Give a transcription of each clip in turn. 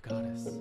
the goddess.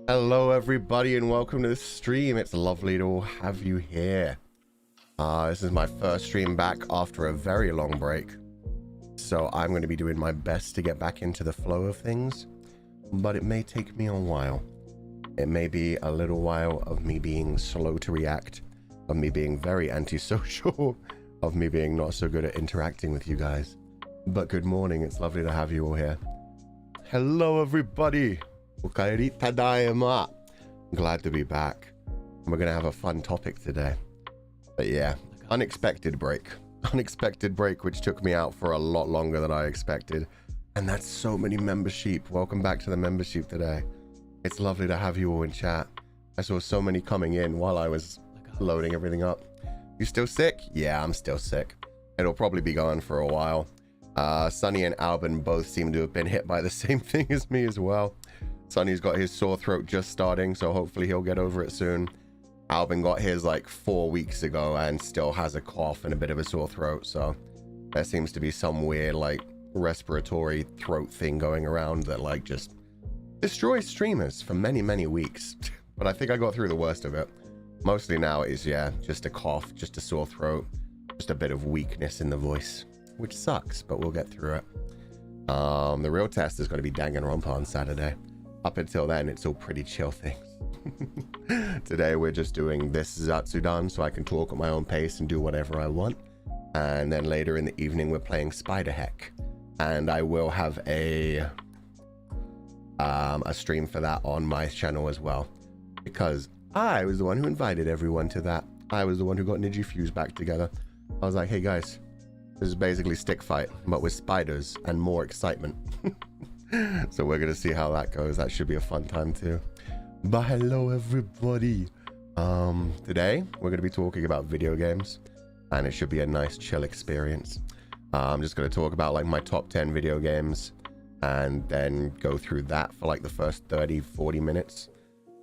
Hello everybody and welcome to the stream. It's lovely to have you here. This is my first stream back after a very long break, so I'm going to be doing my best to get back into the flow of things, but it may take me a while. It may be a little while of me being slow to react, of me being very antisocial, of me being not so good at interacting with you guys. But good morning, it's lovely to have you all here. Hello everybody. Okaeri tadaima. Glad to be back. We're gonna have a fun topic today. But yeah, unexpected break which took me out for a lot longer than I expected, and that's so many membership. Welcome back to the membership today. It's lovely to have you all in chat. I saw so many coming in while I was loading everything up. You still sick? Yeah, I'm still sick. It'll probably be going for a while. Sunny and Albin both seem to have been hit by the same thing as me as well. Sunny's got his sore throat just starting, so hopefully he'll get over it soon. Albin got his like 4 weeks ago and still has a cough and a bit of a sore throat, so there seems to be some weird like respiratory throat thing going around that like just destroys streamers for many weeks. But I think I got through the worst of it. Mostly now it is, yeah, just a cough, just a sore throat, just a bit of weakness in the voice, which sucks, but we'll get through it. The real test is going to be Danganronpa on Saturday. Up until then, it's all pretty chill things. Today, we're just doing this Zatsudan so I can talk at my own pace and do whatever I want. And then later in the evening, we're playing Spider Heck. And I will have a stream for that on my channel as well. Because I was the one who invited everyone to that. I was the one who got Nijifuse back together. I was like, hey guys, this is basically stick fight, but with spiders and more excitement. So we're gonna see how that goes. That should be a fun time too. But hello everybody. Today we're gonna be talking about video games, and it should be a nice chill experience. I'm just gonna talk about like my top 10 video games, and then go through that for like the first 30-40 minutes.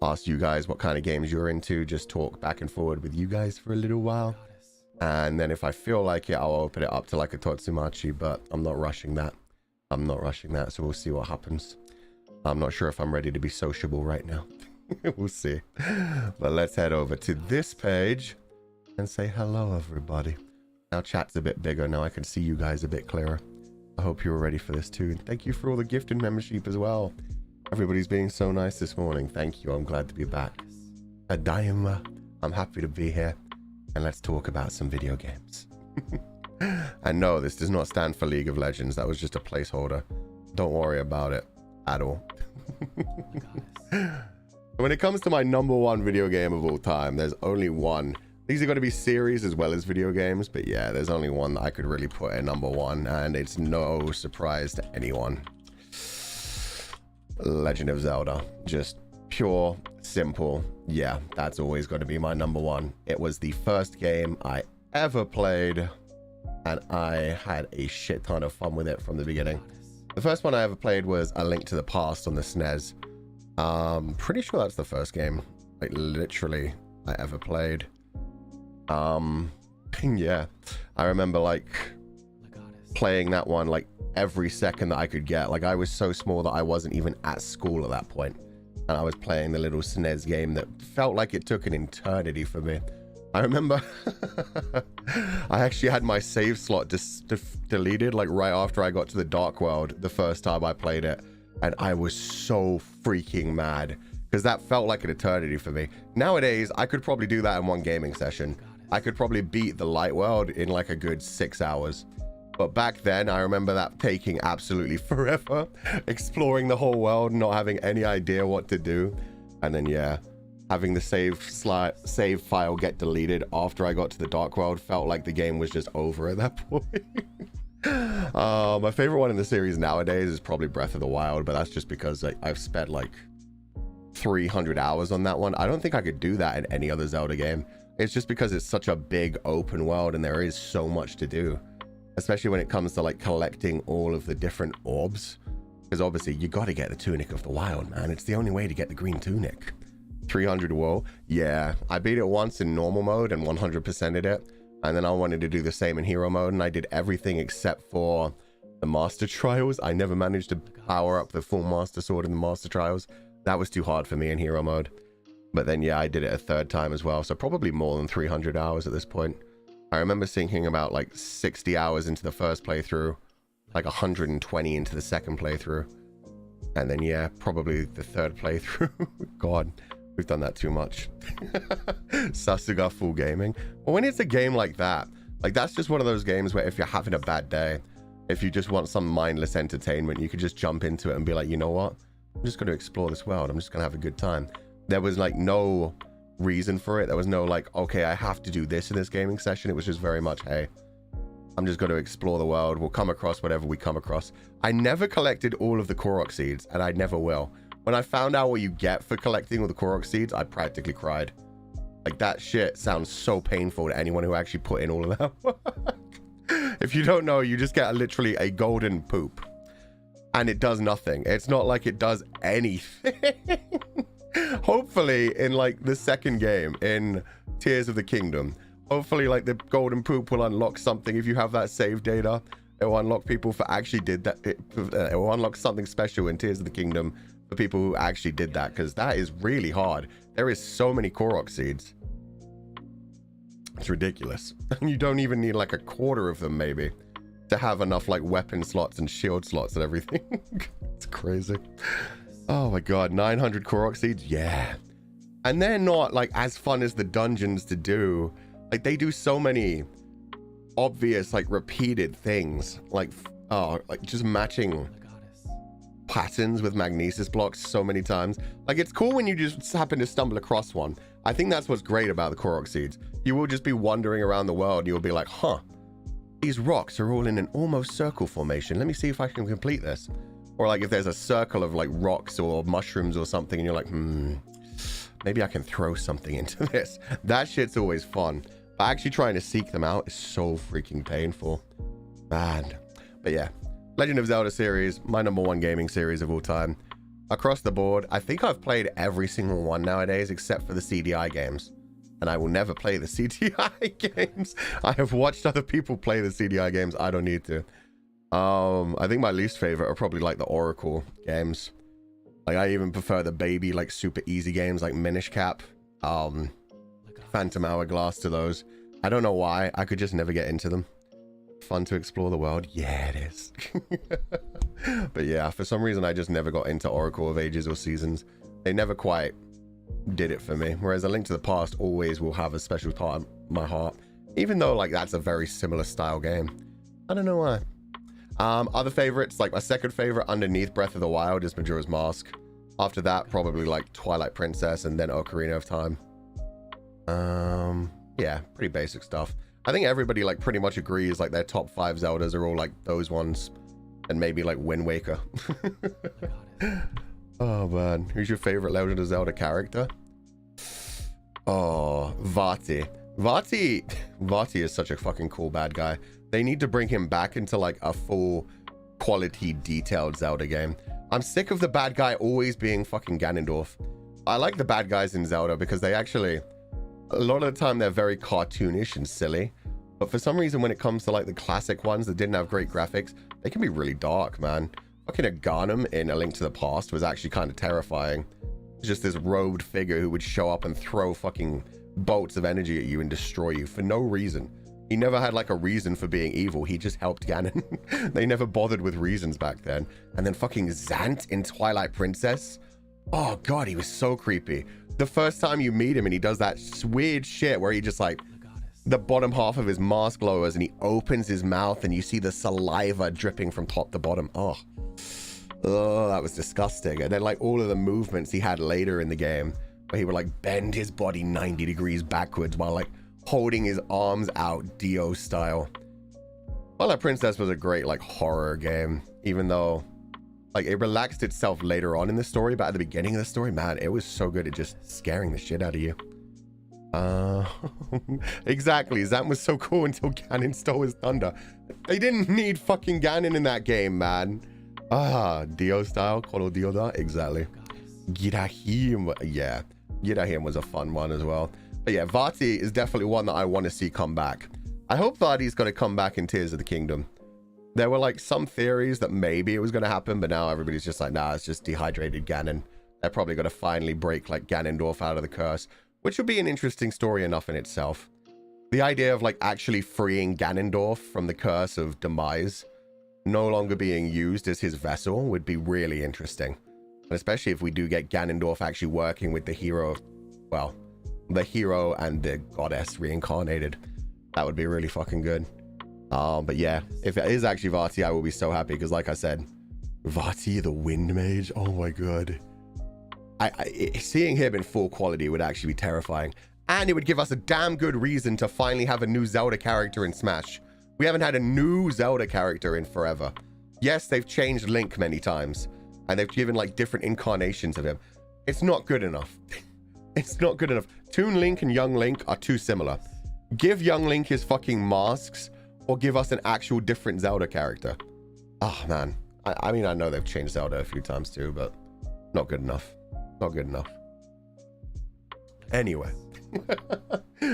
Ask you guys what kind of games you're into, just talk back and forward with you guys for a little while. And then if I feel like it, I'll open it up to like a Totsumachi, but I'm not rushing that. So we'll see what happens. I'm not sure if I'm ready to be sociable right now. We'll see. But let's head over to this page and say hello, everybody. Now chat's a bit bigger. Now I can see you guys a bit clearer. I hope you were ready for this too. And thank you for all the gifted membership as well. Everybody's being so nice this morning. Thank you. I'm glad to be back. Adaima. I'm happy to be here. And let's talk about some video games. And no, this does not stand for League of Legends. That was just a placeholder. Don't worry about it at all. When it comes to my #1 video game of all time, there's only one. These are going to be series as well as video games, but yeah, there's only one that I could really put at #1, and it's no surprise to anyone. Legend of Zelda. Just pure, simple. Yeah, that's always going to be my #1. It was the first game I ever played, and I had a shit ton of fun with it from the beginning. The first one I ever played was A Link to the Past on the SNES. Pretty sure that's the first game, like literally, I ever played. Yeah, I remember like playing that one like every second that I could get. Like I was so small that I wasn't even at school at that point, and I was playing the little SNES game that felt like it took an eternity for me. I remember I actually had my save slot deleted like right after I got to the Dark World the first time I played it, and I was so freaking mad because that felt like an eternity for me. Nowadays I could probably do that in one gaming session. I could probably beat the Light World in like a good 6 hours, but back then I remember that taking absolutely forever, exploring the whole world, not having any idea what to do. And then yeah, having the save file get deleted after I got to the Dark World felt like the game was just over at that point. My favorite one in the series nowadays is probably Breath of the Wild, but that's just because I've spent like 300 hours on that one. I don't think I could do that in any other Zelda game. It's just because it's such a big open world and there is so much to do, especially when it comes to like collecting all of the different orbs, because obviously you got to get the Tunic of the Wild, man. It's the only way to get the green tunic. 300 woe. Yeah, I beat it once in normal mode and 100%ed it, and then I wanted to do the same in hero mode, and I did everything except for the master trials. I never managed to power up the full master sword in the master trials. That was too hard for me in hero mode. But then, yeah, I did it a third time as well. So probably more than 300 hours at this point. I remember thinking about like 60 hours into the first playthrough, like 120 into the second playthrough. And then, yeah, probably the third playthrough. God, we've done that too much. Sasuga full gaming. Well, when it's a game like that, like that's just one of those games where if you're having a bad day, if you just want some mindless entertainment, you could just jump into it and be like, you know what? I'm just going to explore this world. I'm just going to have a good time. There was like no reason for it. There was no like, okay, I have to do this in this gaming session. It was just very much, hey, I'm just going to explore the world. We'll come across whatever we come across. I never collected all of the Korok seeds, and I never will. When I found out what you get for collecting all the Korok seeds, I practically cried. Like, that shit sounds so painful to anyone who actually put in all of that work. If you don't know, you just get literally a golden poop. And it does nothing. It's not like it does anything. Hopefully, in like the second game, in Tears of the Kingdom, hopefully like the golden poop will unlock something. If you have that save data, it will unlock people for actually did that. It will unlock something special in Tears of the Kingdom for people who actually did that, because that is really hard. There is so many Korok seeds. It's ridiculous. You don't even need like a quarter of them maybe to have enough like weapon slots and shield slots and everything. It's crazy. Oh my god, 900 Korok seeds, yeah. And they're not like as fun as the dungeons to do. Like they do so many obvious like repeated things, like just matching patterns with magnesis blocks so many times. Like it's cool when you just happen to stumble across one. I think that's what's great about the Korok seeds. You will just be wandering around the world and you'll be like, huh, these rocks are all in an almost circle formation. Let me see if I can complete this. Or like if there's a circle of like rocks or mushrooms or something and you're like, maybe I can throw something into this. That shit's always fun. But actually trying to seek them out is so freaking painful. Man. But yeah, Legend of Zelda series, my #1 gaming series of all time. Across the board, I think I've played every single one nowadays except for the CDI games. And I will never play the CDI games. I have watched other people play the CDI games. I don't need to. I think my least favorite are probably like the Oracle games. Like I even prefer the baby, like super easy games like Minish Cap, Phantom Hourglass to those. I don't know why. I could just never get into them. Fun to explore the world. Yeah, it is. But yeah, for some reason, I just never got into Oracle of Ages or Seasons. They never quite did it for me. Whereas A Link to the Past always will have a special part in my heart. Even though like that's a very similar style game. I don't know why. Other favorites, like my second favorite underneath Breath of the Wild is Majora's Mask. After that, probably like Twilight Princess and then Ocarina of Time. Yeah, pretty basic stuff. I think everybody like pretty much agrees like their top 5 Zeldas are all like those ones. And maybe like Wind Waker. Oh man, who's your favorite Legend of Zelda character? Oh, Vati. Vati is such a fucking cool bad guy. They need to bring him back into like a full quality detailed Zelda game. I'm sick of the bad guy always being fucking Ganondorf. I like the bad guys in Zelda because they actually, a lot of the time they're very cartoonish and silly. But for some reason when it comes to like the classic ones that didn't have great graphics, they can be really dark, man. Fucking Aghanim in A Link to the Past was actually kind of terrifying. Just this robed figure who would show up and throw fucking bolts of energy at you and destroy you for no reason. He never had like a reason for being evil. He just helped Ganon. They never bothered with reasons back then. And then fucking Zant in Twilight Princess. Oh god, he was so creepy. The first time you meet him and he does that weird shit where he just like, the bottom half of his mask lowers and he opens his mouth and you see the saliva dripping from top to bottom. Oh, that was disgusting. And then like all of the movements he had later in the game where he would like bend his body 90 degrees backwards while like holding his arms out Dio style. Twilight Princess was a great like horror game, even though like it relaxed itself later on in the story, but at the beginning of the story, man, it was so good at just scaring the shit out of you. Exactly. Zant was so cool until Ganon stole his thunder. They didn't need fucking Ganon in that game, man. Dio style, Kono Dio da, exactly. Girahim, yeah. Girahim was a fun one as well. But yeah, Vati is definitely one that I want to see come back. I hope Vati's going to come back in Tears of the Kingdom. There were like some theories that maybe it was going to happen, but now everybody's just like, nah, it's just dehydrated Ganon. They're probably going to finally break like Ganondorf out of the curse, which would be an interesting story enough in itself. The idea of like actually freeing Ganondorf from the curse of demise, no longer being used as his vessel, would be really interesting. And especially if we do get Ganondorf actually working with the hero, well, the hero and the goddess reincarnated. That would be really fucking good. But yeah, if it is actually Vati, I will be so happy because like I said, Vati the Wind Mage, oh my god. Seeing him in full quality would actually be terrifying. And it would give us a damn good reason to finally have a new Zelda character in Smash. We haven't had a new Zelda character in forever. Yes, they've changed Link many times. And they've given like different incarnations of him. It's not good enough. It's not good enough. Toon Link and Young Link are too similar. Give Young Link his fucking masks or give us an actual different Zelda character. Oh man. I mean, I know they've changed Zelda a few times too, but not good enough. Not good enough. Anyway.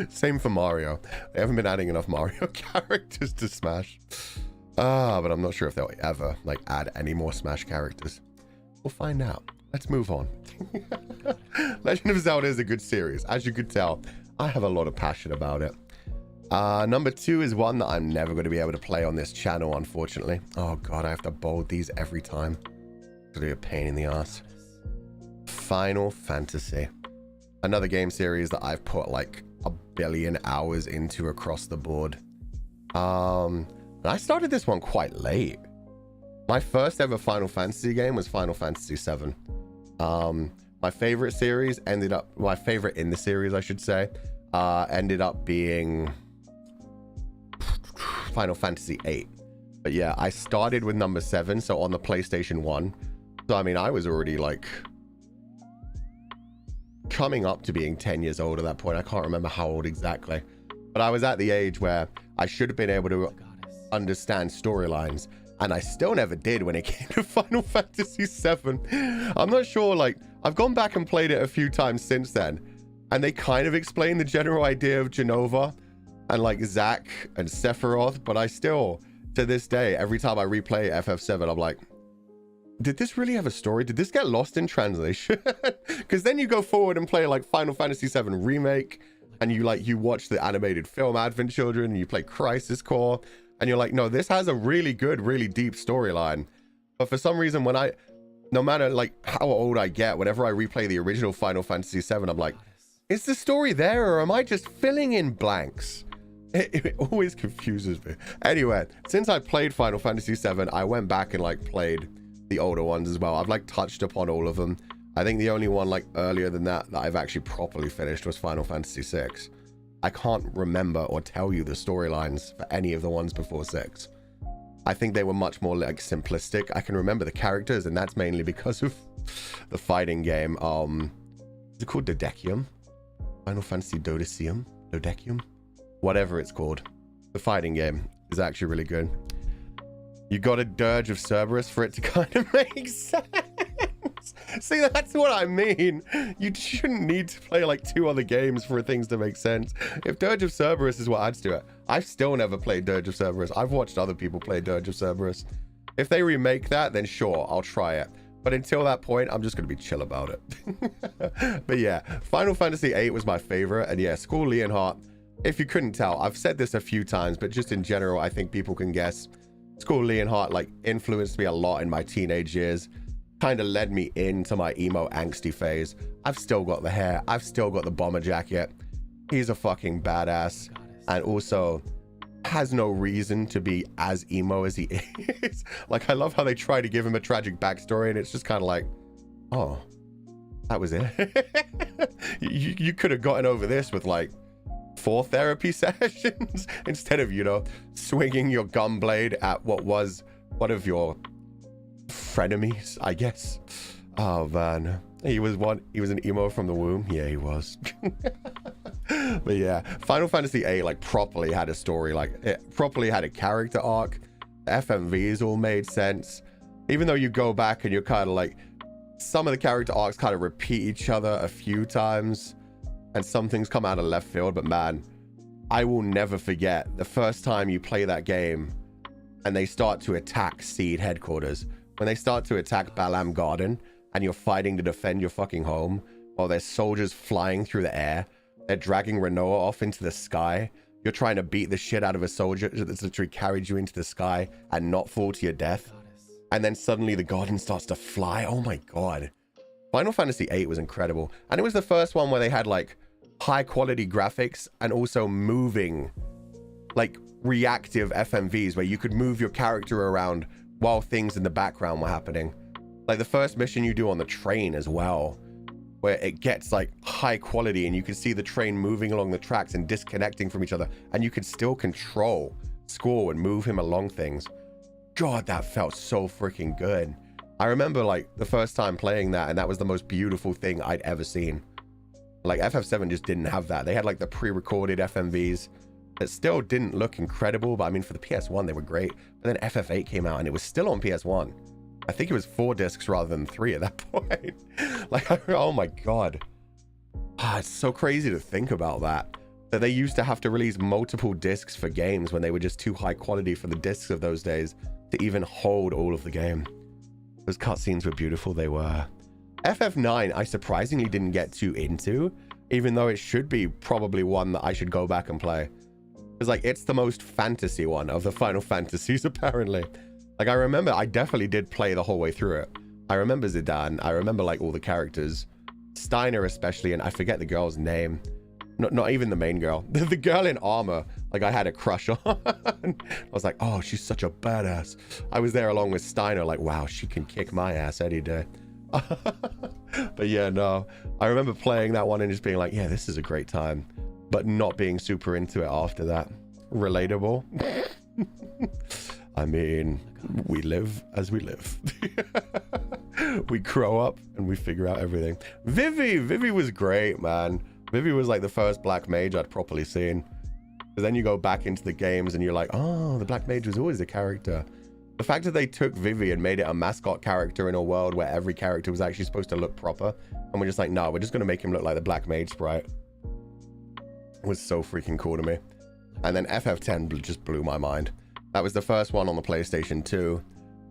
Same for Mario. They haven't been adding enough Mario characters to Smash. But I'm not sure if they'll ever like add any more Smash characters. We'll find out. Let's move on. Legend of Zelda is a good series. As you could tell, I have a lot of passion about it. Number 2 is one that I'm never going to be able to play on this channel, unfortunately. Oh god, I have to bold these every time. It's going to be a pain in the ass. Final Fantasy. Another game series that I've put like a billion hours into across the board. And I started this one quite late. My first ever Final Fantasy game was Final Fantasy VII. My favorite series ended up, my favorite in the series, I should say, ended up being Final Fantasy VIII. But yeah, I started with number 7, so on the PlayStation 1. So I mean, I was already like coming up to being 10 years old at that point. I can't remember how old exactly, but I was at the age where I should have been able to understand storylines, and I still never did when it came to Final Fantasy VII. I'm not sure, like, I've gone back and played it a few times since then, and they kind of explain the general idea of Genova and like Zack and Sephiroth, but I still, to this day, every time I replay FF7, I'm like, did this really have a story? Did this get lost in translation? Because then you go forward and play like Final Fantasy VII Remake, and you watch the animated film Advent Children, and you play Crisis Core, and you're like, no, this has a really good, really deep storyline. But for some reason, no matter like how old I get, whenever I replay the original Final Fantasy VII, I'm like, is the story there, or am I just filling in blanks? It always confuses me. Anyway, since I played Final Fantasy VII, I went back and like played the older ones as well. I've like touched upon all of them. I think the only one like earlier than that I've actually properly finished was Final Fantasy VI. I can't remember or tell you the storylines for any of the ones before 6. I think they were much more like simplistic. I can remember the characters, and that's mainly because of the fighting game. Is it called Dodekium? Final Fantasy Dodekium? Whatever it's called. The fighting game is actually really good. You got a Dirge of Cerberus for it to kind of make sense. See, that's what I mean. You shouldn't need to play like 2 other games for things to make sense. If Dirge of Cerberus is what adds to it, I've still never played Dirge of Cerberus. I've watched other people play Dirge of Cerberus. If they remake that, then sure, I'll try it. But until that point, I'm just going to be chill about it. But yeah, Final Fantasy VIII was my favorite. And yeah, School Leonhardt, if you couldn't tell, I've said this a few times, but just in general, I think people can guess. School Leonhardt like influenced me a lot in my teenage years, kind of led me into my emo angsty phase. I've still got the hair, I've still got the bomber jacket. He's a fucking badass, and also has no reason to be as emo as he is. Like, I love how they try to give him a tragic backstory, and it's just kind of like, oh, that was it. you could have gotten over this with like 4 therapy sessions instead of, you know, swinging your gun blade at what was one of your frenemies, I guess. Oh man, he was an emo from the womb. Yeah, he was. But yeah, Final Fantasy VIII like properly had a story, like it properly had a character arc. The FMVs all made sense, even though you go back and you're kind of like, some of the character arcs kind of repeat each other a few times, and some things come out of left field. But man, I will never forget the first time you play that game and they start to attack Seed headquarters. When they start to attack Balam Garden, and you're fighting to defend your fucking home while there's soldiers flying through the air. They're dragging Renoa off into the sky. You're trying to beat the shit out of a soldier that's literally carried you into the sky and not fall to your death. And then suddenly the garden starts to fly. Oh my god. Final Fantasy VIII was incredible. And it was the first one where they had like high quality graphics and also moving, like reactive FMVs where you could move your character around while things in the background were happening. Like the first mission you do on the train as well, where it gets like high quality and you can see the train moving along the tracks and disconnecting from each other, and you can still control Squall and move him along things. God, that felt so freaking good. I remember like the first time playing that, and that was the most beautiful thing I'd ever seen. Like FF7 just didn't have that. They had like the pre-recorded FMVs that still didn't look incredible, but I mean for the PS1 they were great. But then FF8 came out and it was still on PS1. I think it was 4 discs rather than 3 at that point. Like, oh my god. It's so crazy to think about that they used to have to release multiple discs for games when they were just too high quality for the discs of those days to even hold all of the game. Those cutscenes were beautiful, they were. FF9 I surprisingly didn't get too into, even though it should be probably one that I should go back and play. It's like, it's the most fantasy one of the Final Fantasies apparently. Like I remember I definitely did play the whole way through it. I remember Zidane, I remember like all the characters, Steiner especially, and I forget the girl's name. Not even the main girl. The girl in armor, like I had a crush on. I was like, oh, she's such a badass. I was there along with Steiner, like, wow, she can kick my ass any day. But yeah, no. I remember playing that one and just being like, yeah, this is a great time. But not being super into it after that. Relatable. I mean, we live as we live. We grow up and we figure out everything. Vivi was great, man. Vivi was like the first black mage I'd properly seen. But then you go back into the games and you're like, oh, the black mage was always a character. The fact that they took Vivi and made it a mascot character in a world where every character was actually supposed to look proper, and we're just like, no, we're just going to make him look like the black mage sprite, was so freaking cool to me. And then FF10 just blew my mind. That was the first one on the PlayStation 2.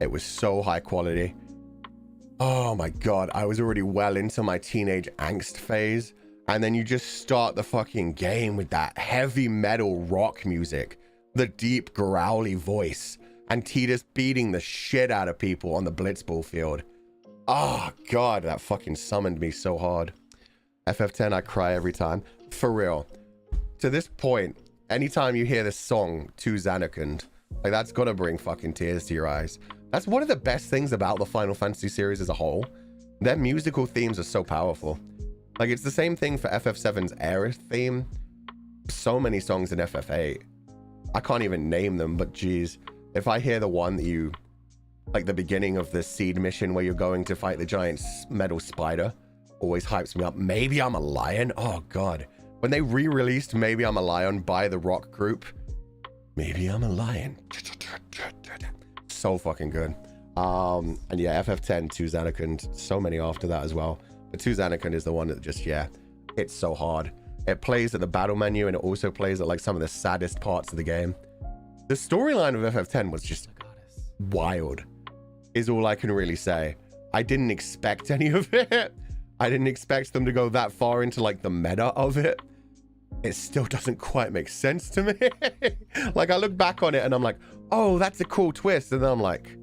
It was so high quality. Oh my god, I was already well into my teenage angst phase. And then you just start the fucking game with that heavy metal rock music, the deep growly voice, and Tidus beating the shit out of people on the blitzball field. Oh god, that fucking summoned me so hard. FF10, I cry every time. For real. To this point, anytime you hear this song, To Zanarkand, like that's gonna bring fucking tears to your eyes. That's one of the best things about the Final Fantasy series as a whole. Their musical themes are so powerful. Like, it's the same thing for FF7's Aerith theme. So many songs in FF8. I can't even name them, but geez. If I hear the one that you... like the beginning of the Seed mission where you're going to fight the giant metal spider, always hypes me up. Maybe I'm a Lion? Oh, God. When they re-released Maybe I'm a Lion by the rock group, Maybe I'm a Lion. So fucking good. And yeah, FF10, To Zanarkand, so many after that as well. But To Zanarkand is the one that just, yeah, it's so hard. It plays at the battle menu and it also plays at like some of the saddest parts of the game. The storyline of FF10 was just wild, is all I can really say. I didn't expect any of it. I didn't expect them to go that far into like the meta of it. It still doesn't quite make sense to me. Like I look back on it and I'm like, oh, that's a cool twist. And then I'm like,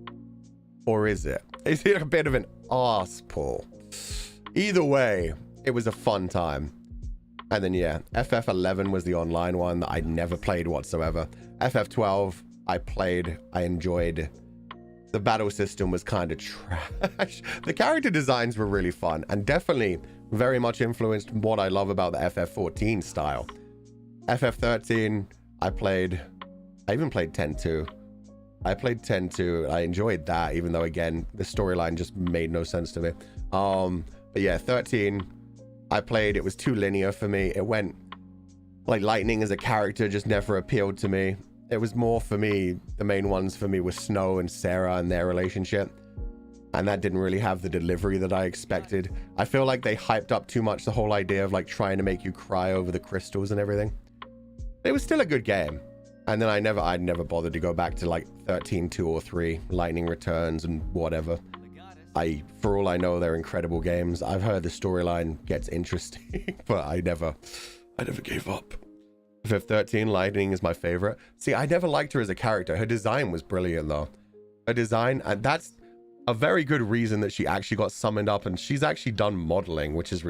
or is it? Is it a bit of an arse pull? Either way, it was a fun time. And then yeah, FF11 was the online one that I never played whatsoever. FF12, I played, I enjoyed. The battle system was kind of trash. The character designs were really fun and definitely very much influenced what I love about the FF14 style. FF13, I even played 10 too. I played 10 too. I enjoyed that, even though again, the storyline just made no sense to me. But yeah, 13, I played, it was too linear for me. It went, like Lightning as a character just never appealed to me. It was more for me, the main ones for me were Snow and Sarah and their relationship. And that didn't really have the delivery that I expected. I feel like they hyped up too much the whole idea of like trying to make you cry over the crystals and everything. It was still a good game. And then I'd never bothered to go back to like 13, 2 or 3, Lightning Returns and whatever. For all I know, they're incredible games. I've heard the storyline gets interesting, but I never gave up. FF13 Lightning is my favorite. See, I never liked her as a character. Her design was brilliant though. Her design, and that's a very good reason that she actually got summoned up, and she's actually done modeling, which is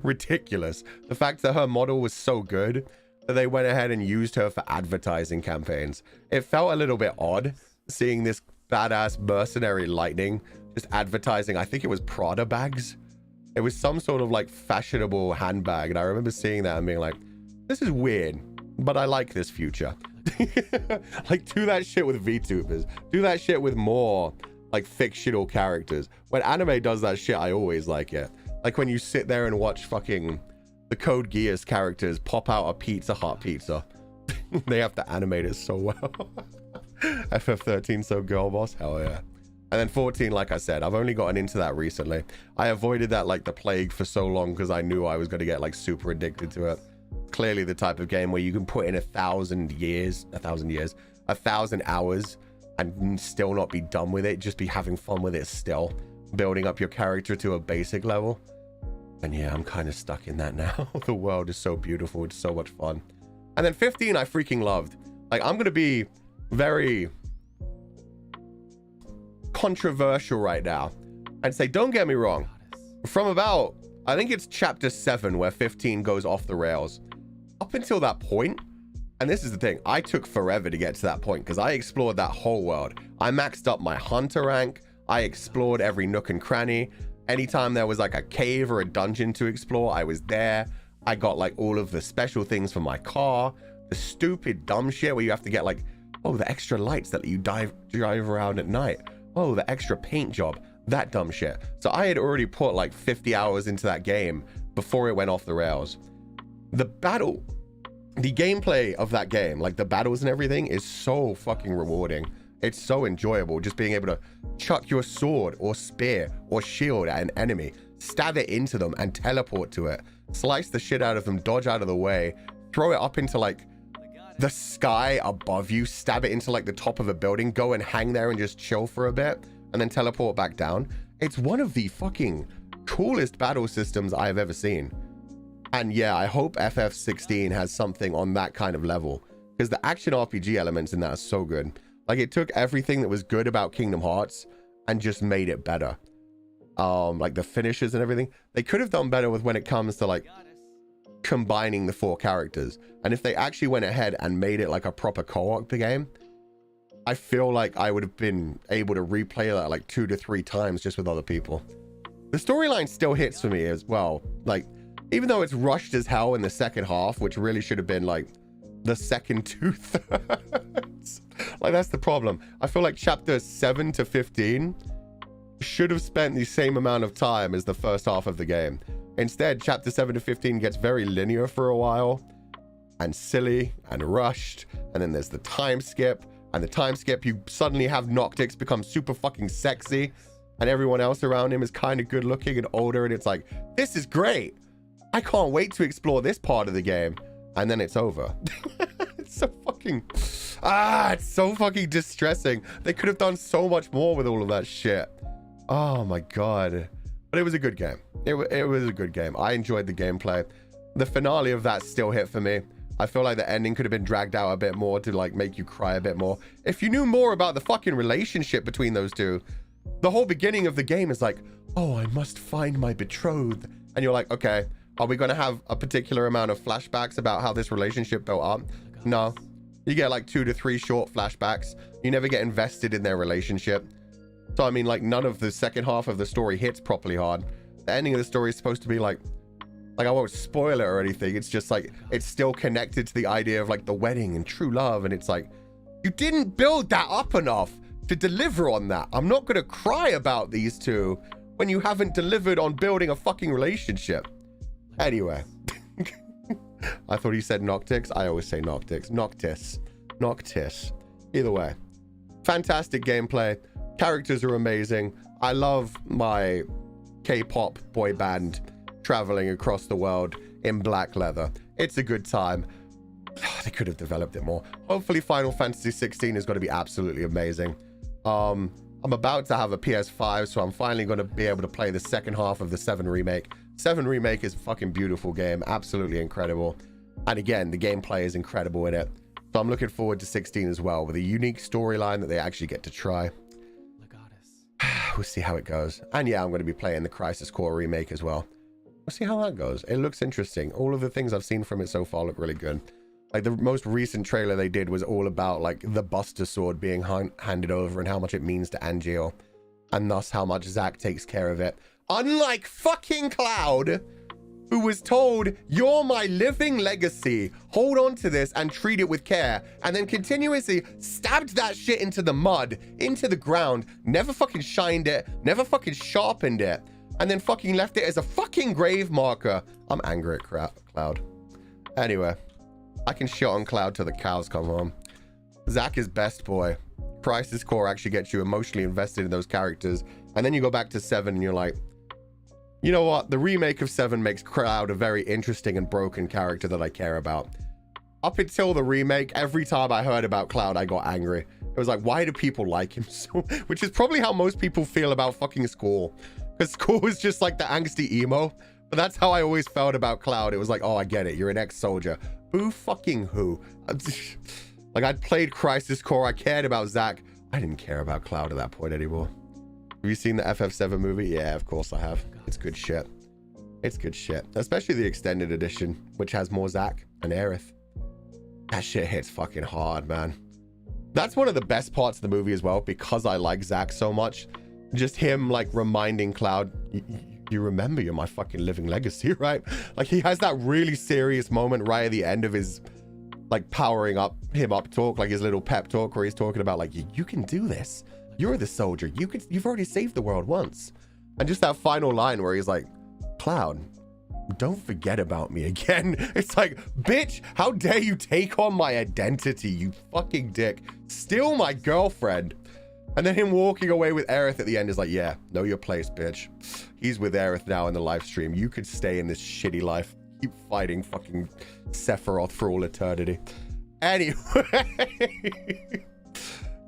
ridiculous. The fact that her model was so good that they went ahead and used her for advertising campaigns. It felt a little bit odd seeing this badass mercenary Lightning just advertising, I think it was Prada bags. It was some sort of like fashionable handbag, and I remember seeing that and being like, this is weird, but I like this future. Like, do that shit with VTubers. Do that shit with more like fictional characters. When anime does that shit, I always like it. Like when you sit there and watch fucking the Code Geass characters pop out a Pizza Hut pizza. They have to animate it so well. FF13 so girl boss, hell yeah. And then 14, like I said, I've only gotten into that recently. I avoided that like the plague for so long because I knew I was going to get like super addicted to it. Clearly the type of game where you can put in 1,000 hours and still not be done with it, just be having fun with it still, building up your character to a basic level. And yeah, I'm kind of stuck in that now. The world is so beautiful, it's so much fun. And then 15 I freaking loved. Like, I'm gonna be very controversial right now and say, don't get me wrong, from about, I think it's chapter 7 where 15 goes off the rails. Up until that point, and this is the thing, I took forever to get to that point because I explored that whole world. I maxed up my hunter rank. I explored every nook and cranny. Anytime there was like a cave or a dungeon to explore, I was there. I got like all of the special things for my car, the stupid dumb shit where you have to get like, oh, the extra lights that you drive around at night. Oh, the extra paint job, that dumb shit. So I had already put like 50 hours into that game before it went off the rails. The gameplay of that game, like the battles and everything, is so fucking rewarding. It's so enjoyable, just being able to chuck your sword or spear or shield at an enemy, stab it into them and teleport to it, slice the shit out of them, dodge out of the way, throw it up into like the sky above you, stab it into like the top of a building, go and hang there and just chill for a bit and then teleport back down. It's one of the fucking coolest battle systems I've ever seen. And yeah, I hope FF16 has something on that kind of level, because the action RPG elements in that are so good. Like, it took everything that was good about Kingdom Hearts and just made it better. Like the finishes and everything, they could have done better with when it comes to like combining the 4 characters. And if they actually went ahead and made it like a proper co-op game, I feel like I would have been able to replay that like 2 to 3 times just with other people. The storyline still hits for me as well. Like, even though it's rushed as hell in the second half, which really should have been like the second 2/3. Like, that's the problem. I feel like chapter 7 to 15 should have spent the same amount of time as the first half of the game. Instead, chapter 7 to 15 gets very linear for a while and silly and rushed. And then there's the time skip, and the time skip, you suddenly have Noctix become super fucking sexy and everyone else around him is kind of good looking and older. And it's like, this is great. I can't wait to explore this part of the game. And then it's over. It's so fucking, it's so fucking distressing. They could have done so much more with all of that shit. Oh my God. But it was a good game. It was a good game. I enjoyed the gameplay. The finale of that still hit for me. I feel like the ending could have been dragged out a bit more to like make you cry a bit more. If you knew more about the fucking relationship between those two, the whole beginning of the game is like, oh, I must find my betrothed. And you're like, okay, are we going to have a particular amount of flashbacks about how this relationship built up? No. You get like 2 to 3 short flashbacks. You never get invested in their relationship. So, I mean, like, none of the second half of the story hits properly hard. The ending of the story is supposed to be like I won't spoil it or anything. It's just like, it's still connected to the idea of like the wedding and true love. And it's like, you didn't build that up enough to deliver on that. I'm not going to cry about these two when you haven't delivered on building a fucking relationship. Anyway. I thought he said Noctix. I always say Noctix. Noctis. Either way. Fantastic gameplay. Characters are amazing. I love my K-pop boy band traveling across the world in black leather. It's a good time. They could have developed it more. Hopefully Final Fantasy 16 is going to be absolutely amazing. I'm about to have a PS5, so I'm finally going to be able to play the second half of the 7 remake. 7 remake is a fucking beautiful game, absolutely incredible. And again, the gameplay is incredible in it. So I'm looking forward to 16 as well, with a unique storyline that they actually get to try. We'll see how it goes. And yeah, I'm going to be playing the Crisis Core remake as well. We'll see how that goes. It looks interesting. All of the things I've seen from it so far look really good. Like the most recent trailer they did was all about like the Buster Sword being handed over and how much it means to Angeal. And thus how much Zack takes care of it. Unlike fucking Cloud, who was told, you're my living legacy. Hold on to this and treat it with care. And then continuously stabbed that shit into the mud, into the ground. Never fucking shined it. Never fucking sharpened it. And then fucking left it as a fucking grave marker. I'm angry at Cloud. Anyway, I can shit on Cloud till the cows come home. Zack is best boy. Crisis Core actually gets you emotionally invested in those characters. And then you go back to 7 and you're like, you know what? The remake of 7 makes Cloud a very interesting and broken character that I care about. Up until the remake, every time I heard about Cloud, I got angry. It was like, why do people like him so? Which is probably how most people feel about fucking Score. Because Score is just like the angsty emo. But that's how I always felt about Cloud. It was like, oh, I get it. You're an ex-soldier. Who fucking who? Like, I'd played Crisis Core. I cared about Zack. I didn't care about Cloud at that point anymore. Have you seen the FF7 movie? Yeah, of course I have. It's good shit. It's good shit. Especially the extended edition, which has more Zack and Aerith. That shit hits fucking hard, man. That's one of the best parts of the movie as well, because I like Zack so much. Just him, like, reminding Cloud, you remember you're my fucking living legacy, right? Like, he has that really serious moment right at the end of his, like, powering up him up talk, like his little pep talk where he's talking about, like, you can do this. You're the soldier. You've already saved the world once. And just that final line where he's like, Cloud, don't forget about me again. It's like, bitch, how dare you take on my identity, you fucking dick. Steal my girlfriend. And then him walking away with Aerith at the end is like, yeah, know your place, bitch. He's with Aerith now in the live stream. You could stay in this shitty life. Keep fighting fucking Sephiroth for all eternity. Anyway.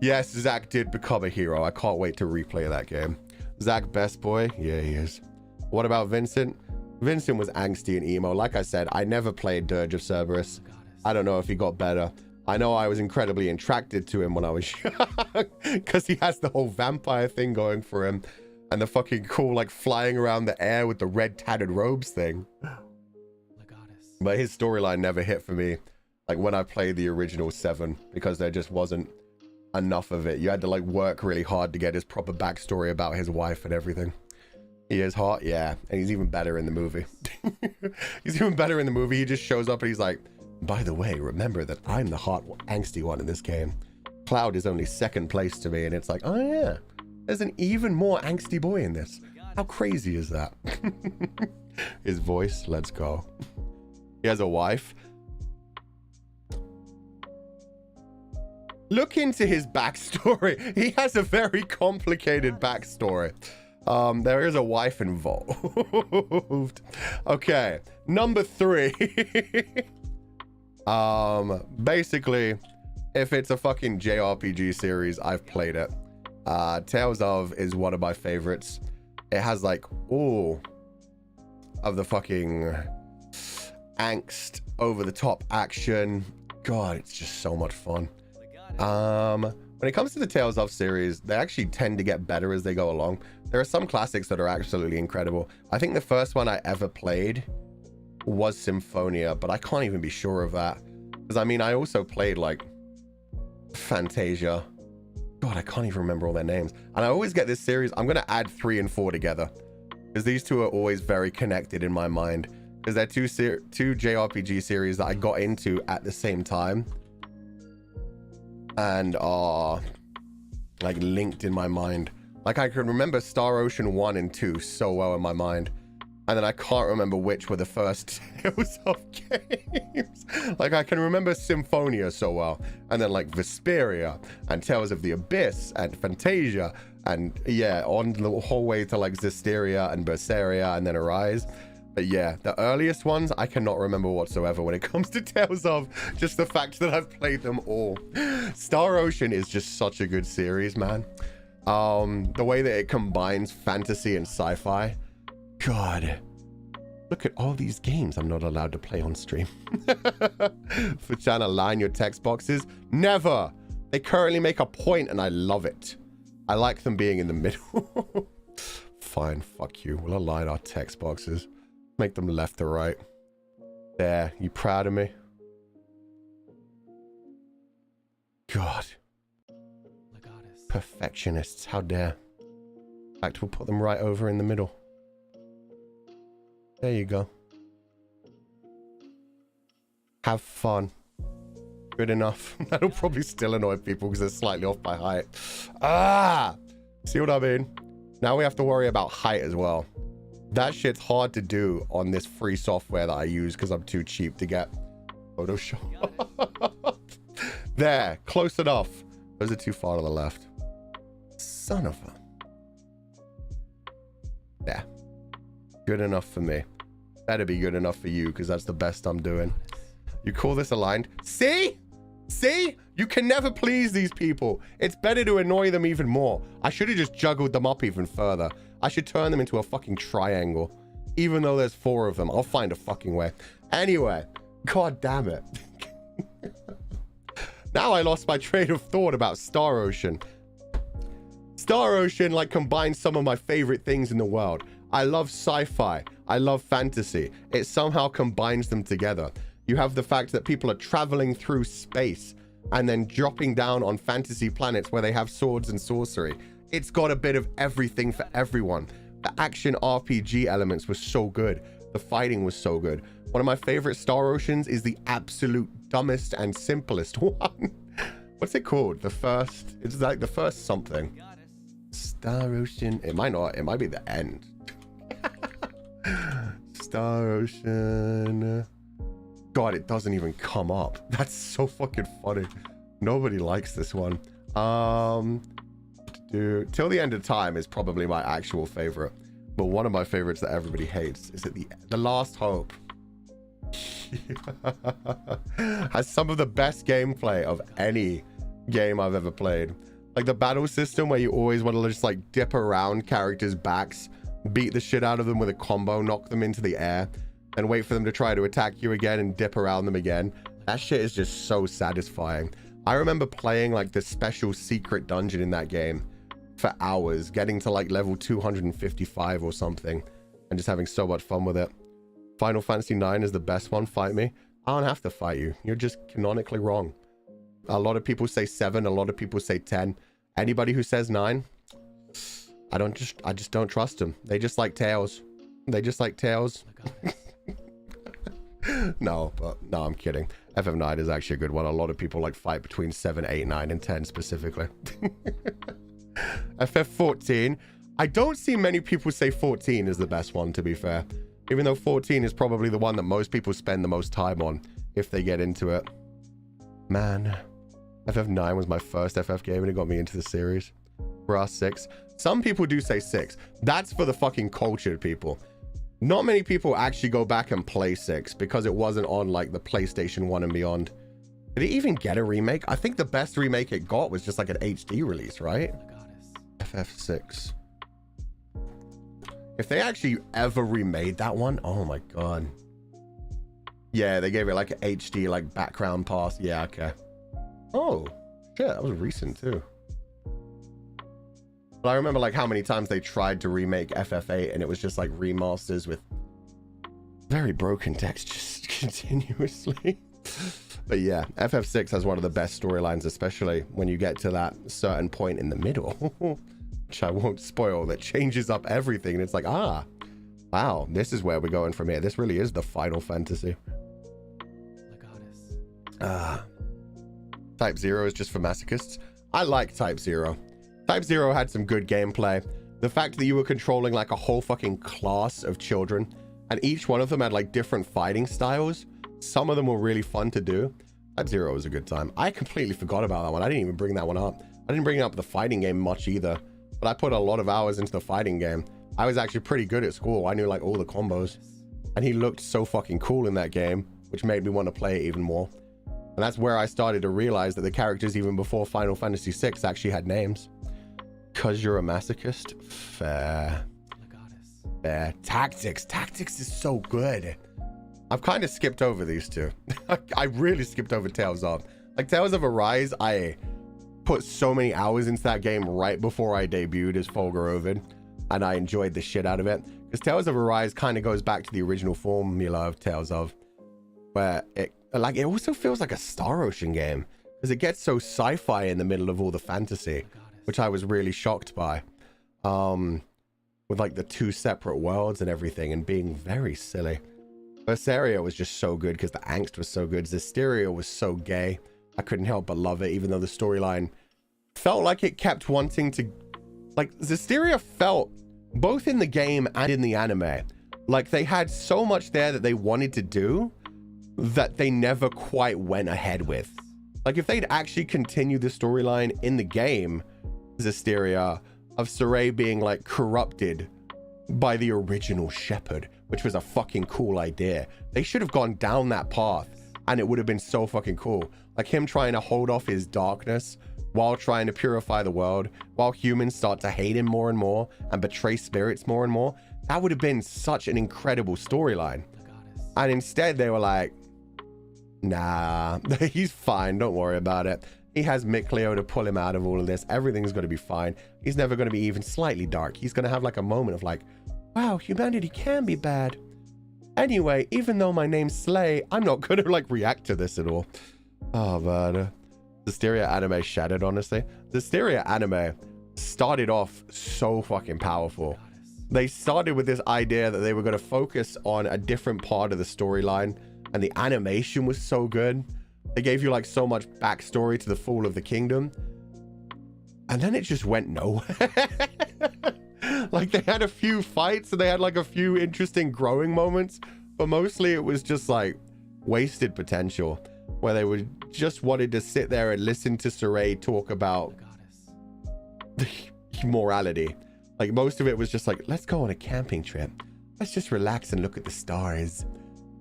Yes, Zack did become a hero. I can't wait to replay that game. Zack, best boy? Yeah, he is. What about Vincent? Vincent was angsty and emo. Like I said, I never played Dirge of Cerberus. I don't know if he got better. I know I was incredibly attracted to him when I was young, because he has the whole vampire thing going for him, and the fucking cool, like, flying around the air with the red tattered robes thing. But his storyline never hit for me, like, when I played the original 7, because there just wasn't enough of it. You had to, like, work really hard to get his proper backstory about his wife and everything. He is hot, yeah, and he's even better in the movie. He's even better in the movie. He just shows up and he's like, by the way, remember that I'm the hot, angsty one in this game. Cloud is only second place to me, and it's like, oh yeah, there's an even more angsty boy in this. How crazy is that? His voice, let's go. He has a wife. Look into his backstory. He has a very complicated backstory. There is a wife involved. Okay, number 3. Basically, if it's a fucking JRPG series, I've played it. Tales of is one of my favorites. It has like all of the fucking angst, over the top action. God, it's just so much fun. When it comes to the Tales of series, they actually tend to get better as they go along. There are some classics that are absolutely incredible. I think the first one I ever played was Symphonia, but I can't even be sure of that, because I mean, I also played like Fantasia. God, I can't even remember all their names. And I always get this series, I'm gonna add 3 and 4 together, because these two are always very connected in my mind, because they're two JRPG series that I got into at the same time and are like linked in my mind. Like, I can remember Star Ocean 1 and 2 so well in my mind, and then I can't remember which were the first Tales of games. Like, I can remember Symphonia so well, and then like Vesperia and Tales of the Abyss and Fantasia, and yeah, on the whole way to like Zestiria and Berseria and then Arise. But yeah, the earliest ones I cannot remember whatsoever when it comes to Tales of, just the fact that I've played them all. Star Ocean is just such a good series, man. The way that it combines fantasy and sci-fi. God, look at all these games I'm not allowed to play on stream. For trying to line your text boxes. Never. They currently make a point and I love it. I like them being in the middle. Fine, fuck you. We'll align our text boxes. Make them left to right. There, you proud of me? God. Perfectionists, how dare. In fact, we'll put them right over in the middle. There you go. Have fun. Good enough. That'll probably still annoy people because they're slightly off by height. Ah! See what I mean? Now we have to worry about height as well. That shit's hard to do on this free software that I use because I'm too cheap to get Photoshop. There, close enough. Those are too far to the left. Son of a... Yeah. Good enough for me. Better be good enough for you because that's the best I'm doing. You call this aligned? See? See? You can never please these people. It's better to annoy them even more. I should have just juggled them up even further. I should turn them into a fucking triangle. Even though there's 4 of them. I'll find a fucking way. Anyway. God damn it. Now I lost my train of thought about Star Ocean. Star Ocean like combines some of my favorite things in the world. I love sci-fi. I love fantasy. It somehow combines them together. You have the fact that people are traveling through space and then dropping down on fantasy planets where they have swords and sorcery. It's got a bit of everything for everyone. The action RPG elements were so good. The fighting was so good. One of my favorite Star Oceans is the absolute dumbest and simplest one. What's it called? The first, it's like the first something. Star Ocean, it might not, it might be the end. Star Ocean. God, it doesn't even come up. That's so fucking funny. Nobody likes this one. Till the End of Time is probably my actual favorite. But one of my favorites that everybody hates is at the Last Hope. Has some of the best gameplay of any game I've ever played. Like the battle system where you always want to just like dip around characters' backs, beat the shit out of them with a combo, knock them into the air, and wait for them to try to attack you again and dip around them again. That shit is just so satisfying. I remember playing like the special secret dungeon in that game for hours, getting to like level 255 or something, and just having so much fun with it. Final Fantasy 9 is the best one. Fight me. I don't have to fight you. You're just canonically wrong. A lot of people say 7. A lot of people say 10. Anybody who says 9, I just don't trust them. They just like Tails. They just like Tails. No, I'm kidding. FF9 is actually a good one. A lot of people like fight between 7, 8, 9, and 10 specifically. FF14. I don't see many people say 14 is the best one, to be fair. Even though 14 is probably the one that most people spend the most time on if they get into it. Man, FF9 was my first FF game and it got me into the series. Brass 6. Some people do say 6. That's for the fucking cultured people. Not many people actually go back and play 6 because it wasn't on like the PlayStation 1 and beyond. Did it even get a remake? I think the best remake it got was just like an HD release, right? FF6. If they actually ever remade that one, oh my god. Yeah, they gave it like an HD like background pass. Yeah, okay. Oh, shit, that was recent too. But I remember like how many times they tried to remake FF8 and it was just like remasters with very broken text just continuously. But yeah, FF6 has one of the best storylines, especially when you get to that certain point in the middle, which I won't spoil, that changes up everything. And it's like, ah, wow, this is where we're going from here. This really is the Final Fantasy. Type 0 is just for masochists. I like Type 0. Type 0 had some good gameplay. The fact that you were controlling like a whole fucking class of children and each one of them had like different fighting styles. Some of them were really fun to do. Type 0 was a good time. I completely forgot about that one. I didn't even bring that one up. I didn't bring up the fighting game much either, but I put a lot of hours into the fighting game. I was actually pretty good at school. I knew like all the combos and he looked so fucking cool in that game, which made me want to play it even more. And that's where I started to realize that the characters even before Final Fantasy VI actually had names. Because you're a masochist? Fair. Fair. Tactics is so good. I've kind of skipped over these two. I really skipped over Tales of. Like, Tales of Arise, I put so many hours into that game right before I debuted as Fulgur Ovid, and I enjoyed the shit out of it. Because Tales of Arise kind of goes back to the original formula of Tales of, where it also feels like a Star Ocean game, because it gets so sci-fi in the middle of all the fantasy, which I was really shocked by. With like the two separate worlds and everything, and being very silly. Berseria was just so good because the angst was so good. Zestiria was so gay. I couldn't help but love it, even though the storyline felt like it kept wanting to... Like, Zestiria felt, both in the game and in the anime, like they had so much there that they wanted to do that they never quite went ahead with. Like, if they'd actually continued the storyline in the game, Zestiria, of Saray being like corrupted by the original shepherd, which was a fucking cool idea. They should have gone down that path and it would have been so fucking cool. Like him trying to hold off his darkness while trying to purify the world, while humans start to hate him more and more and betray spirits more and more. That would have been such an incredible storyline. And instead they were like, nah, he's fine, don't worry about it. He has Mikleo to pull him out of all of this. Everything's going to be fine. He's never going to be even slightly dark. He's going to have like a moment of like, wow, humanity can be bad. Anyway, even though my name's Slay, I'm not going to like react to this at all. Oh, man. The Styria anime shattered, honestly. The Styria anime started off so fucking powerful. They started with this idea that they were going to focus on a different part of the storyline, and the animation was so good. They gave you like so much backstory to the fall of the kingdom, and then it just went nowhere. Like they had a few fights and they had like a few interesting growing moments, but mostly it was just like wasted potential, where they were just wanted to sit there and listen to Saray talk about the morality. Like most of it was just like, let's go on a camping trip. Let's just relax and look at the stars.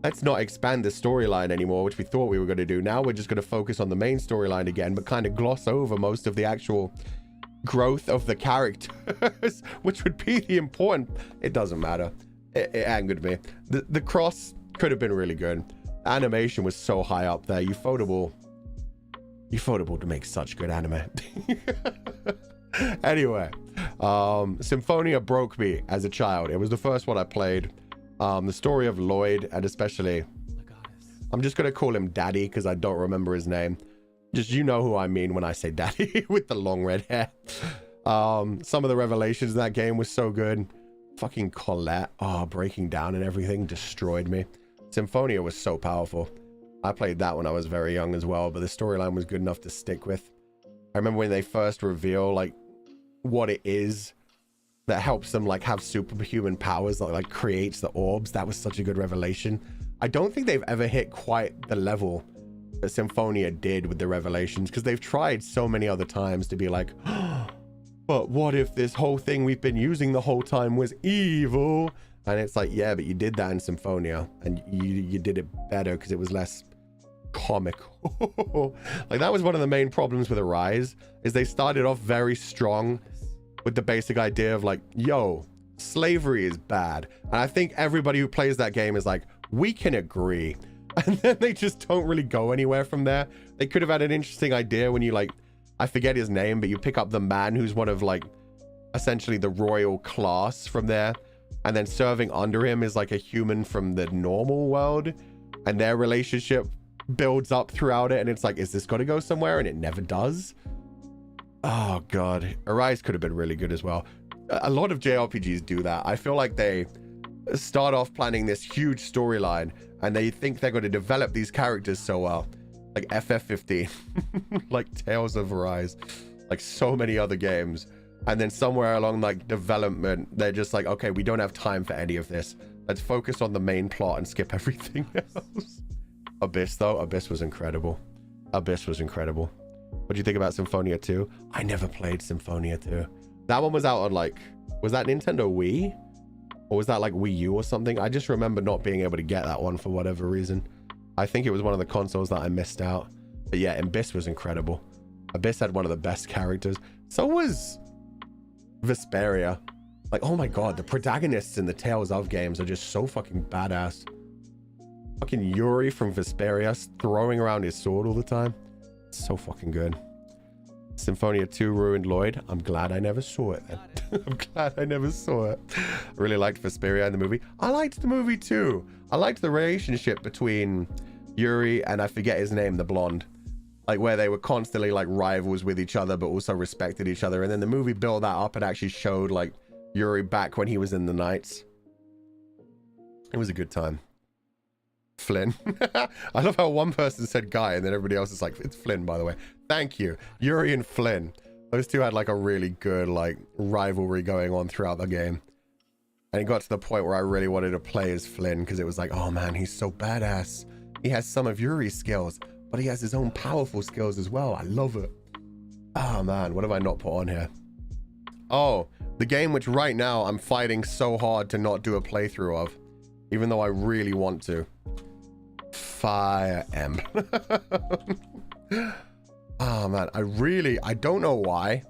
Let's not expand the storyline anymore, which we thought we were going to do. Now we're just going to focus on the main storyline again, but kind of gloss over most of the actual growth of the characters, which would be the important... It doesn't matter. It angered me. The cross could have been really good. Animation was so high up there. Ufotable to make such good anime. Anyway, Symphonia broke me as a child. It was the first one I played. The story of Lloyd, and especially, I'm just gonna call him Daddy because I don't remember his name. Just, you know who I mean when I say Daddy, with the long red hair. Some of the revelations in that game was so good. Fucking Colette, breaking down and everything destroyed me. Symphonia was so powerful. I played that when I was very young as well, but the storyline was good enough to stick with. I remember when they first reveal like what it is that helps them like have superhuman powers that like creates the orbs. That was such a good revelation. I don't think they've ever hit quite the level that Symphonia did with the revelations, because they've tried so many other times to be like, oh, but what if this whole thing we've been using the whole time was evil? And it's like, yeah, but you did that in Symphonia, and you did it better because it was less comical. Like that was one of the main problems with Arise, is they started off very strong with the basic idea of like, yo, slavery is bad. And I think everybody who plays that game is like, we can agree. And then they just don't really go anywhere from there. They could have had an interesting idea when you like, I forget his name, but you pick up the man who's one of like, essentially the royal class from there. And then serving under him is like a human from the normal world. And their relationship builds up throughout it. And it's like, is this going to go somewhere? And it never does. Oh God, Arise could have been really good as well. A lot of JRPGs do that. I feel like they start off planning this huge storyline and they think they're going to develop these characters so well, like FF15, like Tales of Arise, like so many other games. And then somewhere along like development, they're just like, okay, we don't have time for any of this. Let's focus on the main plot and skip everything else. Abyss though, Abyss was incredible. Abyss was incredible. What do you think about Symphonia 2? I never played Symphonia 2. That one was out on like, was that Nintendo Wii? Or was that like Wii U or something? I just remember not being able to get that one for whatever reason. I think it was one of the consoles that I missed out. But yeah, Abyss was incredible. Abyss had one of the best characters. So was Vesperia. Like, oh my god, the protagonists in the Tales of games are just so fucking badass. Fucking Yuri from Vesperia throwing around his sword all the time. So fucking good. Symphonia 2 ruined Lloyd. I'm glad I never saw it then. I'm glad I never saw it. I really liked Vesperia in the movie. I liked the movie too. I liked the relationship between Yuri and I forget his name, the blonde. Like where they were constantly like rivals with each other but also respected each other. And then the movie built that up and actually showed like Yuri back when he was in the Knights. It was a good time. Flynn. I love how one person said Guy and then everybody else is like, it's Flynn, by the way. Thank you. Yuri and Flynn. Those two had like a really good like rivalry going on throughout the game. And it got to the point where I really wanted to play as Flynn because it was like, oh man, he's so badass. He has some of Yuri's skills, but he has his own powerful skills as well. I love it. Oh man, what have I not put on here? Oh, the game which right now I'm fighting so hard to not do a playthrough of, even though I really want to. Fire Emblem. Oh man, I don't know why.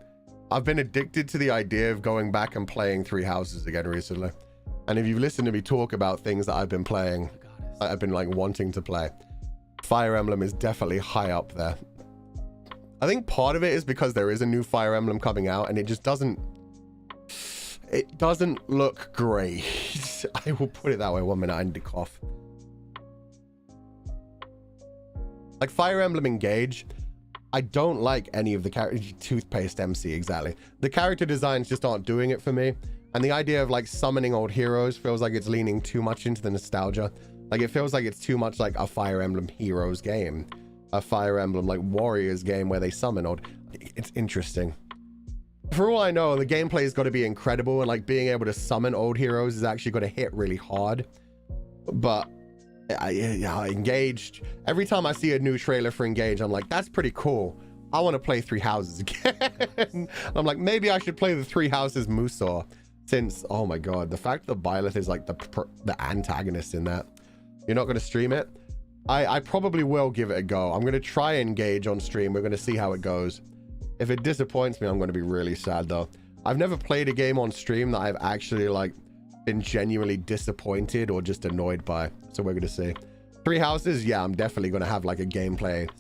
I've been addicted to the idea of going back and playing Three Houses again recently. And if you've listened to me talk about things that I've been playing, I've been like wanting to play, Fire Emblem is definitely high up there. I think part of it is because there is a new Fire Emblem coming out and it just doesn't look great. I will put it that way. 1 minute, I need to cough. Like Fire Emblem Engage, I don't like any of the characters. Toothpaste MC, exactly. The character designs just aren't doing it for me. And the idea of like summoning old heroes feels like it's leaning too much into the nostalgia. Like it feels like it's too much like a Fire Emblem Heroes game. A Fire Emblem like Warriors game where they summon old. It's interesting. For all I know, the gameplay has got to be incredible and like being able to summon old heroes is actually going to hit really hard. But Engaged, every time I see a new trailer for Engage, I'm like, that's pretty cool. I want to play Three Houses again. I'm like, maybe I should play the Three Houses Musou since, oh my god, the fact that Byleth is like the antagonist in that. You're not going to stream it? I probably will give it a go. I'm going to try Engage on stream. We're going to see how it goes. If it disappoints me, I'm going to be really sad though. I've never played a game on stream that I've actually like been genuinely disappointed or just annoyed by. So we're going to see. Three Houses, yeah, I'm definitely going to have like a gameplay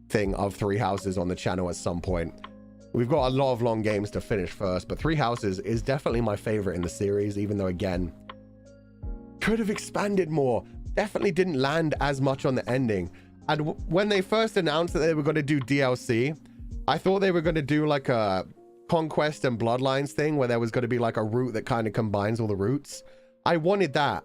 thing of Three Houses on the channel at some point. We've got a lot of long games to finish first, but Three Houses is definitely my favorite in the series, even though again, could have expanded more. Definitely didn't land as much on the ending. And when they first announced that they were going to do DLC, I thought they were going to do like a Conquest and Bloodlines thing where there was going to be like a route that kind of combines all the routes. I wanted that.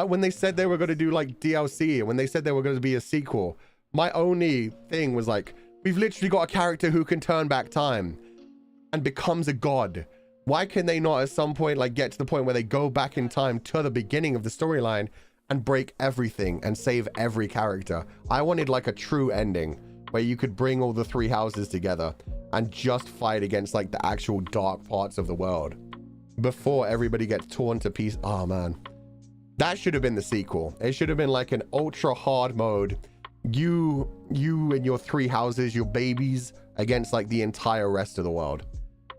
When they said they were going to do like DLC and when they said they were going to be a sequel, my only thing was like, we've literally got a character who can turn back time and becomes a god. Why can they not at some point like get to the point where they go back in time to the beginning of the storyline and break everything and save every character? I wanted like a true ending where you could bring all the three houses together and just fight against like the actual dark parts of the world before everybody gets torn to pieces. Oh man, that should have been the sequel. It should have been like an ultra hard mode. You and your three houses, your babies, against like the entire rest of the world.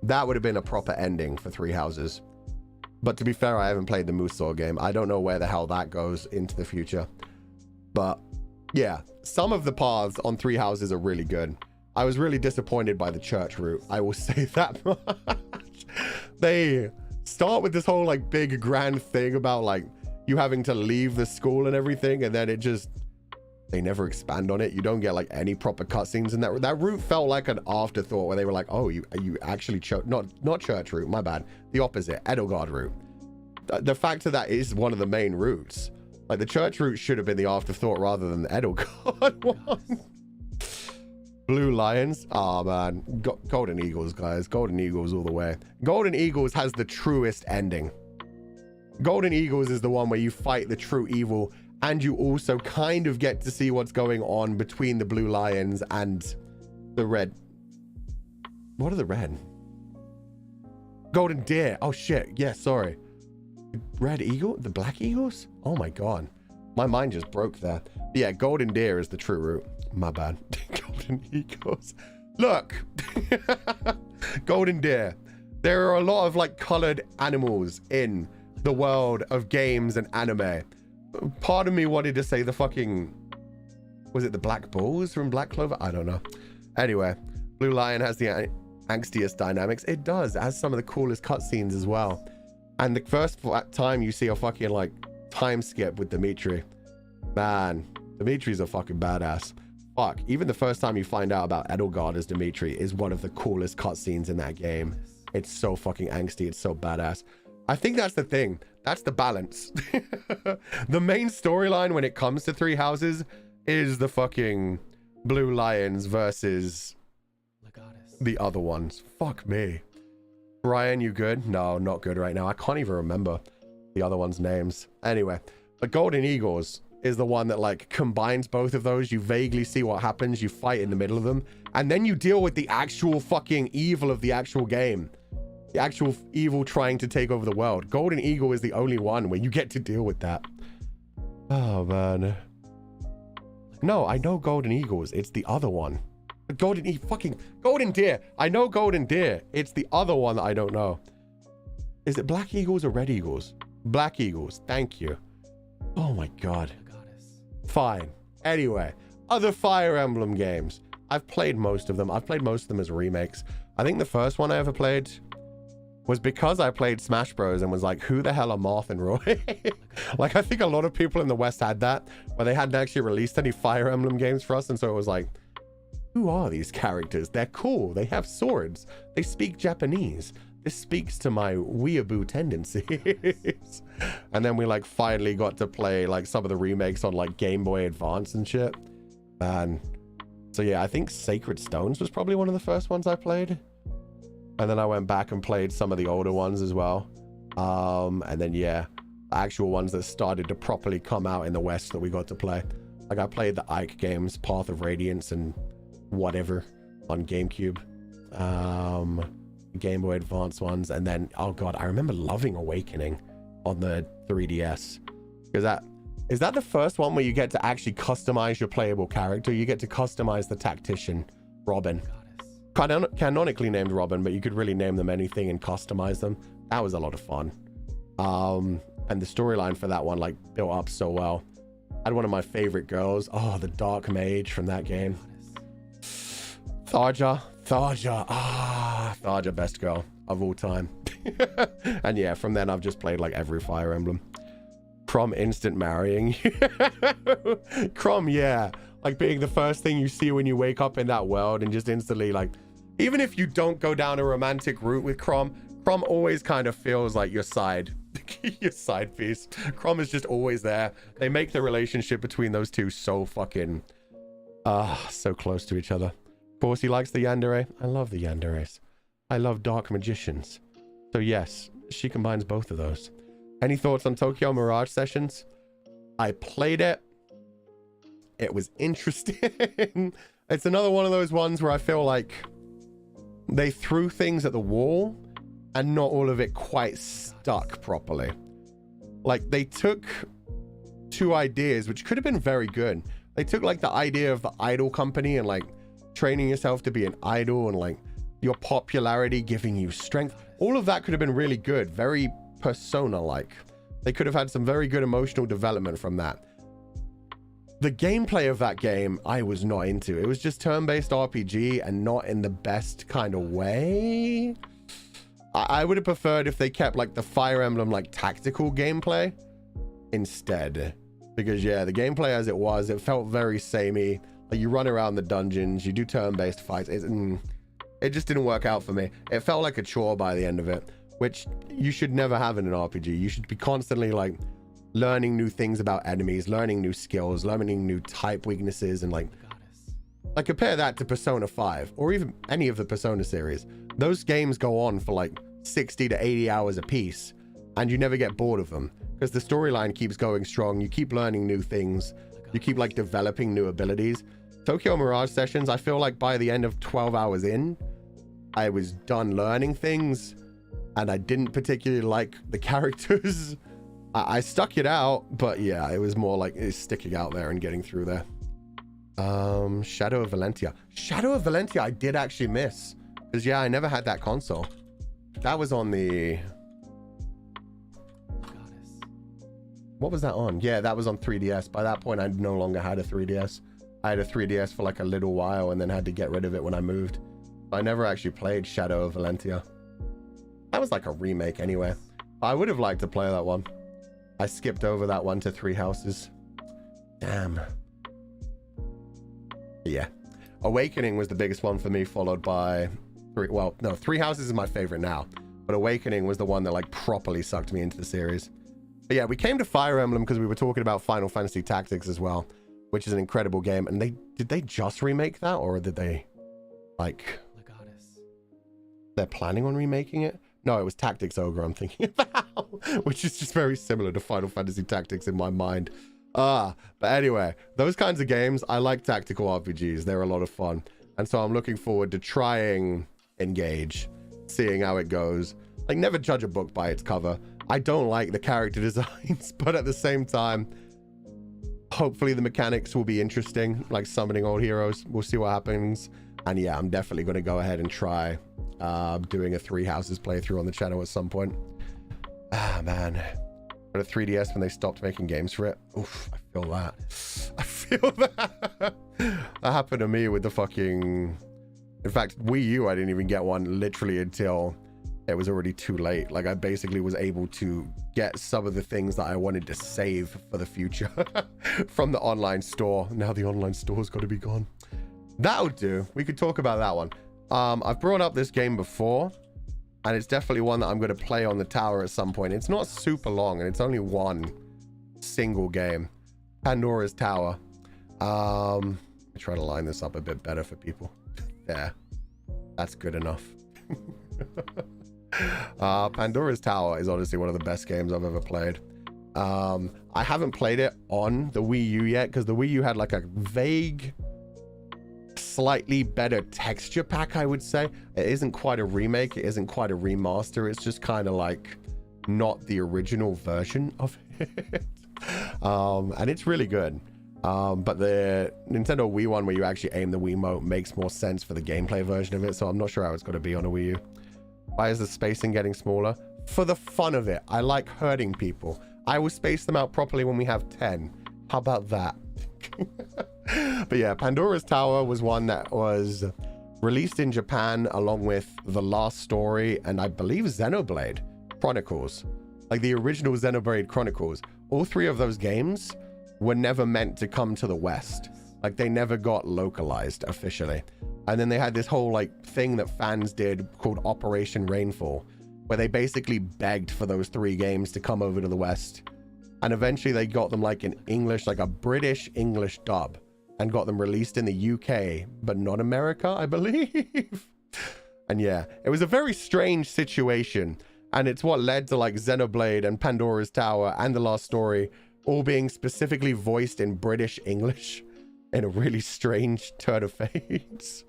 That would have been a proper ending for Three Houses. But to be fair, I haven't played the Musou game. I don't know where the hell that goes into the future. But yeah, some of the paths on Three Houses are really good. I was really disappointed by the church route. I will say that much. They start with this whole like big grand thing about like you having to leave the school and everything, and then it just, they never expand on it. You don't get like any proper cutscenes, and that route felt like an afterthought where they were like, oh, you actually chose not church route, my bad, the opposite, Edelgard route. The fact that is one of the main routes. Like the church route should have been the afterthought rather than the Edelgard one. Blue Lions, oh man, Golden Eagles, guys, Golden Eagles all the way. Golden Eagles has the truest ending. Golden Eagles is the one where you fight the true evil, and you also kind of get to see what's going on between the Blue Lions and the red. What are the red? Golden Deer. Oh shit. Yeah, sorry. Red Eagle? The Black Eagles? Oh my god. My mind just broke there. But yeah, Golden Deer is the true route. My bad. Golden Eagles. Look. Golden Deer. There are a lot of like colored animals in the world of games and anime. Part of me wanted to say the fucking, was it the Black Bulls from Black Clover? I don't know. Anyway, Blue Lion has the angstiest dynamics. It does. It has some of the coolest cutscenes as well. And the first time you see a fucking like time skip with Dimitri, man, Dimitri's a fucking badass. Fuck, even the first time you find out about Edelgard as Dimitri is one of the coolest cutscenes in that game. It's so fucking angsty. It's so badass. I think that's the thing. That's the balance. The main storyline when it comes to Three Houses is the fucking Blue Lions versus the other ones. Fuck me. Brian, you good? No, not good right now. I can't even remember the other ones' names. Anyway, the Golden Eagles is the one that like combines both of those. You vaguely see what happens. You fight in the middle of them. And then you deal with the actual fucking evil of the actual game. The actual evil trying to take over the world. Golden Eagle is the only one where you get to deal with that. Oh, man. No, I know Golden Eagles. It's the other one. Golden Deer. I know Golden Deer. It's the other one that I don't know. Is it Black Eagles or Red Eagles? Black Eagles. Thank you. Oh my god. Fine. Anyway, other Fire Emblem games. I've played most of them. I've played most of them as remakes. I think the first one I ever played was because I played Smash Bros. And was like, who the hell are Marth and Roy? Like, I think a lot of people in the West had that, but they hadn't actually released any Fire Emblem games for us. And so it was like, who are these characters? They're cool. They have swords. They speak Japanese. This speaks to my weeaboo tendencies. And then we like finally got to play like some of the remakes on like Game Boy Advance and shit. And so yeah, I think Sacred Stones was probably one of the first ones I played. And then I went back and played some of the older ones as well. And then yeah, actual ones that started to properly come out in the West that we got to play. Like I played the Ike games, Path of Radiance and whatever on GameCube. Game Boy Advance ones. And then, oh god, I remember loving Awakening on the 3DS. Because is that the first one where you get to actually customize your playable character? You get to customize the tactician, Robin. Canonically named Robin, but you could really name them anything and customize them. That was a lot of fun. And the storyline for that one like built up so well. I had one of my favorite girls. Oh, the Dark Mage from that game. Tharja, best girl of all time. And yeah, from then I've just played like every Fire Emblem. Crom instant marrying. Crom, yeah, like being the first thing you see when you wake up in that world and just instantly like, even if you don't go down a romantic route with Crom always kind of feels like your side piece. Crom is just always there. They make the relationship between those two so fucking so close to each other. Of course, he likes the yandere. I love the yanderes. I love dark magicians. So yes, she combines both of those. Any thoughts on Tokyo Mirage Sessions? I played it. It was interesting. It's another one of those ones where I feel like they threw things at the wall and not all of it quite stuck properly. Like they took two ideas, which could have been very good. They took like the idea of the idol company and like training yourself to be an idol and like your popularity giving you strength. All of that could have been really good. Very Persona-like. They could have had some very good emotional development from that. The gameplay of that game, I was not into. It was just turn-based RPG and not in the best kind of way. I would have preferred if they kept like the Fire Emblem like tactical gameplay instead. Because yeah, the gameplay as it was, it felt very samey. Like you run around the dungeons, you do turn-based fights. It just didn't work out for me. It felt like a chore by the end of it, which you should never have in an RPG. You should be constantly like learning new things about enemies, learning new skills, learning new type weaknesses, and like compare that to Persona 5 or even any of the Persona series. Those games go on for like 60 to 80 hours a piece and you never get bored of them because the storyline keeps going strong. You keep learning new things. You keep like developing new abilities. Tokyo Mirage Sessions, I feel like by the end of 12 hours in, I was done learning things and I didn't particularly like the characters. I stuck it out, but yeah, it was more like it's sticking out there and getting through there. Shadow of Valentia. Shadow of Valentia I did actually miss. Because yeah, I never had that console. That was on the... What was that on? Yeah, that was on 3DS. By that point, I no longer had a 3DS. I had a 3DS for like a little while and then had to get rid of it when I moved. I never actually played Shadow of Valentia. That was like a remake anyway. I would have liked to play that one. I skipped over that one to Three Houses. Damn. Yeah. Awakening was the biggest one for me, followed by... Three Houses is my favorite now. But Awakening was the one that like properly sucked me into the series. But yeah, we came to Fire Emblem because we were talking about Final Fantasy Tactics as well, which is an incredible game. And did they just remake that, or did they like... They're planning on remaking it? No, it was Tactics Ogre I'm thinking about, which is just very similar to Final Fantasy Tactics in my mind. But anyway, those kinds of games, I like tactical RPGs. They're a lot of fun. And so I'm looking forward to trying Engage, seeing how it goes. Like, never judge a book by its cover. I don't like the character designs, but at the same time, hopefully the mechanics will be interesting, like summoning old heroes. We'll see what happens. And yeah, I'm definitely going to go ahead and try doing a Three Houses playthrough on the channel at some point. Ah, man. Got a 3DS when they stopped making games for it. Oof, I feel that. I feel that. That happened to me with the fucking... In fact, Wii U, I didn't even get one literally until it was already too late. Like, I basically was able to get some of the things that I wanted to save for the future from the online store. Now the online store's got to be gone. That'll do. We could talk about that one. I've brought up this game before, and it's definitely one that I'm going to play on the tower at some point. It's not super long, and it's only one single game. Pandora's Tower. Let me try to line this up a bit better for people. There. That's good enough. Pandora's Tower is honestly one of the best games I've ever played. I haven't played it on the Wii U yet, because the Wii U had like a vague... slightly better texture pack, I would say. It isn't quite a remake, it isn't quite a remaster, it's just kind of like not the original version of it. And it's really good. But the Nintendo Wii one, where you actually aim the Wiimote, makes more sense for the gameplay version of it, so I'm not sure how it's going to be on a Wii U. Why is the spacing getting smaller? For the fun of it. I like hurting people. I will space them out properly when we have 10. How about that? But yeah, Pandora's Tower was one that was released in Japan along with The Last Story and I believe Xenoblade Chronicles, like the original Xenoblade Chronicles. All three of those games were never meant to come to the West. Like, they never got localized officially. And then they had this whole like thing that fans did called Operation Rainfall, where they basically begged for those three games to come over to the West. And eventually they got them like in English, like a British English dub, and got them released in the UK, but not America, I believe. And yeah, it was a very strange situation. And it's what led to like Xenoblade and Pandora's Tower and The Last Story all being specifically voiced in British English in a really strange turn of fate.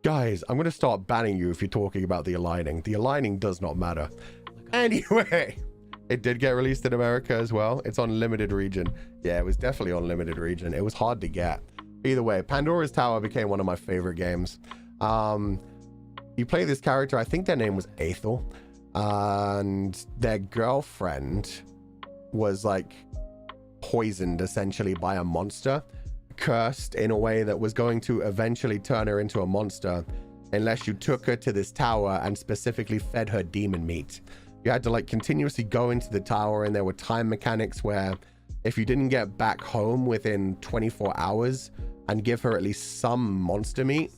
Guys, I'm going to start banning you if you're talking about the aligning. The aligning does not matter. Anyway, it did get released in America as well. It's on limited region. Yeah, it was definitely on limited region. It was hard to get. Either way, Pandora's Tower became one of my favorite games. You play this character, I think their name was Aethel, and their girlfriend was like poisoned essentially by a monster, cursed in a way that was going to eventually turn her into a monster unless you took her to this tower and specifically fed her demon meat. You had to like continuously go into the tower, and there were time mechanics where if you didn't get back home within 24 hours and give her at least some monster meat,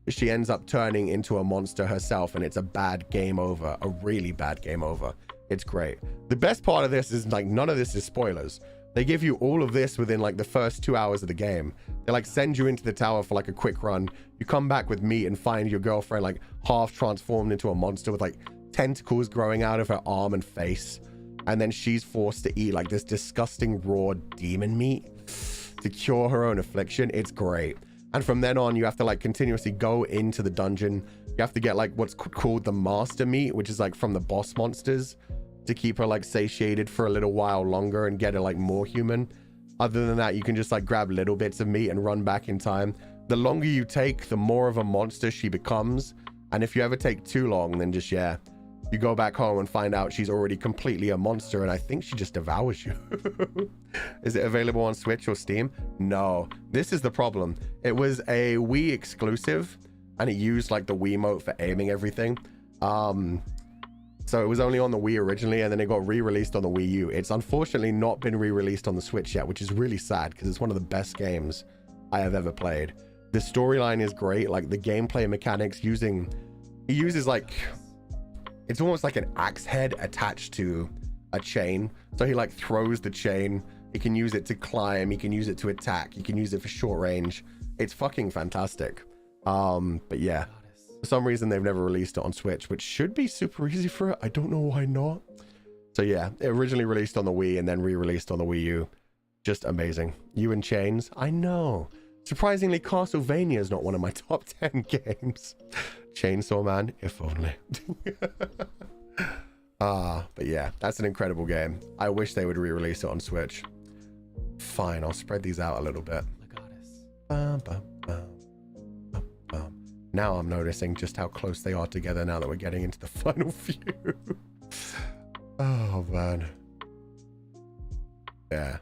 she ends up turning into a monster herself, and it's a bad game over, a really bad game over. It's great. The best part of this is like none of this is spoilers. They give you all of this within like the first 2 hours of the game. They like send you into the tower for like a quick run. You come back with meat and find your girlfriend like half transformed into a monster with like tentacles growing out of her arm and face. And then she's forced to eat like this disgusting raw demon meat to cure her own affliction. It's great. And from then on, you have to like continuously go into the dungeon. You have to get like what's called the master meat, which is like from the boss monsters, to keep her like satiated for a little while longer and get her like more human. Other than that, you can just like grab little bits of meat and run back in time. The longer you take, the more of a monster she becomes. And if you ever take too long, then just, yeah, you go back home and find out she's already completely a monster, and I think she just devours you. Is it available on Switch or Steam? No, this is the problem. It was a Wii exclusive, and it used like the Wiimote for aiming everything. So it was only on the Wii originally, and then it got re-released on the Wii U. It's unfortunately not been re-released on the Switch yet, which is really sad because it's one of the best games I have ever played. The storyline is great, like the gameplay mechanics he uses like, it's almost like an axe head attached to a chain. So he like throws the chain. He can use it to climb. He can use it to attack. He can use it for short range. It's fucking fantastic. But yeah, for some reason they've never released it on Switch, which should be super easy for it. I don't know why not. So yeah, it originally released on the Wii and then re-released on the Wii U. Just amazing. You and Chains, I know. Surprisingly, Castlevania is not one of my top 10 games. Chainsaw Man, if only. But yeah, that's an incredible game. I wish they would re-release it on Switch. Fine, I'll spread these out a little bit. Now I'm noticing just how close they are together now that we're getting into the final few. Oh man. Yeah.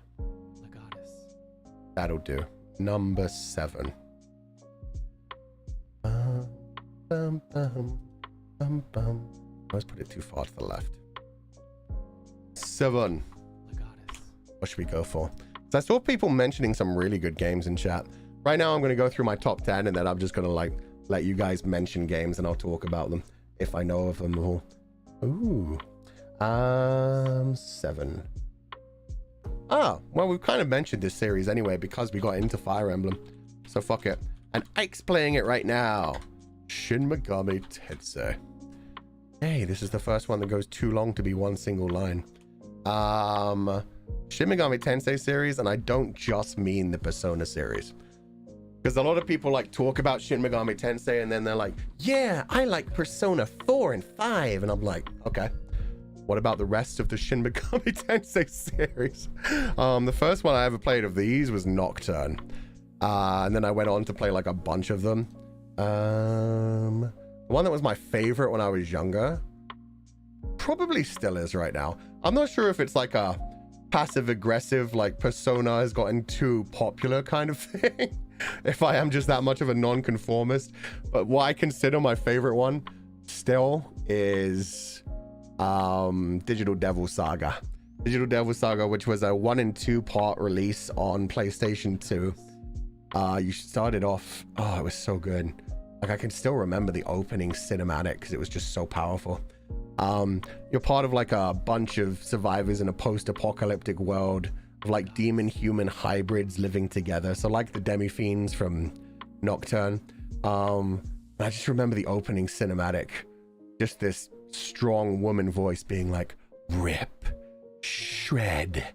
That'll do. Number 7. Let's put it too far to the left. 7. What should we go for? So I saw people mentioning some really good games in chat. Right now I'm going to go through my top 10, and then I'm just going to like let you guys mention games and I'll talk about them if I know of them all. Ooh. 7. Well, we've kind of mentioned this series anyway because we got into Fire Emblem. So fuck it. And Ike's playing it right now. Shin Megami Tensei. Hey, this is the first one that goes too long to be one single line. Shin Megami Tensei series, and I don't just mean the Persona series. Because a lot of people like talk about Shin Megami Tensei and then they're like, yeah, I like Persona 4 and 5. And I'm like, okay. What about the rest of the Shin Megami Tensei series? The first one I ever played of these was Nocturne. And then I went on to play like a bunch of them. The one that was my favorite when I was younger, probably still is right now. I'm not sure if it's like a passive aggressive, like Persona has gotten too popular kind of thing. If I am just that much of a non-conformist. But what I consider my favorite one still is Digital Devil Saga. Digital Devil Saga, which was a 1 and 2 part release on PlayStation 2. You started off, oh, it was so good. Like I can still remember the opening cinematic because it was just so powerful. You're part of like a bunch of survivors in a post-apocalyptic world of like demon-human hybrids living together. So like the demi-fiends from Nocturne. I just remember the opening cinematic. Just this strong woman voice being like, rip, shred,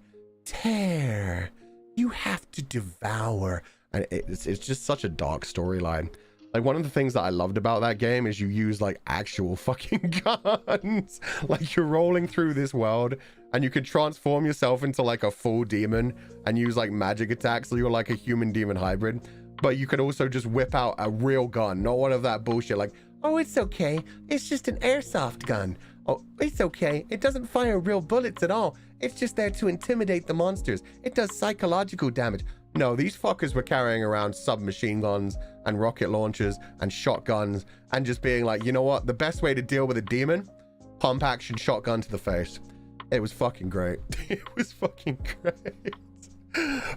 tear, you have to devour. And it's just such a dark storyline. Like one of the things that I loved about that game is you use like actual fucking guns. Like you're rolling through this world and you could transform yourself into like a full demon and use like magic attacks. So you're like a human demon hybrid, but you could also just whip out a real gun. Not one of that bullshit like, oh, it's okay. It's just an airsoft gun. Oh, it's okay. It doesn't fire real bullets at all. It's just there to intimidate the monsters. It does psychological damage. No, these fuckers were carrying around submachine guns and rocket launchers and shotguns and just being like, you know what? The best way to deal with a demon? Pump action shotgun to the face. It was fucking great. It was fucking great.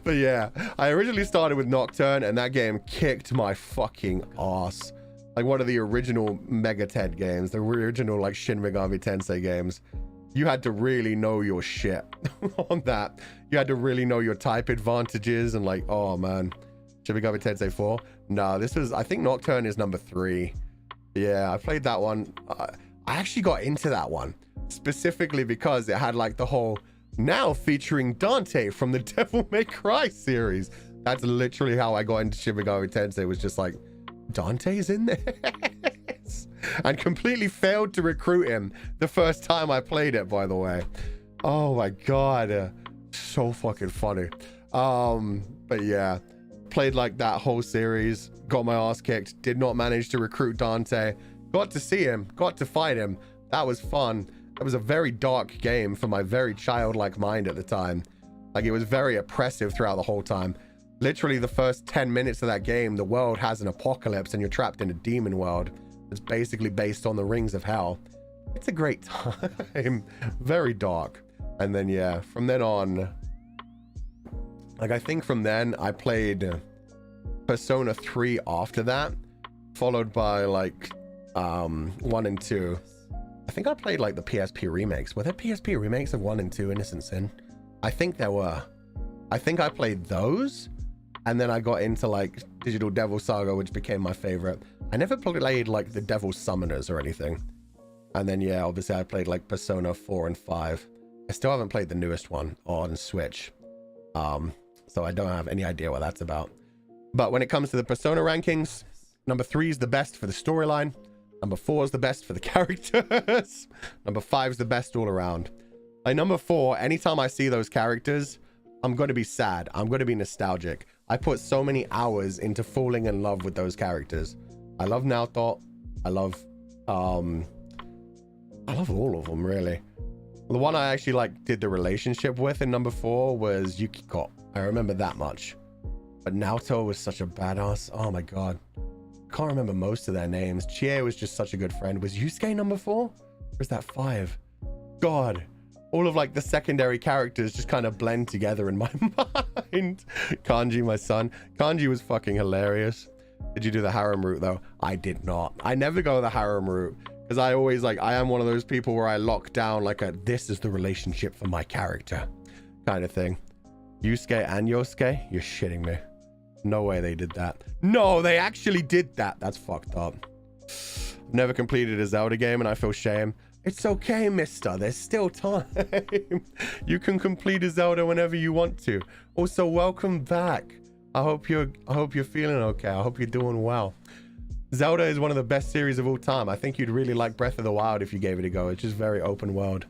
But yeah, I originally started with Nocturne and that game kicked my fucking ass. Like one of the original Megaten games, the original like Shin Megami Tensei games. You had to really know your shit on that. You had to really know your type advantages and like, oh man. Shin Megami Tensei 4? No, this was, I think Nocturne is number 3. Yeah, I played that one. I actually got into that one specifically because it had like the whole now featuring Dante from the Devil May Cry series. That's literally how I got into Shin Megami Tensei, was just like, Dante's in there? And completely failed to recruit him the first time I played it, by the way. Oh my god, so fucking funny. But yeah, played like that whole series, got my ass kicked, did not manage to recruit Dante, Got to see him, got to fight him. That was fun. It was a very dark game for my very childlike mind at the time. Like, it was very oppressive throughout the whole time. Literally the first 10 minutes of that game, the world has an apocalypse and you're trapped in a demon world. It's basically based on the rings of hell. It's a great time. Very dark. And then, yeah, from then on, like, I think from then I played Persona 3 after that, followed by like 1 and 2. I think I played like the PSP remakes. Were there PSP remakes of 1 and 2 Innocent Sin? I think there were. I think I played those, and then I got into like Digital Devil Saga, which became my favorite. I never played like the Devil Summoners or anything. And then, yeah, obviously I played like Persona 4 and 5. I still haven't played the newest one on Switch. So I don't have any idea what that's about. But when it comes to the Persona rankings, number 3 is the best for the storyline. Number 4 is the best for the characters. Number 5 is the best all around. Like, number 4, anytime I see those characters, I'm going to be sad. I'm going to be nostalgic. I put so many hours into falling in love with those characters. I love Naoto. I love all of them, really. The one I actually like did the relationship with in number 4 was Yukiko. I remember that much. But Naoto was such a badass. Oh my god. Can't remember most of their names. Chie was just such a good friend. Was Yusuke number 4? Or is that 5? God. All of like the secondary characters just kind of blend together in my mind. Kanji, my son. Kanji was fucking hilarious. Did you do the harem route though? I did not. I never go the harem route. Because I always like, I am one of those people where I lock down like a, this is the relationship for my character kind of thing. Yusuke and Yosuke? You're shitting me. No way they did that. No, they actually did that. That's fucked up. I've never completed a Zelda game and I feel shame. It's okay, mister. There's still time. You can complete a Zelda whenever you want to. Also, welcome back. I hope you're feeling okay. I hope you're doing well. Zelda is one of the best series of all time. I think you'd really like Breath of the Wild if you gave it a go. It's just very open world.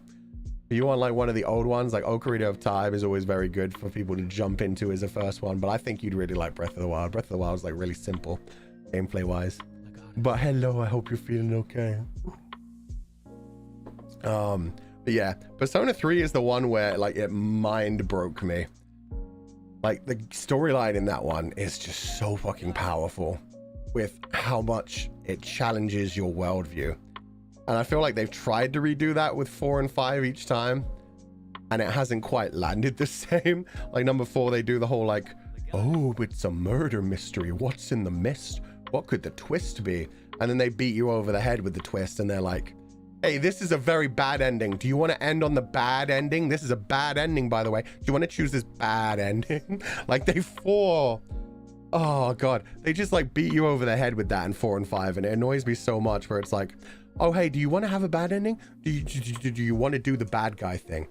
If you want like one of the old ones, like Ocarina of Time is always very good for people to jump into as a first one, but I think you'd really like Breath of the Wild. Breath of the Wild is like really simple gameplay wise. But hello, I hope you're feeling okay. But yeah, Persona 3 is the one where like it mind broke me. Like the storyline in that one is just so fucking powerful with how much it challenges your worldview. And I feel like they've tried to redo that with 4 and 5 each time, and it hasn't quite landed the same. Like number 4, they do the whole like, oh, it's a murder mystery. What's in the mist? What could the twist be? And then they beat you over the head with the twist, and they're like, hey, this is a very bad ending. Do you want to end on the bad ending? This is a bad ending, by the way. Do you want to choose this bad ending? Like they oh god, they just like beat you over the head with that in 4 and 5, and it annoys me so much where it's like, oh hey, do you want to have a bad ending? Do you want to do the bad guy thing?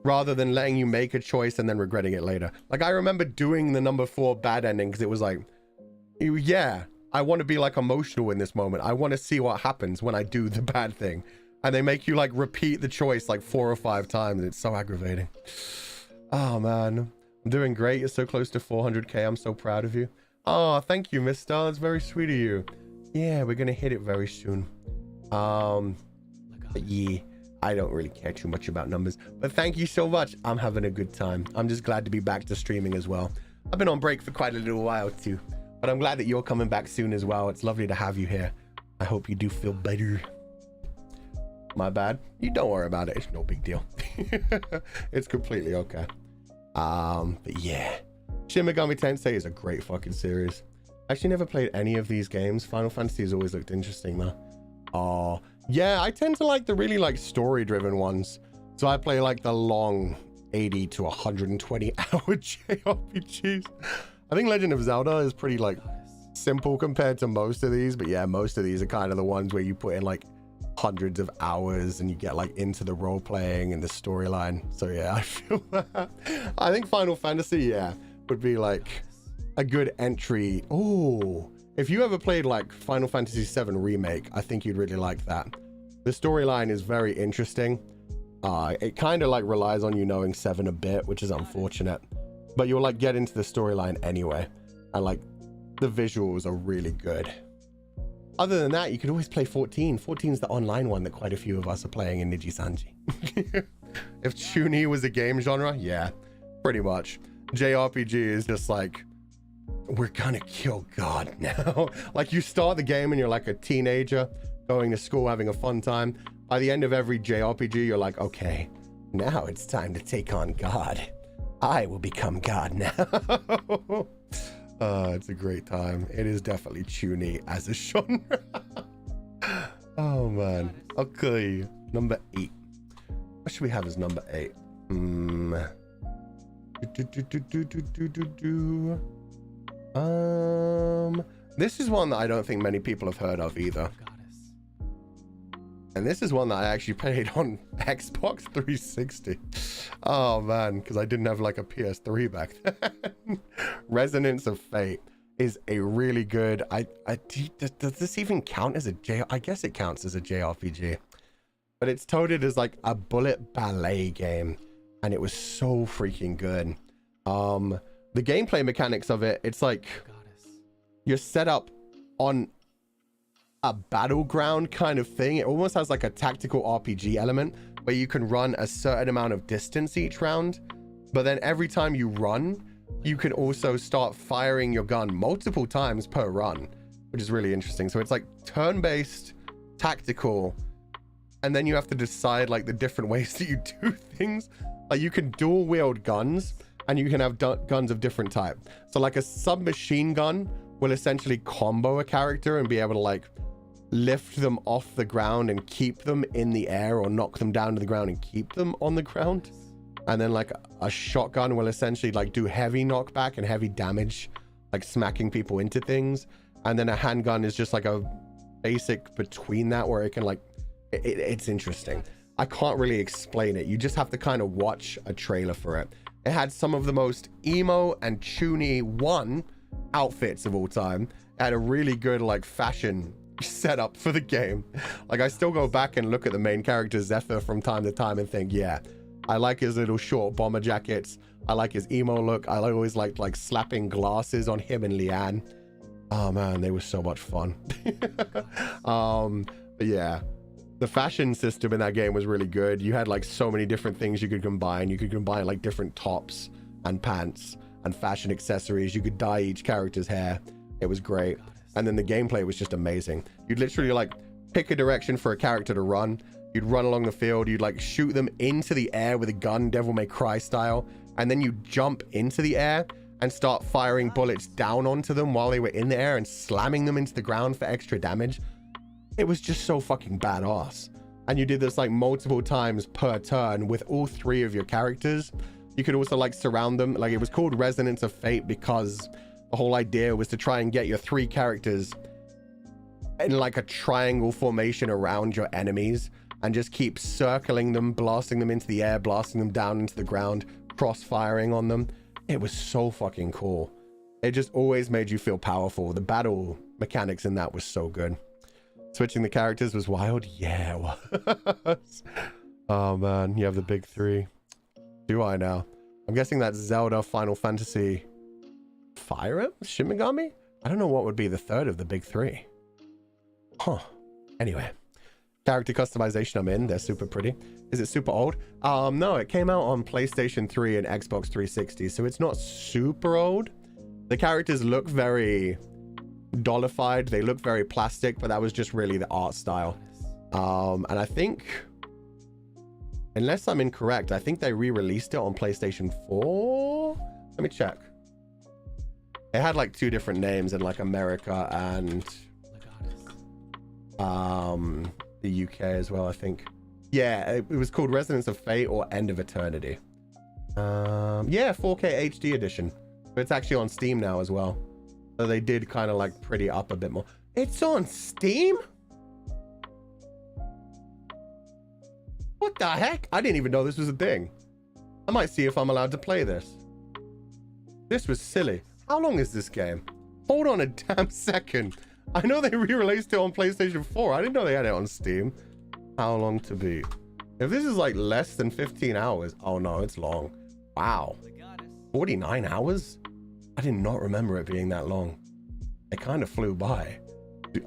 Rather than letting you make a choice and then regretting it later. Like I remember doing the number 4 bad ending because it was like, yeah, I want to be like emotional in this moment. I want to see what happens when I do the bad thing. And they make you like repeat the choice like 4 or 5 times. It's so aggravating. Oh man, I'm doing great. You're so close to 400k. I'm so proud of you. Oh, thank you, mister. That's very sweet of you. Yeah, we're gonna hit it very soon. But yeah, I don't really care too much about numbers, but thank you so much. I'm having a good time. I'm just glad to be back to streaming as well. I've been on break for quite a little while too, but I'm glad that you're coming back soon as well. It's lovely to have you here. I hope you do feel better. My bad. You don't worry about it. It's no big deal. It's completely okay. But yeah, Shin Megami Tensei is a great fucking series. I actually never played any of these games. Final Fantasy has always looked interesting though. Oh yeah, I tend to like the really like story driven ones. So I play like the long 80 to 120 hour JRPGs. I think Legend of Zelda is pretty like simple compared to most of these, but yeah, most of these are kind of the ones where you put in like hundreds of hours and you get like into the role playing and the storyline. So yeah, I feel that. I think Final Fantasy, yeah, would be like a good entry. Oh, if you ever played like Final Fantasy VII Remake, I think you'd really like that. The storyline is very interesting. It kind of like relies on you knowing 7 a bit, which is unfortunate, but you'll like get into the storyline anyway, and like the visuals are really good. Other than that, you could always play 14. 14 is the online one that quite a few of us are playing in Nijisanji. If Chunin was a game genre, yeah, pretty much. JRPG is just like, we're gonna kill God now. Like, you start the game and you're like a teenager going to school, having a fun time. By the end of every JRPG, you're like, okay, now it's time to take on God. I will become God now. It's a great time. It is definitely Chunin as a genre. Oh man. Okay, number 8. What should we have as number 8? This is one that I don't think many people have heard of either. And this is one that I actually played on Xbox 360. Oh man, because I didn't have like a PS3 back then. Resonance of Fate is a really good. Does this even count as a J? I guess it counts as a JRPG, but it's touted as like a bullet ballet game, and it was so freaking good. The gameplay mechanics of it, it's like you're set up on a battleground kind of thing. It almost has like a tactical RPG element where you can run a certain amount of distance each round, but then every time you run, you can also start firing your gun multiple times per run, which is really interesting. So it's like turn-based, tactical, and then you have to decide like the different ways that you do things. Like you can dual wield guns, and you can have guns of different type. So like a submachine gun will essentially combo a character and be able to like lift them off the ground and keep them in the air, or knock them down to the ground and keep them on the ground. And then like a shotgun will essentially like do heavy knockback and heavy damage, like smacking people into things. And then a handgun is just like a basic between that, where it can like, it's interesting. I can't really explain it. You just have to kind of watch a trailer for it. It had some of the most emo and Chunin 1 outfits of all time. It had a really good like fashion setup for the game. Like I still go back and look at the main character Zephyr from time to time and think, yeah, I like his little short bomber jackets. I like his emo look. I always liked like slapping glasses on him and Leanne. Oh man, they were so much fun. But yeah, the fashion system in that game was really good. You had like so many different things you could combine. You could combine like different tops and pants and fashion accessories. You could dye each character's hair. It was great. And then the gameplay was just amazing. You'd literally like pick a direction for a character to run. You'd run along the field. You'd like shoot them into the air with a gun, Devil May Cry style. And then you jump into the air and start firing bullets down onto them while they were in the air and slamming them into the ground for extra damage. It was just so fucking badass. And you did this like multiple times per turn with all 3 of your characters. You could also like surround them. Like it was called Resonance of Fate because the whole idea was to try and get your 3 characters in like a triangle formation around your enemies and just keep circling them, blasting them into the air, blasting them down into the ground, cross-firing on them. It was so fucking cool. It just always made you feel powerful. The battle mechanics in that was so good. Switching the characters was wild. Yeah, it was. Oh man, you have the big 3. Do I now? I'm guessing that's Zelda, Final Fantasy, Fire Emblem, Shin Megami? I don't know what would be the 3rd of the big 3. Huh. Anyway, character customization I'm in. They're super pretty. Is it super old? No, it came out on PlayStation 3 and Xbox 360, so it's not super old. The characters look very dollified. They look very plastic, but that was just really the art style. And I think, unless I'm incorrect, I think they re-released it on PlayStation 4. Let me check. It had like 2 different names in like America and the UK as well, I think. Yeah, it was called Resonance of Fate or End of Eternity. Yeah, 4K HD edition. But it's actually on Steam now as well. So they did kind of like pretty up a bit more. It's on Steam? What the heck? I didn't even know this was a thing. I might see if I'm allowed to play this. This was silly. How long is this game? Hold on a damn second. I know they re-released it on PlayStation 4. I didn't know they had it on Steam. How long to beat? If this is like less than 15 hours. Oh no, it's long. Wow. 49 hours? I did not remember it being that long. It kind of flew by.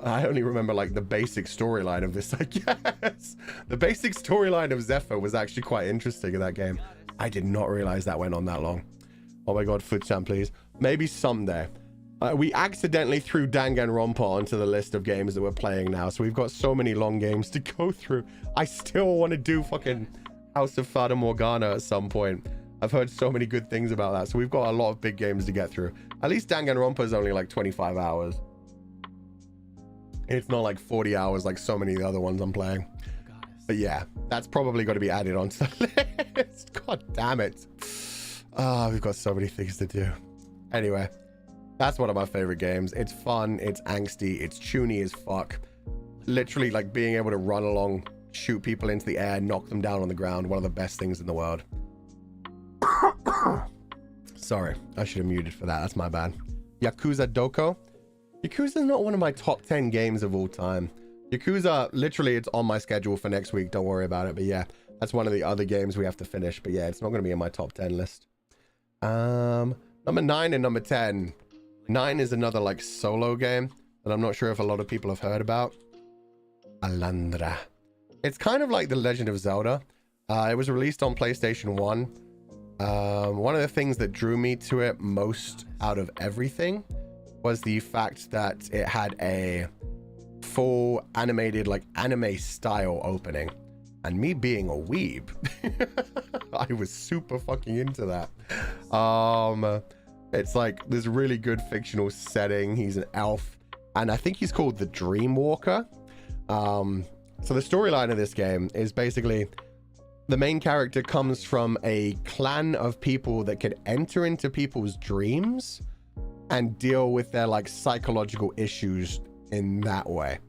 I only remember like the basic storyline of this, I guess. The basic storyline of Zephyr was actually quite interesting in that game. I did not realize that went on that long. Oh my god, Futsan, please. Maybe someday. We accidentally threw Danganronpa onto the list of games that we're playing now, so we've got so many long games to go through. I still want to do fucking House of Fata Morgana at some point. I've heard so many good things about that, so we've got a lot of big games to get through. At least Danganronpa is only like 25 hours. It's not like 40 hours like so many of the other ones I'm playing. But yeah, that's probably got to be added onto the list. God damn it. Ah, we've got so many things to do. Anyway, that's one of my favorite games. It's fun, it's angsty, it's tuny as fuck. Literally like being able to run along, shoot people into the air, knock them down on the ground. One of the best things in the world. Sorry, I should have muted for that. That's my bad. Yakuza Doko. Yakuza is not one of my top 10 games of all time. Yakuza, literally, it's on my schedule for next week. Don't worry about it. But yeah, that's one of the other games we have to finish. But yeah, it's not going to be in my top 10 list. Number 9 and number 10. 9 is another like solo game that I'm not sure if a lot of people have heard about. Alundra. It's kind of like The Legend of Zelda. It was released on PlayStation 1. One of the things that drew me to it most out of everything was the fact that it had a full animated, like anime style opening. And me being a weeb, I was super fucking into that. It's like this really good fictional setting. He's an elf, and I think he's called the Dreamwalker. So the storyline of this game is basically the main character comes from a clan of people that could enter into people's dreams and deal with their like psychological issues in that way.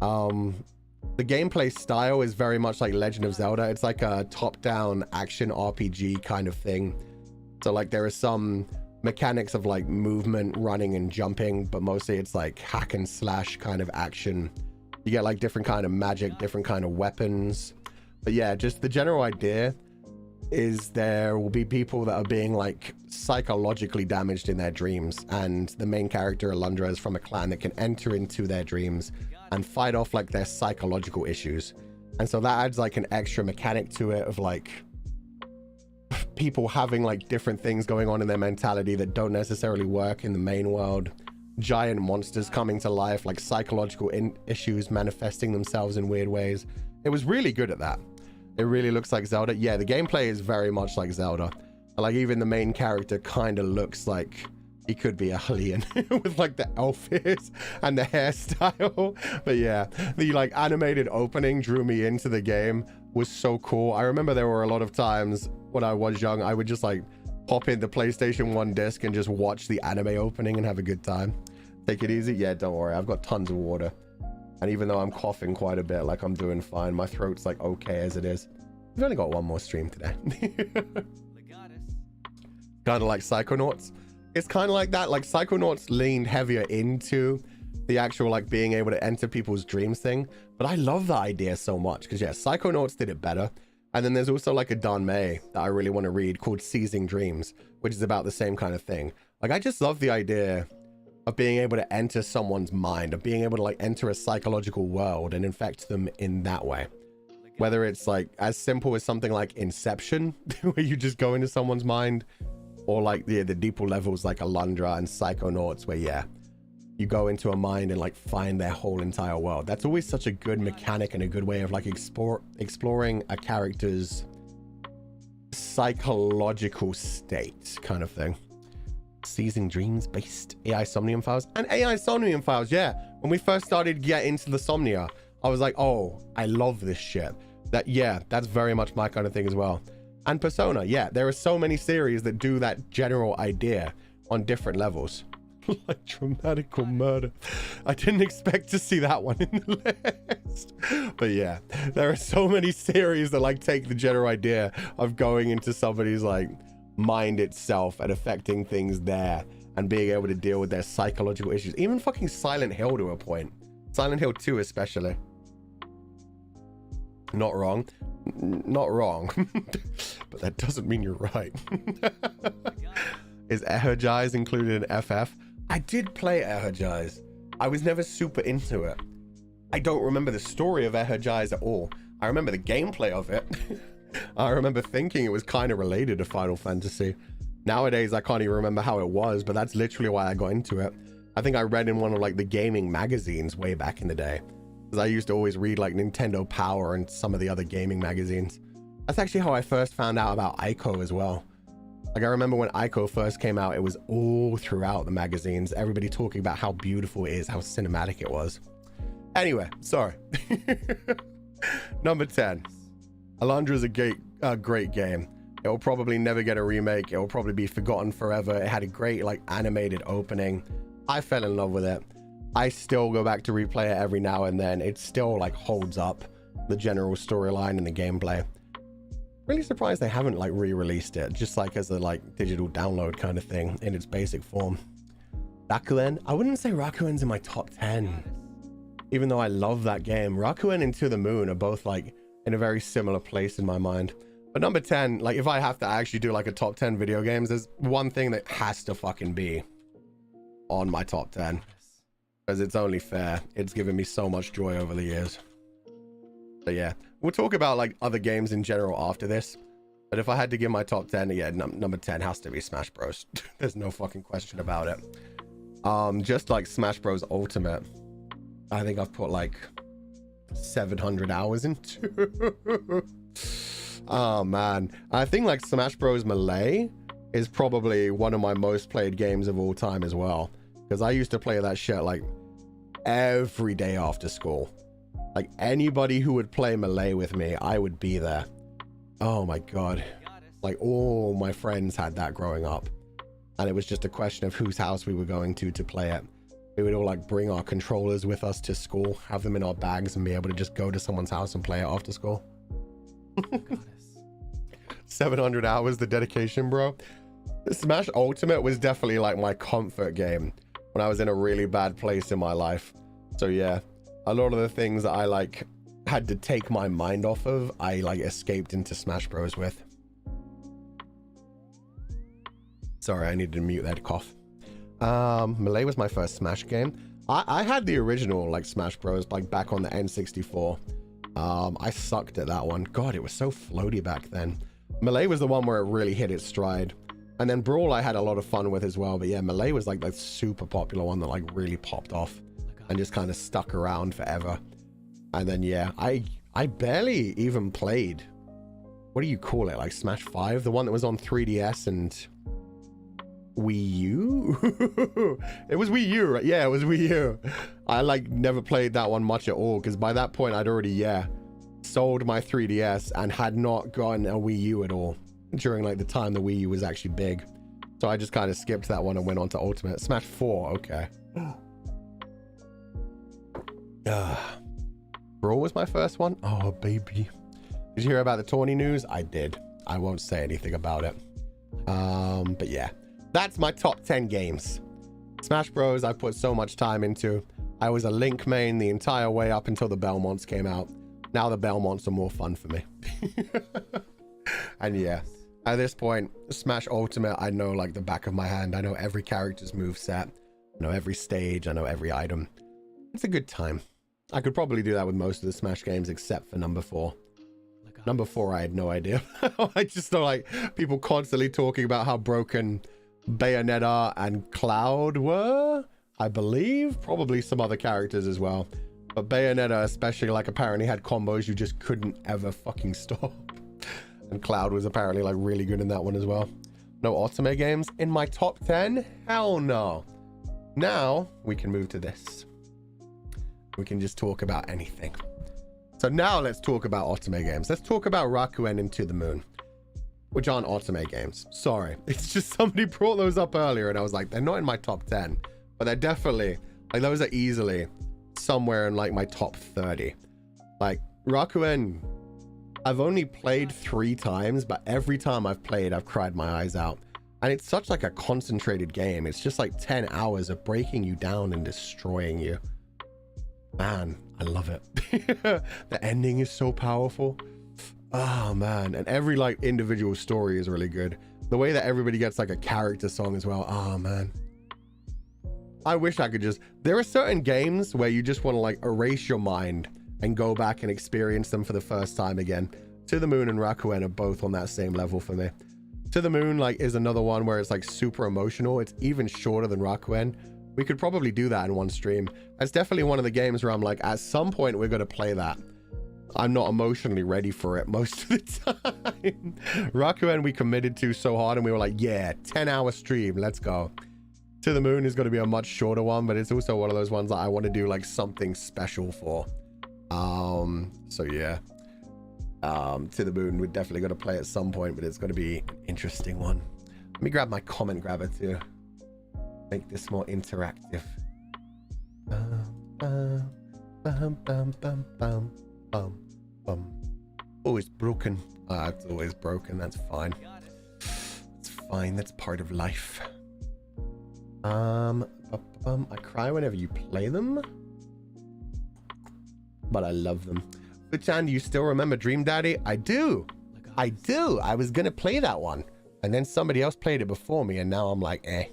The gameplay style is very much like Legend of Zelda. It's like a top-down action RPG kind of thing. So like there are some mechanics of like movement, running and jumping, but mostly it's like hack and slash kind of action. You get like different kind of magic, different kind of weapons. But yeah, just the general idea is there will be people that are being like psychologically damaged in their dreams, and the main character Alundra is from a clan that can enter into their dreams and fight off like their psychological issues. And so that adds like an extra mechanic to it of like people having like different things going on in their mentality that don't necessarily work in the main world. Giant monsters coming to life, like psychological issues manifesting themselves in weird ways. It was really good at that. It really looks like Zelda. Yeah, the gameplay is very much like Zelda. Like even the main character kind of looks like he could be a Hylian with like the elf ears and the hairstyle. But yeah, the like animated opening drew me into the game. Was so cool. I remember there were a lot of times when I was young, I would just like pop in the PlayStation 1 disc and just watch the anime opening and have a good time. Take it easy. Yeah, don't worry. I've got tons of water. And even though I'm coughing quite a bit, like I'm doing fine. My throat's like okay as it is. We've only got one more stream today. Kind of like Psychonauts. It's kind of like that. Like Psychonauts leaned heavier into the actual like being able to enter people's dreams thing. But I love the idea so much because yeah, Psychonauts did it better. And then there's also like a Danmei that I really want to read called Seizing Dreams, which is about the same kind of thing. Like I just love the idea of being able to enter someone's mind, of being able to like enter a psychological world and infect them in that way. Whether it's like as simple as something like Inception, where you just go into someone's mind, or like the deeper levels like Alundra and Psychonauts, where yeah, you go into a mind and like find their whole entire world. That's always such a good mechanic and a good way of like exploring a character's psychological state kind of thing. Seizing Dreams based AI Somnium Files and AI Somnium Files. Yeah, when we first started getting into the Somnia, I was like, oh, I love this shit. That yeah, that's very much my kind of thing as well. And Persona, yeah, there are so many series that do that general idea on different levels. Like Dramatical Murder. I didn't expect to see that one in the list. But yeah, there are so many series that like take the general idea of going into somebody's like mind itself and affecting things there and being able to deal with their psychological issues. Even fucking Silent Hill to a point. Silent Hill 2 especially. Not wrong. Not wrong. But that doesn't mean you're right. Is Ehergize included in FF? I did play Ehergize. I was never super into it. I don't remember the story of Energize at all. I remember the gameplay of it. I remember thinking it was kind of related to Final Fantasy. Nowadays, I can't even remember how it was, but that's literally why I got into it. I think I read in one of like the gaming magazines way back in the day, because I used to always read like Nintendo Power and some of the other gaming magazines. That's actually how I first found out about Ico as well. Like, I remember when Ico first came out, it was all throughout the magazines, everybody talking about how beautiful it is, how cinematic it was. Anyway, sorry. Number 10. Alundra is a great game. It will probably never get a remake. It will probably be forgotten forever. It had a great like animated opening. I fell in love with it. I still go back to replay it every now and then. It still like holds up the general storyline and the gameplay. Really surprised they haven't like re-released it, just like as a like digital download kind of thing in its basic form. Rakuen, I wouldn't say Rakuen's in my top 10, even though I love that game. Rakuen and To the Moon are both like in a very similar place in my mind. But number 10, like if I have to actually do like a top 10 video games, there's one thing that has to fucking be on my top 10, because it's only fair. It's given me so much joy over the years. So yeah, we'll talk about like other games in general after this, but if I had to give my top 10, yeah, number 10 has to be Smash Bros. There's no fucking question about it. Just like Smash Bros Ultimate, I think I've put like 700 hours into. Oh man, I think like Smash Bros Melee is probably one of my most played games of all time as well, because I used to play that shit like every day after school. Like anybody who would play Melee with me, I would be there. Oh my god, like all my friends had that growing up, and it was just a question of whose house we were going to play it. We would all like bring our controllers with us to school, have them in our bags, and be able to just go to someone's house and play it after school. 700 hours, the dedication, bro. Smash Ultimate was definitely like my comfort game when I was in a really bad place in my life. So yeah, a lot of the things that I like had to take my mind off of, I like escaped into Smash Bros with. Sorry, I needed to mute that cough. Melee was my first Smash game. I had the original like Smash Bros like back on the N64. I sucked at that one. God, it was so floaty back then. Melee was the one where it really hit its stride. And then Brawl I had a lot of fun with as well. But yeah, Melee was like the super popular one that like really popped off and just kind of stuck around forever. And then yeah, I barely even played, what do you call it, like Smash 5, the one that was on 3DS and Wii U. It was Wii U, right? Yeah, it was Wii U. I like never played that one much at all, because by that point I'd already sold my 3DS and had not gotten a Wii U at all during like the time the Wii U was actually big. So I just kind of skipped that one and went on to Ultimate. Smash 4, okay. Brawl was my first one. Oh baby, did you hear about the tourney news? I did. I won't say anything about it. But yeah, that's my top 10 games. Smash Bros I put so much time into. I was a Link main the entire way up until the Belmonts came out. Now the Belmonts are more fun for me. And yeah, at this point, Smash Ultimate, I know like the back of my hand. I know every character's moveset. I know every stage. I know every item. It's a good time. I could probably do that with most of the Smash games except for number 4. Number 4, I had no idea. I just know like people constantly talking about how broken Bayonetta and Cloud were. I believe probably some other characters as well. But Bayonetta especially like apparently had combos you just couldn't ever fucking stop. And Cloud was apparently like really good in that one as well. No Otome games in my top 10? Hell no. Now we can move to this. We can just talk about anything. So now let's talk about Otome games. Let's talk about Rakuen and To the Moon, which aren't Otome games. Sorry. It's just somebody brought those up earlier and I was like, they're not in my top 10, but they're definitely, like those are easily somewhere in like my top 30. Like Rakuen, I've only played 3 times, but every time I've played, I've cried my eyes out. And it's such like a concentrated game. It's just like 10 hours of breaking you down and destroying you. Man, I love it. The ending is so powerful. Oh man, and every like individual story is really good. The way that everybody gets like a character song as well. Oh man. I wish I could just, there are certain games where you just want to like erase your mind and go back and experience them for the first time again. To the Moon and Rakuen are both on that same level for me. To the Moon like is another one where it's like super emotional. It's even shorter than Rakuen. We could probably do that in one stream. That's definitely one of the games where I'm like, at some point we're going to play that. I'm not emotionally ready for it most of the time. Rakuen we committed to so hard and we were like, yeah, 10-hour stream, let's go. To the Moon is going to be a much shorter one, but it's also one of those ones that I want to do like something special for. So yeah. To the Moon, we're definitely going to play at some point, but it's going to be an interesting one. Let me grab my comment grabber to make this more interactive. Oh, it's broken. It's always broken. That's fine. It's fine. That's part of life. I cry whenever you play them, but I love them. Fuchan, do you still remember Dream Daddy? I do. I do. I was gonna play that one, and then somebody else played it before me, and now I'm like, eh.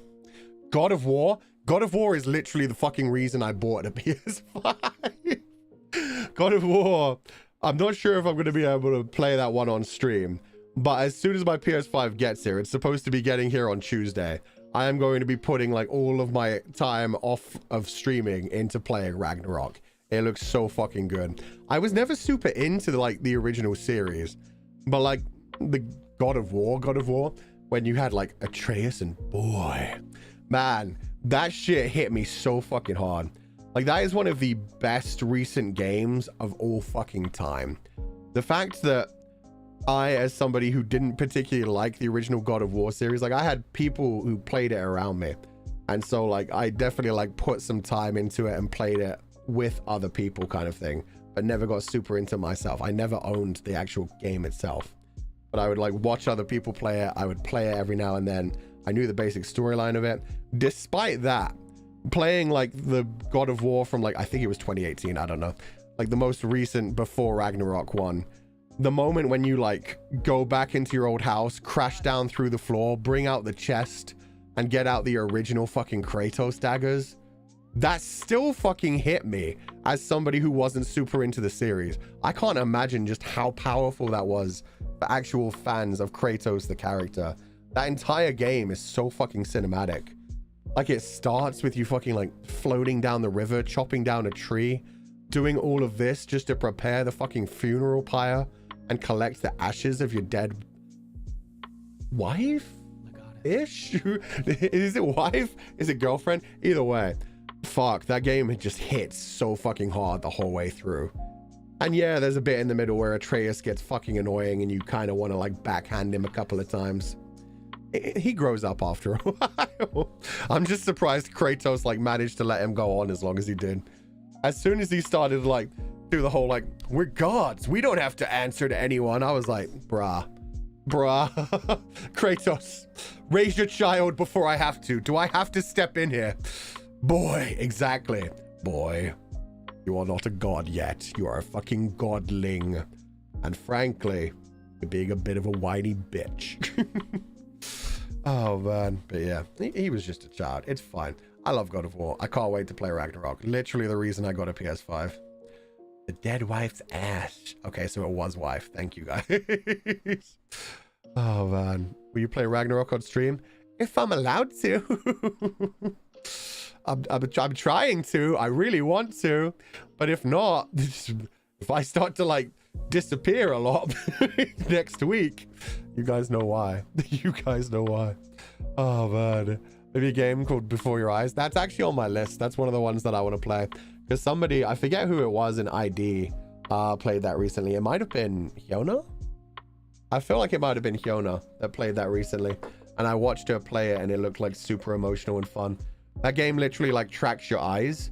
God of War. God of War is literally the fucking reason I bought a PS5. God of War. I'm not sure if I'm going to be able to play that one on stream, but as soon as my PS5 gets here, it's supposed to be getting here on Tuesday. I am going to be putting like all of my time off of streaming into playing Ragnarok. It looks so fucking good. I was never super into the original series, but like the God of War, when you had like Atreus and boy, man, that shit hit me so fucking hard. Like that is one of the best recent games of all fucking time. The fact that I, as somebody who didn't particularly like the original God of War series, like I had people who played it around me. And so like, I definitely like put some time into it and played it with other people kind of thing, but never got super into myself. I never owned the actual game itself, but I would like watch other people play it. I would play it every now and then. I knew the basic storyline of it. Despite that, playing like the God of War from like, I think it was 2018, I don't know, like the most recent before Ragnarok one, the moment when you like go back into your old house, crash down through the floor, bring out the chest and get out the original fucking Kratos daggers, that still fucking hit me as somebody who wasn't super into the series. I can't imagine just how powerful that was for actual fans of Kratos the character. That entire game is so fucking cinematic. Like it starts with you fucking like floating down the river, chopping down a tree, doing all of this just to prepare the fucking funeral pyre and collect the ashes of your dead wife-ish? Is it wife? Is it girlfriend? Either way, fuck, that game just hits so fucking hard the whole way through. And yeah, there's a bit in the middle where Atreus gets fucking annoying and you kind of want to like backhand him a couple of times. He grows up after a while. I'm just surprised Kratos like managed to let him go on as long as he did. As soon as he started like do the whole like, we're gods, we don't have to answer to anyone, I was like, bruh Kratos, raise your child before I have to. Do I have to step in here? Boy, exactly. Boy, you are not a god yet. You are a fucking godling, and frankly, you're being a bit of a whiny bitch. Oh man, but yeah, he was just a child. It's fine. I love God of War. I can't wait to play Ragnarok. Literally the reason I got a PS5. The dead wife's ass. Okay, so it was wife. Thank you guys. Oh man, will you play Ragnarok on stream? If I'm allowed to. I'm trying to. I really want to, but if not, if I start to like disappear a lot next week, you guys know why. You guys know why. Oh man, maybe a game called Before Your Eyes. That's actually on my list. That's one of the ones that I want to play, because somebody, I forget who it was in ID, played that recently. It might have been Hyona. I feel like it might have been Hyona that played that recently, and I watched her play it and it looked like super emotional and fun. That game literally like tracks your eyes,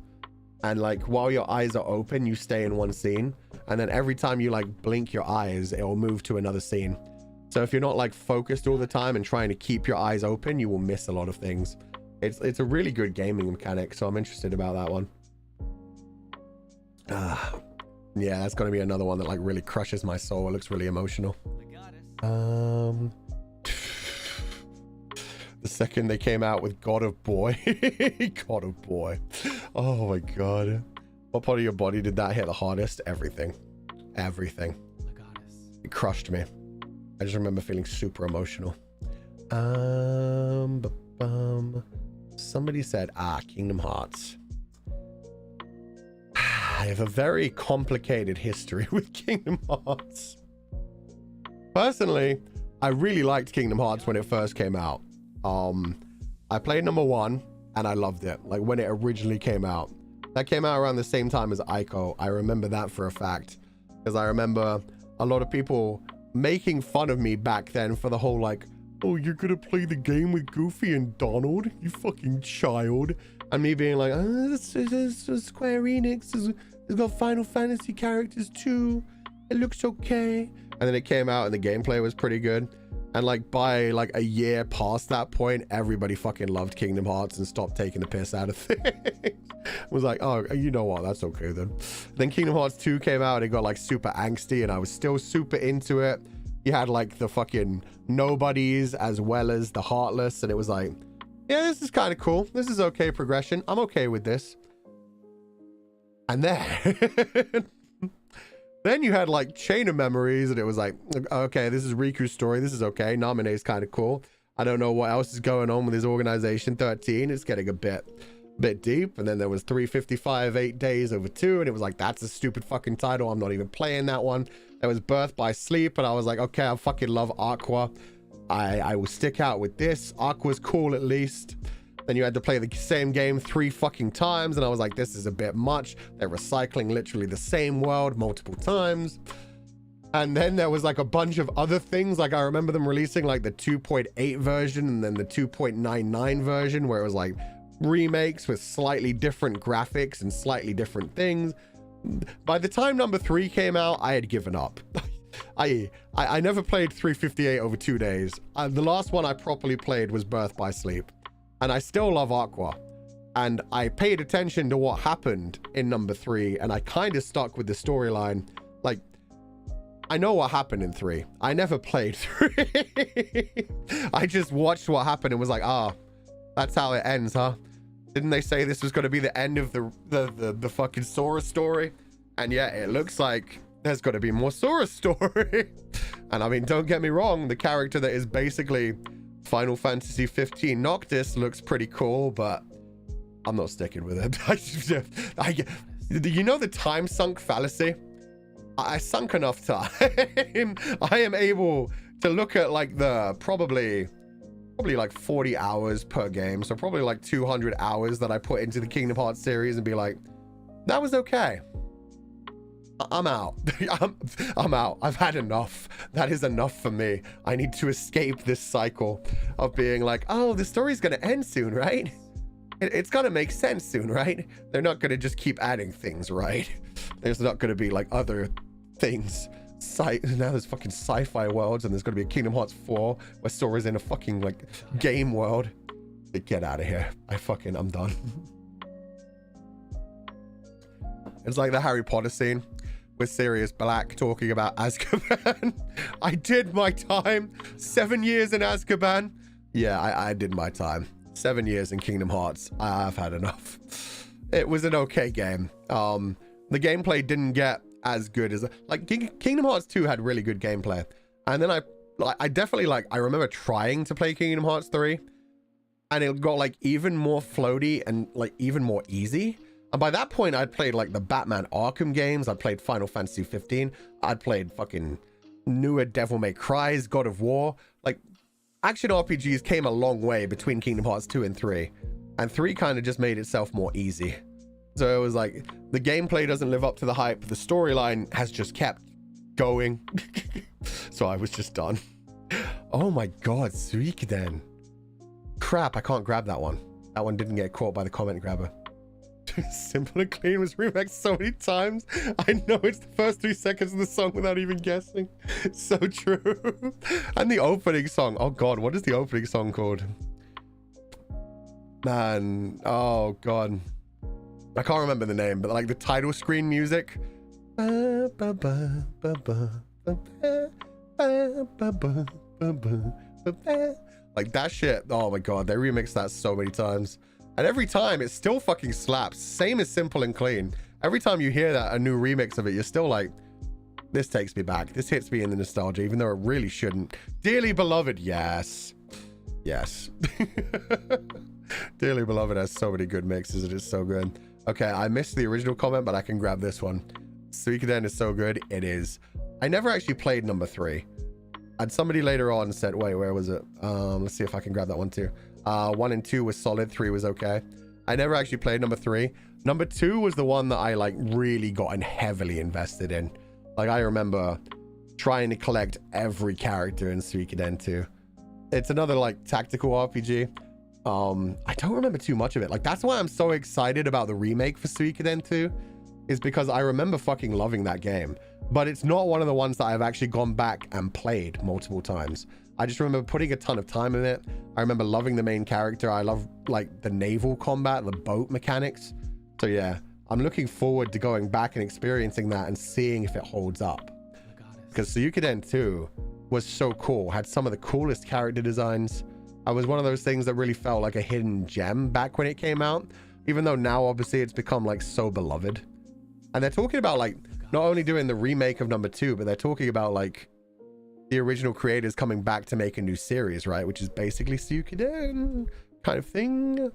and like while your eyes are open you stay in one scene, and then every time you like blink your eyes it'll move to another scene. So if you're not like focused all the time and trying to keep your eyes open, you will miss a lot of things. It's a really good gaming mechanic, so I'm interested about that one. Yeah, that's gonna be another one that like really crushes my soul. It looks really emotional. The second they came out with God of Boy. God of Boy. Oh my god. What part of your body did that hit the hardest? Everything. Everything. The goddess. It crushed me. I just remember feeling super emotional. Somebody said, Kingdom Hearts. I have a very complicated history with Kingdom Hearts. Personally, I really liked Kingdom Hearts when it first came out. I played number 1 and I loved it. Like when it originally came out. That came out around the same time as Ico. I remember that for a fact. Because I remember a lot of people making fun of me back then for the whole like, oh, you're gonna play the game with Goofy and Donald? You fucking child. And me being like, this Square Enix. It's got Final Fantasy characters too. It looks okay. And then it came out and the gameplay was pretty good. And like by like a year past that point, everybody fucking loved Kingdom Hearts and stopped taking the piss out of things. Was like, oh, you know what? That's okay then. Then Kingdom Hearts 2 came out and it got like super angsty and I was still super into it. You had like the fucking nobodies as well as the heartless. And it was like, yeah, this is kind of cool. This is okay progression. I'm okay with this. And then... Then you had like Chain of Memories and it was like, okay, this is Riku's story. This is okay. Namine's kind of cool. I don't know what else is going on with his organization 13. It's getting a bit deep. And then there was 355 8 Days Over 2 and it was like, that's a stupid fucking title. I'm not even playing that one. There was Birth by Sleep and I was like, okay, I fucking love Aqua. I will stick out with this. Aqua's cool at least. Then you had to play the same game 3 fucking times and I was like, this is a bit much. They're recycling literally the same world multiple times. And then there was like a bunch of other things. Like I remember them releasing like the 2.8 version and then the 2.99 version where it was like remakes with slightly different graphics and slightly different things. By the time number 3 came out, I had given up. I never played 358 over 2 days. The last one I properly played was Birth by Sleep. And I still love Aqua. And I paid attention to what happened in number 3. And I kind of stuck with the storyline. Like, I know what happened in 3. I never played 3. I just watched what happened and was like, that's how it ends, huh? Didn't they say this was going to be the end of the fucking Sora story? And yeah, it looks like there's got to be more Sora story. And I mean, don't get me wrong. The character that is basically... Final Fantasy 15 Noctis looks pretty cool, but I'm not sticking with it. You know the time sunk fallacy? I sunk enough time. I am able to look at like the probably like 40 hours per game, so probably like 200 hours that I put into the Kingdom Hearts series and be like, that was okay. I'm out. I'm out. I've had enough. That is enough for me. I need to escape this cycle of being like, oh, the story's going to end soon, right? It's going to make sense soon, right? They're not going to just keep adding things, right? There's not going to be like other things. Now there's fucking sci-fi worlds and there's going to be a Kingdom Hearts 4 where Sora's in a fucking like game world. Get out of here. I'm done. It's like the Harry Potter scene with Sirius Black talking about Azkaban. I did my time. 7 years in Azkaban. Yeah, I did my time. 7 years in Kingdom Hearts. I've had enough. It was an okay game. The gameplay didn't get as good as like Kingdom Hearts 2 had really good gameplay. And then I definitely like, I remember trying to play Kingdom Hearts 3 and it got like even more floaty and like even more easy. And by that point, I'd played like the Batman Arkham games. I'd played Final Fantasy 15. I'd played fucking newer Devil May Cry's, God of War. Like action RPGs came a long way between Kingdom Hearts 2 and 3. And 3 kind of just made itself more easy. So it was like, the gameplay doesn't live up to the hype. The storyline has just kept going. So I was just done. Oh my God, Suikoden. Crap, I can't grab that one. That one didn't get caught by the comment grabber. Simple and Clean was remixed so many times. I know it's the first 3 seconds of the song without even guessing. So true. And the opening song. Oh God, what is the opening song called? Man, oh God. I can't remember the name, but like the title screen music. Like that shit, oh my god, they remixed that so many times. And every time it still fucking slaps. Same as Simple and Clean. Every time you hear that, a new remix of it, you're still like, this takes me back. This hits me in the nostalgia, even though it really shouldn't. Dearly Beloved, yes. Yes. Dearly Beloved has so many good mixes. It is so good. Okay, I missed the original comment, but I can grab this one. Suikoden is so good. It is. I never actually played number 3. And somebody later on said, wait, where was it? Let's see if I can grab that one too. 1 and 2 was solid. 3 was okay. I never actually played number 3. Number 2 was the one that I like really got heavily invested in. Like I remember trying to collect every character in Suikoden 2. It's another like tactical RPG. I don't remember too much of it. Like that's why I'm so excited about the remake for Suikoden 2, is because I remember fucking loving that game. But it's not one of the ones that I've actually gone back and played multiple times. I just remember putting a ton of time in it. I remember loving the main character. I love like the naval combat, the boat mechanics. So yeah, I'm looking forward to going back and experiencing that and seeing if it holds up. Because Suikoden 2 was so cool, had some of the coolest character designs. I was one of those things that really felt like a hidden gem back when it came out, even though now obviously it's become like so beloved. And they're talking about like not only doing the remake of number 2, but they're talking about like the original creators coming back to make a new series, right? Which is basically Suikoden kind of thing.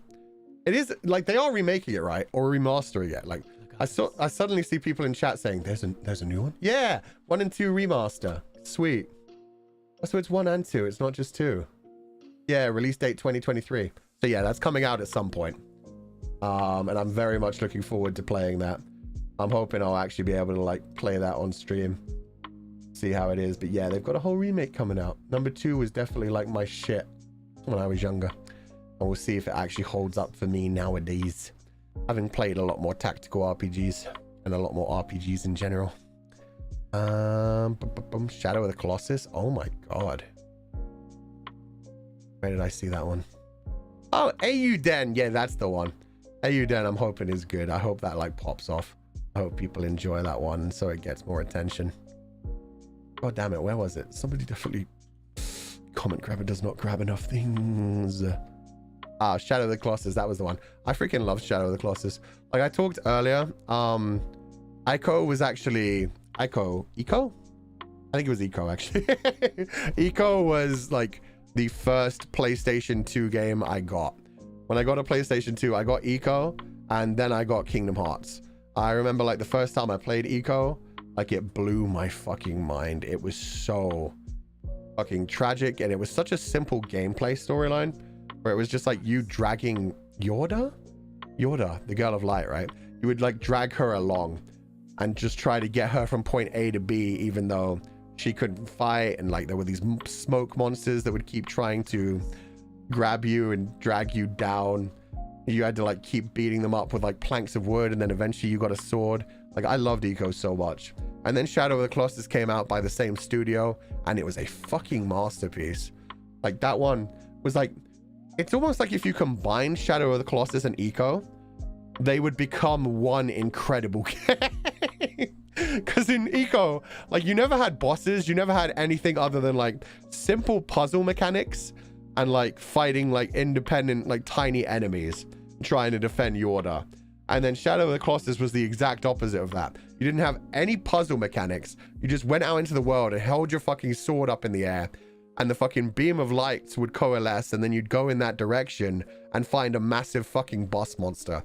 It is like they are remaking it, right? Or remastering it. Like I suddenly see people in chat saying there's a new one. Yeah, 1 and 2 remaster. Sweet. So it's 1 and 2. It's not just 2. Yeah, release date 2023. So yeah, that's coming out at some point. And I'm very much looking forward to playing that. I'm hoping I'll actually be able to like play that on stream, see how it is. But yeah, they've got a whole remake coming out. Number 2 was definitely like my shit when I was younger. And we'll see if it actually holds up for me nowadays, having played a lot more tactical RPGs and a lot more RPGs in general. Shadow of the Colossus. Oh my god. Where did I see that one? Oh, Ayuden. Yeah, that's the one. Ayuden, I'm hoping is good. I hope that like pops off. I hope people enjoy that one so it gets more attention. God damn it, where was it? Somebody definitely... Comment grabber does not grab enough things. Shadow of the Colossus, that was the one. I freaking love Shadow of the Colossus. Like I talked earlier, Ico was actually... Eco? I think it was Eco actually. Eco was like the first PlayStation 2 game I got. When I got a PlayStation 2, I got Eco and then I got Kingdom Hearts. I remember like the first time I played Eco, like it blew my fucking mind. It was so fucking tragic and it was such a simple gameplay storyline where it was just like you dragging Yorda, the girl of light, right? You would like drag her along and just try to get her from point A to B, even though she couldn't fight. And like there were these smoke monsters that would keep trying to grab you and drag you down. You had to like keep beating them up with like planks of wood, and then eventually you got a sword. Like I loved Eco so much. And then Shadow of the Colossus came out by the same studio and it was a fucking masterpiece. Like that one was like, it's almost like if you combine Shadow of the Colossus and Eco, they would become one incredible game. Because in Eco, like you never had bosses, you never had anything other than like simple puzzle mechanics and like fighting like independent like tiny enemies trying to defend Yorda. And then Shadow of the Colossus was the exact opposite of that. You didn't have any puzzle mechanics. You just went out into the world and held your fucking sword up in the air and the fucking beam of lights would coalesce and then you'd go in that direction and find a massive fucking boss monster.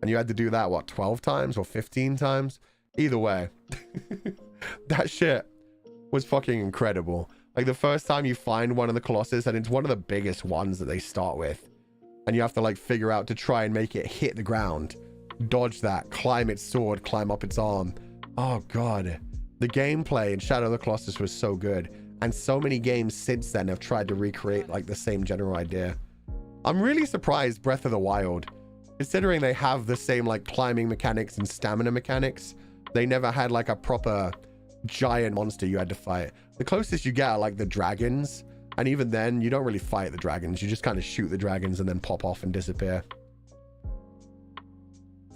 And you had to do that, what, 12 times or 15 times? Either way, that shit was fucking incredible. Like the first time you find one of the Colossus, and it's one of the biggest ones that they start with, and you have to like figure out to try and make it hit the ground, dodge that, climb its sword, climb up its arm. Oh god, the gameplay in Shadow of the Colossus was so good, and so many games since then have tried to recreate like the same general idea. I'm really surprised Breath of the Wild, considering they have the same like climbing mechanics and stamina mechanics, they never had like a proper giant monster you had to fight. The closest you get are like the dragons, and even then you don't really fight the dragons, you just kind of shoot the dragons and then pop off and disappear.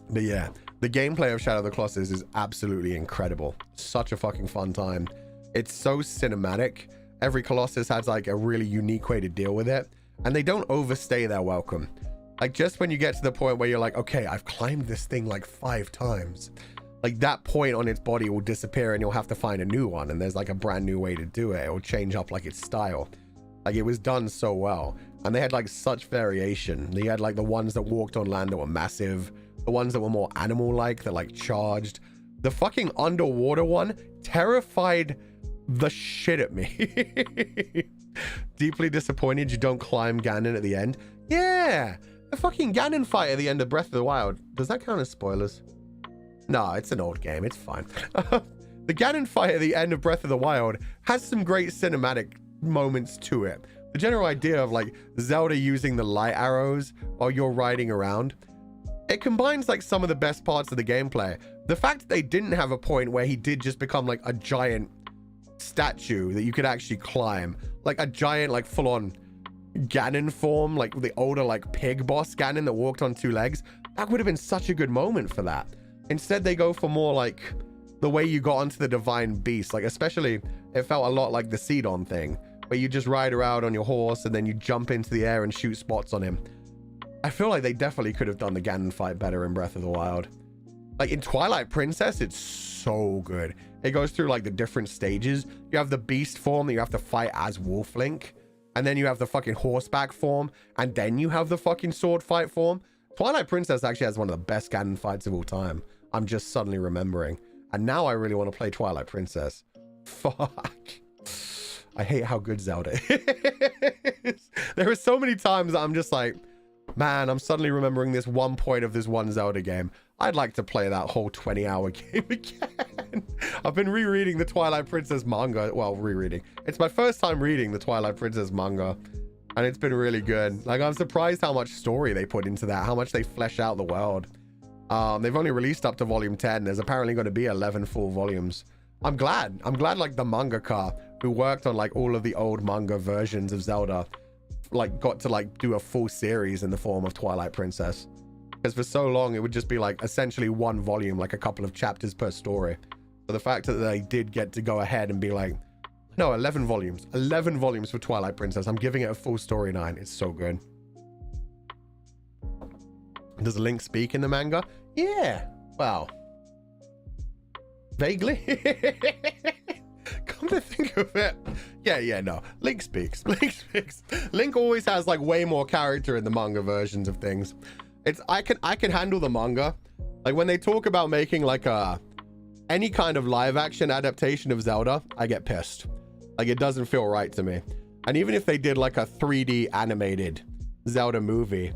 But yeah, the gameplay of Shadow of the Colossus is absolutely incredible. Such a fucking fun time. It's so cinematic, Every Colossus has like a really unique way to deal with it, and they don't overstay their welcome. Like just when you get to the point where you're like, okay, I've climbed this thing like 5 times, like that point on its body will disappear and you'll have to find a new one, and there's like a brand new way to do it. It will change up like its style. Like it was done so well, and they had like such variation. They had like the ones that walked on land that were massive, the ones that were more animal-like that like charged. The fucking underwater one terrified the shit at me. Deeply disappointed you don't climb Ganon at the end. Yeah, the fucking Ganon fight at the end of Breath of the Wild. Does that count as spoilers? No, it's an old game, it's fine. The Ganon fight at the end of Breath of the Wild has some great cinematic moments to it. The general idea of like Zelda using the light arrows while you're riding around, it combines like some of the best parts of the gameplay. The fact that they didn't have a point where he did just become like a giant statue that you could actually climb, like a giant like full-on Ganon form, like the older like pig boss Ganon that walked on 2 legs. That would have been such a good moment for that. Instead they go for more like the way you got onto the divine beast. Like especially it felt a lot like the Sidon thing, where you just ride around on your horse and then you jump into the air and shoot spots on him. I feel like they definitely could have done the Ganon fight better in Breath of the Wild. Like in Twilight Princess, it's so good. It goes through like the different stages. You have the beast form that you have to fight as Wolf Link, and then you have the fucking horseback form, and then you have the fucking sword fight form. Twilight Princess actually has one of the best Ganon fights of all time. I'm just suddenly remembering. And now I really want to play Twilight Princess. Fuck. I hate how good Zelda is. There are so many times that I'm just like, man, I'm suddenly remembering this one point of this one Zelda game. I'd like to play that whole 20-hour game again. I've been rereading the Twilight Princess manga. Well, rereading. It's my first time reading the Twilight Princess manga, and it's been really good. Like, I'm surprised how much story they put into that, how much they flesh out the world. They've only released up to volume 10. There's apparently going to be 11 full volumes. I'm glad like the mangaka who worked on like all of the old manga versions of Zelda like got to like do a full series in the form of Twilight Princess, because for so long it would just be like essentially one volume, like a couple of chapters per story. So the fact that they did get to go ahead and be like, no, 11 volumes for Twilight Princess, I'm giving it a full storyline. It's so good. Does Link speak in the manga? Yeah, well, vaguely. Come to think of it, yeah, no, Link speaks. Link always has like way more character in the manga versions of things. I can handle the manga. Like when they talk about making like any kind of live action adaptation of Zelda, I get pissed. Like it doesn't feel right to me. And even if they did like a 3D animated Zelda movie,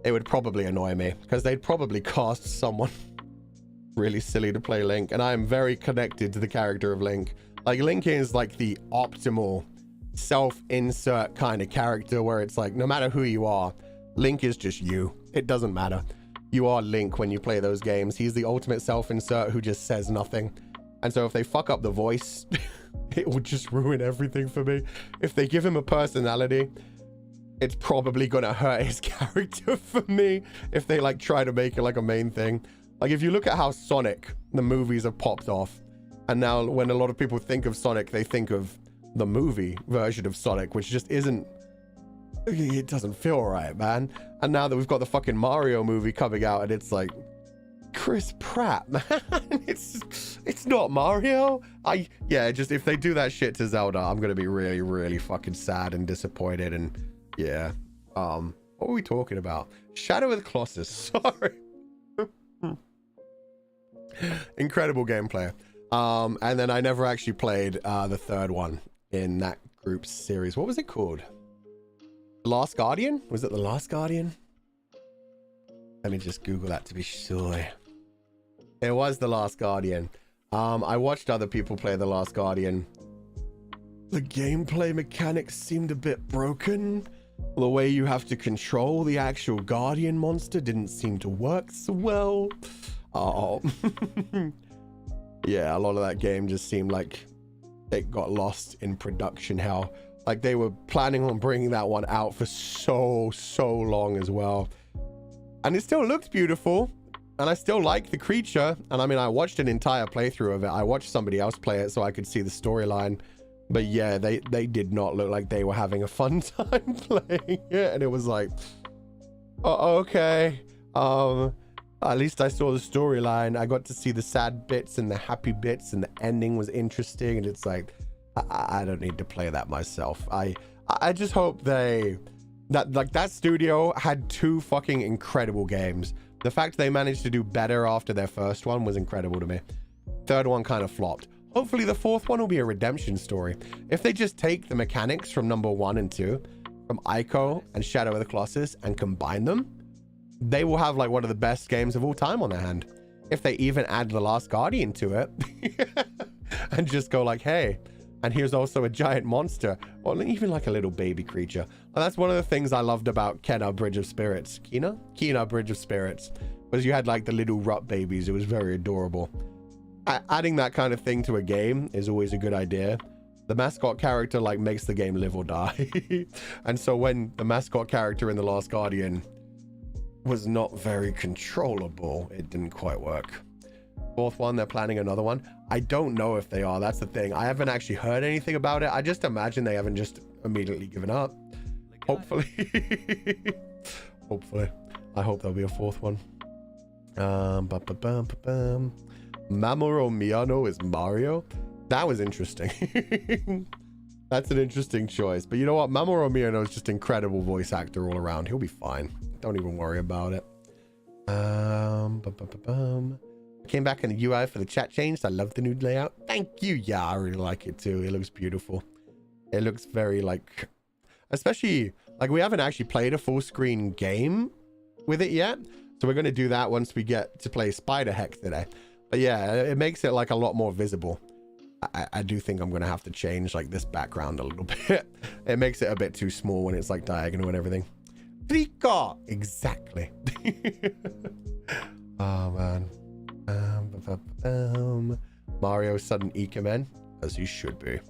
it would probably annoy me, because they'd probably cast someone really silly to play Link, and I am very connected to the character of Link. Like Link is like the optimal self-insert kind of character, where it's like no matter who you are, Link is just you. It doesn't matter. You are Link when you play those games. He's the ultimate self-insert who just says nothing. And so if they fuck up the voice, it will just ruin everything for me. If they give him a personality, it's probably gonna hurt his character for me if they like try to make it like a main thing. Like if you look at how Sonic, the movies have popped off, and now when a lot of people think of Sonic, they think of the movie version of Sonic, which just isn't, it doesn't feel right, man. And now that we've got the fucking Mario movie coming out, and it's like, Chris Pratt, man, it's not Mario. Yeah, just if they do that shit to Zelda, I'm gonna be really, really fucking sad and disappointed. And yeah, what were we talking about? Shadow of the Colossus, sorry. Incredible gameplay. And then I never actually played the third one in that group's series. What was it called? The Last Guardian? Was it The Last Guardian? Let me just Google that to be sure. It was The Last Guardian. I watched other people play The Last Guardian. The gameplay mechanics seemed a bit broken. The way you have to control the actual Guardian monster didn't seem to work so well. Oh. Yeah, a lot of that game just seemed like it got lost in production hell. Like they were planning on bringing that one out for so long as well. And it still looked beautiful, and I still like the creature. And I mean, I watched an entire playthrough of it. I watched somebody else play it so I could see the storyline. But yeah, they did not look like they were having a fun time playing it, and it was like, oh, okay. At least I saw the storyline. I got to see the sad bits and the happy bits, and the ending was interesting. And it's like, I don't need to play that myself. I just hope that studio had 2 fucking incredible games. The fact they managed to do better after their first one was incredible to me. Third one kind of flopped. Hopefully the 4th one will be a redemption story. If they just take the mechanics from number 1 and 2, from Ico and Shadow of the Colossus, and combine them, they will have like one of the best games of all time on their hand. If they even add The Last Guardian to it and just go like, hey, and here's also a giant monster, or even like a little baby creature. And that's one of the things I loved about Kena Bridge of Spirits. Kena Bridge of Spirits, was you had like the little rut babies. It was very adorable. Adding that kind of thing to a game is always a good idea. The mascot character like makes the game live or die. And so when the mascot character in The Last Guardian was not very controllable, it didn't quite work. 4th one, they're planning another one. I don't know if they are. That's the thing. I haven't actually heard anything about it. I just imagine they haven't just immediately given up. Hopefully. Hopefully. I hope there'll be a 4th one. Mamoru Miyano is Mario. That was interesting. That's an interesting choice. But you know what? Mamoru Miyano is just incredible voice actor all around. He'll be fine. Don't even worry about it. Came back in the UI for the chat changed. I love the new layout. Thank you. Yeah, I really like it too. It looks beautiful. It looks very like, especially like we haven't actually played a full screen game with it yet. So we're going to do that once we get to play Spider Heck today. But yeah, it makes it like a lot more visible. I do think I'm going to have to change like this background a little bit. It makes it a bit too small when it's like diagonal and everything. Trika! Exactly. Oh man. Mario sudden Ikemen, as you should be.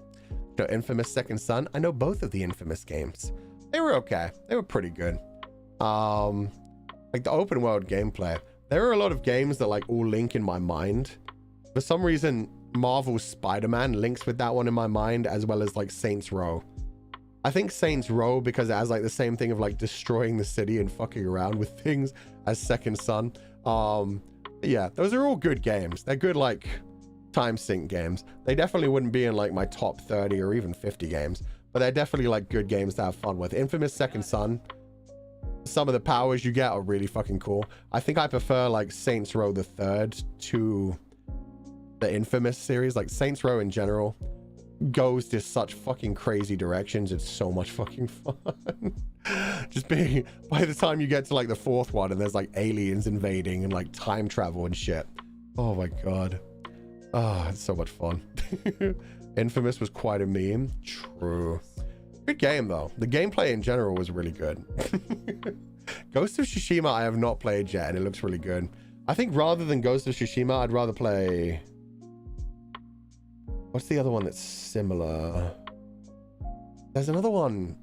No, Infamous Second Son. I know both of the Infamous games. They were okay. They were pretty good. Like the open world gameplay. There are a lot of games that like all link in my mind. For some reason, Marvel's Spider-Man links with that one in my mind, as well as like Saints Row. I think Saints Row because it has like the same thing of like destroying the city and fucking around with things as Second Son. Yeah, those are all good games. They're good like time sync games. They definitely wouldn't be in like my top 30 or even 50 games, but they're definitely like good games to have fun with. Infamous Second Son, some of the powers you get are really fucking cool. I think I prefer like Saints Row the Third to the Infamous series. Like Saints Row in general goes to such fucking crazy directions. It's so much fucking fun. Just being, by the time you get to like the 4th one and there's like aliens invading and like time travel and shit. Oh my god. Oh, it's so much fun. Infamous was quite a meme. True. Good game though. The gameplay in general was really good. Ghost of Tsushima I have not played yet and it looks really good. I think rather than Ghost of Tsushima, I'd rather play... What's the other one that's similar? There's another one.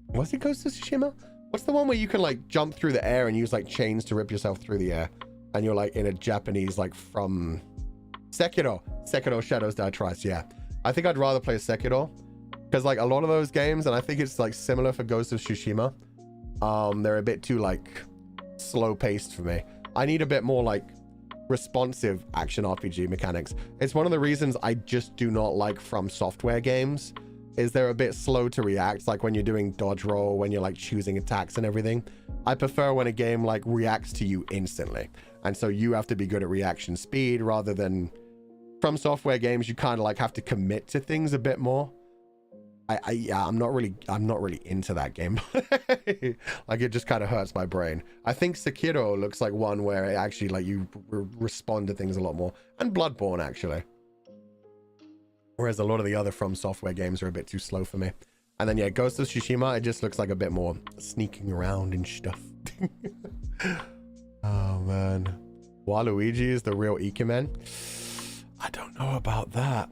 Was it Ghost of Tsushima? What's the one where you can like jump through the air and use like chains to rip yourself through the air? And you're like in a Japanese like from Sekiro. Sekiro Shadows Die Twice, yeah. I think I'd rather play Sekiro. Because like a lot of those games, and I think it's like similar for Ghost of Tsushima, they're a bit too like slow paced for me. I need a bit more like responsive action RPG mechanics. It's one of the reasons I just do not like From Software games, is they're a bit slow to react, like when you're doing dodge roll, when you're like choosing attacks and everything. I prefer when a game like reacts to you instantly, and so you have to be good at reaction speed, rather than From Software games you kind of like have to commit to things a bit more. Yeah, I'm not really into that game. Like it just kind of hurts my brain. I think Sekiro looks like one where it actually like you respond to things a lot more, and Bloodborne actually. Whereas a lot of the other From Software games are a bit too slow for me. And then yeah, Ghost of Tsushima, it just looks like a bit more sneaking around and stuff. Oh man, Waluigi is the real Ikemen. I don't know about that.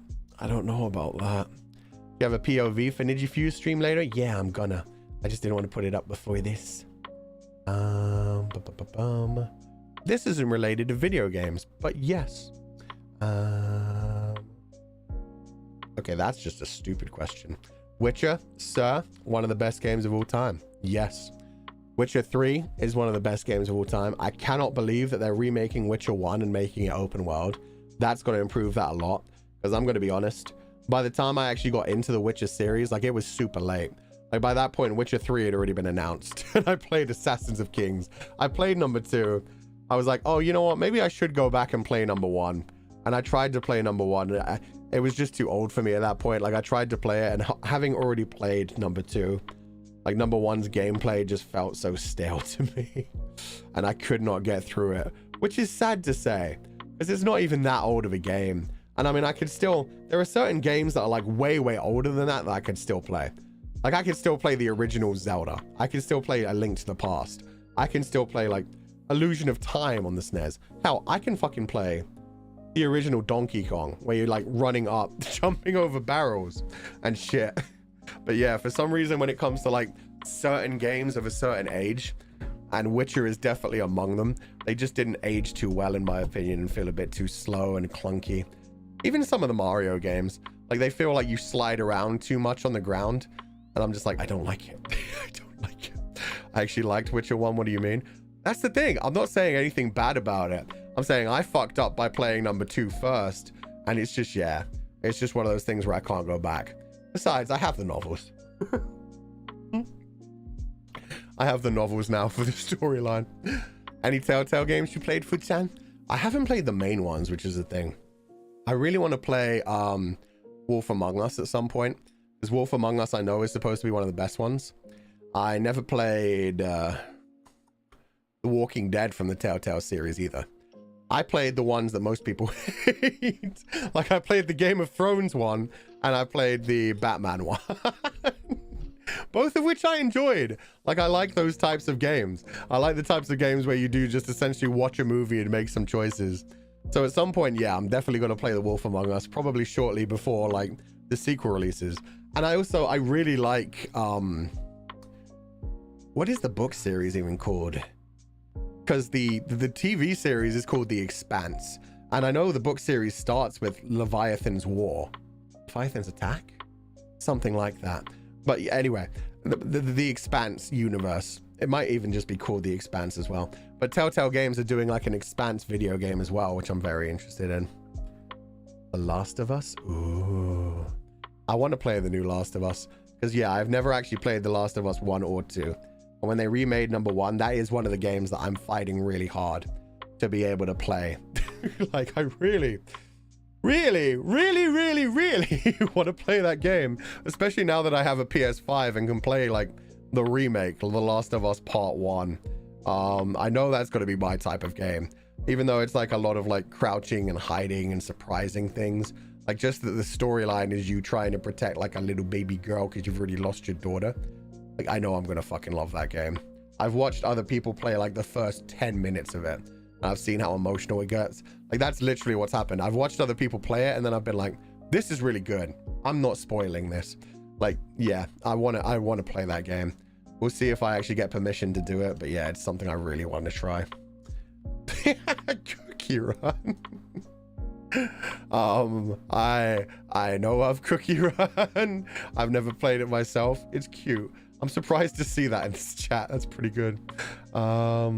You have a POV for Nijifuse stream later? Yeah, I'm gonna. I just didn't want to put it up before this. This isn't related to video games, but yes. Okay, that's just a stupid question. Witcher, sir, one of the best games of all time. Yes. Witcher 3 is one of the best games of all time. I cannot believe that they're remaking Witcher 1 and making it open world. That's going to improve that a lot, because I'm going to be honest, by the time I actually got into the Witcher series, like, it was super late. Like, by that point, Witcher 3 had already been announced. And I played Assassins of Kings. I played number 2. I was like, oh, you know what? Maybe I should go back and play number 1. And I tried to play number 1. And it was just too old for me at that point. Like, I tried to play it, and having already played number 2, like, number 1's gameplay just felt so stale to me. And I could not get through it, which is sad to say, because it's not even that old of a game. And I mean, I could still, there are certain games that are like way older than that I could still play. Like, I could still play the original Zelda. I can still play A Link to the Past. I can still play like Illusion of Time on the SNES. Hell, I can fucking play the original Donkey Kong, where you're like running up, jumping over barrels and shit. But yeah, for some reason, when it comes to like certain games of a certain age, and Witcher is definitely among them, they just didn't age too well, in my opinion, and feel a bit too slow and clunky. Even some of the Mario games, like, they feel like you slide around too much on the ground, and I'm just like, I don't like it. I don't like it. I actually liked Witcher 1. What do you mean? That's the thing. I'm not saying anything bad about it. I'm saying I fucked up by playing number 2 first, and it's just, yeah, it's just one of those things where I can't go back. Besides, I have the novels. I have the novels now for the storyline. Any Telltale games you played, Futsan? I haven't played the main ones, which is the thing. I really want to play Wolf Among Us at some point, because Wolf Among Us I know is supposed to be one of the best ones. I never played The Walking Dead from the Telltale series either. I played the ones that most people hate. Like, I played the Game of Thrones one, and I played the Batman one. Both of which I enjoyed. Like, I like those types of games. I like the types of games where you do just essentially watch a movie and make some choices. So at some point, yeah, I'm definitely going to play The Wolf Among Us, probably shortly before, like, the sequel releases. And I really like, what is the book series even called? Because the TV series is called The Expanse. And I know the book series starts with Leviathan's War. Leviathan's Attack? Something like that. But anyway, the Expanse universe. It might even just be called The Expanse as well. But Telltale Games are doing like an Expanse video game as well, which I'm very interested in. The Last of Us? Ooh. I want to play the new Last of Us. Because yeah, I've never actually played The Last of Us 1 or 2. And when they remade number 1, that is one of the games that I'm fighting really hard to be able to play. Like, I really want to play that game, especially now that I have a PS5 and can play like the remake, The Last of Us Part 1. I know that's going to be my type of game, even though it's like a lot of like crouching and hiding and surprising things. Like, just that the storyline is you trying to protect like a little baby girl because you've already lost your daughter. Like, I know I'm going to fucking love that game. I've watched other people play like the first 10 minutes of it. I've seen how emotional it gets. Like, that's literally what's happened. I've watched other people play it, and then I've been like, this is really good. I'm not spoiling this. Like, yeah, I want to play that game. We'll see if I actually get permission to do it, but yeah, it's something I really want to try. Cookie Run. I know of Cookie Run. I've never played it myself. It's cute. I'm surprised to see that in this chat. That's pretty good. How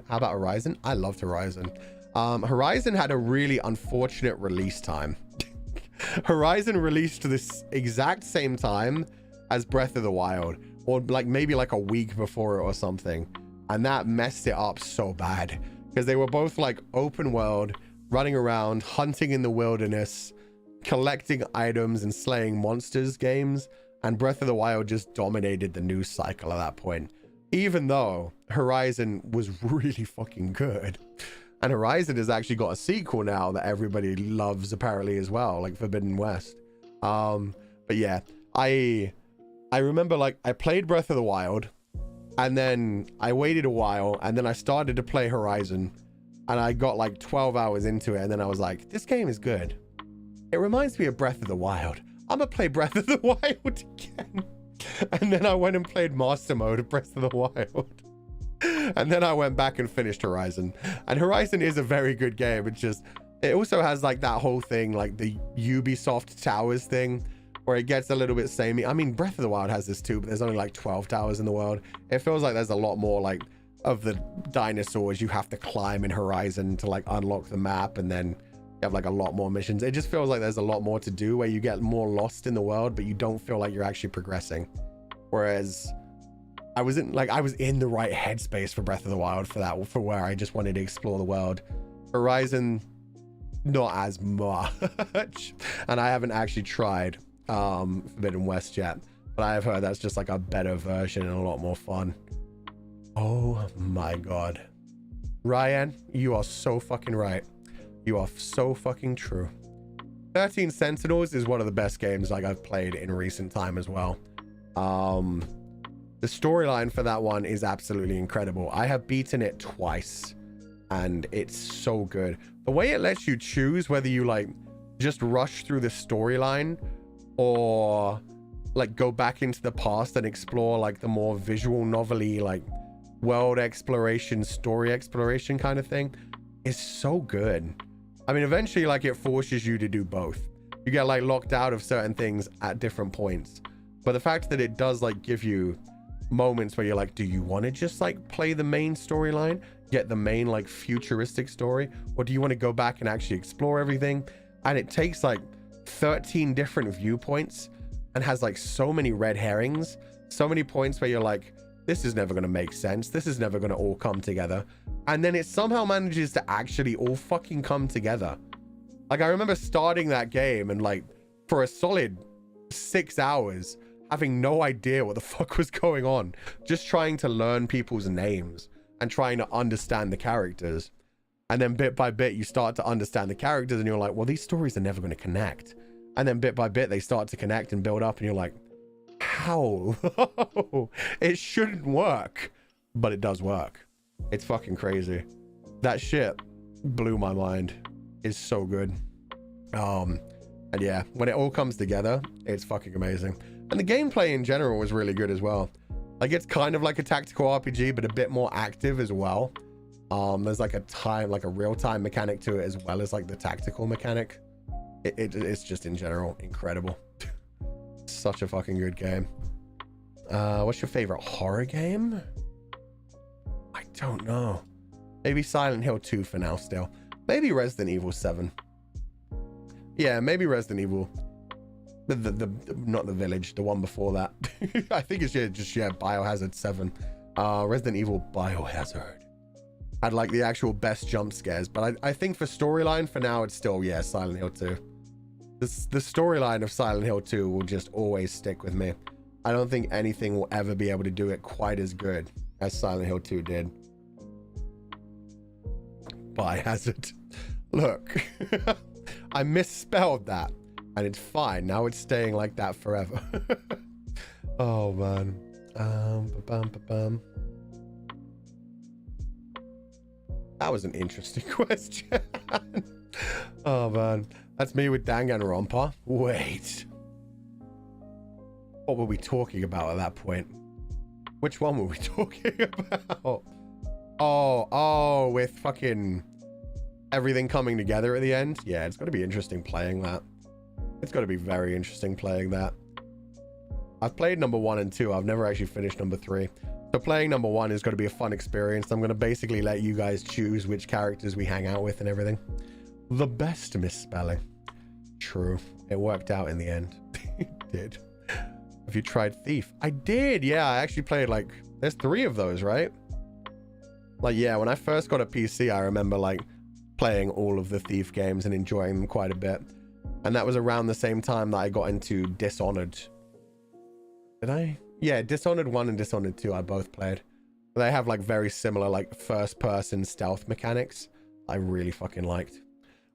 about Horizon? I loved Horizon. Horizon had a really unfortunate release time. Horizon released this exact same time as Breath of the Wild, or like maybe like a week before it or something, and that messed it up so bad, because they were both like open world, running around, hunting in the wilderness, collecting items and slaying monsters games, and Breath of the Wild just dominated the news cycle at that point, even though Horizon was really fucking good. And Horizon has actually got a sequel now that everybody loves apparently as well, like Forbidden West. But yeah, I remember like I played Breath of the Wild, and then I waited a while, and then I started to play Horizon, and I got like 12 hours into it, and then I was like, this game is good. It reminds me of Breath of the Wild. I'm gonna play Breath of the Wild again. And then I went and played Master Mode of Breath of the Wild. And then I went back and finished Horizon. And Horizon is a very good game. It's just It also has like that whole thing, like the Ubisoft Towers thing, where it gets a little bit samey. I mean, Breath of the Wild has this too, but there's only like 12 towers in the world. It feels like there's a lot more like of the dinosaurs you have to climb in Horizon to like unlock the map, and then you have like a lot more missions. It just feels like there's a lot more to do, where you get more lost in the world, but you don't feel like you're actually progressing. Whereas I was in the right headspace for Breath of the Wild for where I just wanted to explore the world. Horizon, not as much. And I haven't actually tried Forbidden West yet, but I have heard that's just like a better version and a lot more fun. Oh my god, Ryan, you are so fucking right. You are so fucking true. 13 Sentinels is one of the best games like I've played in recent time as well. The storyline for that one is absolutely incredible. I have beaten it twice and it's so good. The way it lets you choose whether you like just rush through the storyline or like go back into the past and explore like the more visual novel-y like world exploration, story exploration kind of thing is so good. I mean, eventually like it forces you to do both. You get like locked out of certain things at different points, but the fact that it does like give you moments where you're like, do you want to just like play the main storyline, get the main like futuristic story, or do you want to go back and actually explore everything? And it takes like 13 different viewpoints and has like so many red herrings, so many points where you're like, this is never going to make sense, this is never going to all come together, and then it somehow manages to actually all fucking come together. Like I remember starting that game and like for a solid 6 hours having no idea what the fuck was going on, just trying to learn people's names and trying to understand the characters. And then bit by bit you start to understand the characters and you're like, well, these stories are never going to connect. And then bit by bit they start to connect and build up and you're like, how? It shouldn't work, but it does work. It's fucking crazy. That shit blew my mind. It's so good. And yeah, when it all comes together, it's fucking amazing. And the gameplay in general was really good as well. Like it's kind of like a tactical RPG, but a bit more active as well. There's like a real-time mechanic to it as well as like the tactical mechanic. It's just in general incredible. Such a fucking good game. What's your favorite horror game? I don't know. Maybe Silent Hill 2 for now still. Maybe Resident Evil 7. Yeah, maybe Resident Evil. The not the Village, the one before that. I think it's just Biohazard 7. Resident Evil Biohazard had like the actual best jump scares, but I think for storyline for now it's still Silent Hill 2. The storyline of Silent Hill 2 will just always stick with me. I don't think anything will ever be able to do it quite as good as Silent Hill 2 did. Biohazard. Look, I misspelled that. And it's fine. Now it's staying like that forever. Oh, man. That was an interesting question. Oh, man. That's me with Danganronpa. Wait. What were we talking about at that point? Which one were we talking about? Oh, with fucking everything coming together at the end? Yeah, it's got to be interesting playing that. It's got to be very interesting playing that. I've played number 1 and 2. I've never actually finished number 3. So playing number 1 is going to be a fun experience. I'm going to basically let you guys choose which characters we hang out with and everything. The best misspelling. True. It worked out in the end. It did. Have you tried Thief? I did. Yeah, I actually played like... There's 3 of those, right? Like, yeah, when I first got a PC, I remember like playing all of the Thief games and enjoying them quite a bit. And that was around the same time that I got into Dishonored. Did I? Yeah, Dishonored 1 and Dishonored 2 I both played. They have like very similar like first-person stealth mechanics I really fucking liked.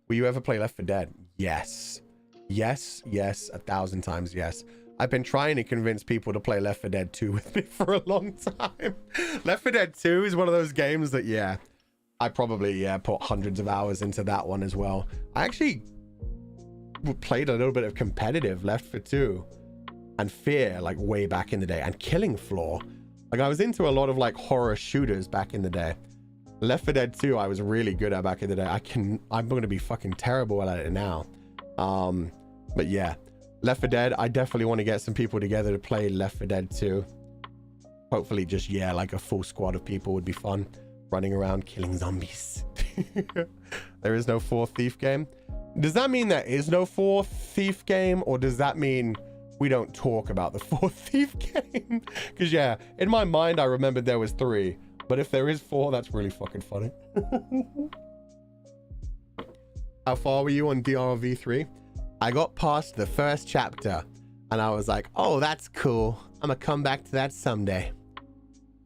Will you ever play Left 4 Dead? Yes. Yes, 1,000 times yes. I've been trying to convince people to play Left 4 Dead 2 with me for a long time. Left 4 Dead 2 is one of those games that, yeah, I probably, put hundreds of hours into that one as well. I actually played a little bit of competitive Left 4 2 and Fear like way back in the day, and Killing Floor. Like I was into a lot of like horror shooters back in the day, Left 4 Dead 2, I was really good at back in the day. I'm going to be fucking terrible at it now. But yeah, Left 4 Dead, I definitely want to get some people together to play Left 4 Dead 2. Hopefully just, yeah, like a full squad of people would be fun. Running around killing zombies. There is no 4th Thief game. Does that mean there is no 4th Thief game? Or does that mean we don't talk about the 4th Thief game? Because yeah, in my mind, I remembered there was 3. But if there is 4, that's really fucking funny. How far were you on DRV3? I got past the first chapter and I was like, oh, that's cool. I'm gonna come back to that someday.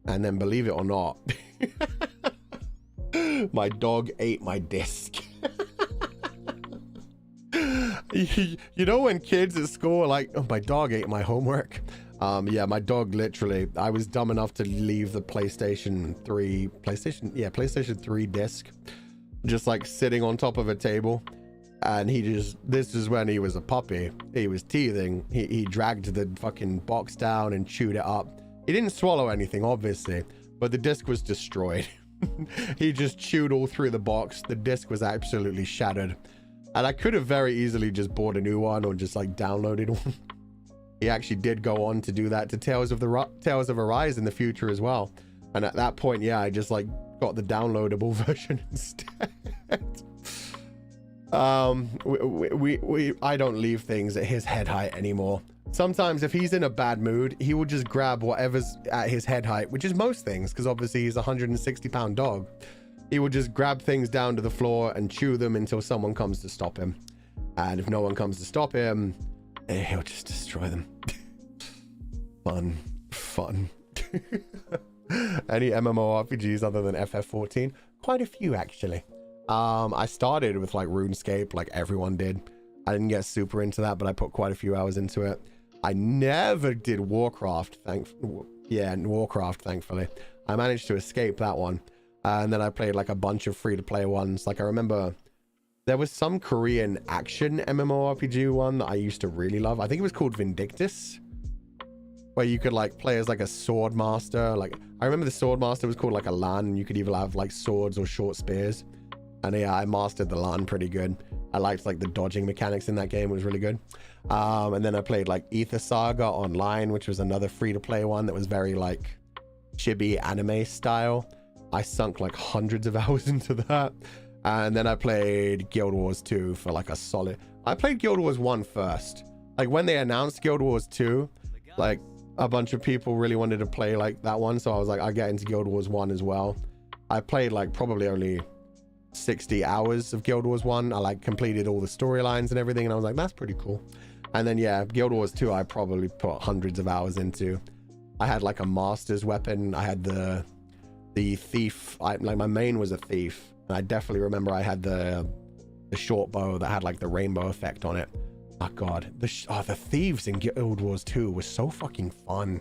And then believe it or not, my dog ate my disc. You know when kids at school are like, oh, my dog ate my homework. Yeah, my dog literally, I was dumb enough to leave the PlayStation 3 disc just like sitting on top of a table. And this is when he was a puppy. He was teething. He dragged the fucking box down and chewed it up. He didn't swallow anything, obviously, but the disc was destroyed. He just chewed all through the box. The disc was absolutely shattered. And I could have very easily just bought a new one or just like downloaded one. He actually did go on to do that to Tales of Arise in the future as well. And at that point, yeah, I just like got the downloadable version instead. I don't leave things at his head height anymore. Sometimes if he's in a bad mood, he will just grab whatever's at his head height, which is most things, because obviously he's a 160-pound dog. He will just grab things down to the floor and chew them until someone comes to stop him. And if no one comes to stop him, he'll just destroy them. Fun. Any MMORPGs other than FF14? Quite a few, actually. I started with like RuneScape, like everyone did. I didn't get super into that, but I put quite a few hours into it. I never did Warcraft, thankfully. I managed to escape that one. And then I played like a bunch of free-to-play ones. Like I remember there was some Korean action MMORPG one that I used to really love. I think it was called Vindictus, where you could like play as like a sword master. Like I remember the sword master was called like a lan, and you could either have like swords or short spears. And yeah, I mastered the lan pretty good. I liked like the dodging mechanics in that game. It was really good. And then I played like Ether Saga Online, which was another free-to-play one that was very like chibi anime style. I sunk like hundreds of hours into that. And then I played Guild Wars 2 for like a solid... I played Guild Wars 1 first. Like when they announced Guild Wars 2, like a bunch of people really wanted to play like that one. So I was like, I'll get into Guild Wars 1 as well. I played like probably only 60 hours of Guild Wars 1. I like completed all the storylines and everything, and I was like, that's pretty cool. And then yeah, Guild Wars 2 I probably put hundreds of hours into. I had like a master's weapon. I had the thief. Like my main was a thief, and I definitely remember I had the short bow that had like the rainbow effect on it. Oh god, the thieves in Guild Wars 2 was so fucking fun.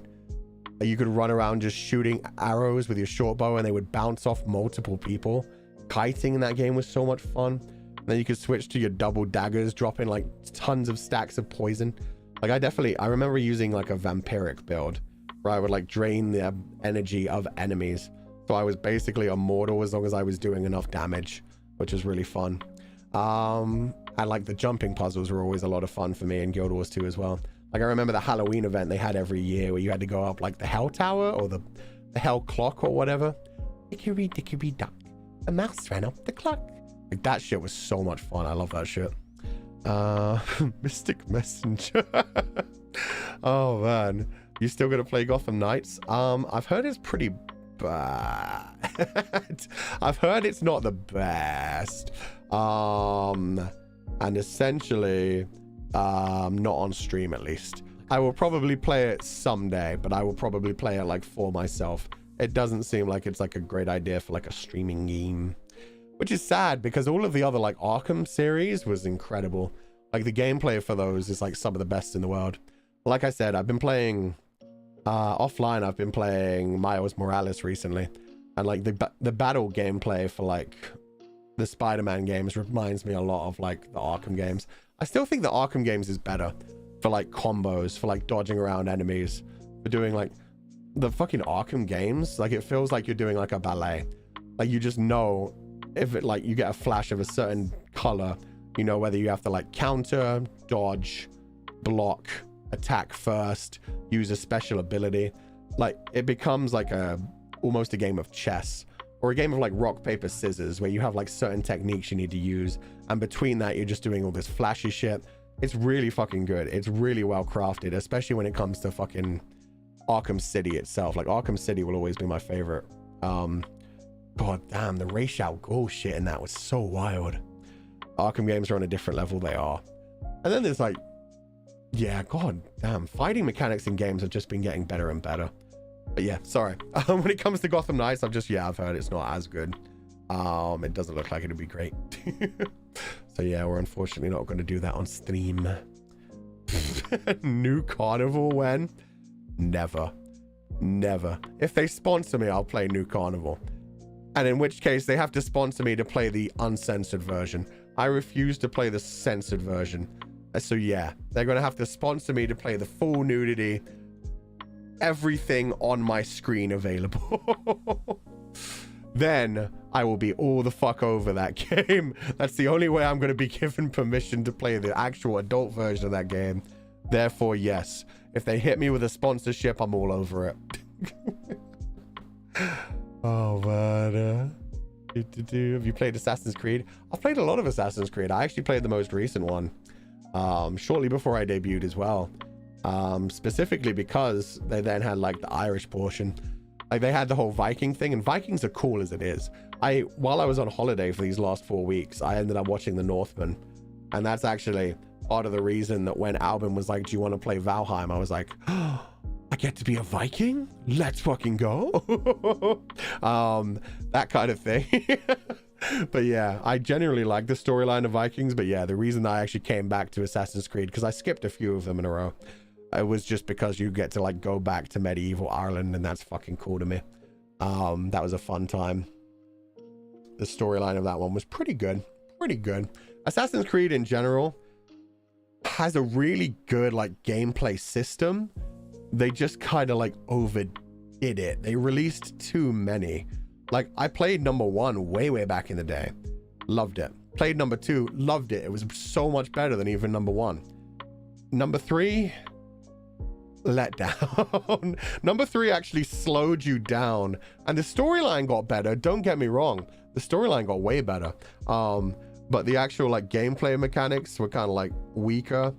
You could run around just shooting arrows with your short bow, and they would bounce off multiple people. Kiting in that game was so much fun. And then you could switch to your double daggers, dropping like tons of stacks of poison. Like I remember using like a vampiric build where I would like drain the energy of enemies. So I was basically immortal as long as I was doing enough damage, which was really fun. And like the jumping puzzles were always a lot of fun for me in Guild Wars 2 as well. Like I remember the Halloween event they had every year where you had to go up like the Hell Tower or the Hell Clock or whatever. Dickory dickory duck. The mouse ran up the clock. Like that shit was so much fun. I love that shit. Mystic Messenger. Oh man, you still gonna play Gotham Knights? I've heard it's pretty bad. I've heard it's not the best. And essentially, not on stream at least. I will probably play it someday, but I will probably play it like for myself. It doesn't seem like it's like a great idea for like a streaming game, which is sad because all of the other like Arkham series was incredible. Like the gameplay for those is like some of the best in the world. Like I said, I've been playing offline. I've been playing Miles Morales recently, and like the battle gameplay for like the Spider-Man games reminds me a lot of like the Arkham games. I still think the Arkham games is better for like combos, for like dodging around enemies, for doing like the fucking Arkham games. Like it feels like you're doing like a ballet. Like, you just know if it, like, you get a flash of a certain color, you know whether you have to like counter, dodge, block, attack first, use a special ability. Like, it becomes like almost a game of chess, or a game of like rock, paper, scissors, where you have like certain techniques you need to use, and between that you're just doing all this flashy shit. It's really fucking good. It's really well crafted, especially when it comes to fucking Arkham City itself. Like, Arkham City will always be my favorite. God damn, the Ra's al Ghul shit in that was so wild. Arkham games are on a different level, they are. And then there's like, yeah, god damn, fighting mechanics in games have just been getting better and better. But yeah, sorry. When it comes to Gotham Knights, I've heard it's not as good. It doesn't look like it'd be great. So yeah, we're unfortunately not going to do that on stream. New Carnival when? Never. If they sponsor me, I'll play New Carnival. And in which case, they have to sponsor me to play the uncensored version. I refuse to play the censored version. So yeah, they're going to have to sponsor me to play the full nudity. Everything on my screen available. Then I will be all the fuck over that game. That's the only way I'm going to be given permission to play the actual adult version of that game. Therefore, yes, if they hit me with a sponsorship, I'm all over it. Oh, man. Have you played Assassin's Creed? I've played a lot of Assassin's Creed. I actually played the most recent one shortly before I debuted as well. Specifically because they then had like the Irish portion. Like, they had the whole Viking thing, and Vikings are cool as it is. While I was on holiday for these last 4 weeks, I ended up watching The Northman, and that's actually part of the reason that when Albin was like, do you want to play Valheim? I was like, oh, I get to be a Viking? Let's fucking go. That kind of thing. But yeah, I generally like the storyline of Vikings, but yeah, the reason I actually came back to Assassin's Creed, because I skipped a few of them in a row, it was just because you get to like go back to medieval Ireland, and that's fucking cool to me. That was a fun time. The storyline of that one was pretty good. Assassin's Creed in general has a really good like gameplay system. They just kind of like overdid it. They released too many. Like, I played number 1 way back in the day, loved it. Played number 2, loved it. It was so much better than even number 1. Number 3, let down. Number 3 actually slowed you down, and the storyline got better. Don't get me wrong, the storyline got way better. But the actual like gameplay mechanics were kind of like weaker,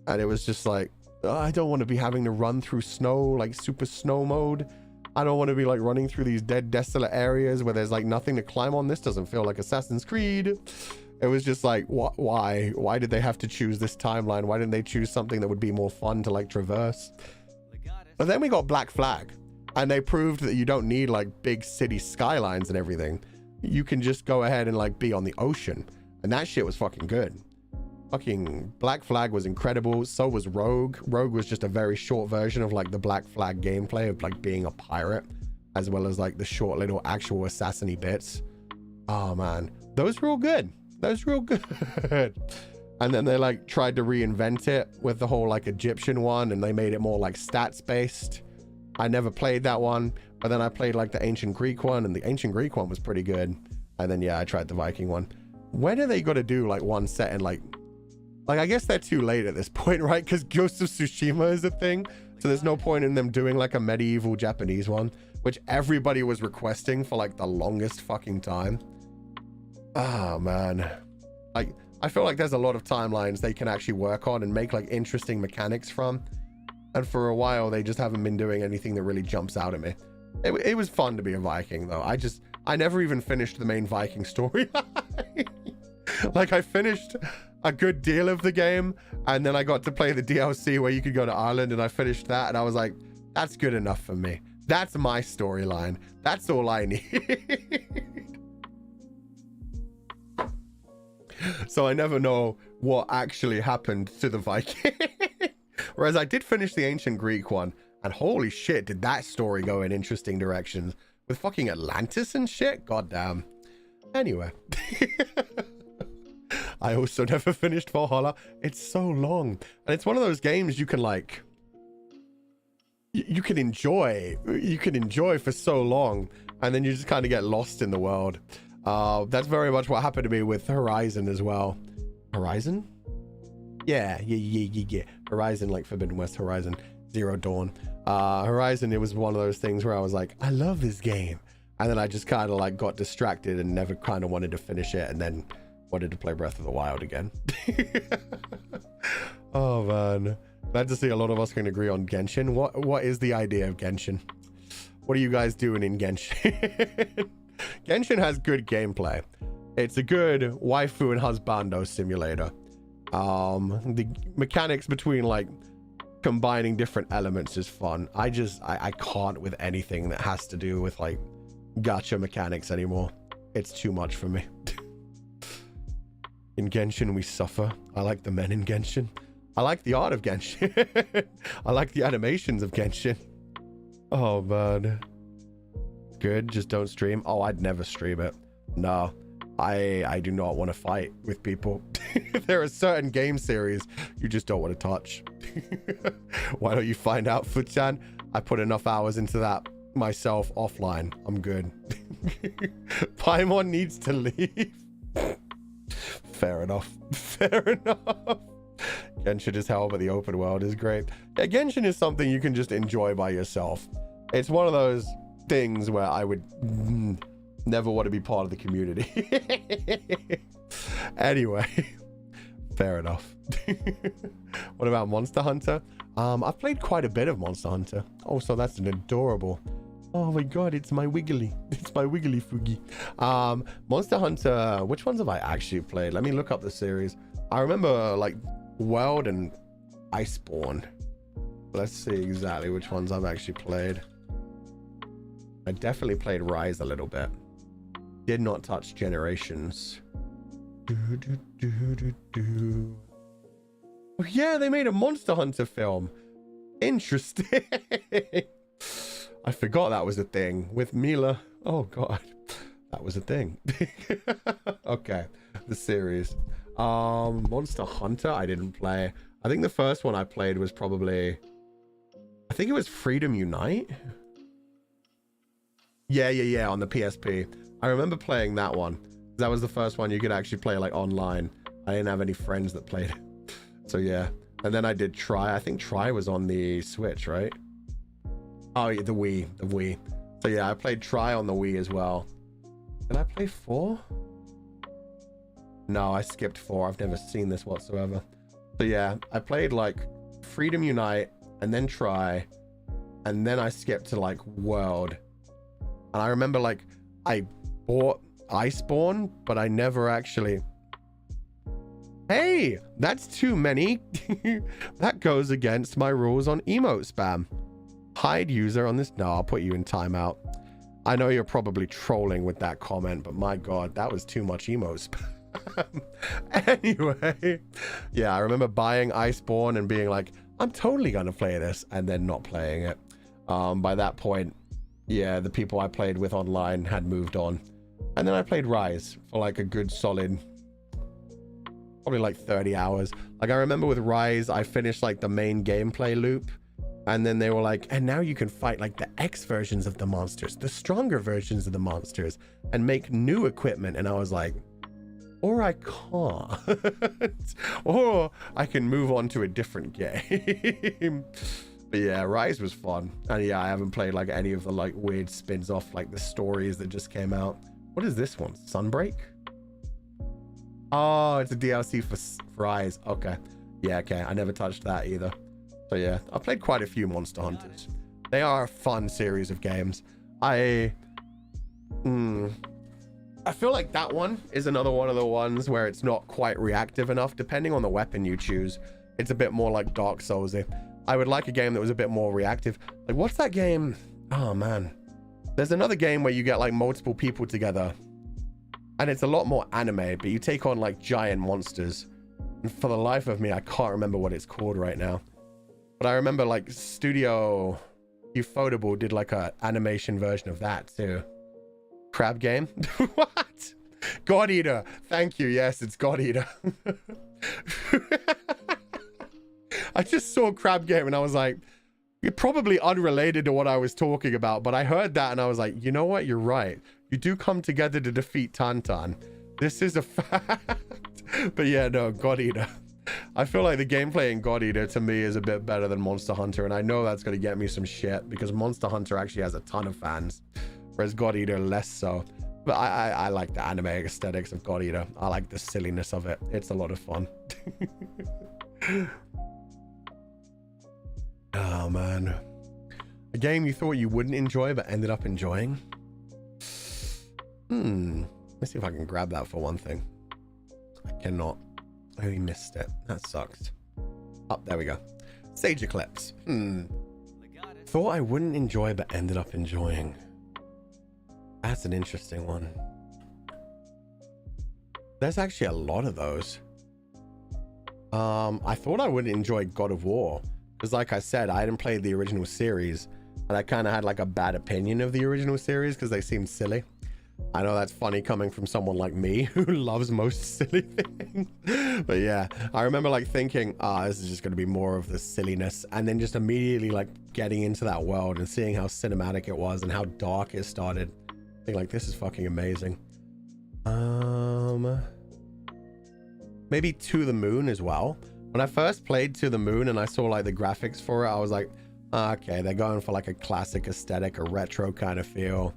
and it was just like, I don't want to be having to run through snow, like super snow mode. I don't want to be like running through these dead, desolate areas where there's like nothing to climb on. This doesn't feel like Assassin's Creed. It was just like, why did they have to choose this timeline? Why didn't they choose something that would be more fun to like traverse? But then we got Black Flag, and they proved that you don't need like big city skylines and everything. You can just go ahead and like be on the ocean, and that shit was fucking good. Fucking Black Flag was incredible. So was Rogue. Rogue was just a very short version of like the Black Flag gameplay of like being a pirate, as well as like the short little actual assassin-y bits. Oh man, those were all good. Those were all good. And then they like tried to reinvent it with the whole like Egyptian one, and they made it more like stats based. I never played that one, but then I played like the ancient Greek one, and the ancient Greek one was pretty good. And then yeah, I tried the Viking one. When are they gonna do like one set in like I guess they're too late at this point, right? Because Ghost of Tsushima is a thing, so there's no point in them doing like a medieval Japanese one, which everybody was requesting for like the longest fucking time. Oh man, like I feel like there's a lot of timelines they can actually work on and make like interesting mechanics from, and for a while they just haven't been doing anything that really jumps out at me. It was fun to be a Viking though. I never even finished the main Viking story. Like, I finished a good deal of the game, and then I got to play the DLC where you could go to Ireland, and I finished that, and I was like, that's good enough for me. That's my storyline. That's all I need. So I never know what actually happened to the Viking. Whereas I did finish the ancient Greek one, and holy shit, did that story go in interesting directions with fucking Atlantis and shit. Goddamn. Anyway. I also never finished Valhalla. It's so long, and it's one of those games you can like, you can enjoy for so long, and then you just kind of get lost in the world. That's very much what happened to me with Horizon as well. Horizon? Yeah. Horizon, like Forbidden West, Horizon Zero Dawn. Horizon, it was one of those things where I was like, I love this game. And then I just kind of like got distracted and never kind of wanted to finish it, and then wanted to play Breath of the Wild again. Oh man. Glad to see a lot of us can agree on Genshin. What is the idea of Genshin? What are you guys doing in Genshin? Genshin has good gameplay. It's a good waifu and husbando simulator. The mechanics between like combining different elements is fun. I can't with anything that has to do with like gacha mechanics anymore. It's too much for me. In Genshin we suffer. I like the men in Genshin. I like the art of Genshin. I like the animations of Genshin. Oh man. Good, just don't stream. Oh, I'd never stream it. No, I do not want to fight with people. There are certain game series you just don't want to touch. Why don't you find out, Futchan? I put enough hours into that myself offline. I'm good. Paimon needs to leave. Fair enough. Fair enough. Genshin is hell, but the open world is great. Yeah, Genshin is something you can just enjoy by yourself. It's one of those things where I would never want to be part of the community. Anyway, fair enough. What about Monster Hunter? I've played quite a bit of Monster Hunter. Oh, so that's an adorable. Oh my god, it's my Wiggly. It's my Wiggly Foogie. Monster Hunter, which ones have I actually played? Let me look up the series. I remember like World and Iceborne. Let's see exactly which ones I've actually played. I definitely played Rise a little bit. Did not touch Generations. Oh yeah, they made a Monster Hunter film. Interesting. I forgot that was a thing with Mila. Oh god, that was a thing. Okay, the series. Monster Hunter I didn't play. I think the first one I played was probably, I think it was Freedom Unite. Yeah, on the PSP. I remember playing that one. That was the first one you could actually play like online. I didn't have any friends that played it. So yeah. And then I did Try. I think Try was on the Switch, right? Oh yeah, the Wii. So yeah, I played Try on the Wii as well. Did I play 4? No, I skipped 4. I've never seen this whatsoever. So yeah, I played like Freedom Unite and then Try, and then I skipped to like World. And I remember like I bought Iceborne, but I never actually. Hey, that's too many. That goes against my rules on emote spam. Hide user on this. No, I'll put you in timeout. I know you're probably trolling with that comment, but my god, that was too much emote spam. Anyway, yeah, I remember buying Iceborne and being like, I'm totally gonna play this, and then not playing it. By that point, yeah, the people I played with online had moved on. And then I played Rise for like a good solid, probably like 30 hours. Like I remember with Rise, I finished like the main gameplay loop, and then they were like, and now you can fight like the X versions of the monsters, the stronger versions of the monsters, and make new equipment. And I was like, or I can't. Or I can move on to a different game. But yeah, Rise was fun. And yeah, I haven't played like any of the like weird spins off like the stories that just came out. What is this one? Sunbreak? Oh, it's a DLC for Rise. Okay. Yeah, okay. I never touched that either. So yeah, I played quite a few Monster Hunters. They are a fun series of games. I feel like that one is another one of the ones where it's not quite reactive enough. Depending on the weapon you choose, it's a bit more like Dark Soulsy. I would like a game that was a bit more reactive. Like, what's that game? Oh man, there's another game where you get like multiple people together, and it's a lot more anime, but you take on like giant monsters. And for the life of me, I can't remember what it's called right now. But I remember like Studio Ufotable did like a animation version of that too. Crab game? What? God Eater. Thank you. Yes, it's God Eater. I just saw Crab game and I was like, probably unrelated to what I was talking about, but I heard that and I was like, you know what? You're right. You do come together to defeat Tantan. This is a fact. But yeah, no, God Eater. I feel like the gameplay in God Eater to me is a bit better than Monster Hunter, and I know that's going to get me some shit because Monster Hunter actually has a ton of fans, whereas God Eater less so. But I like the anime aesthetics of God Eater. I like the silliness of it. It's a lot of fun. Oh man. A game you thought you wouldn't enjoy but ended up enjoying? Let's see if I can grab that for one thing. I cannot. I missed it. That sucks. Oh, there we go. Sage Eclipse. Thought I wouldn't enjoy but ended up enjoying. That's an interesting one. There's actually a lot of those. I thought I wouldn't enjoy God of War because, like I said, I hadn't played the original series and I kind of had like a bad opinion of the original series because they seemed silly. I know that's funny coming from someone like me who loves most silly things. But yeah, I remember like thinking, this is just going to be more of the silliness, and then just immediately like getting into that world and seeing how cinematic it was and how dark it started. I think like, this is fucking amazing. Maybe To the Moon as well. When I first played To the Moon and I saw like the graphics for it, I was like, okay, they're going for like a classic aesthetic, a retro kind of feel.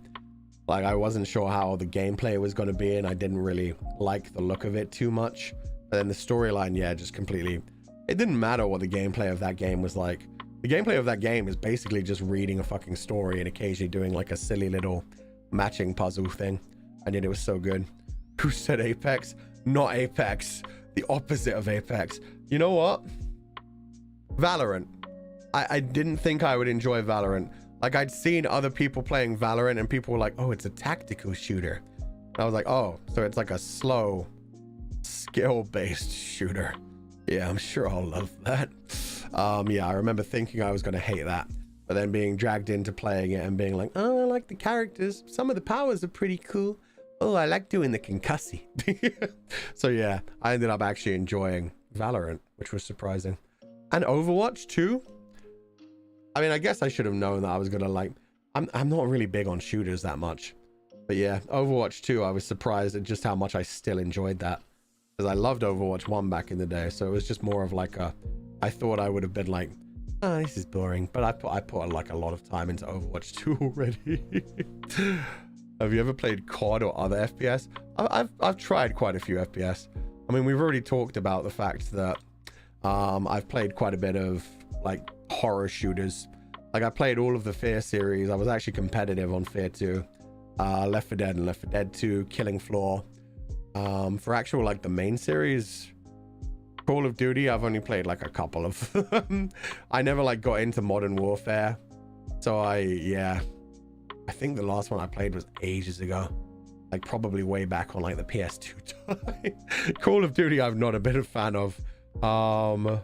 Like, I wasn't sure how the gameplay was going to be, and I didn't really like the look of it too much. But then the storyline, yeah, just completely... It didn't matter what the gameplay of that game was like. The gameplay of that game is basically just reading a fucking story and occasionally doing like a silly little matching puzzle thing. And yet it was so good. Who said Apex? Not Apex. The opposite of Apex. You know what? Valorant. I didn't think I would enjoy Valorant. Like, I'd seen other people playing Valorant and people were like, oh, it's a tactical shooter. And I was like, oh, so it's like a slow, skill-based shooter. Yeah, I'm sure I'll love that. Yeah, I remember thinking I was going to hate that. But then being dragged into playing it and being like, oh, I like the characters. Some of the powers are pretty cool. Oh, I like doing the concussy. So yeah, I ended up actually enjoying Valorant, which was surprising. And Overwatch too. I mean, I guess I should have known that I was gonna like... I'm not really big on shooters that much. But yeah, Overwatch 2, I was surprised at just how much I still enjoyed that. Because I loved Overwatch 1 back in the day, so it was just more of like a... I thought I would have been like, oh, this is boring. But I put like a lot of time into Overwatch 2 already. Have you ever played COD or other FPS? I've tried quite a few FPS. I mean, we've already talked about the fact that I've played quite a bit of like horror shooters. Like, I played all of the Fear series. I was actually competitive on Fear 2, Left 4 Dead and Left 4 Dead 2, Killing Floor. For actual like the main series, Call of Duty, I've only played like a couple of them. I never like got into Modern Warfare, so yeah, I think the last one I played was ages ago, like probably way back on like the PS2 time. Call of Duty I'm not a bit of fan of. God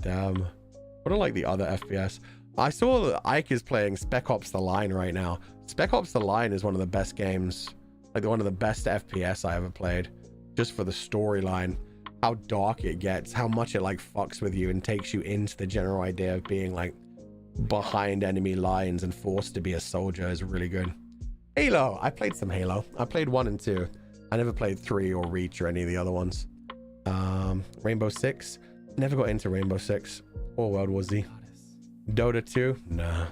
damn, what are like the other FPS? I saw that Ike is playing Spec Ops The Line right now. Spec Ops The Line is one of the best games, like one of the best FPS I ever played, just for the storyline, how dark it gets, how much it like fucks with you and takes you into the general idea of being like behind enemy lines and forced to be a soldier is really good. Halo, I played some Halo. I played 1 and 2. I never played 3 or Reach or any of the other ones. Rainbow Six, never got into Rainbow Six or World War Z. Dota 2, nah.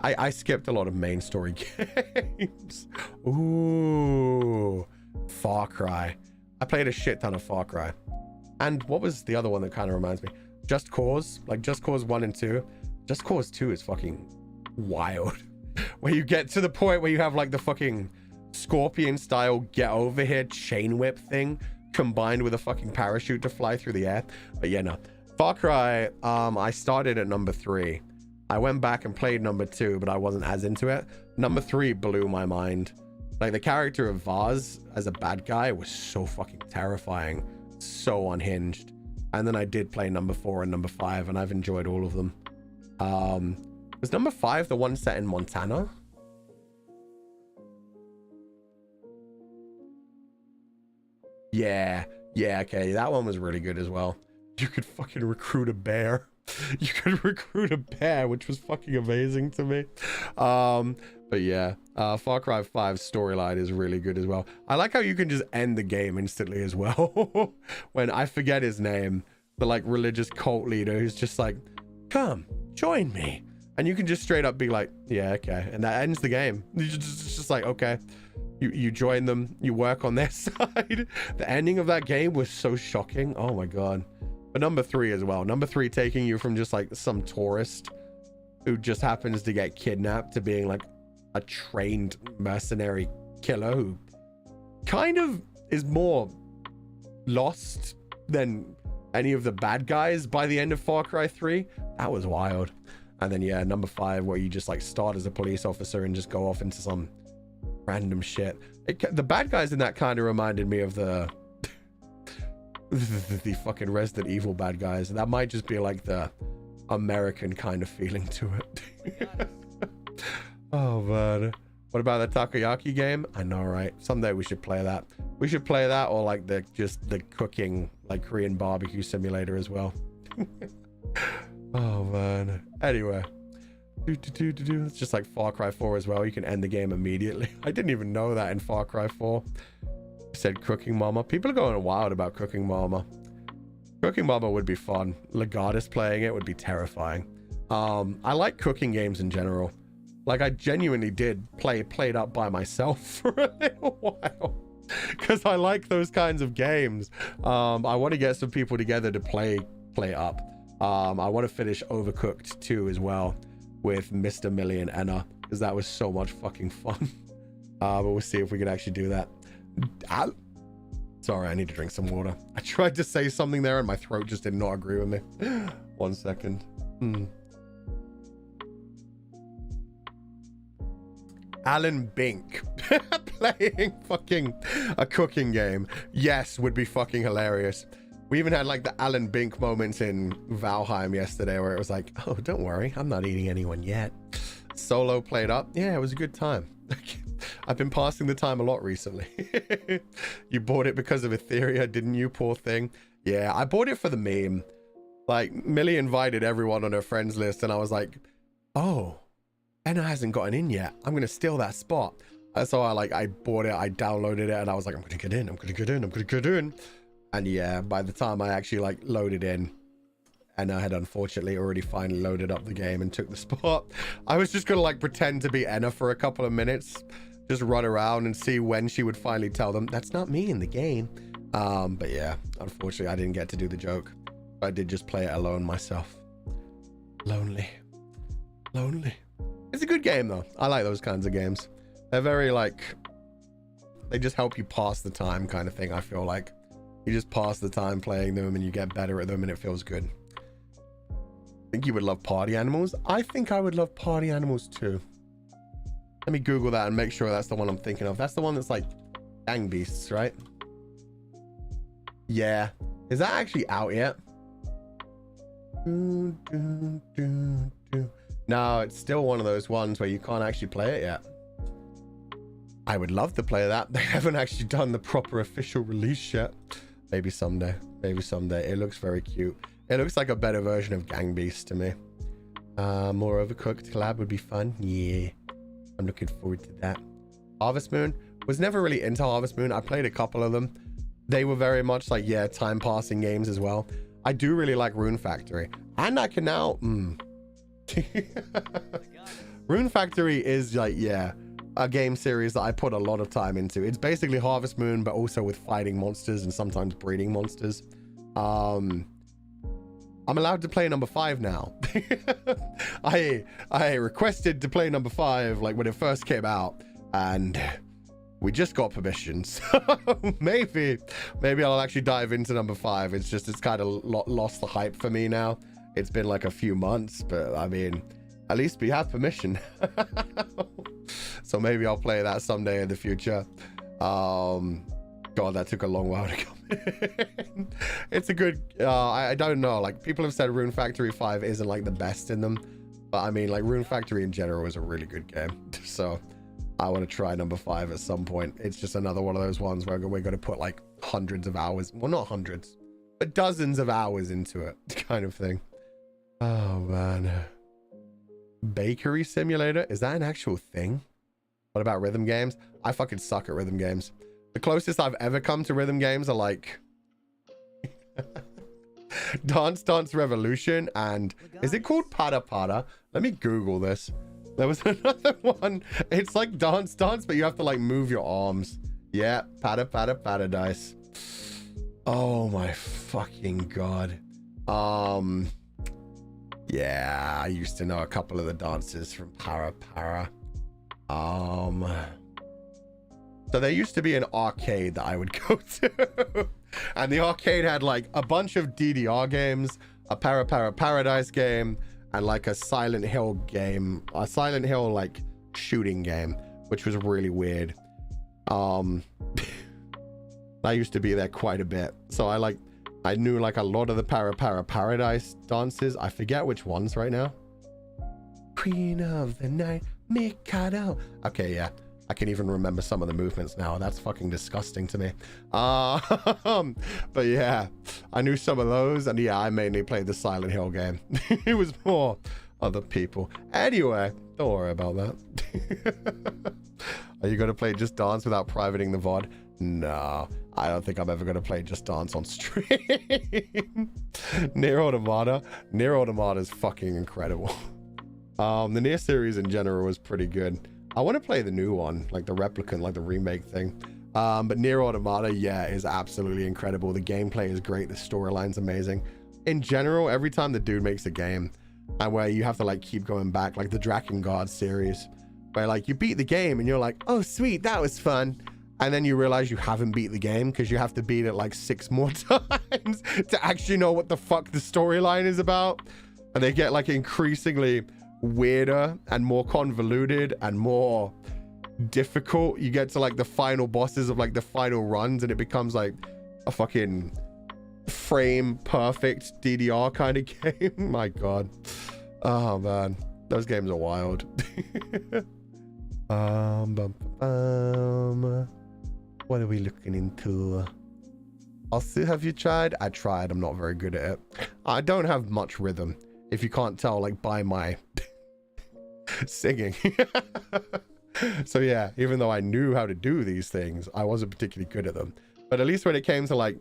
I skipped a lot of main story games. Ooh, Far Cry. I played a shit ton of Far Cry. And what was the other one that kind of reminds me? Just Cause, like Just Cause 1 and 2. Just Cause 2 is fucking wild. Where you get to the point where you have like the fucking Scorpion style get over here chain whip thing combined with a fucking parachute to fly through the air. But yeah, no. Far Cry, I started at number 3. I went back and played number 2, but I wasn't as into it. Number 3 blew my mind. Like, the character of Vaz as a bad guy was so fucking terrifying, so unhinged. And then I did play number 4 and number 5, and I've enjoyed all of them. Was number 5 the one set in Montana? Yeah, okay, that one was really good as well. You could fucking recruit a bear. you could recruit a bear, which was fucking amazing to me. But yeah, Far Cry 5's storyline is really good as well. I like how you can just end the game instantly as well. When I forget his name, the like religious cult leader who's just like, come join me, and you can just straight up be like, yeah, okay, and that ends the game. It's just like, okay, you join them, you work on their side. The ending of that game was so shocking. Oh my god. But number 3 as well. Number 3 taking you from just like some tourist who just happens to get kidnapped to being like a trained mercenary killer who kind of is more lost than any of the bad guys by the end of Far Cry 3. That was wild. And then yeah, number 5, where you just like start as a police officer and just go off into some random shit. The bad guys in that kind of reminded me of the the fucking Resident Evil bad guys. That might just be like the American kind of feeling to it. Oh man, what about the takoyaki game? I know, right? Someday we should play that. We should play that, or like the cooking, like Korean barbecue simulator as well. Oh man. Anyway, it's just like Far Cry 4 as well. You can end the game immediately. I didn't even know that in Far Cry 4. Said Cooking Mama. People are going wild about Cooking Mama. Cooking Mama would be fun. Legatus playing it would be terrifying. I like cooking games in general. Like I genuinely did played up by myself for a little while because I like those kinds of games. I want to get some people together to play up. I want to finish Overcooked 2 as well with Mr. Millie and Enna, because that was so much fucking fun. But we'll see if we can actually do that. Sorry, I need to drink some water. I tried to say something there and my throat just did not agree with me. 1 second. Alan Bink playing fucking a cooking game. Yes, would be fucking hilarious. We even had like the Alan Bink moments in Valheim yesterday where it was like, oh, don't worry, I'm not eating anyone yet. Solo played up. Yeah, it was a good time. I've been passing the time a lot recently. You bought it because of Etheria, didn't you, poor thing? Yeah, I bought it for the meme. Like, Millie invited everyone on her friends list, and I was like, oh, Enna hasn't gotten in yet. I'm going to steal that spot. So I bought it, I downloaded it, and I was like, I'm going to get in, I'm going to get in, I'm going to get in. And yeah, by the time I actually like loaded in, and I had unfortunately already finally loaded up the game and took the spot. I was just gonna like pretend to be Enna for a couple of minutes, just run around and see when she would finally tell them that's not me in the game. But yeah, unfortunately I didn't get to do the joke. I did just play it alone myself. Lonely. It's a good game though. I like those kinds of games. They're very like, they just help you pass the time kind of thing. I feel like you just pass the time playing them and you get better at them and it feels good. I think you would love Party Animals. I think I would love Party Animals too. Let me Google that and make sure that's the one I'm thinking of. That's the one that's like Gang Beasts, right? Yeah. Is that actually out yet? No, it's still one of those ones where you can't actually play it yet. I would love to play that. They haven't actually done the proper official release yet. Maybe someday. Maybe someday. It looks very cute. It looks like a better version of Gang Beasts to me. More Overcooked collab would be fun. Yeah. I'm looking forward to that. Harvest Moon. Was never really into Harvest Moon. I played a couple of them. They were very much like, yeah, time passing games as well. I do really like Rune Factory. And I can now... Rune Factory is like, yeah, a game series that I put a lot of time into. It's basically Harvest Moon, but also with fighting monsters and sometimes breeding monsters. I'm allowed to play number 5 now. I requested to play number 5 like when it first came out, and we just got permission. So maybe I'll actually dive into number 5. It's just, it's kind of lost the hype for me now. It's been like a few months, but I mean, at least we have permission. So maybe I'll play that someday in the future. God, that took a long while to come in. It's a good, I don't know, like people have said Rune Factory 5 isn't like the best in them, but I mean like Rune Factory in general is a really good game. So I want to try number 5 at some point. It's just another one of those ones where we're going to put like hundreds of hours, well not hundreds, but dozens of hours into it kind of thing. Oh man. Bakery simulator? Is that an actual thing? What about rhythm games? I fucking suck at rhythm games. The closest I've ever come to rhythm games are like Dance Dance Revolution and is it called Pada Pada? Let me Google this. There was another one. It's like Dance Dance, but you have to like move your arms. Yeah, Pada Pada Paradise. Oh my fucking god. Yeah, I used to know a couple of the dances from Para Para. So there used to be an arcade that I would go to. And the arcade had like a bunch of DDR games, a Para Para Paradise game, and like a Silent Hill game. A Silent Hill like shooting game, which was really weird. I used to be there quite a bit. So I knew like a lot of the Para Para Paradise dances. I forget which ones right now. Queen of the night, Mikado. Okay, yeah. I can even remember some of the movements now. That's fucking disgusting to me. But yeah, I knew some of those. And yeah, I mainly played the Silent Hill game. It was more other people. Anyway, don't worry about that. Are you going to play Just Dance without privating the VOD? No, I don't think I'm ever going to play Just Dance on stream. Nier Automata. Nier Automata is fucking incredible. The Nier series in general was pretty good. I want to play the new one, like the replicant, like the remake thing. But Nier Automata, yeah, is absolutely incredible. The gameplay is great. The storyline's amazing. In general, every time the dude makes a game, and where you have to like keep going back, like the Drakengard series, where like you beat the game and you're like, oh sweet, that was fun. And then you realize you haven't beat the game because you have to beat it like 6 more times to actually know what the fuck the storyline is about. And they get like increasingly weirder and more convoluted and more difficult. You get to like the final bosses of like the final runs and it becomes like a fucking frame perfect DDR kind of game. My god. Oh man, those games are wild. What are we looking into? Also, have you tried? I tried. I'm not very good at it. I don't have much rhythm, if you can't tell, like by my singing. So yeah, even though I knew how to do these things, I wasn't particularly good at them. But at least when it came to like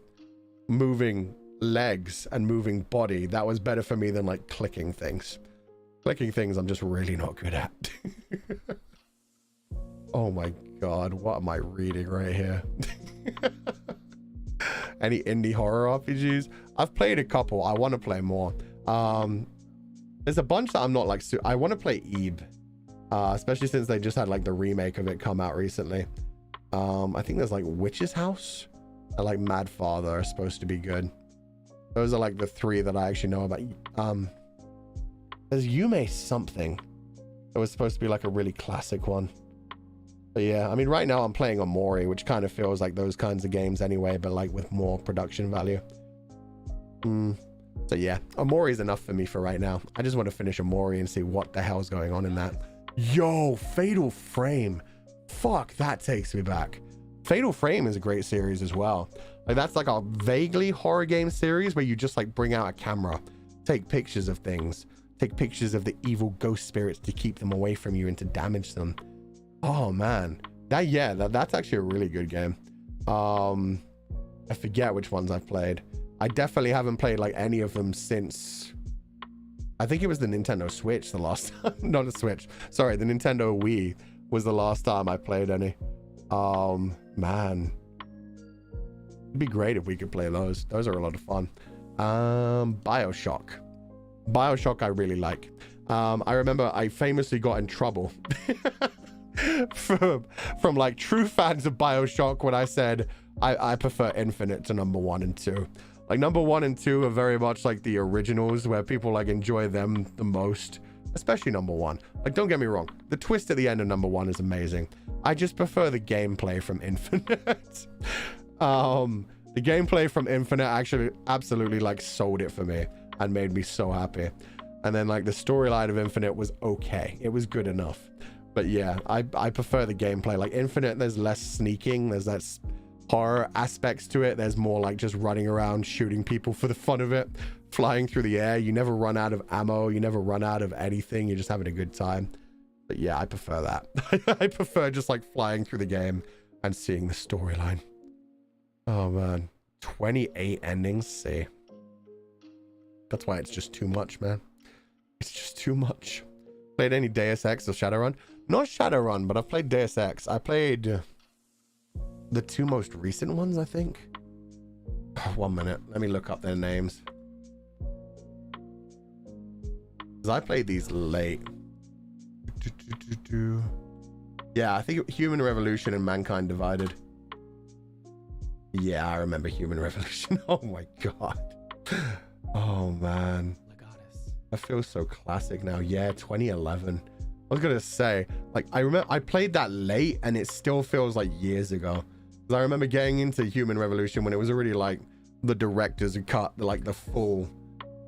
moving legs and moving body, that was better for me than like clicking things. Clicking things I'm just really not good at. Oh my god, what am I reading right here? Any indie horror RPGs? I've played a couple. I want to play more. There's a bunch that I'm not like I want to play Eve, especially since they just had like the remake of it come out recently. I think there's like Witch's House and like Mad Father are supposed to be good. Those are like the 3 that I actually know about. There's Yume something that was supposed to be like a really classic one. But yeah, I mean, right now I'm playing Omori, which kind of feels like those kinds of games anyway, but like with more production value. So yeah, Omori is enough for me for right now. I just want to finish Omori and see what the hell's going on in that. Yo, Fatal Frame. Fuck, that takes me back. Fatal Frame is a great series as well. Like that's like a vaguely horror game series where you just like bring out a camera, take pictures of things, take pictures of the evil ghost spirits to keep them away from you and to damage them. Oh man, that's actually a really good game. I forget which ones I've played. I definitely haven't played like any of them since I think it was the Nintendo Switch the last time. Not a Switch, sorry, the Nintendo Wii was the last time I played any. Man, it'd be great if we could play those. Those are a lot of fun. Bioshock I really like. I remember I famously got in trouble from like true fans of Bioshock when I said I prefer Infinite to number 1 and 2. Like number 1 and 2 are very much like the originals where people like enjoy them the most, especially number 1. Like don't get me wrong, the twist at the end of number 1 is amazing. I just prefer the gameplay from Infinite. The gameplay from Infinite actually absolutely like sold it for me and made me so happy. And then like the storyline of Infinite was okay, it was good enough. But yeah, I prefer the gameplay. Like Infinite, there's less sneaking, there's that horror aspects to it. There's more like just running around shooting people for the fun of it. flying through the air. You never run out of ammo. You never run out of anything. You're just having a good time. But yeah, I prefer that. I prefer just like flying through the game and seeing the storyline. Oh man, 28 endings. See, that's why it's just too much, man. It's just too much. Played any Deus Ex or Shadowrun? Not Shadowrun, but I've played Deus Ex. I played the two most recent ones, I think. Oh, 1 minute. Let me look up their names. Because I played these late. Yeah, I think Human Revolution and Mankind Divided. Yeah, I remember Human Revolution. Oh my god. Oh man. I feel so classic now. Yeah, 2011. I was gonna say, like, I remember I played that late and it still feels like years ago. Because I remember getting into Human Revolution when it was already like the director's cut, like the full,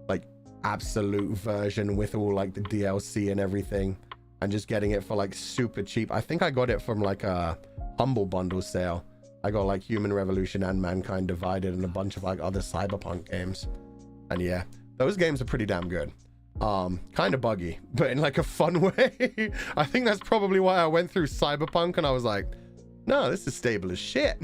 like, absolute version with all like the DLC and everything, and just getting it for like super cheap. I think I got it from like a Humble Bundle sale. I got like Human Revolution and Mankind Divided and a bunch of like other Cyberpunk games. And yeah, those games are pretty damn good. Kind of buggy, but in like a fun way. I think that's probably why I went through Cyberpunk and I was like, no, this is stable as shit.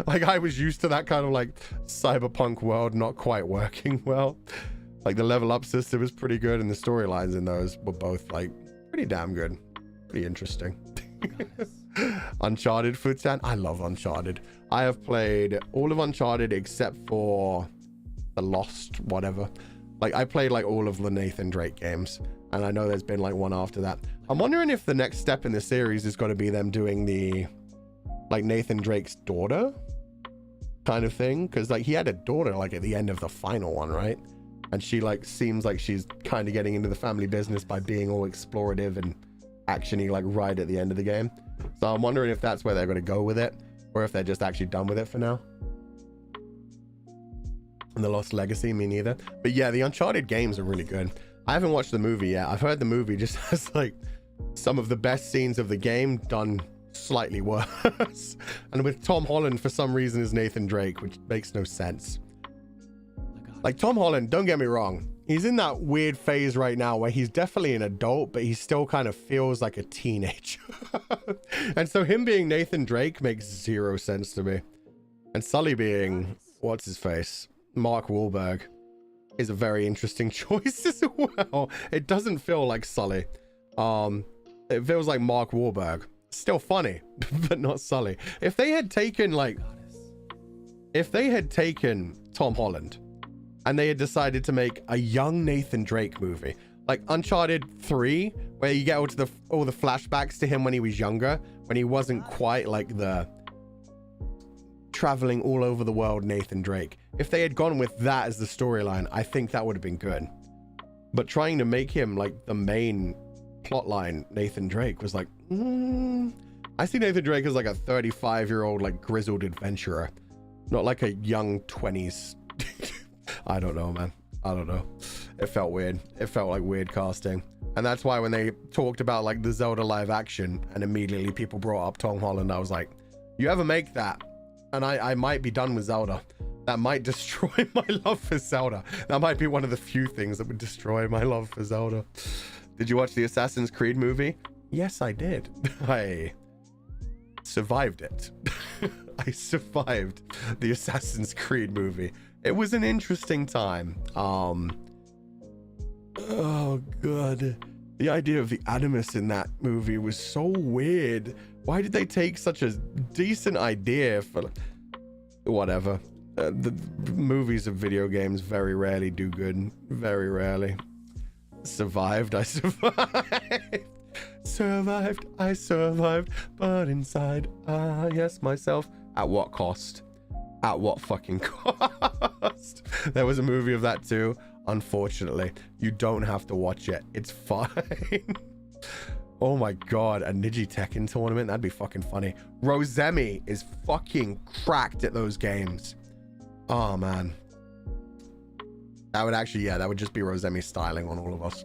Like I was used to that kind of like Cyberpunk world not quite working well. Like the level up system is pretty good and the storylines in those were both like pretty damn good. Pretty interesting. Uncharted Futsan. I love Uncharted. I have played all of Uncharted except for the Lost whatever. Like I played like all of the Nathan Drake games, and I know there's been like one after that. I'm wondering if the next step in the series is going to be them doing the like Nathan Drake's daughter kind of thing, because like he had a daughter like at the end of the final one, right? And she like seems like she's kind of getting into the family business by being all explorative and actiony like right at the end of the game. So I'm wondering if that's where they're going to go with it, or if they're just actually done with it for now. And the Lost Legacy, me neither. But yeah, the Uncharted games are really good. I haven't watched the movie yet. I've heard the movie just has like some of the best scenes of the game done slightly worse. And with Tom Holland for some reason as Nathan Drake, which makes no sense. Like Tom Holland, don't get me wrong, he's in that weird phase right now where he's definitely an adult, but he still kind of feels like a teenager. And so him being Nathan Drake makes zero sense to me. And Sully being, what's his face? Mark Wahlberg is a very interesting choice as well. It doesn't feel like Sully. It feels like Mark Wahlberg. Still funny, but not Sully. If they had taken Tom Holland and they had decided to make a young Nathan Drake movie, like Uncharted 3, where you get all the flashbacks to him when he was younger, when he wasn't quite like the traveling all over the world Nathan Drake. If they had gone with that as the storyline, I think that would have been good. But trying to make him like the main plotline Nathan Drake was like, I see Nathan Drake as like a 35-year-old like grizzled adventurer, not like a young 20s. I don't know, man. I don't know. It felt weird. It felt like weird casting. And that's why when they talked about like the Zelda live action and immediately people brought up Tom Holland, I was like, you ever make that and I might be done with Zelda. That might destroy my love for Zelda. That might be one of the few things that would destroy my love for Zelda. Did you watch the Assassin's Creed movie? Yes, I did. I survived it. I survived the Assassin's Creed movie. It was an interesting time. Oh god. The idea of the Animus in that movie was so weird. Why did they take such a decent idea for whatever? The movies of video games very rarely do good. Very rarely. Survived, I survived. Survived, I survived. But inside, yes, myself. At what cost? At what fucking cost? There was a movie of that too. Unfortunately, you don't have to watch it. It's fine. Oh my god, a Niji Tekken tournament? That'd be fucking funny. Rosemi is fucking cracked at those games. Oh man. That would actually, yeah, that would just be Rosemi styling on all of us.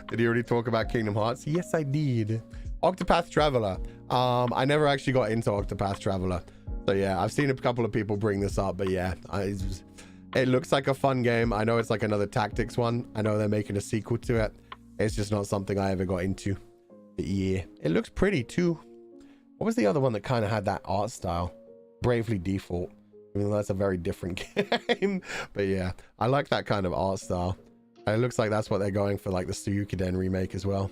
Did you already talk about Kingdom Hearts? Yes, I did. Octopath Traveler. I never actually got into Octopath Traveler. So yeah, I've seen a couple of people bring this up, but yeah, It looks like a fun game. I know it's like another tactics one. I know they're making a sequel to it. It's just not something I ever got into. But yeah, it looks pretty too. What was the other one that kind of had that art style? Bravely Default. Even though that's a very different game. But yeah, I like that kind of art style. And it looks like that's what they're going for, like the Suikoden remake as well.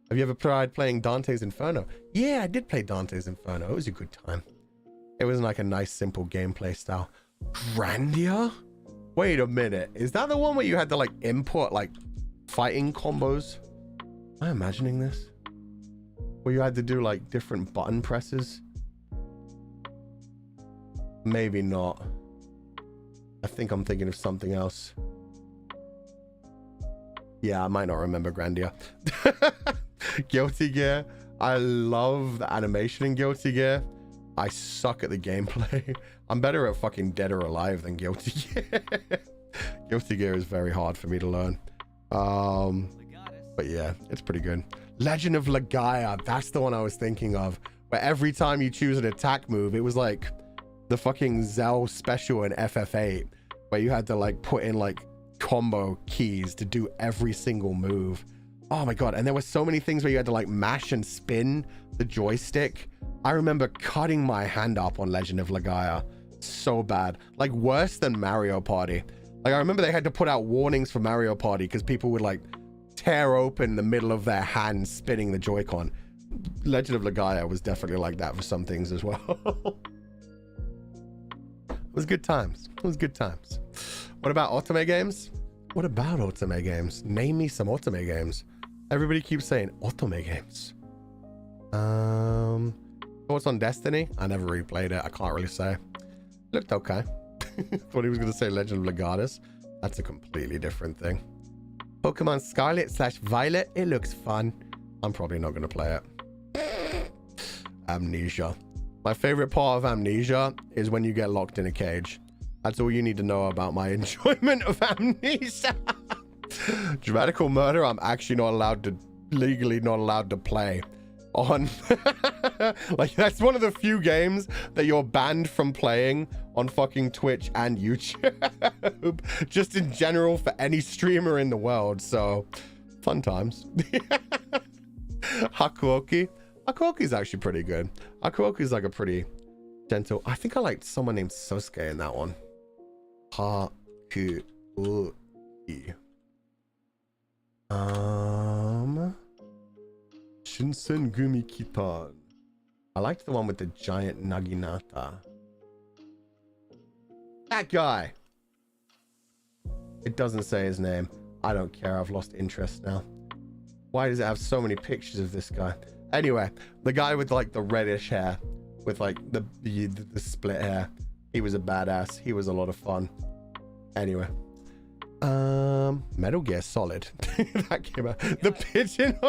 Have you ever tried playing Dante's Inferno? Yeah, I did play Dante's Inferno. It was a good time. It was like a nice, simple gameplay style. Grandia? Wait a minute. Is that the one where you had to like input like fighting combos? Am I imagining this? Where you had to do like different button presses? Maybe not. I think I'm thinking of something else. Yeah, I might not remember Grandia. Guilty Gear. I love the animation in Guilty Gear. I suck at the gameplay. I'm better at fucking Dead or Alive than Guilty Gear. Guilty Gear is very hard for me to learn. But yeah, it's pretty good. Legend of Legaia. That's the one I was thinking of. Where every time you choose an attack move, it was like the fucking Zell special in FF8. Where you had to like put in like combo keys to do every single move. Oh my god. And there were so many things where you had to like mash and spin the joystick. I remember cutting my hand up on Legend of Legaia so bad, like worse than Mario Party. Like I remember they had to put out warnings for Mario Party because people would like tear open the middle of their hand spinning the Joy-Con. Legend of Legaia was definitely like that for some things as well. It was good times. It was good times. What about Otome games? What about Otome games? Name me some Otome games. Everybody keeps saying Otome games. Thoughts on Destiny? I never replayed it. I can't really say. Looked okay. Thought he was going to say Legend of Legatus. That's a completely different thing. Pokemon Scarlet / Violet. It looks fun. I'm probably not going to play it. Amnesia. My favorite part of Amnesia is when you get locked in a cage. That's all you need to know about my enjoyment of Amnesia. Dramatical Murder. I'm actually not allowed to, legally not allowed to play on. Like that's one of the few games that you're banned from playing on fucking Twitch and YouTube. Just in general for any streamer in the world. So fun times. Hakuoki. Hakuoki's actually pretty good. Hakuoki's like a pretty gentle. I think I liked someone named Sosuke in that one. Hakuoki. Shinsen Gumi Kitan. I liked the one with the giant Naginata. That guy. It doesn't say his name. I don't care. I've lost interest now. Why does it have so many pictures of this guy? Anyway, the guy with like the reddish hair, with like the split hair. He was a badass. He was a lot of fun. Anyway. Metal Gear Solid. That came out. The pigeon.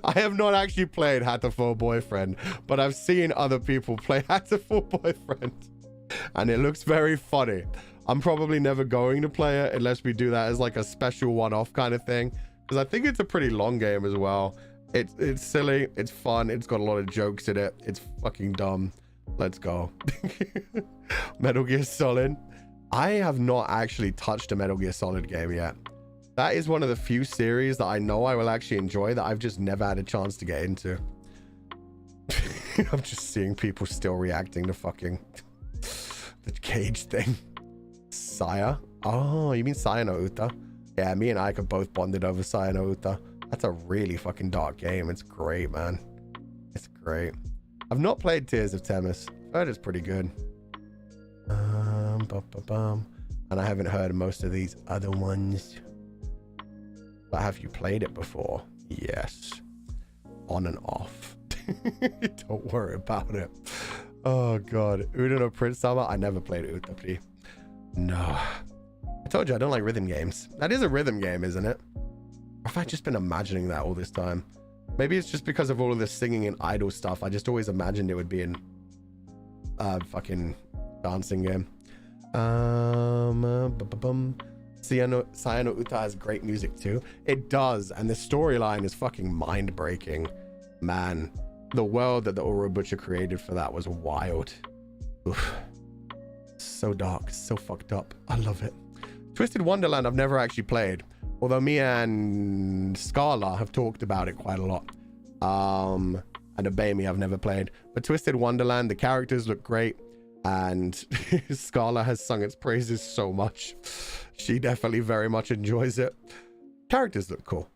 I have not actually played Hatoful Boyfriend, but I've seen other people play Hatoful Boyfriend, and it looks very funny. I'm probably never going to play it unless we do that as like a special one-off kind of thing, because I think it's a pretty long game as well. It's silly, it's fun, it's got a lot of jokes in it, it's fucking dumb. Let's go. Metal Gear Solid. I have not actually touched a Metal Gear Solid game yet. That is one of the few series that I know I will actually enjoy that I've just never had a chance to get into. I'm just seeing people still reacting to fucking the cage thing. Saya? Oh, you mean Saya no Uta? Yeah, me and Ike are both bonded over Saya no Uta. That's a really fucking dark game. It's great, man. It's great. I've not played Tears of Themis. Heard it's pretty good. And I haven't heard most of these other ones. But have you played it before? Yes. On and off. Don't worry about it. Oh god. Uda no Prince Sama? I never played Uda Pri. No. I told you I don't like rhythm games. That is a rhythm game, isn't it? Or have I just been imagining that all this time? Maybe it's just because of all of this singing and idol stuff. I just always imagined it would be in fucking dancing game. Saya no Uta has great music too. It does, and the storyline is fucking mind-breaking. Man, the world that the Oro Butcher created for that was wild. Oof. so dark, so fucked up. I love it. Twisted Wonderland I've never actually played, although me and Scala have talked about it quite a lot. And Obey Me I've never played, but Twisted Wonderland, the characters look great, and Scala has sung its praises so much. She definitely very much enjoys it. Characters look cool.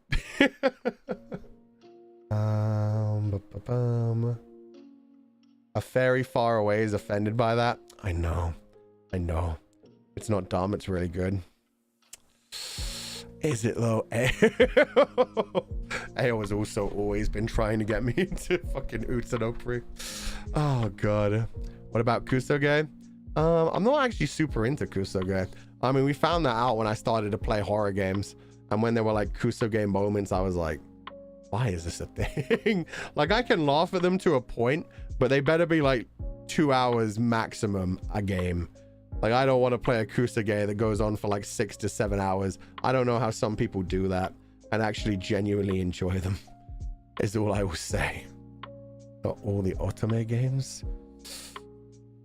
A fairy far away is offended by that. I know. It's not dumb, it's really good. Is it though? Ao has also always been trying to get me into fucking Utsunopri. Oh god. What about Kusoge? I'm not actually super into Kusoge. I mean, we found that out when I started to play horror games, and when there were like Kusoge moments, I was like, why is this a thing? Like, I can laugh at them to a point, but they better be like 2 hours maximum a game. Like, I don't want to play a Kusoge that goes on for like 6 to 7 hours. I don't know how some people do that and actually genuinely enjoy them, is all I will say. Not all the Otome games.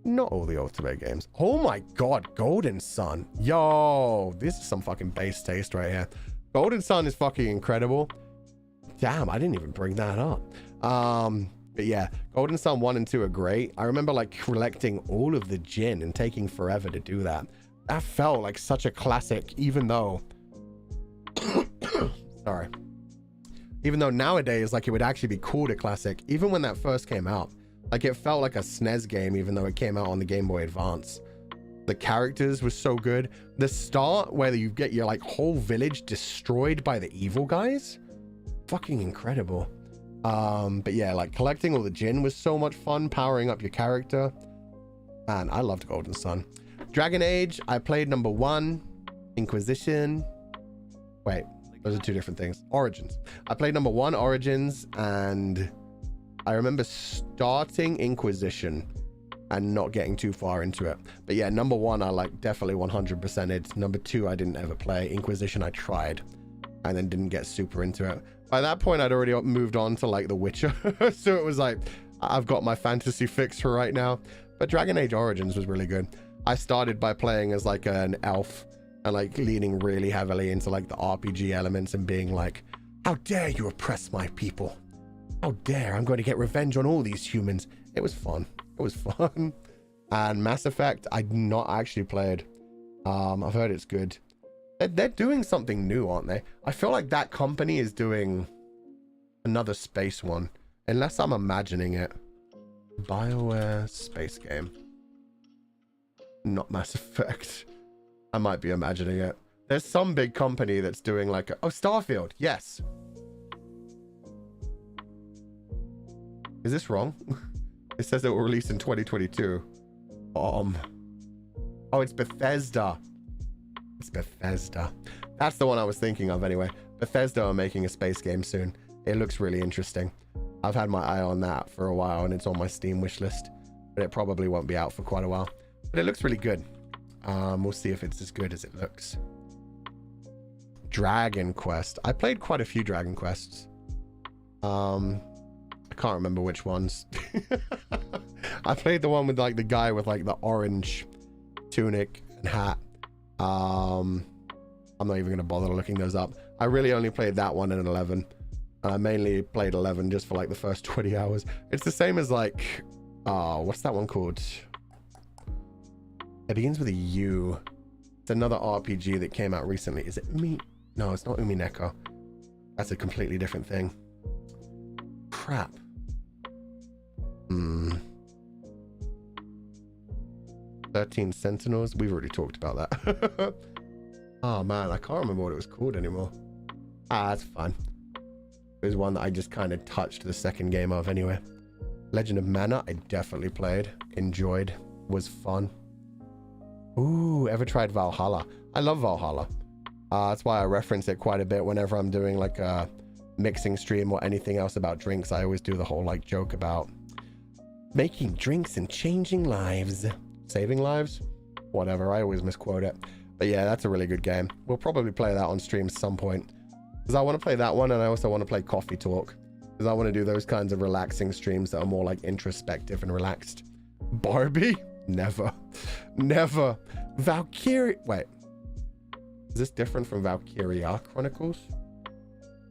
Not all the Otome games. Oh my god, Golden Sun. Yo, this is some fucking base taste right here. Golden Sun is fucking incredible. Damn, I didn't even bring that up. But yeah, Golden Sun 1 and 2 are great. I remember like collecting all of the Jin and taking forever to do that. That felt like such a classic, even though sorry, even though nowadays like it would actually be called a classic. Even when that first came out, like it felt like a SNES game, even though it came out on the Game Boy Advance. The characters were so good. The start where you get your like whole village destroyed by the evil guys, fucking incredible. But yeah, like collecting all the Jin was so much fun, powering up your character. Man, I loved Golden Sun. Dragon Age, I played number 1. Inquisition. Wait, those are two different things. Origins. I played number 1, Origins, and I remember starting Inquisition and not getting too far into it. But yeah, number 1, I like definitely 100%ed. Number 2, I didn't ever play. Inquisition, I tried and then didn't get super into it. By that point, I'd already moved on to like The Witcher. So it was like, I've got my fantasy fix for right now. But Dragon Age Origins was really good. I started by playing as like an elf and like leaning really heavily into like the RPG elements and being like, how dare you oppress my people? How dare, I'm going to get revenge on all these humans. It was fun. It was fun. And Mass Effect, I'd not actually played. I've heard it's good. They're doing something new, aren't they? I feel like that company is doing another space one, unless I'm imagining it. BioWare space game. Not Mass Effect. I might be imagining it. There's some big company that's doing like a... Oh, Starfield. Yes. Is this wrong? It says it will release in 2022. Oh, it's Bethesda. It's Bethesda. That's the one I was thinking of anyway. Bethesda are making a space game soon. It looks really interesting. I've had my eye on that for a while and it's on my Steam wishlist, but it probably won't be out for quite a while. But it looks really good. We'll see if it's as good as it looks. Dragon Quest. I played quite a few Dragon Quests. I can't remember which ones. I played the one with like the guy with like the orange tunic and hat. I'm not even going to bother looking those up. I really only played that one in 11. I mainly played 11 just for like the first 20 hours. It's the same as like, what's that one called? It begins with a U. It's another RPG that came out recently. Is it Umi? No, it's not Umineko. That's a completely different thing. Crap. 13 Sentinels. We've already talked about that. Oh man, I can't remember what it was called anymore. That's fine. It was one that I just kind of touched the second game of anyway. Legend of Mana, I definitely played, enjoyed, was fun. Ooh, ever tried Valhalla? I love Valhalla. That's why I reference it quite a bit whenever I'm doing like a mixing stream or anything else about drinks. I always do the whole like joke about making drinks and changing lives. Saving lives? Whatever, I always misquote it. But yeah, that's a really good game. We'll probably play that on stream at some point. Because I want to play that one and I also want to play Coffee Talk. Because I want to do those kinds of relaxing streams that are more like introspective and relaxed. Barbie? Never. Never. Valkyrie. Wait. Is this different from Valkyria Chronicles?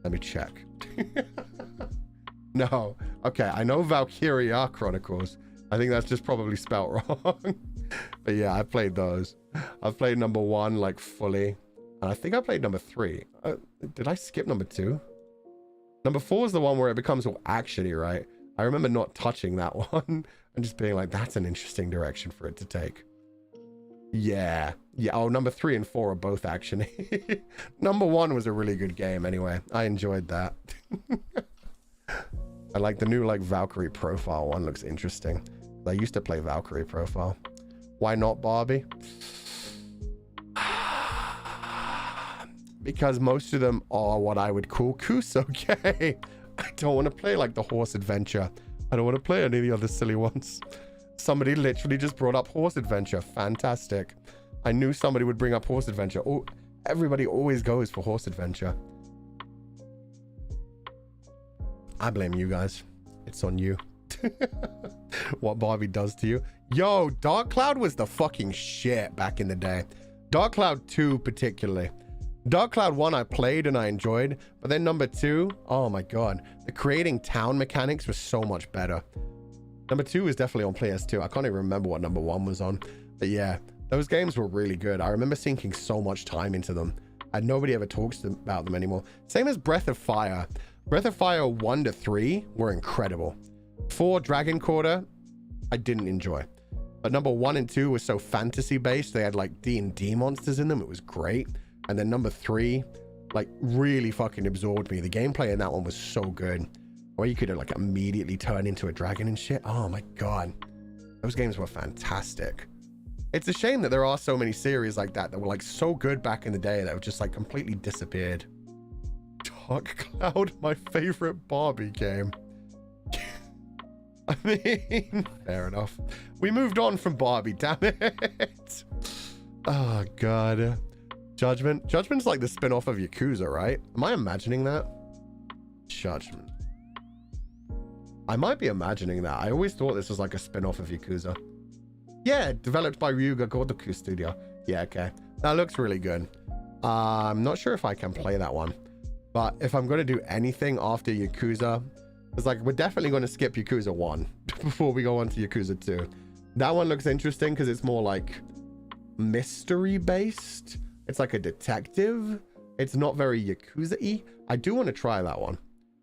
Let me check. No. Okay, I know Valkyria Chronicles. I think that's just probably spelt wrong. But yeah, I played those. I've played number 1 like fully. And I think I played number 3. Did I skip number 2? Number 4 is the one where it becomes all actiony, right? I remember not touching that one and just being like, that's an interesting direction for it to take. Yeah. Yeah. Oh, number 3 and 4 are both actiony. Number 1 was a really good game anyway. I enjoyed that. I like the new like Valkyrie Profile one. Looks interesting. I used to play Valkyrie Profile. Why not Barbie? Because most of them are what I would call Kusoke. I don't want to play like the Horse Adventure. I don't want to play any of the other silly ones. Somebody literally just brought up Horse Adventure. Fantastic. I knew somebody would bring up Horse Adventure. Oh, everybody always goes for Horse Adventure. I blame you guys. It's on you. What Barbie does to you. Yo, Dark Cloud was the fucking shit back in the day. Dark Cloud 2 particularly. Dark Cloud 1 I played and I enjoyed, but then number 2, oh my god, the creating town mechanics was so much better. Number 2 was definitely on PS2. I can't even remember what number 1 was on, but yeah, those games were really good. I remember sinking so much time into them, and nobody ever talks about them anymore. Same as Breath of Fire. Breath of Fire 1 to 3 were incredible. 4 Dragon Quarter, I didn't enjoy. But number 1 and 2 was so fantasy based. They had like D&D monsters in them. It was great. And then number 3, like really fucking absorbed me. The gameplay in that one was so good. Where you could like immediately turn into a dragon and shit. Oh my god. Those games were fantastic. It's a shame that there are so many series like that were like so good back in the day that have just like completely disappeared. Dark Cloud, my favorite Barbie game. I mean, fair enough. We moved on from Barbie, damn it. Oh god. Judgment. Judgment's like the spin-off of Yakuza, right? Am I imagining that? Judgment. I might be imagining that. I always thought this was like a spin-off of Yakuza. Yeah, developed by Ryuga Gotoku Studio. Yeah, okay. That looks really good. I'm not sure if I can play that one. But if I'm going to do anything after Yakuza, it's like we're definitely going to skip Yakuza 1 before we go on to Yakuza 2. That one looks interesting because it's more like mystery-based. It's like a detective. It's not very Yakuza-y. I do want to try that one,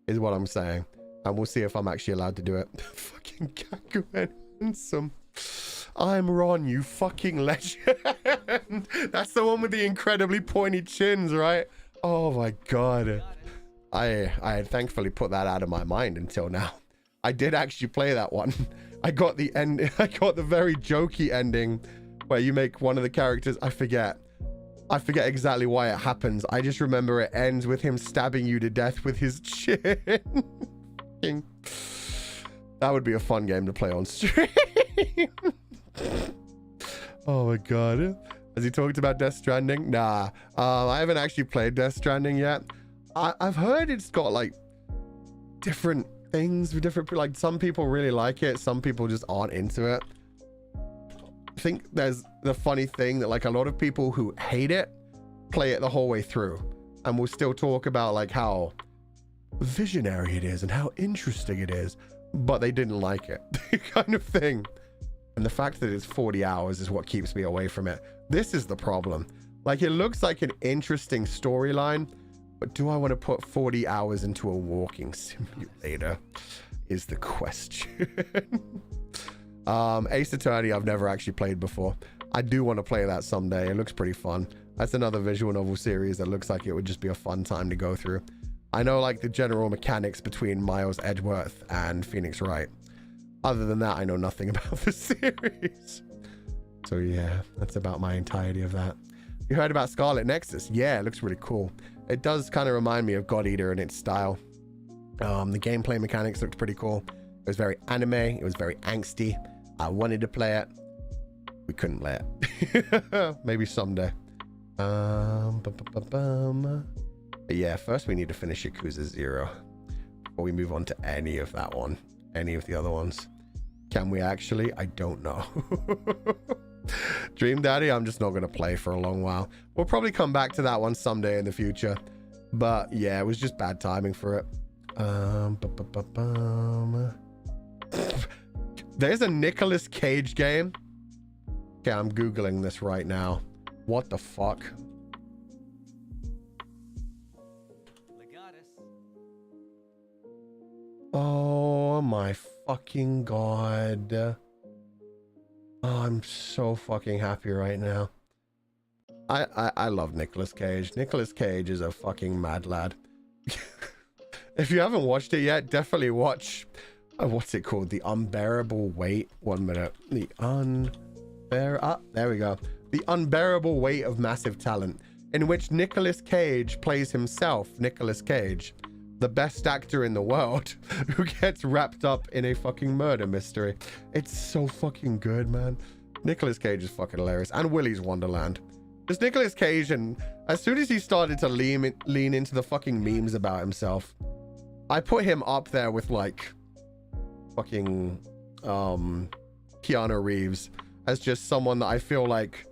is what I'm saying. And we'll see if I'm actually allowed to do it. Fucking Kakuen handsome. I'm Ron, you fucking legend. That's the one with the incredibly pointy chins, right? Oh my god. I had thankfully put that out of my mind until now. I did actually play that one. I got the end. I got the very jokey ending where you make one of the characters. I forget exactly why it happens. I just remember it ends with him stabbing you to death with his chin. That would be a fun game to play on stream. Oh my god. Has he talked about Death Stranding? Nah. I haven't actually played Death Stranding yet. I've heard it's got like different things with different, like some people really like it, some people just aren't into it. I think there's the funny thing that like a lot of people who hate it play it the whole way through and will still talk about like how visionary it is and how interesting it is, but they didn't like it kind of thing. And the fact that it's 40 hours is what keeps me away from it. This is the problem. Like it looks like an interesting storyline, but do I want to put 40 hours into a walking simulator is the question. Ace Attorney I've never actually played before. I do want to play that someday. It looks pretty fun. That's another visual novel series that looks like it would just be a fun time to go through. I know like the general mechanics between Miles Edgeworth and Phoenix Wright. Other than that, I know nothing about the series. So yeah, that's about my entirety of that. You heard about Scarlet Nexus? Yeah, it looks really cool. It does kind of remind me of God Eater in its style. The gameplay mechanics looked pretty cool. It was very anime. It was very angsty. I wanted to play it. We couldn't play it. Maybe someday. But yeah, first we need to finish Yakuza 0 before we move on to any of that one, any of the other ones. Can we actually? I don't know. Dream Daddy, I'm just not going to play for a long while. We'll probably come back to that one someday in the future. But yeah, it was just bad timing for it. There's a Nicolas Cage game. Okay, I'm Googling this right now. What the fuck? Oh my fucking god. Oh, I'm so fucking happy right now. I love Nicolas Cage. Nicolas Cage is a fucking mad lad. If you haven't watched it yet, definitely watch. What's it called? The Unbearable Weight. 1 minute. There we go. The Unbearable Weight of Massive Talent, in which Nicolas Cage plays himself, Nicolas Cage, the best actor in the world, who gets wrapped up in a fucking murder mystery. It's so fucking good, man. Nicolas Cage is fucking hilarious. And Willy's Wonderland. Just Nicolas Cage, and as soon as he started to lean into the fucking memes about himself, I put him up there with like fucking Keanu Reeves as just someone that I feel like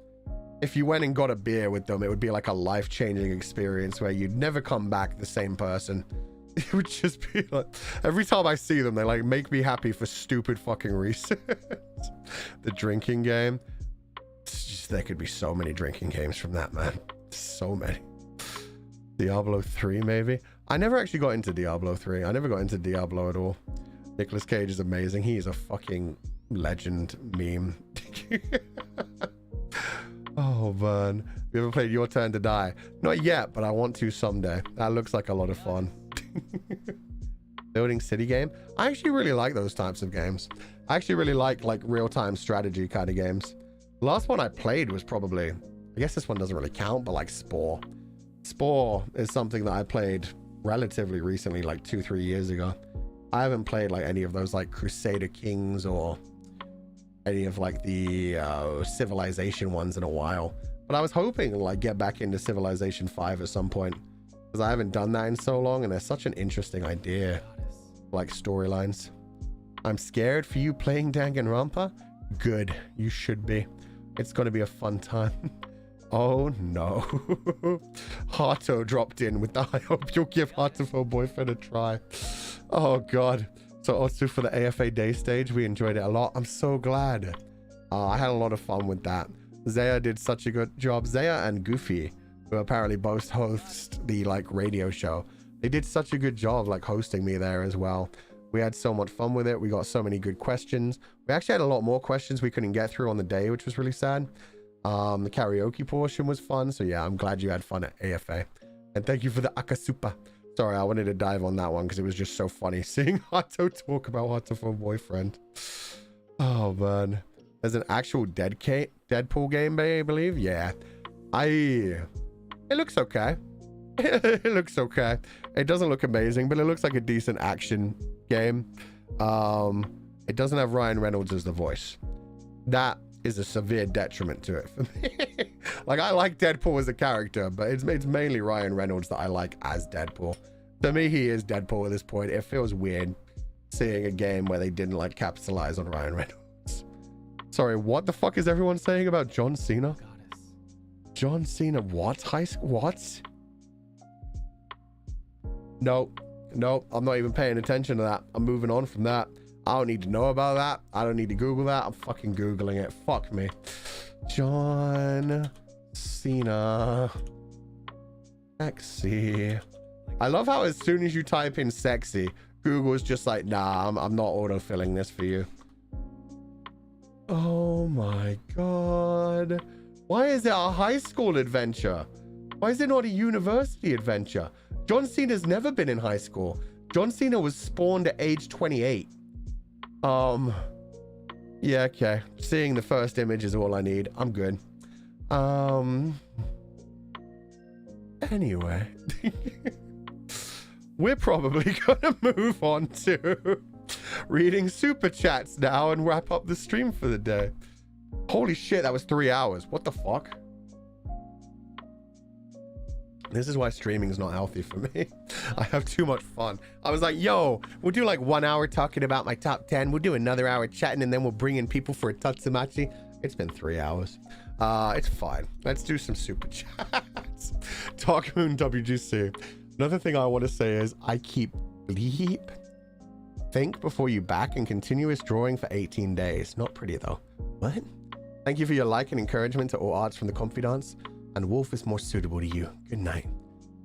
if you went and got a beer with them, it would be like a life-changing experience where you'd never come back the same person. It would just be like, every time I see them, they like make me happy for stupid fucking reasons. The drinking game. It's just, there could be so many drinking games from that, man. So many. Diablo 3, maybe? I never actually got into Diablo 3. I never got into Diablo at all. Nicolas Cage is amazing. He is a fucking legend meme. Oh, man. You ever played Your Turn to Die? Not yet, but I want to someday. That looks like a lot of fun. Building city game. I actually really like those types of games. I actually really like real-time strategy kind of games. The last one I played was probably, I guess this one doesn't really count, but like Spore. Spore is something that I played relatively recently, like 2-3 years ago. I haven't played like any of those like Crusader Kings or any of like the Civilization ones in a while. But I was hoping to like get back into Civilization 5 at some point, because I haven't done that in so long, and there's such an interesting idea, like storylines. I'm scared for you playing Danganronpa. Good, you should be. It's going to be a fun time. Oh no. Hato dropped in with the I hope you'll give Hatoful Boyfriend a try. Oh god. So also for the AFA day stage, we enjoyed it a lot. I'm so glad. I had a lot of fun with that. Zaya did such a good job. Zaya and Goofy, who apparently both host the like radio show, they did such a good job like hosting me there as well. We had so much fun with it. We got so many good questions. We actually had a lot more questions we couldn't get through on the day, which was really sad. The karaoke portion was fun. So yeah, I'm glad you had fun at AFA. And thank you for the Akasupa. Sorry, I wanted to dive on that one because it was just so funny seeing Hato talk about Hatoful Boyfriend. Oh man. There's an actual Deadpool game, I believe. Yeah. It looks okay. It looks okay. It doesn't look amazing, but it looks like a decent action game. It doesn't have Ryan Reynolds as the voice. That is a severe detriment to it for me. Like, I like Deadpool as a character, but it's mainly Ryan Reynolds that I like as Deadpool. To me, he is Deadpool at this point. It feels weird seeing a game where they didn't like capitalize on Ryan Reynolds. Sorry, what the fuck is everyone saying about John Cena? John Cena, what? High school? What? Nope. Nope. I'm not even paying attention to that. I'm moving on from that. I don't need to know about that. I don't need to Google that. I'm fucking Googling it. Fuck me. John Cena. Sexy. I love how as soon as you type in sexy, Google's just like, nah, I'm not autofilling this for you. Oh my god. Why is it a high school adventure? Why is it not a university adventure? John Cena's never been in high school. John Cena was spawned at age 28. Yeah, okay. Seeing the first image is all I need. I'm good. Anyway. We're probably gonna move on to reading super chats now and wrap up the stream for the day. Holy shit, that was 3 hours. What the fuck? This is why streaming is not healthy for me. I have too much fun. I was like, yo, we'll do like 1 hour talking about my top 10. We'll do another hour chatting, and then we'll bring in people for a Tatsumachi. It's been 3 hours. It's fine. Let's do some super chats. Dark Moon WGC. Another thing I want to say is I keep bleep. Think before you back and continuous drawing for 18 days. Not pretty though. What? Thank you for your like and encouragement to all arts from the confidants. And Wolf is more suitable to you. Good night.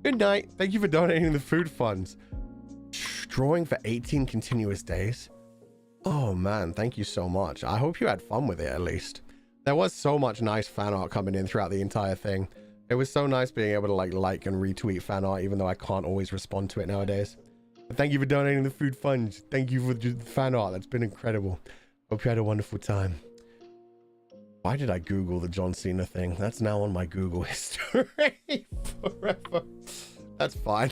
Good night. Thank you for donating the food funds. Drawing for 18 continuous days. Oh man, thank you so much. I hope you had fun with it at least. There was so much nice fan art coming in throughout the entire thing. It was so nice being able to like and retweet fan art, even though I can't always respond to it nowadays. But thank you for donating the food funds. Thank you for the fan art. That's been incredible. Hope you had a wonderful time. Why did I Google the John Cena thing? That's now on my Google history forever. That's fine.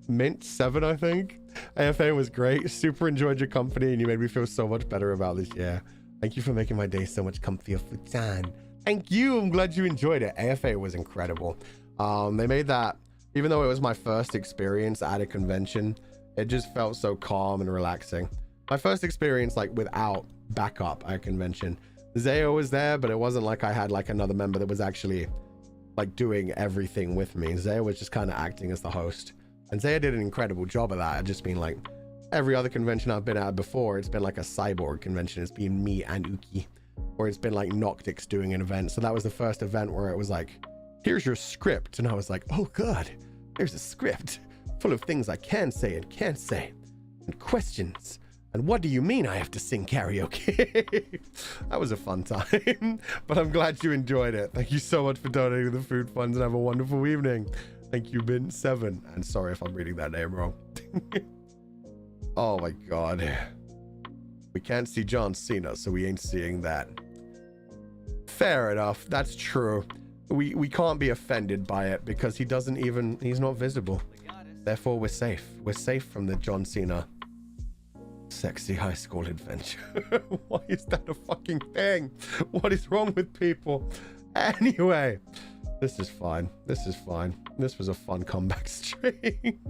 Mint 7, I think. AFA was great. Super enjoyed your company, and you made me feel so much better about this year. Thank you for making my day so much comfier for time. Thank you. I'm glad you enjoyed it. AFA was incredible. They made that, even though it was my first experience at a convention, it just felt so calm and relaxing. My first experience like without backup at a convention. Zeo was there, but it wasn't like I had like another member that was actually like doing everything with me. Zeo was just kind of acting as the host, and Zeo did an incredible job of that. I've just been like, every other convention I've been at before, it's been like a cyborg convention. It's been me and Uki, or it's been like Noctix doing an event. So that was the first event where it was like, here's your script, and I was like, oh god, there's a script full of things I can say and can't say, and questions. And what do you mean I have to sing karaoke? That was a fun time, but I'm glad you enjoyed it. Thank you so much for donating the food funds, and have a wonderful evening. Thank you, Mint 7. And sorry if I'm reading that name wrong. Oh my god. We can't see John Cena, so we ain't seeing that. Fair enough. That's true. We can't be offended by it because he's not visible. Therefore, we're safe. We're safe from the John Cena sexy high school adventure. Why is that a fucking thing? What is wrong with people? Anyway, this is fine. This is fine. This was a fun comeback stream.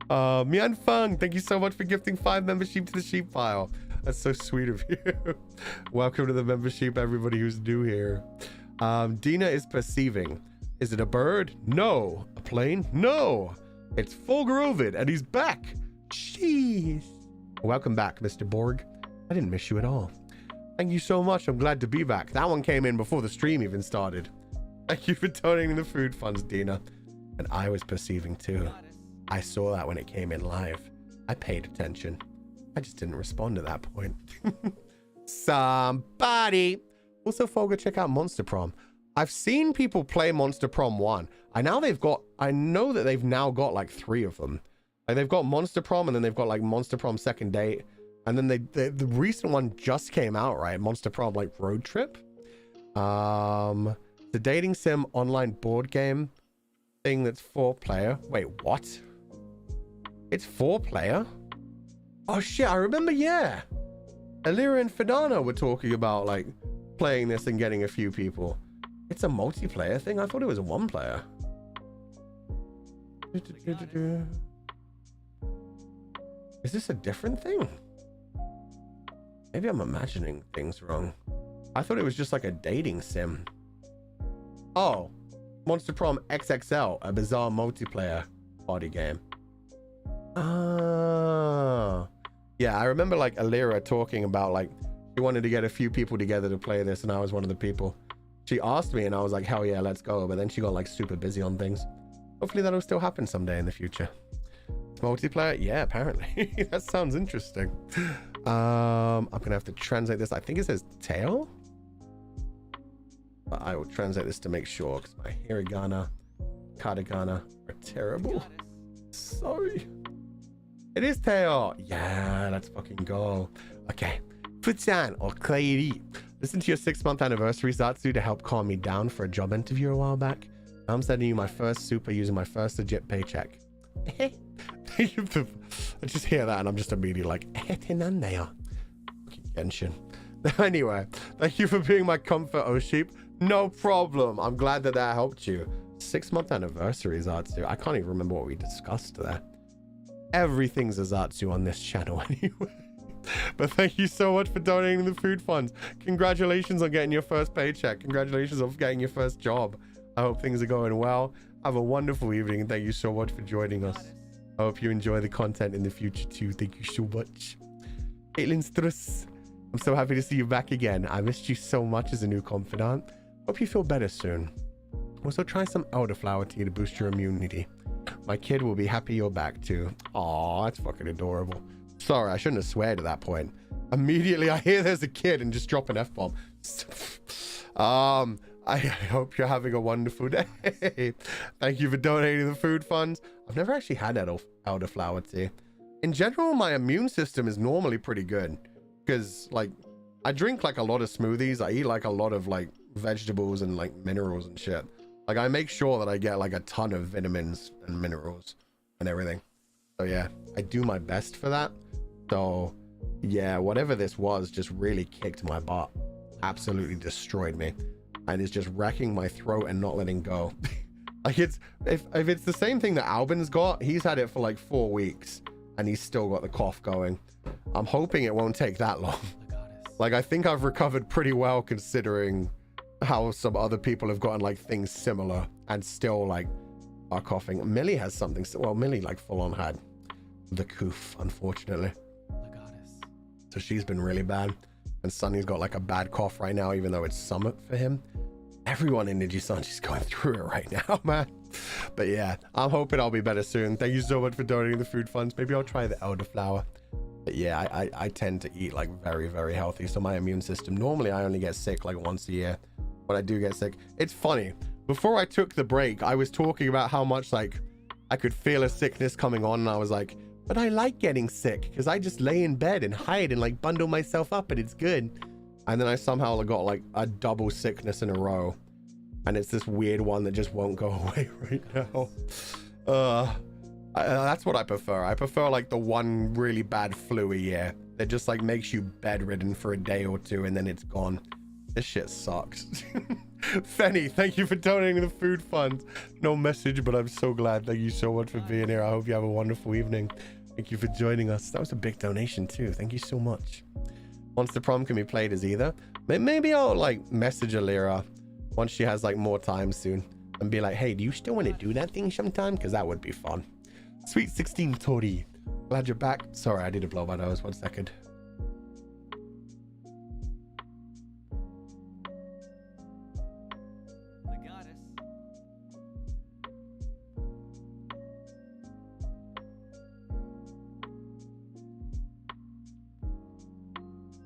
Mian Feng, thank you so much for gifting 5 membership to the sheep file. That's so sweet of you. Welcome to the membership, everybody who's new here. Dina is perceiving. Is it a bird? No. A plane? No. It's Fulgur Ovid, and he's back. Jeez. Welcome back, Mr. Borg. I didn't miss you at all. Thank you so much. I'm glad to be back. That one came in before the stream even started. Thank you for donating the food funds, Dina. And I was perceiving too. I saw that when it came in live. I paid attention. I just didn't respond at that point. Somebody. Also, Fulgur, check out Monster Prom. I've seen people play Monster Prom 1. I know that they've now got like 3 of them. Like they've got Monster Prom, and then they've got like Monster Prom Second Date, and then the recent one just came out, right? Monster Prom like Road Trip. The dating sim online board game thing that's 4-player. Wait, what? It's 4-player? Oh shit, I remember, yeah. Alira and Fidana were talking about like playing this and getting a few people. It's a multiplayer thing? I thought it was a 1-player. Is this a different thing? Maybe I'm imagining things wrong. I thought it was just like a dating sim. Oh, Monster Prom XXL, a bizarre multiplayer party game. Ah, yeah, I remember like Alira talking about like she wanted to get a few people together to play this, and I was one of the people. She asked me, and I was like, hell yeah, let's go. But then she got like super busy on things. Hopefully that'll still happen someday in the future. Multiplayer? Yeah, apparently. That sounds interesting. I'm gonna have to translate this. I think it says tail, but I will translate this to make sure, because my hiragana, katakana are terrible. Sorry. It is tail. Yeah, let's fucking go. Okay. Futsan or Clairi. Listen to your 6-month anniversary, Zatsu, to help calm me down for a job interview a while back. I'm sending you my first super using my first legit paycheck. I just hear that and I'm just immediately like, Genshin. Anyway, thank you for being my comfort, oh sheep. No problem. I'm glad that helped you. 6-month anniversary, Zatsu. I can't even remember what we discussed there. Everything's a Zatsu on this channel anyway. But thank you so much for donating the food funds. Congratulations on getting your first paycheck. Congratulations on getting your first job. I hope things are going well. Have a wonderful evening, and thank you so much for joining us. I hope you enjoy the content in the future too. Thank you so much. Caitlin Struss, I'm so happy to see you back again. I missed you so much as a new confidant. Hope you feel better soon. Also, try some elderflower tea to boost your immunity. My kid will be happy you're back too. Aw, that's fucking adorable. Sorry, I shouldn't have sweared at that point. Immediately I hear there's a kid and just drop an F-bomb. I hope you're having a wonderful day. Thank you for donating the food funds. I've never actually had elderflower tea. In general, my immune system is normally pretty good because like I drink like a lot of smoothies. I eat like a lot of like vegetables and like minerals and shit. Like I make sure that I get like a ton of vitamins and minerals and everything. So yeah, I do my best for that. So yeah, whatever this was just really kicked my butt. Absolutely destroyed me. And is just wrecking my throat and not letting go. Like it's, if it's the same thing that Albin's got, he's had it for like 4 weeks and he's still got the cough going. I'm hoping it won't take that long. Like I think I've recovered pretty well considering how some other people have gotten like things similar and still like are coughing. Millie has something, well, Millie like full on had the coof, unfortunately. So she's been really bad. And Sunny's got like a bad cough right now, even though it's summer for him. Everyone in Nijisanji's going through it right now, man. But yeah, I'm hoping I'll be better soon. Thank you so much for donating the food funds. Maybe I'll try the elderflower. But yeah, I tend to eat like very, very healthy. So my immune system, normally I only get sick like once a year. When I do get sick, it's funny. Before I took the break, I was talking about how much like I could feel a sickness coming on. And I was like, but I like getting sick because I just lay in bed and hide and like bundle myself up and it's good. And then I somehow got like a double sickness in a row. And it's this weird one that just won't go away right now. That's what I prefer. I prefer like the one really bad flu a year that just like makes you bedridden for a day or two and then it's gone. This shit sucks. Fenny, thank you for donating the food funds. No message, but I'm so glad. Thank you so much for being here. I hope you have a wonderful evening. Thank you for joining us. That was a big donation too. Thank you so much. Once the prom can be played as either, maybe I'll like message Alira once she has like more time soon and be like, hey, do you still want to do that thing sometime? Because that would be fun. Sweet 16 Tori, glad you're back. Sorry, I need to blow my nose. 1 second.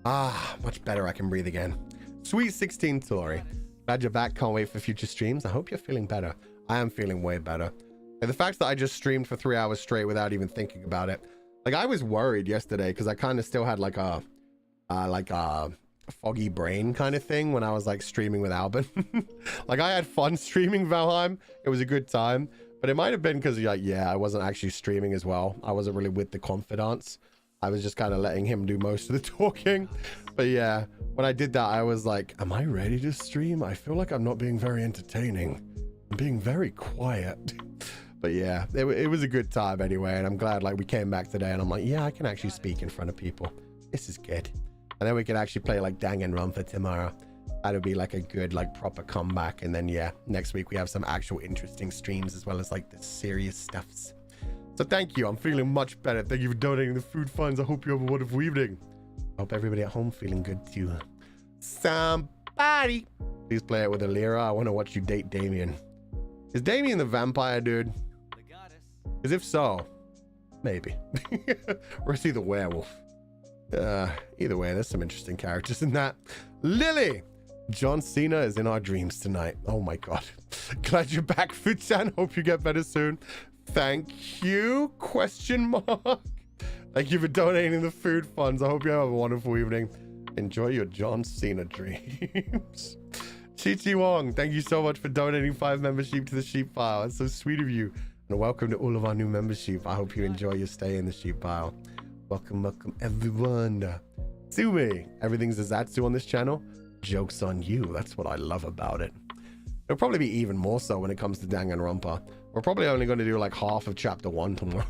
Ah, much better. I can breathe again. Sweet 16 Tori, glad you're back. Can't wait for future streams. I hope you're feeling better. I am feeling way better. And the fact that I just streamed for 3 hours straight without even thinking about it, like I was worried yesterday because I kind of still had like a foggy brain kind of thing when I was like streaming with Albin. Like I had fun streaming Valheim. It was a good time, but it might have been because like, yeah, I wasn't actually streaming as well. I wasn't really with the confidants. I was just kind of letting him do most of the talking. But yeah, when I did that, I was like, am I ready to stream? I feel like I'm not being very entertaining. I'm being very quiet. But yeah, it was a good time anyway. And I'm glad like we came back today and I'm like, yeah, I can actually speak in front of people. This is good. And then we can actually play like Danganronpa tomorrow. That'll be like a good like proper comeback. And then yeah, next week we have some actual interesting streams as well as like the serious stuffs. So thank you. I'm feeling much better. Thank you for donating the food funds. I hope you have a wonderful evening. I hope everybody at home feeling good too. Somebody please play it with Alira. I want to watch you date Damien. Is Damien the vampire dude? Because if so, maybe. Or is he the werewolf? Either way, there's some interesting characters in that. Lily! John Cena is in our dreams tonight. Oh my god. Glad you're back, Futsan. Hope you get better soon. Thank you? Question mark. Thank you for donating the food funds. I hope you have a wonderful evening. Enjoy your John Cena dreams. Chi Wong, thank you so much for donating 5 membership to the sheep pile. That's so sweet of you. And welcome to all of our new membership. I hope you enjoy your stay in the sheep pile. Welcome, welcome everyone. Sumi, everything's a Zatsu on this channel. Joke's on you. That's what I love about it. It'll probably be even more so when it comes to Danganronpa. We're probably only going to do like half of chapter 1 tomorrow.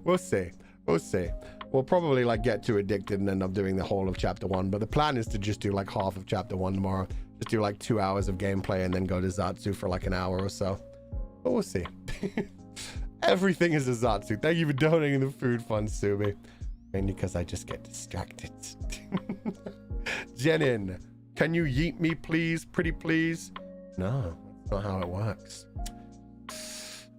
We'll see. We'll see. We'll probably like get too addicted and end up doing the whole of chapter 1. But the plan is to just do like half of chapter 1 tomorrow. Just do like 2 hours of gameplay and then go to Zatsu for like an hour or so. But we'll see. Everything is a Zatsu. Thank you for donating the food fund, Subi. Mainly because I just get distracted. Jenin, can you yeet me, please? Pretty please? No, that's not how it works.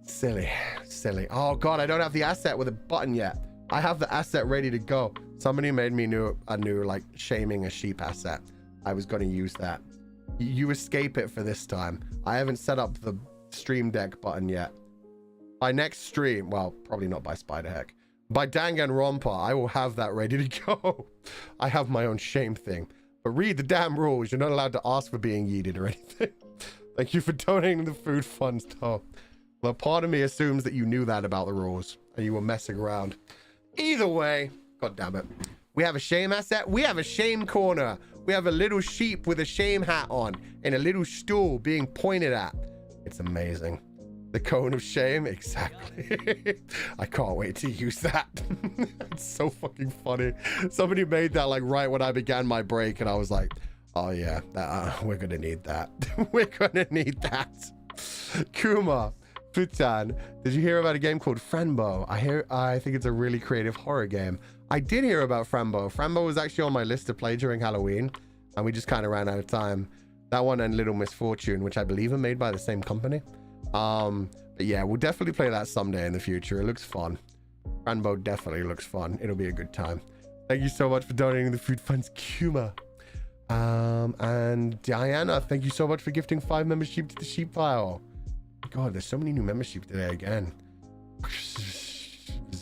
Silly, silly. Oh God, I don't have the asset with a button yet. I have the asset ready to go. Somebody made me a new like shaming a sheep asset. I was going to use that. You escape it for this time. I haven't set up the stream deck button yet. By next stream, well, probably not by Spiderheck. By Danganronpa, I will have that ready to go. I have my own shame thing. But read the damn rules. You're not allowed to ask for being yeeted or anything. Thank you for donating the food funds, Tom. Well, part of me assumes that you knew that about the rules and you were messing around. Either way, God damn it. We have a shame asset. We have a shame corner. We have a little sheep with a shame hat on and a little stool being pointed at. It's amazing. The cone of shame, exactly. I can't wait to use that. It's so fucking funny. Somebody made that like right when I began my break and I was like, oh yeah, we're gonna need that. We're gonna need that. Kuma, Futan, did you hear about a game called Frambo? I think it's a really creative horror game. I did hear about Frambo. Frambo was actually on my list to play during Halloween and we just kind of ran out of time. That one and Little Misfortune, which I believe are made by the same company. But yeah, we'll definitely play that someday in the future. It looks fun. Frambo definitely looks fun. It'll be a good time. Thank you so much for donating the food funds, Kuma. And Diana, thank you so much for gifting 5 membership to the sheep file. God, there's so many new memberships today again.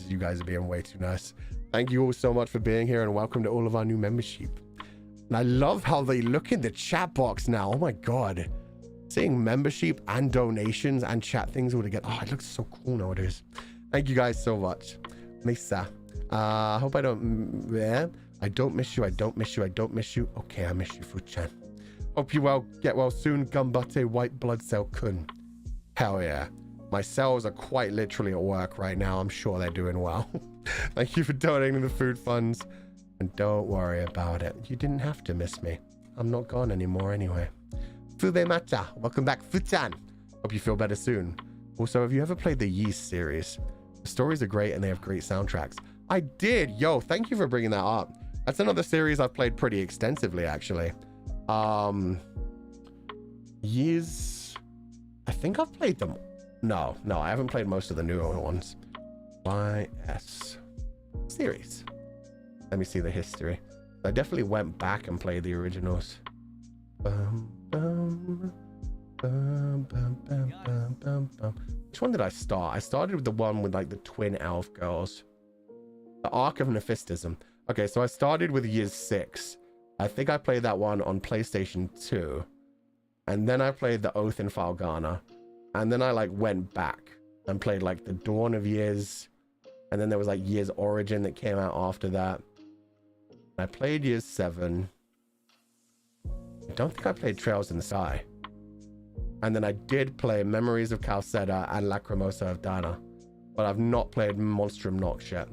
You guys are being way too nice. Thank you all so much for being here and welcome to all of our new membership. And I love how they look in the chat box now. Oh my God. Seeing membership and donations and chat things all together. Oh, it looks so cool nowadays. Thank you guys so much. Lisa. I hope I don't... Yeah. I don't miss you. I don't miss you. I don't miss you. Okay, I miss you, Fuchan. Hope you get well soon. Gambate white blood cell kun. Hell yeah. My cells are quite literally at work right now. I'm sure they're doing well. Thank you for donating the food funds. And don't worry about it. You didn't have to miss me. I'm not gone anymore anyway. Fube Mata, welcome back, Futan. Hope you feel better soon. Also, have you ever played the Yeast series? The stories are great and they have great soundtracks. I did. Yo, thank you for bringing that up. That's another series I've played pretty extensively, actually. Years. I think I've played them. No, I haven't played most of the newer ones. YS series. Let me see the history. I definitely went back and played the originals. Which one did I start? I started with the one with like the twin elf girls. The Arc of Nephistism. Okay, so I started with Years 6. I think I played that one on PlayStation 2. And then I played The Oath in Falgana. And then I like went back and played like the Dawn of Years. And then there was like Years Origin that came out after that. I played Years 7. I don't think I played Trails in the Sky. And then I did play Memories of Calceda and Lacrimosa of Dana. But I've not played Monstrum Nox yet.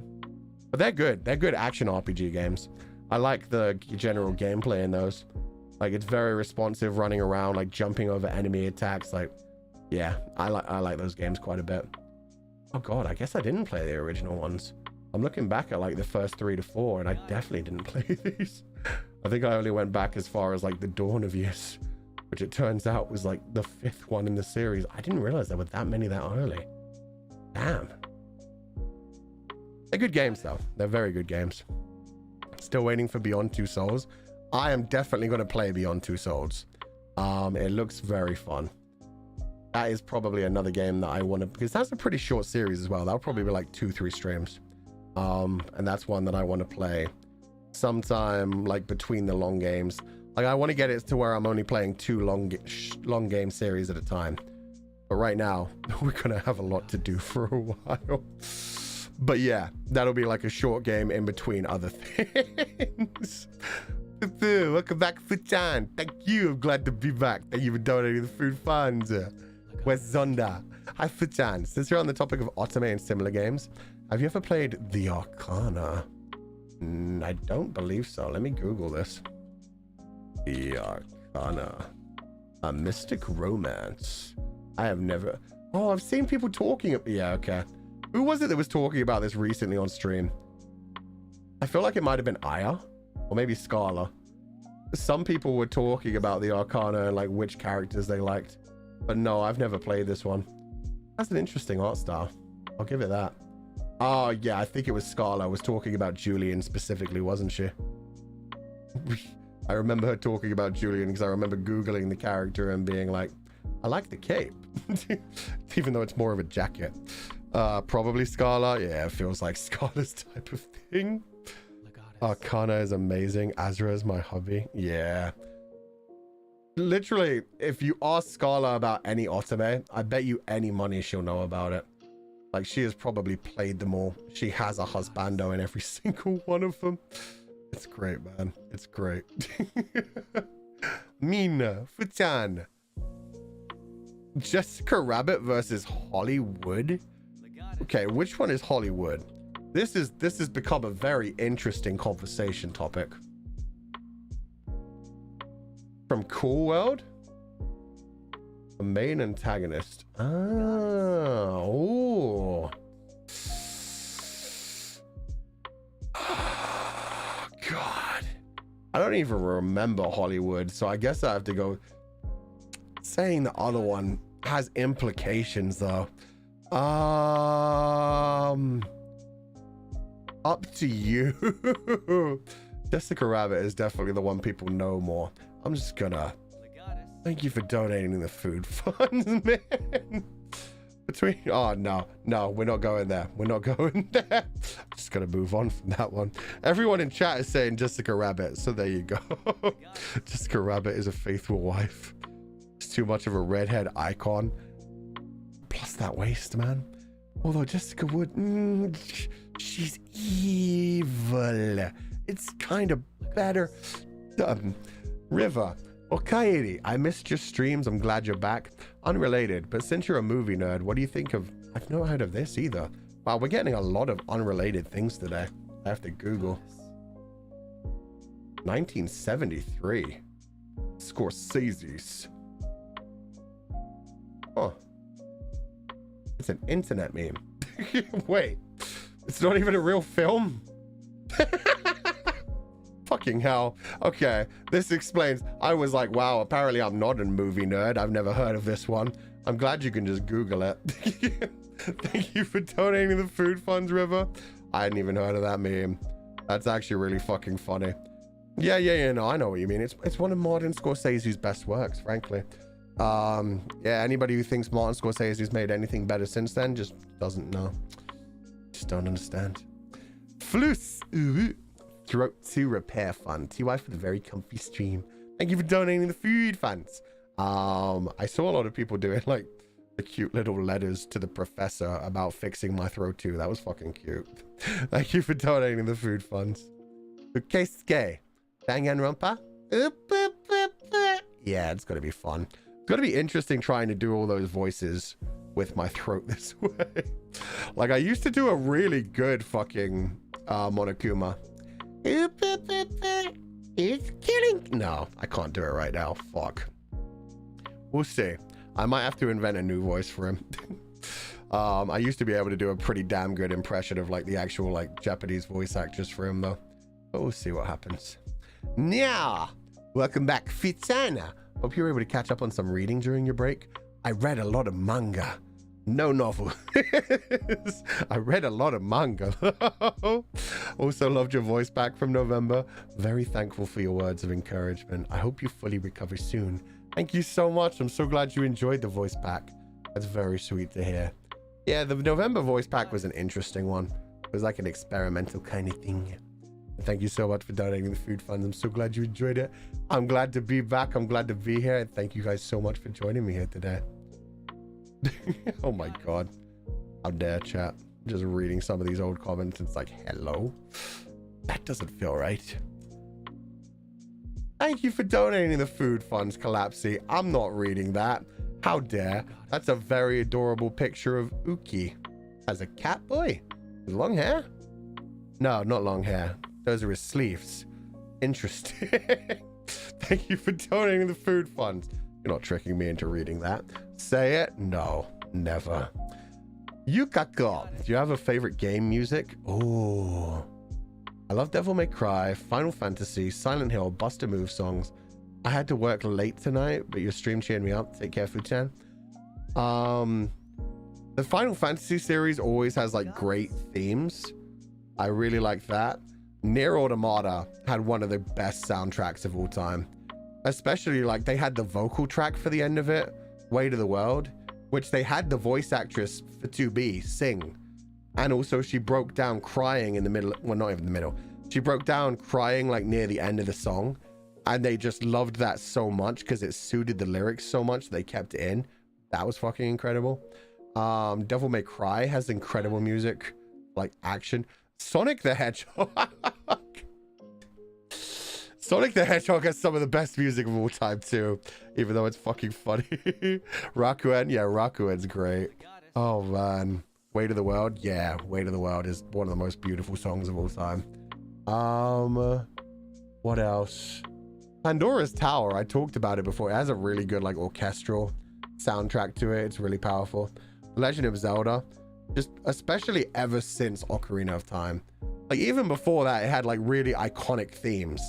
But they're good. They're good action RPG games. I like the general gameplay in those. Like, it's very responsive, running around, like jumping over enemy attacks. Like, yeah, I like those games quite a bit. Oh God, I guess I didn't play the original ones. I'm looking back at like the first 3 to 4 and I definitely didn't play these. I think I only went back as far as like the Dawn of Years, which it turns out was like the 5th one in the series. I didn't realize there were that many that early. Damn. They're good games though. They're very good games. Still waiting for Beyond Two Souls. I am definitely going to play Beyond Two Souls. It looks very fun. That is probably another game that I want to, because that's a pretty short series as well. That'll probably be like 2-3 streams. And that's one that I want to play sometime like between the long games. Like, I want to get it to where I'm only playing 2 long game series at a time. But right now we're gonna have a lot to do for a while. But yeah, that'll be like a short game in between other things. Welcome back, Fuchan. Thank you. I'm glad to be back. Thank you for donating the food funds. Where's Zonda? Hi, Fuchan. Since you're on the topic of otome and similar games, have you ever played The Arcana? I don't believe so. Let me Google this. The Arcana. A mystic romance. I have never... Oh, I've seen people talking... Yeah, okay. Who was it that was talking about this recently on stream? I feel like it might have been Aya. Or maybe Scala. Some people were talking about the Arcana and like which characters they liked. But no, I've never played this one. That's an interesting art style. I'll give it that. Oh yeah, I think it was Scala was talking about Julian specifically, wasn't she? I remember her talking about Julian because I remember Googling the character and being like, I like the cape. Even though it's more of a jacket. Probably Scala. Yeah, it feels like Scala's type of thing. Arcana is amazing. Azra is my hobby. Yeah. Literally, if you ask Scala about any otome, I bet you any money she'll know about it. Like, she has probably played them all. She has a husbando in every single one of them. It's great, man. It's great. Mina, Futan. Jessica Rabbit versus Hollywood. Okay, which one is Hollywood? This has become a very interesting conversation topic. From Cool World? The main antagonist. Oh. God. I don't even remember Hollywood, so I guess I have to go. Saying the other one has implications though. Up to you. Jessica Rabbit is definitely the one people know more. I'm just gonna thank you for donating the food funds, man. Oh no, we're not going there. We're not going there. I'm just gonna move on from that one. Everyone in chat is saying Jessica Rabbit, so there you go. Jessica Rabbit is a faithful wife. It's too much of a redhead icon. Plus that waist, man. Although Jessica Wood, she's evil. It's kind of better. River. Well, Kairi, I missed your streams. I'm glad you're back. Unrelated, but since you're a movie nerd, what do you think of... I've not heard of this either. Wow, we're getting a lot of unrelated things today. I have to Google. 1973. Scorsese's. Oh. It's an internet meme. Wait. It's not even a real film? Fucking hell. Okay, this explains. I was like, wow, apparently I'm not a movie nerd. I've never heard of this one. I'm glad you can just Google it. Thank you for donating the food funds, River. I hadn't even heard of that meme. That's actually really fucking funny. Yeah, no, I know what you mean. It's one of Martin Scorsese's best works, frankly. Yeah, anybody who thinks Martin Scorsese's made anything better since then just doesn't know. Just don't understand. Flus. Throat to repair fund. TY for the very comfy stream. Thank you for donating the food funds. I saw a lot of people doing like the cute little letters to the professor about fixing my throat too. That was fucking cute. Thank you for donating the food funds. Okay, Skay. Danganronpa. Yeah, it's gonna be fun. It's gonna be interesting trying to do all those voices with my throat this way. Like I used to do a really good fucking Monokuma. It's killing. No, I can't do it right now. Fuck. We'll see. I might have to invent a new voice for him. I used to be able to do a pretty damn good impression of like the actual like Japanese voice actress for him though. But we'll see what happens. Nya! Welcome back, Fitsana. Hope you were able to catch up on some reading during your break. I read a lot of manga. No novel. I read a lot of manga. Also loved your voice back from November. Very thankful for your words of encouragement. I hope you fully recover soon. Thank you so much. I'm so glad you enjoyed the voice pack. That's very sweet to hear. Yeah, the November voice pack was an interesting one. It was like an experimental kind of thing. Thank you so much for donating the food funds. I'm so glad you enjoyed it. I'm glad to be back. I'm glad to be here. And thank you guys so much for joining me here today. Oh my god, how dare chat. Just reading some of these old comments, it's like, hello, that doesn't feel right. Thank you for donating the food funds, Collapsy. I'm not reading that. How dare. That's a very adorable picture of Uki as a cat boy. Long hair? No, not long hair. Those are his sleeves. Interesting. Thank you for donating the food funds. You're not tricking me into reading that. Say it? No, never. Yukako, do you have a favorite game music? Oh, I love Devil May Cry, Final Fantasy, Silent Hill, Buster Move songs. I had to work late tonight, but your stream cheered me up. Take care, Fuchan. The Final Fantasy series always has like great themes. I really like that. Nier Automata had one of the best soundtracks of all time. Especially like they had the vocal track for the end of it, Way to the World, which they had the voice actress for 2B sing. And also she broke down crying in the middle, well, not even the middle. She broke down crying like near the end of the song. And they just loved that so much because it suited the lyrics so much they kept it in. That was fucking incredible. Devil May Cry has incredible music, like action. Sonic the Hedgehog. Sonic the Hedgehog has some of the best music of all time too, even though it's fucking funny. Rakuen, yeah, Rakuen's great. Oh man, Way to the World, yeah, Way to the World is one of the most beautiful songs of all time. What else? Pandora's Tower, I talked about it before. It has a really good like orchestral soundtrack to it. It's really powerful. Legend of Zelda, just especially ever since Ocarina of Time. Like even before that, it had like really iconic themes.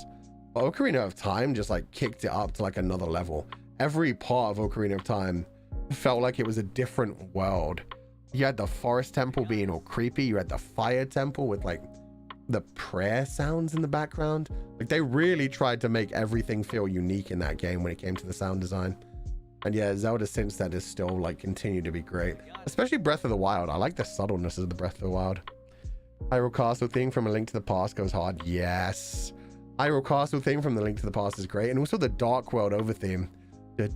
But Ocarina of Time just like kicked it up to like another level. Every part of Ocarina of Time felt like it was a different world. You had the forest temple being all creepy. You had the fire temple with like the prayer sounds in the background. Like they really tried to make everything feel unique in that game when it came to the sound design. And yeah, Zelda since then is still like continued to be great, especially Breath of the Wild. I like the subtleness of the Breath of the Wild. Hyrule Castle theme from A Link to the Past goes hard. Yes. Hyrule Castle theme from The Link to the Past is great. And also the Dark World over theme. Like,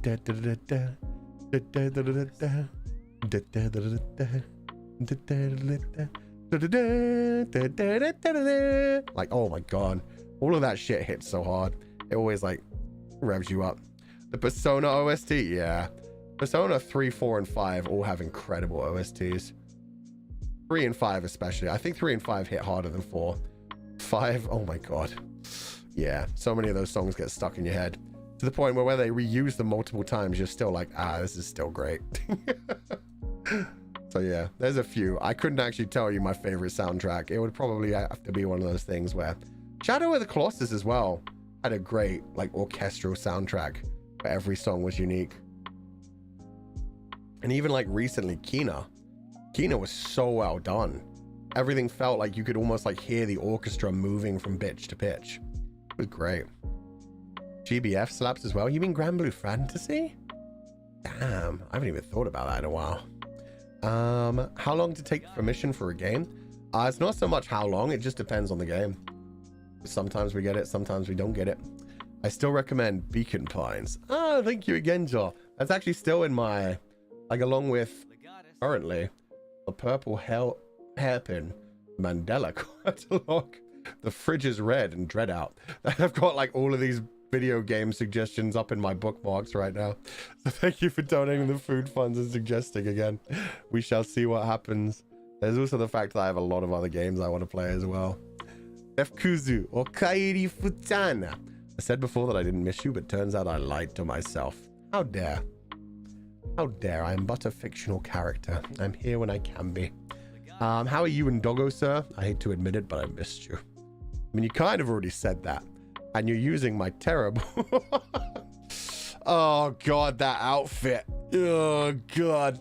oh my god, all of that shit hits so hard. It always like revs you up. The Persona OST, yeah, Persona 3, 4, and 5 all have incredible OSTs. 3 and 5 especially. I think 3 and 5 hit harder than 4. 5, oh my god, yeah, so many of those songs get stuck in your head to the point where they reuse them multiple times, you're still like, this is still great. So yeah, there's a few. I couldn't actually tell you my favorite soundtrack. It would probably have to be one of those things where Shadow of the Colossus as well had a great like orchestral soundtrack where every song was unique. And even like recently, Kina was so well done. Everything felt like you could almost like hear the orchestra moving from pitch to pitch. It was great. GBF slaps as well. You mean Grand Blue Fantasy? Damn, I haven't even thought about that in a while. How long to take permission for a game? It's not so much how long, it just depends on the game. Sometimes we get it, sometimes we don't get it. I still recommend Beacon Pines. Thank you again, Joel. That's actually still in my, like, along with currently the Purple Hairpin Mandela catalog. The Fridge is Red and Dread Out. I've got like all of these video game suggestions up in my bookmarks right now. So thank you for donating the food funds and suggesting again. We shall see what happens. There's also the fact that I have a lot of other games I want to play as well. Fkuzu Okairi Futana. I said before that I didn't miss you, but turns out I lied to myself. How dare. How dare. I am but a fictional character. I'm here when I can be. How are you and Doggo, sir? I hate to admit it, but I missed you. I mean, you kind of already said that. And you're using my terrible... Oh, God, that outfit. Oh, God.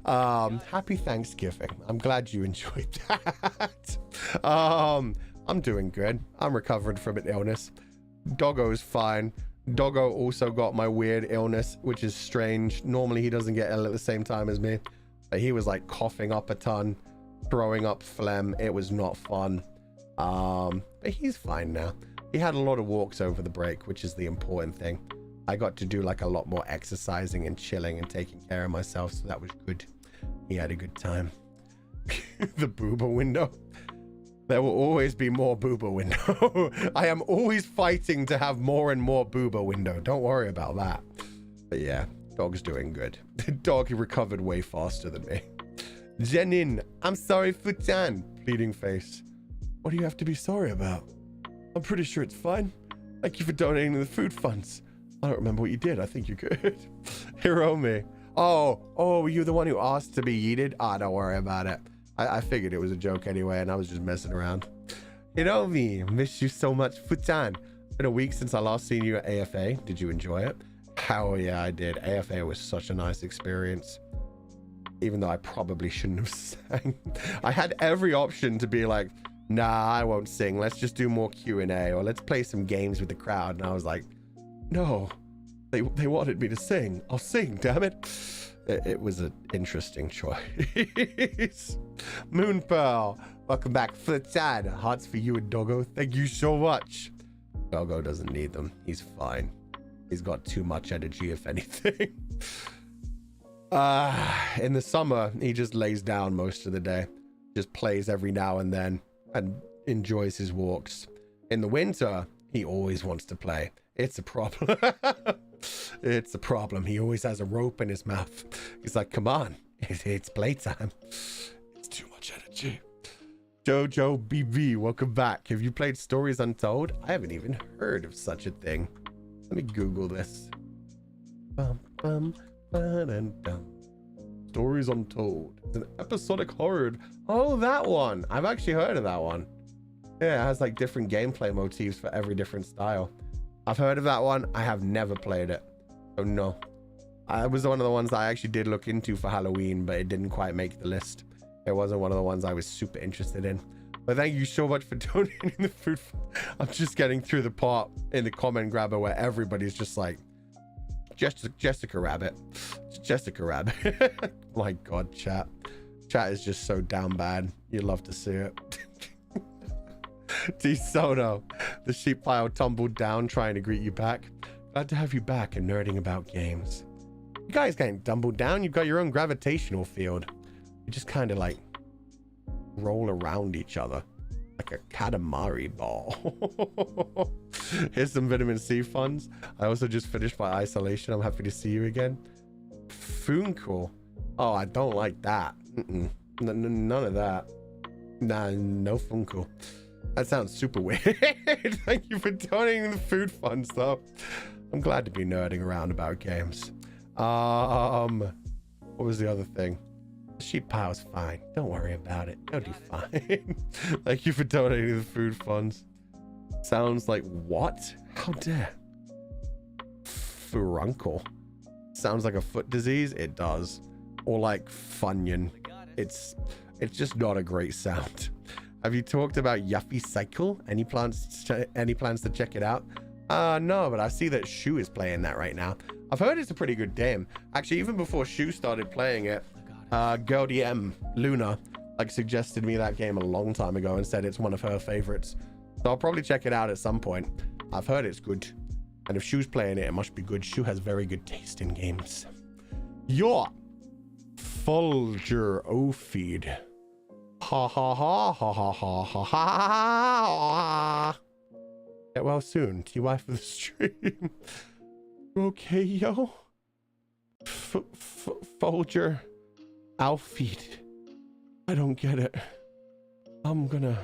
Happy Thanksgiving. I'm glad you enjoyed that. I'm doing good. I'm recovering from an illness. Doggo's fine. Doggo also got my weird illness, which is strange. Normally, he doesn't get ill at the same time as me. But he was, like, coughing up a ton, throwing up phlegm. It was not fun. But he's fine now. He had a lot of walks over the break, which is the important thing. I got to do like a lot more exercising and chilling and taking care of myself, so that was good. He had a good time. The booba window. There will always be more booba window. I am always fighting to have more and more booba window. Don't worry about that. But yeah, dog's doing good. The dog recovered way faster than me. Jenin, I'm sorry, Futan. Pleading face. What do you have to be sorry about? I'm pretty sure it's fine. Thank you for donating to the food funds. I don't remember what you did. I think you're good. Hiromi. Oh, you're the one who asked to be yeeted? Ah, don't worry about it. I figured it was a joke anyway, and I was just messing around. Hiromi, miss you so much. Futan. It's been a week since I last seen you at AFA. Did you enjoy it? Hell yeah, I did. AFA was such a nice experience. Even though I probably shouldn't have sang. I had every option to be like, nah, I won't sing. Let's just do more Q&A, or let's play some games with the crowd. And I was like, no, they wanted me to sing. I'll sing, damn it. It was an interesting choice. Moonpearl, welcome back. Flitzad, hearts for you and Doggo. Thank you so much. Doggo doesn't need them. He's fine. He's got too much energy, if anything. In the summer, he just lays down most of the day. Just plays every now and then and enjoys his walks. In the winter, he always wants to play. It's a problem. It's a problem. He always has a rope in his mouth. He's like, come on, it's playtime. It's too much energy. Jojo BB, welcome back. Have you played Stories Untold? I haven't even heard of such a thing. Let me Google this. Stories Untold. It's an episodic horror. Oh, that one. I've actually heard of that one. Yeah, it has like different gameplay motifs for every different style. I've heard of that one. I have never played it. Oh no. It was one of the ones that I actually did look into for Halloween, but it didn't quite make the list. It wasn't one of the ones I was super interested in. But thank you so much for donating the food. I'm just getting through the part in the comment grabber where everybody's just like, Jessica Rabbit. Jessica Rabbit. My God, chat. Chat is just so down bad. You'd love to see it. D Sono, the sheep pile tumbled down trying to greet you back. Glad to have you back and nerding about games. You guys can't tumble down. You've got your own gravitational field. You just kind of like roll around each other like a Katamari ball. Here's some vitamin C funds. I also just finished my isolation. I'm happy to see you again. Funko. Oh, I don't like that. None of that. Nah, no Funko. That sounds super weird. Thank you for donating the food funds, though. I'm glad to be nerding around about games. What was the other thing? The sheep pile's fine. Don't worry about it. It'll do fine. Thank you for donating the food funds. Sounds like what? How dare? Furuncle. Sounds like a foot disease. It does. Or like Funyun. It's just not a great sound. Have you talked about Yuffie Cycle? Any plans to check it out? No, but I see that Shu is playing that right now. I've heard it's a pretty good game. Actually, even before Shu started playing it, Girl DM Luna like suggested me that game a long time ago and said it's one of her favorites. So I'll probably check it out at some point. I've heard it's good. And if Shu's playing it, it must be good. Shu has very good taste in games. Your Fulgur Ovid. Ha ha ha ha ha ha ha ha. Get well soon, TY for the stream. You okay, yo? Fulgur Ovid. I don't get it. I'm gonna.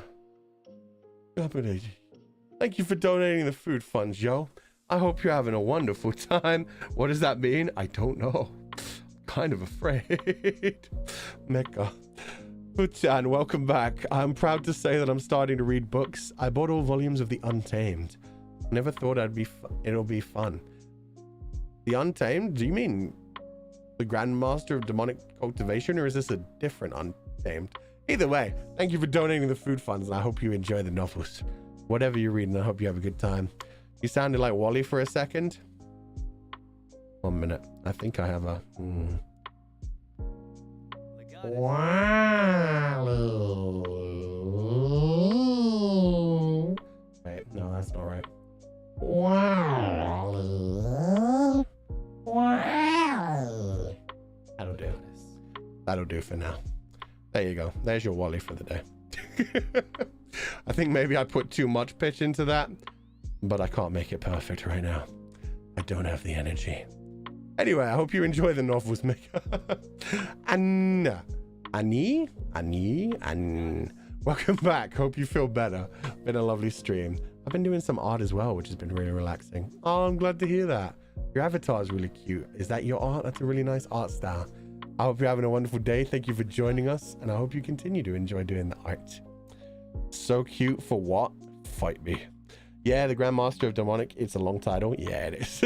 Thank you for donating the food funds, yo. I hope you're having a wonderful time. What does that mean? I don't know. Kind of afraid. Mecha. Futan, welcome back. I'm proud to say that I'm starting to read books. I bought all volumes of The Untamed. Never thought it'll be fun. The Untamed? Do you mean the Grandmaster of Demonic Cultivation, or is this a different Untamed? Either way, thank you for donating the food funds, and I hope you enjoy the novels. Whatever you're reading, I hope you have a good time. You sounded like Wally for a second. 1 minute. I think I have a... Wait, no, that's not right. That'll do. That'll do for now. There you go. There's your Wally for the day. I think maybe I put too much pitch into that, but I can't make it perfect right now. I don't have the energy. Anyway, I hope you enjoy the novels, Mika. Annie. Welcome back. Hope you feel better. Been a lovely stream. I've been doing some art as well, which has been really relaxing. Oh, I'm glad to hear that. Your avatar is really cute. Is that your art? That's a really nice art style. I hope you're having a wonderful day. Thank you for joining us, and I hope you continue to enjoy doing the art. So cute for what? Fight me. Yeah, the Grandmaster of Demonic. It's a long title. Yeah, it is.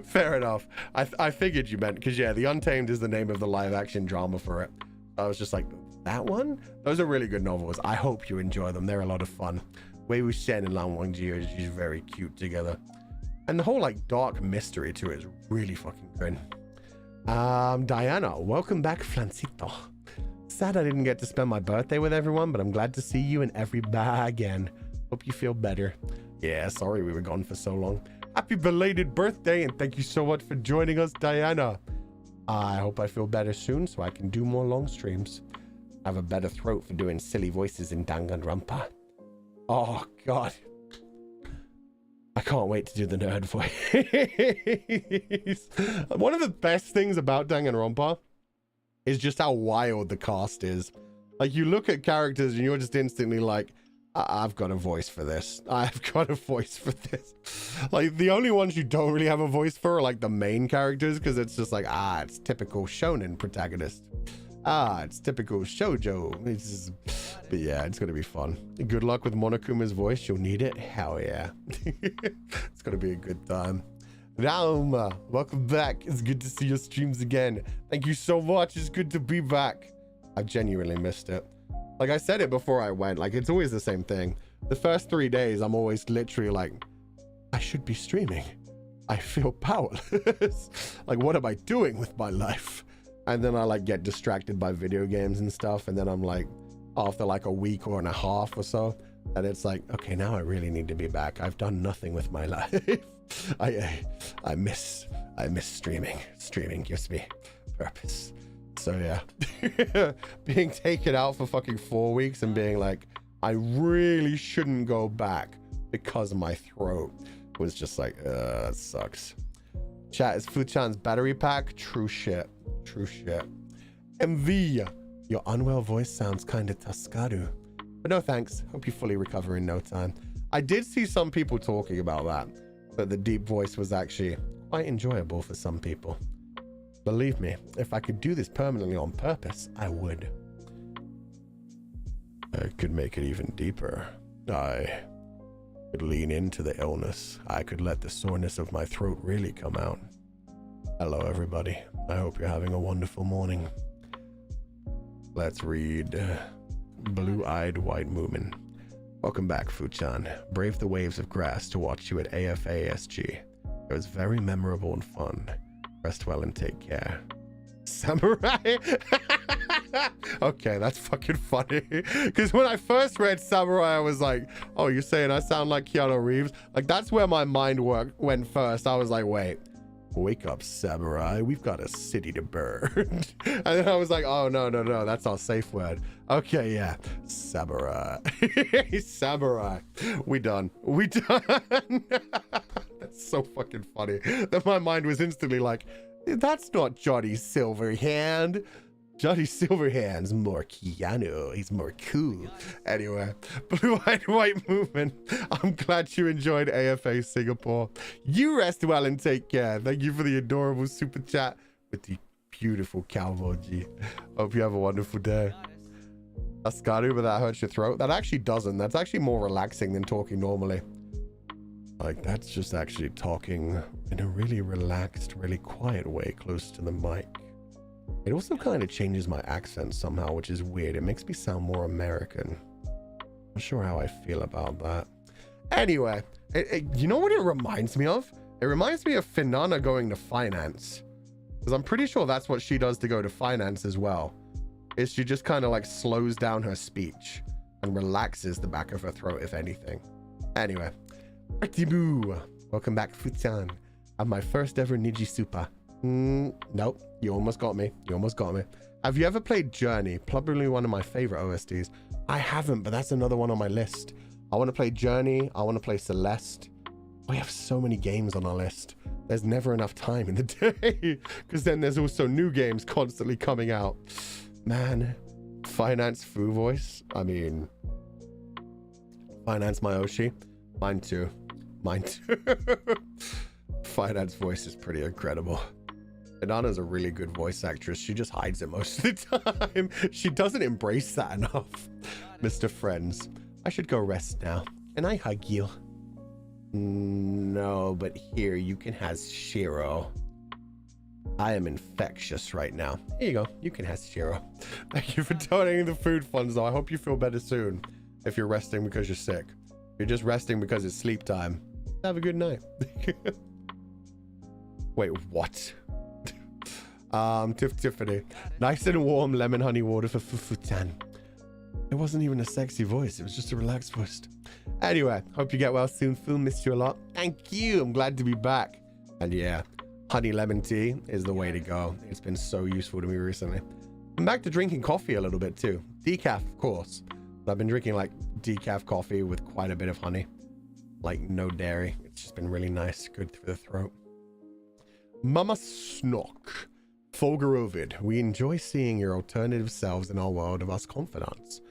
Fair enough. I figured you meant, because yeah, The Untamed is the name of the live action drama for it. I was just like, that one? Those are really good novels. I hope you enjoy them. They're a lot of fun. Wei Wuxian and Lan Wangji are just very cute together. And the whole like dark mystery to it is really fucking good. Diana, welcome back, Flancito. Sad I didn't get to spend my birthday with everyone, but I'm glad to see you and everybody again. Hope you feel better. Yeah, sorry we were gone for so long. Happy belated birthday, and thank you so much for joining us, Diana. I hope I feel better soon so I can do more long streams. I have a better throat for doing silly voices in Danganronpa. Oh, God. I can't wait to do the nerd voice. One of the best things about Danganronpa is just how wild the cast is. Like, you look at characters and you're just instantly like, I've got a voice for this. I've got a voice for this. Like, the only ones you don't really have a voice for are like the main characters, because it's just like, it's typical shonen protagonist. It's typical shoujo. But yeah, it's gonna be fun. Good luck with Monokuma's voice. You'll need it. Hell yeah. It's gonna be a good time. Rauma, welcome back. It's good to see your streams again. Thank you so much. It's good to be back. I've genuinely missed it. Like I said it before I went, like it's always the same thing. The first 3 days, I'm always literally like, I should be streaming. I feel powerless. Like, what am I doing with my life? And then I like get distracted by video games and stuff. And then I'm like, after like a week or and a half or so, and it's like, okay, now I really need to be back. I've done nothing with my life. I miss streaming. Streaming gives me purpose. So yeah, being taken out for fucking 4 weeks and being like, I really shouldn't go back because of my throat was just like, that sucks. Chat, is Fuchan's battery pack? True shit. True shit. MV, your unwell voice sounds kind of Tascadu. But no thanks. Hope you fully recover in no time. I did see some people talking about that the deep voice was actually quite enjoyable for some people. Believe me, if I could do this permanently on purpose, I would. I could make it even deeper. I could lean into the illness. I could let the soreness of my throat really come out. Hello, everybody. I hope you're having a wonderful morning. Let's read Blue-Eyed White Moomin. Welcome back, Fuchan. Brave the waves of grass to watch you at AFASG. It was very memorable and fun. Rest well and take care. Samurai? Okay, that's fucking funny. Because when I first read Samurai, I was like, oh, you're saying I sound like Keanu Reeves? Like, that's where my mind went first. I was like, wait. Wake up, Samurai. We've got a city to burn. And then I was like, oh, no. That's our safe word. Okay, yeah. Samurai. Samurai. We done. That's so fucking funny. That my mind was instantly like, that's not Johnny Silverhand. Johnny Silverhand's more Keanu. He's more cool. Anyway, Blue-Eyed White Movement. I'm glad you enjoyed AFA Singapore. You rest well and take care. Thank you for the adorable super chat with the beautiful cowboy G. Hope you have a wonderful day. Ascaru, but that hurts your throat. That actually doesn't. That's actually more relaxing than talking normally. Like, that's just actually talking in a really relaxed, really quiet way close to the mic. It also kind of changes my accent somehow, which is weird. It makes me sound more American. I'm not sure how I feel about that. Anyway, you know what it reminds me of? It reminds me of Finana going to finance. Because I'm pretty sure that's what she does to go to finance as well. Is she just kind of like slows down her speech and relaxes the back of her throat, if anything. Anyway. Artibu. Welcome back, Futan. I'm my first ever Nijisupa. Nope. You almost got me. Have you ever played Journey? Probably one of my favorite OSTs. I haven't, but that's another one on my list. I want to play Journey. I want to play Celeste. We have so many games on our list. There's never enough time in the day because then there's also new games constantly coming out. Man, Finance Fu voice. I mean, Finance Mayoshi. Mine too. Mine too. Finance voice is pretty incredible. Inanna's a really good voice actress. She just hides it most of the time. She doesn't embrace that enough. Mr. Friends, I should go rest now. Can I hug you? No, but here you can have Shiro. I am infectious right now. Here you go. You can have Shiro. Thank you for donating the food funds, though. I hope you feel better soon. If you're resting because you're sick. If you're just resting because it's sleep time. Have a good night. Wait, what? Tiffany. Nice and warm lemon honey water for Futan. It wasn't even a sexy voice. It was just a relaxed voice. Anyway, hope you get well soon. Phil, missed you a lot. Thank you. I'm glad to be back. And yeah, honey lemon tea is the way to go. It's been so useful to me recently. I'm back to drinking coffee a little bit too. Decaf, of course. But I've been drinking like decaf coffee with quite a bit of honey. Like no dairy. It's just been really nice. Good for the throat. Mama Snock. Fulgur Ovid. We enjoy seeing your alternative selves in our world of us confidants.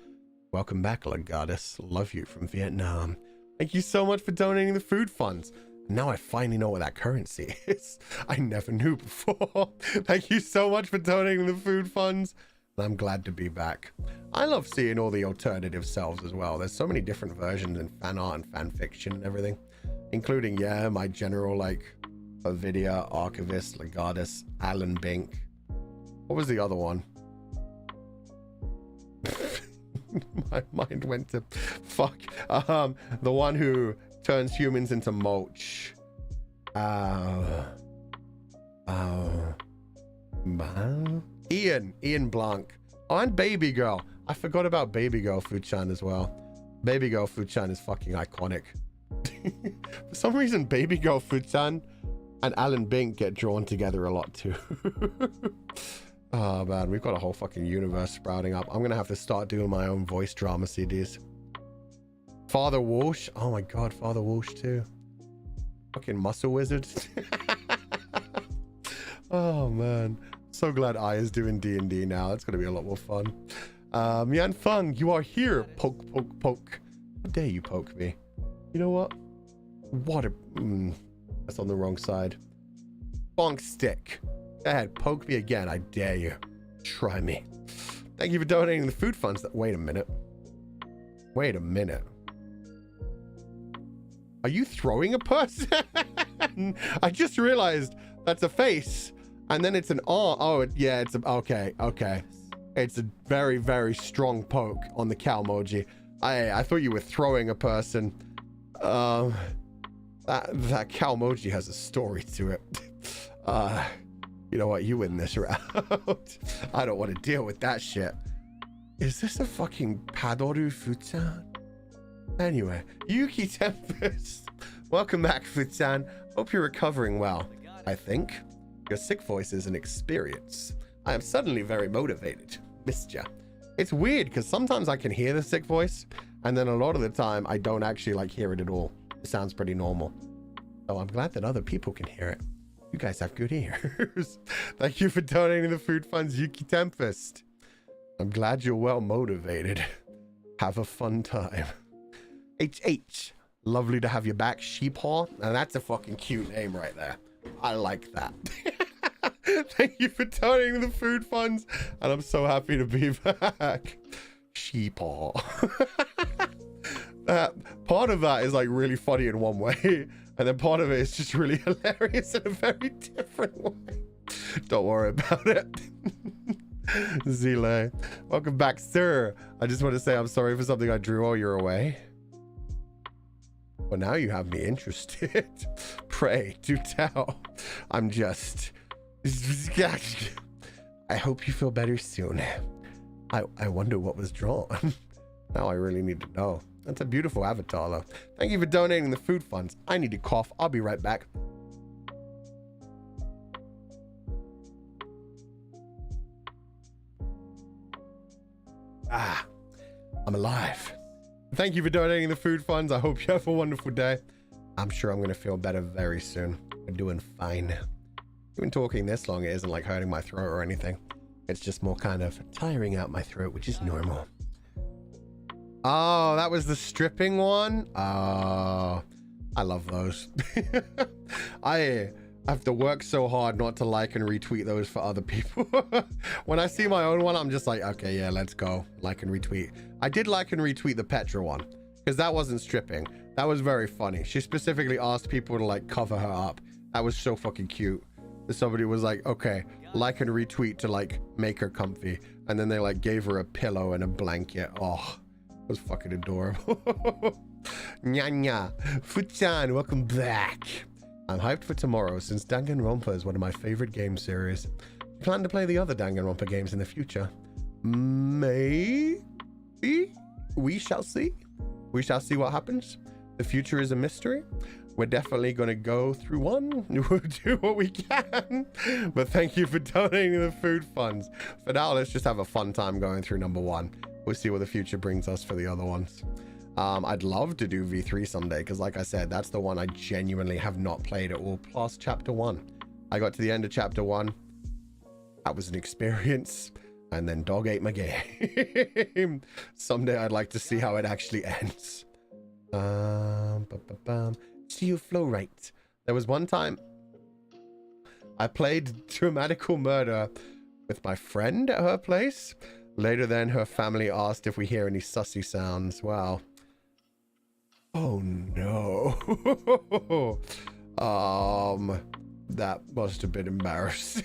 Welcome back, La Goddess. Love you from Vietnam. Thank you so much for donating the food funds. Now I finally know what that currency is. I never knew before. Thank you so much for donating the food funds. I'm glad to be back. I love seeing all the alternative selves as well. There's so many different versions in fan art and fan fiction and everything, including, yeah, my general, like, Ovidia, Archivist, La Goddess, Alan Bink. What was the other one? My mind went to fuck. The one who turns humans into mulch. Ian Blanc. Oh, and Baby Girl. I forgot about Baby Girl Fuchan as well. Baby Girl Fuchan is fucking iconic. For some reason, Baby Girl Fuchan and Alan Bink get drawn together a lot too. Oh man, we've got a whole fucking universe sprouting up. I'm gonna have to start doing my own voice drama CDs. Father Walsh. Oh my god, Father Walsh too. Fucking muscle wizard. Oh man, so glad I is doing D&D now. It's gonna be a lot more fun. Yan Fung, you are here. Poke, poke, poke. How dare you poke me? You know what? What a... that's on the wrong side. Bonk stick. Go ahead, poke me again. I dare you. Try me. Thank you for donating the food funds. Wait a minute. Wait a minute. Are you throwing a person? I just realized that's a face. And then it's an arm. Oh, yeah, it's a... Okay, okay. It's a very, very strong poke on the cow emoji. I thought you were throwing a person. That cow emoji has a story to it. You know what? You win this round. I don't want to deal with that shit. Is this a fucking Padoru Futan? Anyway, Yuki Tempest. Welcome back, Futan. Hope you're recovering well. I think your sick voice is an experience. I am suddenly very motivated. Missed ya. It's weird because sometimes I can hear the sick voice, and then a lot of the time I don't actually like hear it at all. It sounds pretty normal. So I'm glad that other people can hear it. You guys have good ears. Thank you for donating the food funds, Yuki Tempest. I'm glad you're well motivated. Have a fun time. HH, lovely to have you back. Sheepaw, and that's a fucking cute name right there. I like that. Thank you for donating the food funds, and I'm so happy to be back. Sheepaw. Part of that is like really funny in one way, and then part of it is just really hilarious in a very different way. Don't worry about it. Zile, welcome back, sir. I just want to say I'm sorry for something I drew while you're away. Well, now you have me interested. Pray, do tell. I'm just... I hope you feel better soon. I wonder what was drawn. Now I really need to know. That's a beautiful avatar, though. Thank you for donating the food funds. I need to cough. I'll be right back. I'm alive. Thank you for donating the food funds. I hope you have a wonderful day. I'm sure I'm going to feel better very soon. I'm doing fine. Even talking this long, it isn't like hurting my throat or anything. It's just more kind of tiring out my throat, which is normal. Oh, that was the stripping one? Oh, I love those. I have to work so hard not to like and retweet those for other people. When I see my own one, I'm just like, okay, yeah, let's go. Like and retweet. I did like and retweet the Petra one because that wasn't stripping. That was very funny. She specifically asked people to like cover her up. That was so fucking cute. Somebody was like, okay, like and retweet to like make her comfy. And then they like gave her a pillow and a blanket. Oh, it was fucking adorable. Nya nya. Fuchan, welcome back. I'm hyped for tomorrow since Danganronpa is one of my favorite game series. Plan to play the other Danganronpa games in the future. Maybe? We shall see. We shall see what happens. The future is a mystery. We're definitely going to go through one. We'll do what we can. But thank you for donating the food funds. For now, let's just have a fun time going through number one. We'll see what the future brings us for the other ones. I'd love to do V3 someday, because like I said, that's the one I genuinely have not played at all, plus chapter 1. I got to the end of chapter 1. That was an experience. And then dog ate my game. Someday I'd like to see how it actually ends. See you flow right. There was one time I played Dramatical Murder with my friend at her place. Later then, her family asked if we hear any sussy sounds. Wow. Oh no. That must have been embarrassing.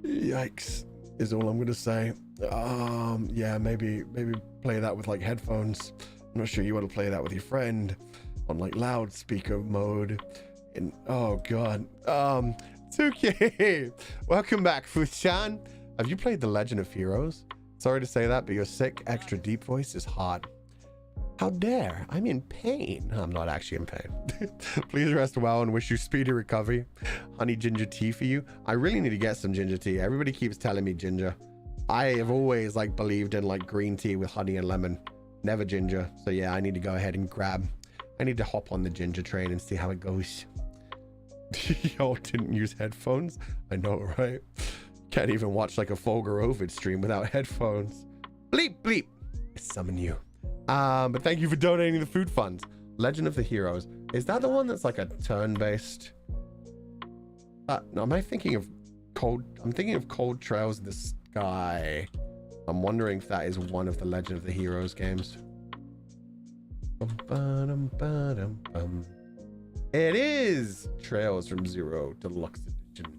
Yikes is all I'm gonna say. Yeah, maybe play that with like headphones. I'm not sure you want to play that with your friend on like loudspeaker mode. And oh god. It's okay. Welcome back, Fuchan. Have you played The Legend of Heroes? Sorry to say that, but your sick, extra deep voice is hot. How dare? I'm in pain. I'm not actually in pain. Please rest well and wish you speedy recovery. Honey ginger tea for you. I really need to get some ginger tea. Everybody keeps telling me ginger. I have always like believed in like green tea with honey and lemon. Never ginger. So yeah, I need to go ahead and I need to hop on the ginger train and see how it goes. Y'all didn't use headphones? I know, right? Can't even watch like a Fulgur Ovid stream without headphones. Bleep, bleep. I summon you. But thank you for donating the food funds. Legend of the Heroes. Is that the one that's like a turn-based? No, am I thinking of Cold? I'm thinking of Cold Trails of the Sky. I'm wondering if that is one of the Legend of the Heroes games. It is Trails from Zero Deluxe Edition.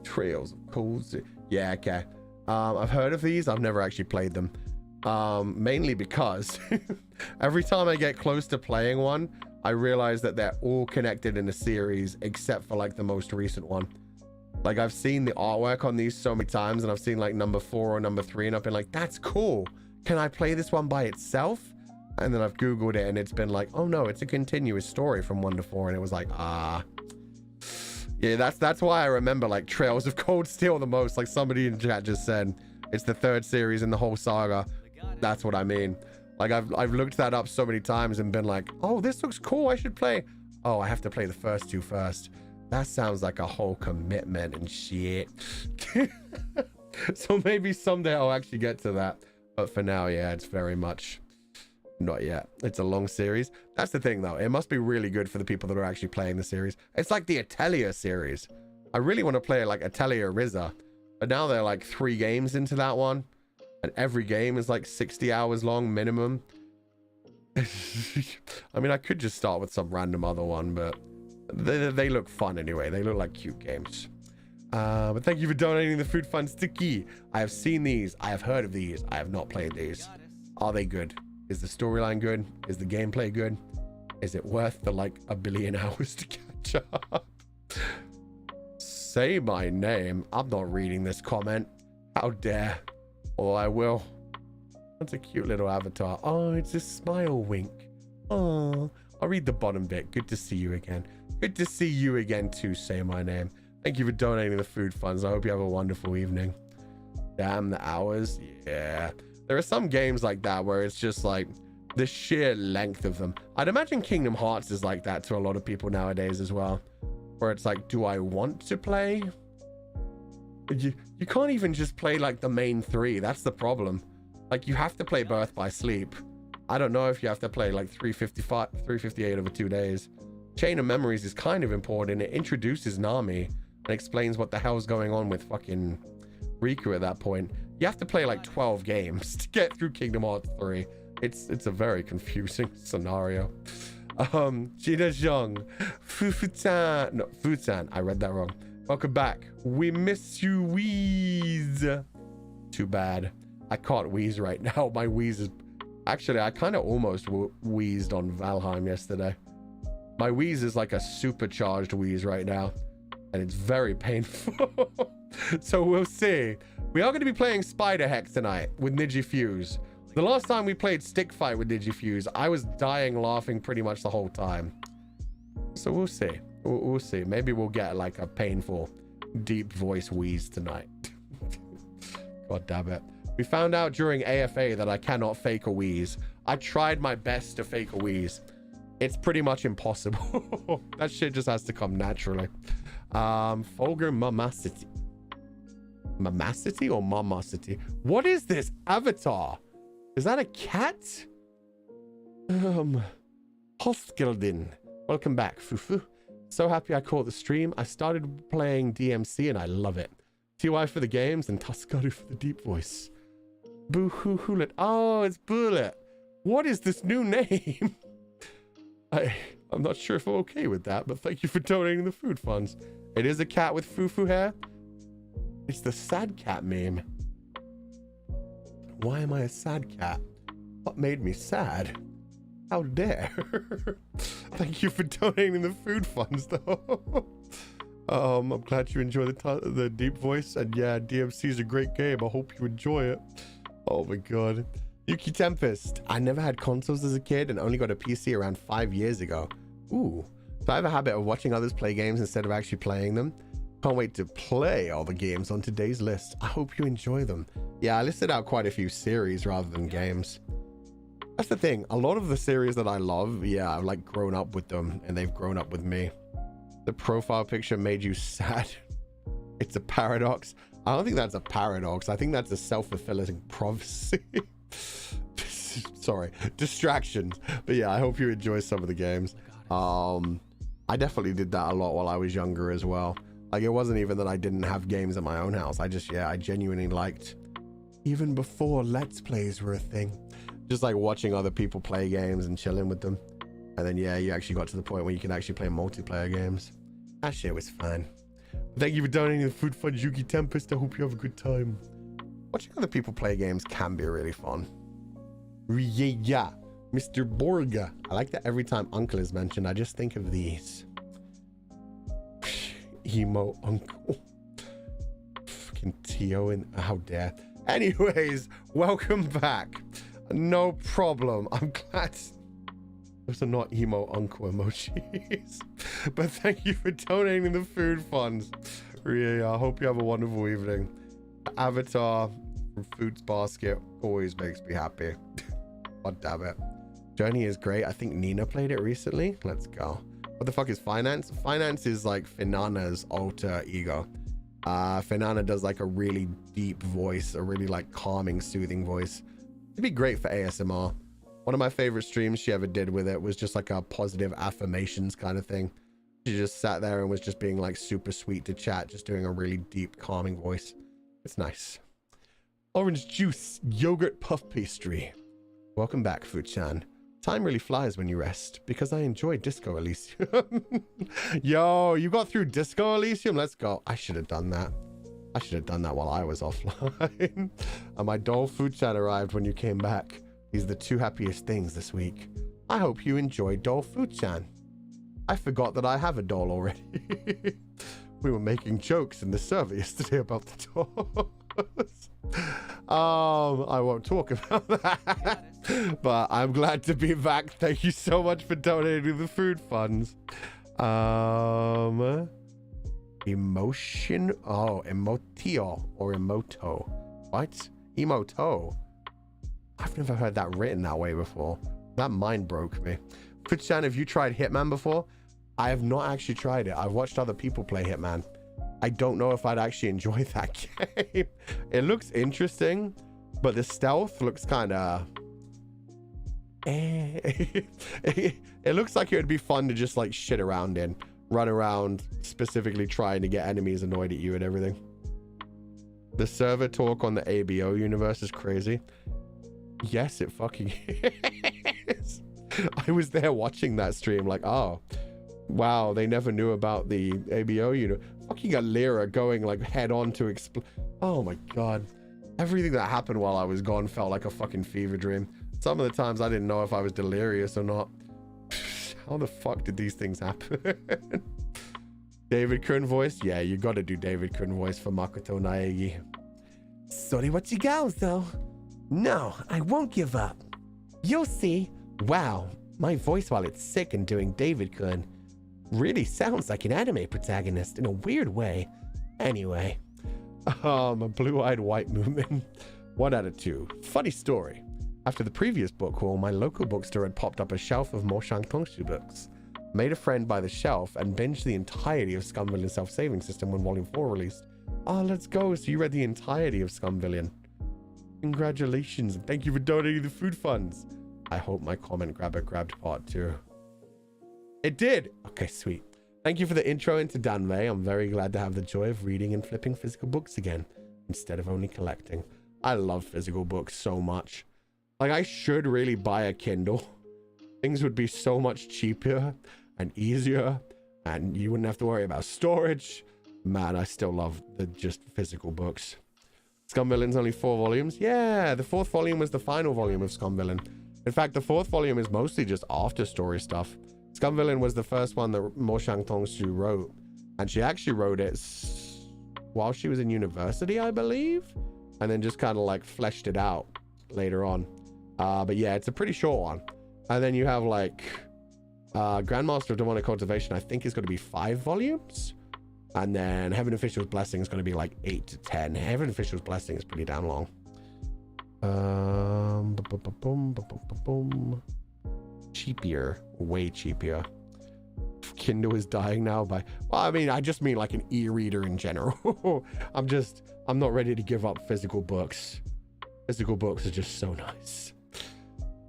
Trails of Cold. Yeah, okay. I've heard of these. I've never actually played them. Mainly because every time I get close to playing one, I realize that they're all connected in a series except for like the most recent one. Like I've seen the artwork on these so many times, and I've seen like number 4 or number 3, and I've been like, that's cool. Can I play this one by itself? And then I've Googled it and it's been like, oh no, it's a continuous story from 1 to 4. And it was like, yeah, that's why I remember like Trails of Cold Steel the most. Like somebody in chat just said, it's the 3rd series in the whole saga. That's what I mean. Like I've looked that up so many times and been like, oh, this looks cool, I should play. Oh, I have to play the first 2 first. That sounds like a whole commitment and shit. So maybe someday I'll actually get to that. But for now, yeah, it's very much not yet. It's a long series. That's the thing though. It must be really good for the people that are actually playing the series. It's like the Atelier series. I really want to play like Atelier Rizza. But now they're like 3 games into that one. And every game is like 60 hours long minimum. I mean, I could just start with some random other one, but they look fun anyway. They look like cute games. But thank you for donating the food fund, Sticky. I have seen these. I have heard of these. I have not played these. Are they good? Is the storyline good? Is the gameplay good? Is it worth the like 1 billion hours to catch up? Say my name. I'm not reading this comment. How dare. Or I will. That's a cute little avatar. Oh, it's a smile wink. Oh, I'll read the bottom bit. Good to see you again. Good to see you again too, say my name. Thank you for donating the food funds. I hope you have a wonderful evening. Damn the hours. Yeah. There are some games like that where it's just like the sheer length of them. I'd imagine Kingdom Hearts is like that to a lot of people nowadays as well. Where it's like, do I want to play? You can't even just play like the main 3. That's the problem. Like you have to play Birth by Sleep. I don't know if you have to play like 358 over 2 days. Chain of Memories is kind of important. It introduces Nami and explains what the hell's going on with fucking Riku at that point. You have to play like 12 games to get through Kingdom Hearts 3. It's a very confusing scenario. Gina Zhang, Fufutan, no, Futan, I read that wrong. Welcome back. We miss you, Wheeze. Too bad. I can't wheeze right now. My wheeze is... Actually, I kind of almost wheezed on Valheim yesterday. My wheeze is like a supercharged wheeze right now. And it's very painful. So we'll see. We are going to be playing Spider Hex tonight with Nijifuse. The last time we played Stick Fight with Nijifuse, I was dying laughing pretty much the whole time. So we'll see. We'll see. Maybe we'll get like a painful, deep voice wheeze tonight. God damn it. We found out during AFA that I cannot fake a wheeze. I tried my best to fake a wheeze. It's pretty much impossible. That shit just has to come naturally. Fulgur Mamacity. Mamacity or Mamacity? What is this avatar? Is that a cat? Hoskildin. Welcome back, Fufu. So happy I caught the stream. I started playing DMC and I love it. TY for the games and Tuskaru for the deep voice. Boo-hoo Hoolet. Oh, it's Bullet. What is this new name? I'm not sure if I'm okay with that, but thank you for donating the food funds. It is a cat with Fufu hair. It's the sad cat meme. Why am I a sad cat? What made me sad? How dare? Thank you for donating the food funds, though. I'm glad you enjoy the deep voice, and yeah, DMC is a great game. I hope you enjoy it. Oh my god. Yuki Tempest. I never had consoles as a kid and only got a PC around 5 years ago. Ooh. So I have a habit of watching others play games instead of actually playing them. Can't wait to play all the games on today's list. I hope you enjoy them. Yeah, I listed out quite a few series rather than games. That's the thing. A lot of the series that I love, yeah, I've like grown up with them and they've grown up with me. The profile picture made you sad. It's a paradox. I don't think that's a paradox. I think that's a self-fulfilling prophecy. Sorry, distractions. But yeah, I hope you enjoy some of the games. I definitely did that a lot while I was younger as well. Like, it wasn't even that I didn't have games at my own house. I genuinely liked, even before Let's Plays were a thing, just like watching other people play games and chilling with them. And then, yeah, you actually got to the point where you can actually play multiplayer games. That shit was fun. Thank you for donating the food fund, Yuki Tempest. I hope you have a good time. Watching other people play games can be really fun. Yeah, Mr. Borga. I like that every time Uncle is mentioned, I just think of these. Emo Uncle. Fucking Tio and how dare. Anyways, welcome back. No problem. I'm glad those are not emo uncle emojis. But thank you for donating the food funds. Yeah, I hope you have a wonderful evening. Avatar from Foods Basket always makes me happy. God damn it. Journey is great. I think Nina played it recently. Let's go. What the fuck is Finance? Finance is like Finana's alter ego. Finana does like a really deep voice, a really like calming, soothing voice. It'd be great for ASMR. One of my favorite streams she ever did with it was just like a positive affirmations kind of thing. She just sat there and was just being like super sweet to chat, just doing a really deep, calming voice. It's nice. Orange juice, yogurt puff pastry. Welcome back, Fu-chan. Time really flies when you rest because I enjoy Disco Elysium. Yo, you got through Disco Elysium? Let's go. I should have done that. I should have done that while I was offline. And my doll Fu-chan arrived when you came back. These are the two happiest things this week. I hope you enjoyed doll Fu-chan. I forgot that I have a doll already. We were making jokes in the server yesterday about the dolls. I won't talk about that. But I'm glad to be back. Thank you so much for donating the food funds. Emotion. Oh, emotio or emoto. What? Emoto? I've never heard that written that way before. That mind broke me. Futchan, have you tried Hitman before? I have not actually tried it. I've watched other people play Hitman. I don't know if I'd actually enjoy that game. It looks interesting, but the stealth looks kind of... It looks like it would be fun to just like shit around in. Run around specifically trying to get enemies annoyed at you and everything. The server talk on the ABO universe is crazy. Yes, it fucking is. I was there watching that stream like, oh, wow, they never knew about the ABO universe. Fucking Alira going like head on to explode. Oh my god. Everything that happened while I was gone felt like a fucking fever dream. Some of the times I didn't know if I was delirious or not. How the fuck did these things happen? David Kun voice? Yeah, you gotta do David Kun voice for Makoto Naegi. Sorry what you got, though. No, I won't give up. You'll see. Wow, my voice while it's sick and doing David Kun really sounds like an anime protagonist in a weird way. Anyway, a blue-eyed white movement. 1 out of 2. Funny story. After the previous book haul, my local bookstore had popped up a shelf of Moshang Tongshu books. Made a friend buy the shelf and binged the entirety of Scumvillion Self-Saving System when Volume 4 released. Oh, let's go. So you read the entirety of Scumvillion. Congratulations. Thank you for donating the food funds. I hope my comment grabber grabbed part 2. It did. Okay, sweet. Thank you for the intro into Danmei. I'm very glad to have the joy of reading and flipping physical books again, instead of only collecting. I love physical books so much. Like, I should really buy a Kindle. Things would be so much cheaper and easier, and you wouldn't have to worry about storage. Man, I still love the just physical books. Scumvillion's only 4 volumes. Yeah, the 4th volume was the final volume of Scumvillion. In fact, the 4th volume is mostly just after story stuff. Scumvillion was the first one that Moshang Tongshu wrote, and she actually wrote it while she was in university, I believe, and then just kind of like fleshed it out later on. But yeah, it's a pretty short one. And then you have like Grandmaster of Demonic Cultivation, I think is going to be 5 volumes. And then Heaven Official's Blessing is going to be like 8 to 10. Heaven Official's Blessing is pretty damn long. Cheapier, way cheapier. Kindle is dying now by, well, I mean, I just mean like an e-reader in general. I'm not ready to give up physical books. Physical books are just so nice.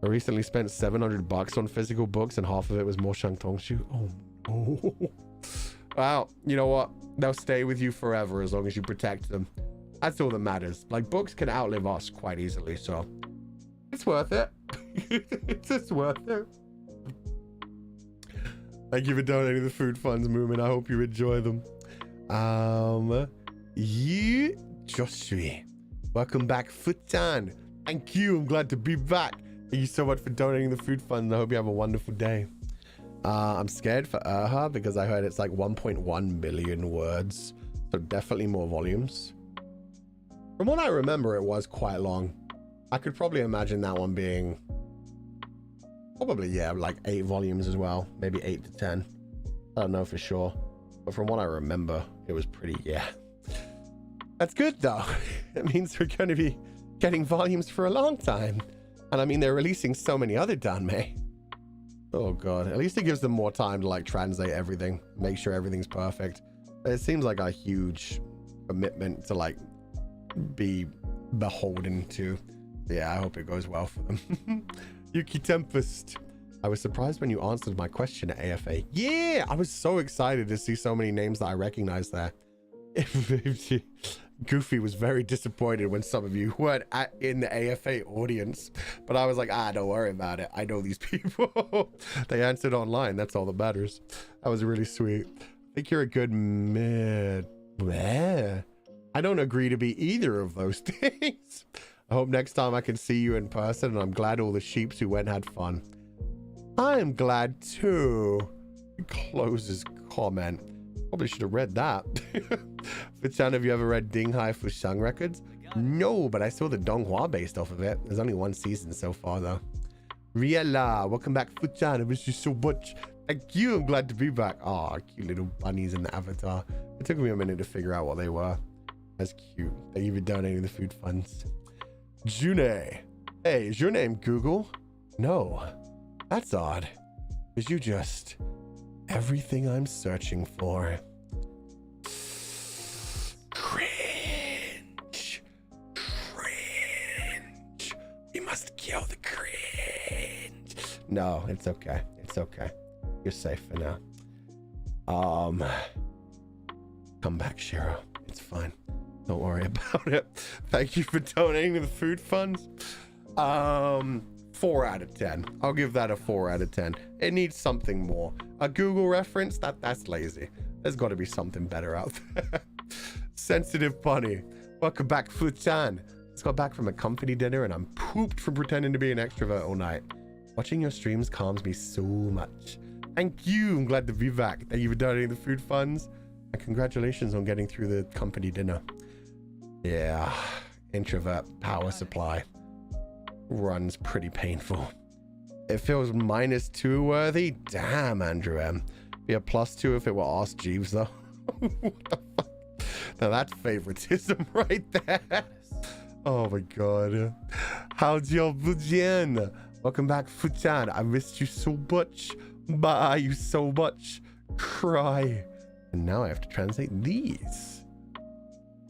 I recently spent $700 on physical books and half of it was Moshang Tongshu. Oh no. Well, you know what? They'll stay with you forever as long as you protect them. That's all that matters. Like, books can outlive us quite easily, so it's worth it. It's just worth it. Thank you for donating the food funds movement. I hope you enjoy them. You, Joshua. Welcome back, Futan. Thank you. I'm glad to be back. Thank you so much for donating the food fund. I hope you have a wonderful day. I'm scared for Urha because I heard it's like 1.1 million words. So definitely more volumes. From what I remember, it was quite long. I could probably imagine that one being probably, yeah, like 8 volumes as well. Maybe 8 to 10. I don't know for sure. But from what I remember, it was pretty, yeah. That's good though. It means we're going to be getting volumes for a long time. And I mean, they're releasing so many other Danmei. Oh god, at least it gives them more time to like translate everything, make sure everything's perfect. It seems like a huge commitment to like be beholden to. Yeah, I hope it goes well for them. Yuki Tempest. I was surprised when you answered my question at AFA. Yeah, I was so excited to see so many names that I recognized there. Goofy was very disappointed when some of you weren't in the AFA audience, but I was like, don't worry about it. I know these people. They answered online. That's all that matters. That was really sweet. I think you're a good mid. I don't agree to be either of those things. I hope next time I can see you in person, and I'm glad all the sheeps who went had fun. I am glad too. He closes comment. Probably should have read that. Fichan, have you ever read Dinghai Fushang Records? No, but I saw the Donghua based off of it. There's only 1 season so far though. Riela, welcome back, Fichan. I miss you so much. Thank you. I'm glad to be back. Oh, cute little bunnies in the avatar. It took me a minute to figure out what they were. That's cute. Thank you for donating the food funds. June. Hey, is your name Google? No. That's odd. Is you just everything I'm searching for? Cringe. Cringe. We must kill the cringe. No, it's okay. It's okay. You're safe for now. Come back, Shiro. It's fine. Don't worry about it. Thank you for donating to the food funds. 4 out of 10. I'll give that a 4 out of 10. It needs something more. A Google reference? That's lazy. There's got to be something better out there. Sensitive Bunny. Welcome back, Futan. Just got back from a company dinner and I'm pooped from pretending to be an extrovert all night. Watching your streams calms me so much. Thank you. I'm glad to be back. Thank you for donating the food funds. And congratulations on getting through the company dinner. Yeah. Introvert power supply. Runs pretty painful. It feels -2 worthy. Damn, Andrew M. Be a +2 if it were Ask Jeeves, though. What the fuck? Now that's favoritism right there. Oh my god. How's your Fujian? Welcome back, Futan. I missed you so much. Bye you so much. Cry. And now I have to translate these.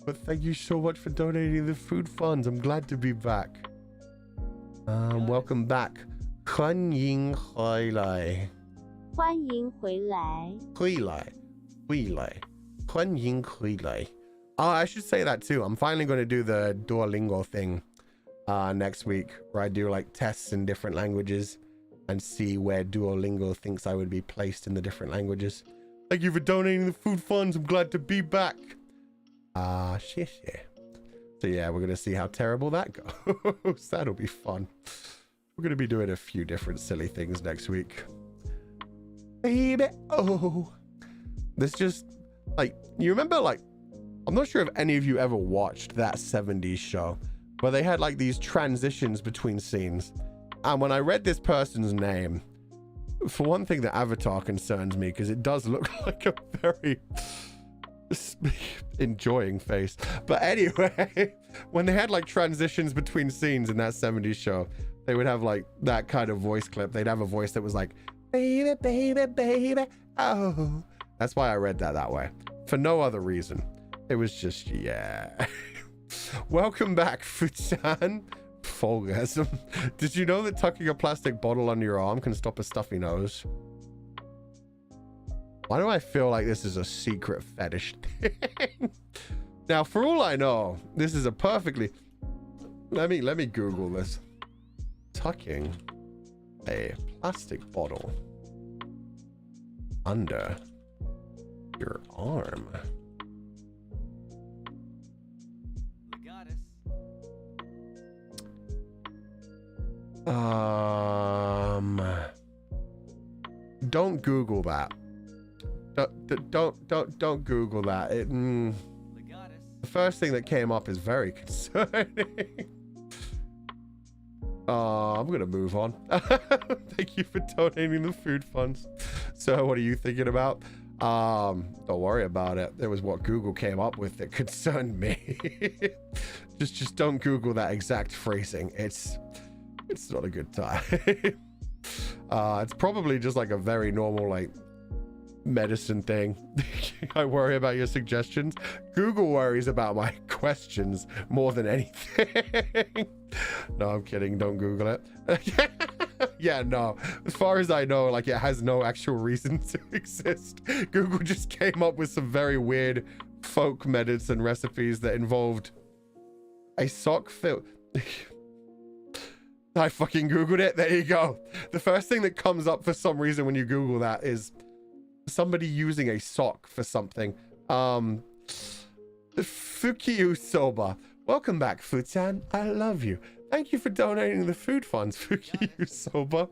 But thank you so much for donating the food funds. I'm glad to be back. Welcome back. 欢迎回来。欢迎回来。回来。欢迎回来。Oh, I should say that too. I'm finally going to do the Duolingo thing next week, where I do like tests in different languages and see where Duolingo thinks I would be placed in the different languages. Thank you for donating the food funds. I'm glad to be back. Shit. So yeah, we're going to see how terrible that goes. That'll be fun. We're going to be doing a few different silly things next week. Baby, oh. This just, like, you remember, like, I'm not sure if any of you ever watched that 70s show where they had, like, these transitions between scenes. And when I read this person's name, for one thing, the avatar concerns me because it does look like a very enjoying face. But anyway, when they had like transitions between scenes in that 70s show, they would have like that kind of voice clip. They'd have a voice that was like, baby, baby, baby, oh. That's why I read that way. For no other reason. It was just, yeah. Welcome back, Fuchan. Fulgasm. Did you know that tucking a plastic bottle under your arm can stop a stuffy nose? Why do I feel like this is a secret fetish thing? Now, for all I know, this is a perfectly... Let me Google this. Tucking a plastic bottle under your arm. Don't Google that. Don't Google that. The first thing that came up is very concerning. I'm gonna move on. Thank you for donating the food funds. So what are you thinking about? Don't worry about it. It was what Google came up with that concerned me. just don't Google that exact phrasing. It's not a good time. It's probably just like a very normal like medicine thing. I worry about your suggestions. Google worries about my questions more than anything. No, I'm kidding. Don't Google it. Yeah, no. As far as I know, like it has no actual reason to exist. Google just came up with some very weird folk medicine recipes that involved a sock filled... I fucking Googled it. There you go. The first thing that comes up for some reason when you Google that is somebody using a sock for something. Fukiyu Soba. Welcome back, Futan. I love you. Thank you for donating the food funds, Fukiyu Soba.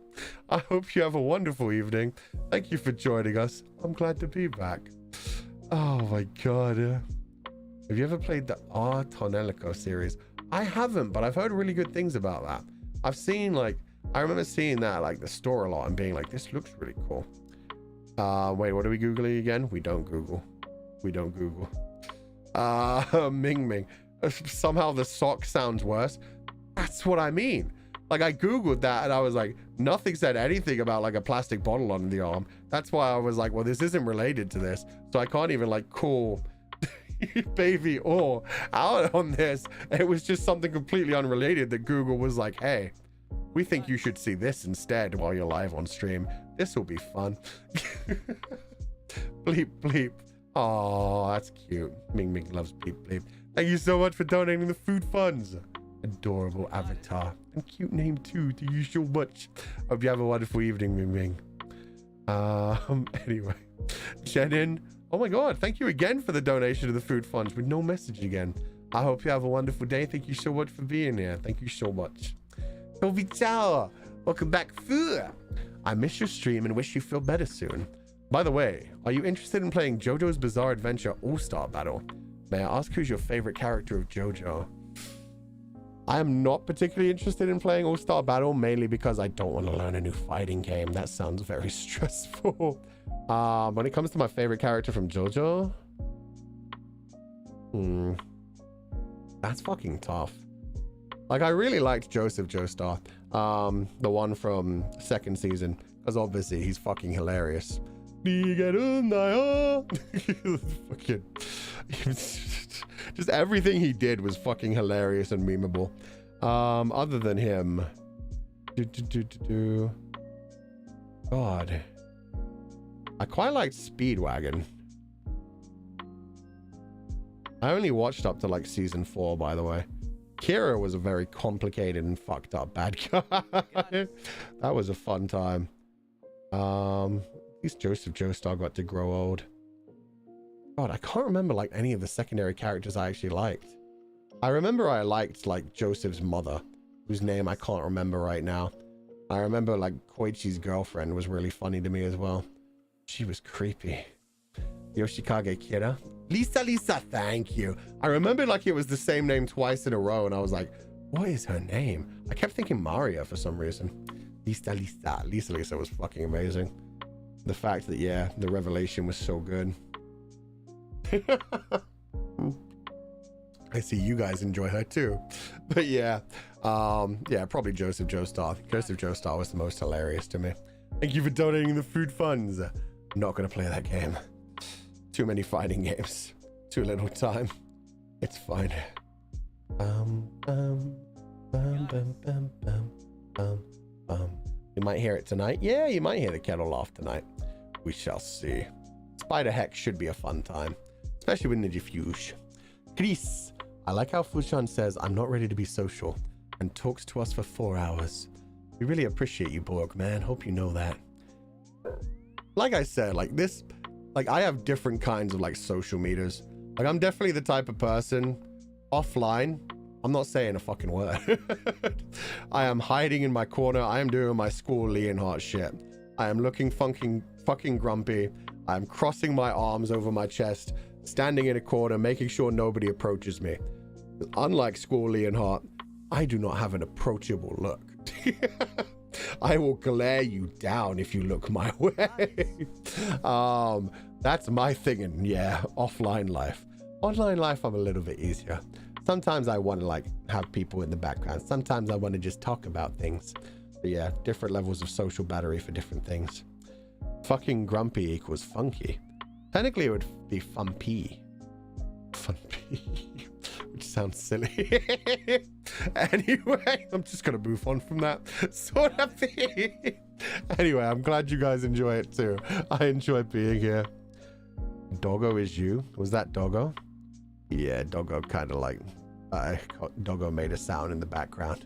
I hope you have a wonderful evening. Thank you for joining us. I'm glad to be back. Oh my god. Have you ever played the R Tonelico series? I haven't, but I've heard really good things about that. I've seen like, I remember seeing that like the store a lot and being like, this looks really cool. Wait, what are we Googling again? We don't Google. We don't Google. Ming Ming. Somehow the sock sounds worse. That's what I mean. Like, I Googled that and I was like, nothing said anything about like a plastic bottle on the arm. That's why I was like, well, this isn't related to this. So I can't even like call baby or out on this. It was just something completely unrelated that Google was like, hey, we think you should see this instead while you're live on stream. This will be fun. Bleep, bleep. Oh, that's cute. Ming Ming loves bleep, bleep. Thank you so much for donating the food funds. Adorable avatar. And cute name too. Thank you so much. Hope you have a wonderful evening, Ming Ming. Anyway. Jenin. Oh my god, thank you again for the donation to the food funds with no message again. I hope you have a wonderful day. Thank you so much for being here. Thank you so much. Toby Chow. Welcome back, Fu. I miss your stream and wish you feel better soon. By the way, are you interested in playing JoJo's Bizarre Adventure All-Star Battle? May I ask who's your favorite character of JoJo? I am not particularly interested in playing All-Star Battle, mainly because I don't want to learn a new fighting game. That sounds very stressful. When it comes to my favorite character from JoJo, that's fucking tough. Like, I really liked Joseph Joestar, the one from second season, because obviously he's fucking hilarious. Fucking, just everything he did was fucking hilarious and memeable. Other than him, God, I quite liked Speedwagon. I only watched up to like season 4, by the way. Kira was a very complicated and fucked up bad guy. That was a fun time. At least Joseph Joestar got to grow old. God, I can't remember like any of the secondary characters I actually liked. I remember I liked like Joseph's mother, whose name I can't remember right now. I remember like Koichi's girlfriend was really funny to me as well. She was creepy. Yoshikage Kira. Lisa, thank you. I remember like it was the same name twice in a row and I was like, what is her name? I kept thinking Maria for some reason. Lisa was fucking amazing. The fact that, yeah, the revelation was so good. I see you guys enjoy her too. But yeah, yeah, probably Joseph Joestar. Joseph Joestar was the most hilarious to me. Thank you for donating the food funds. I'm not going to play that game. Too many fighting games. Too little time. It's fine. You might hear it tonight. Yeah, you might hear the kettle laugh tonight. We shall see. Spider Hex should be a fun time, especially with Nijifuge. Chris, I like how Fushan says, I'm not ready to be social, and talks to us for 4 hours. We really appreciate you, Borg, man. Hope you know that. Like I said, like this, like I have different kinds of like social meters. Like I'm definitely the type of person offline. I'm not saying a fucking word. I am hiding in my corner. I am doing my school Leonhardt shit. I am looking fucking grumpy. I am crossing my arms over my chest, standing in a corner, making sure nobody approaches me. Unlike school Leonhardt, I do not have an approachable look. I will glare you down if you look my way. That's my thing in, yeah, offline life. Online life, I'm a little bit easier. Sometimes I want to like have people in the background. Sometimes I want to just talk about things. But yeah, different levels of social battery for different things. Fucking grumpy equals funky. Technically, it would be fumpy. Fumpy. Which sounds silly. Anyway, I'm just going to move on from that sort of thing. Anyway, I'm glad you guys enjoy it too. I enjoy being here. Doggo is you? Was that Doggo? Yeah, Doggo kind of like... Doggo made a sound in the background.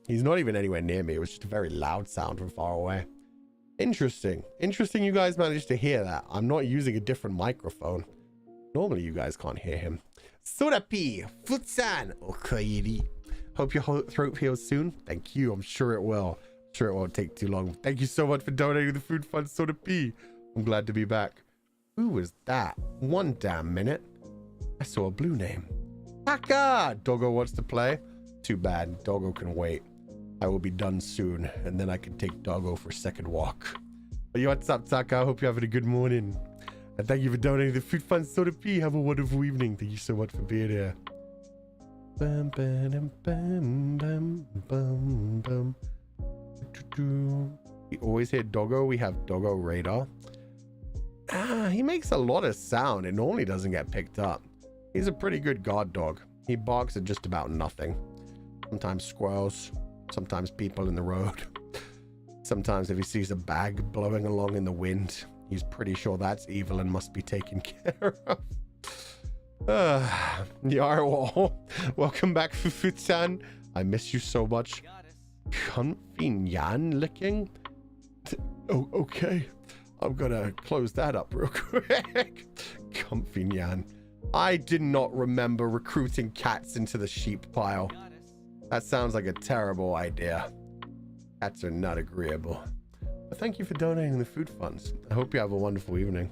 He's not even anywhere near me. It was just a very loud sound from far away. Interesting. Interesting you guys managed to hear that. I'm not using a different microphone. Normally you guys can't hear him. Sorapi, Futsan, Okairi. Hope your throat heals soon. Thank you. I'm sure it will. I'm sure it won't take too long. Thank you so much for donating the food fund, Sorapi. I'm glad to be back. Who was that? One damn minute. I saw a blue name. Taka! Doggo wants to play. Too bad. Doggo can wait. I will be done soon, and then I can take Doggo for a second walk. But yo, what's up, Taka? I hope you're having a good morning. And thank you for donating the food fund Soda P. Have a wonderful evening. Thank you so much for being here. Bam, bam, bam, bam, bam, bam. We always hear Doggo. We have Doggo Radar. He makes a lot of sound. It normally doesn't get picked up. He's a pretty good guard dog. He barks at just about nothing. Sometimes squirrels, sometimes people in the road. Sometimes if he sees a bag blowing along in the wind, he's pretty sure that's evil and must be taken care of. Yarwall, welcome back, Fufu-chan. I miss you so much. Comfy Nyan licking? Oh, okay. I'm gonna close that up real quick. Comfy Nyan. I did not remember recruiting cats into the sheep pile. That sounds like a terrible idea. Cats are not agreeable. But thank you for donating the food funds. I hope you have a wonderful evening.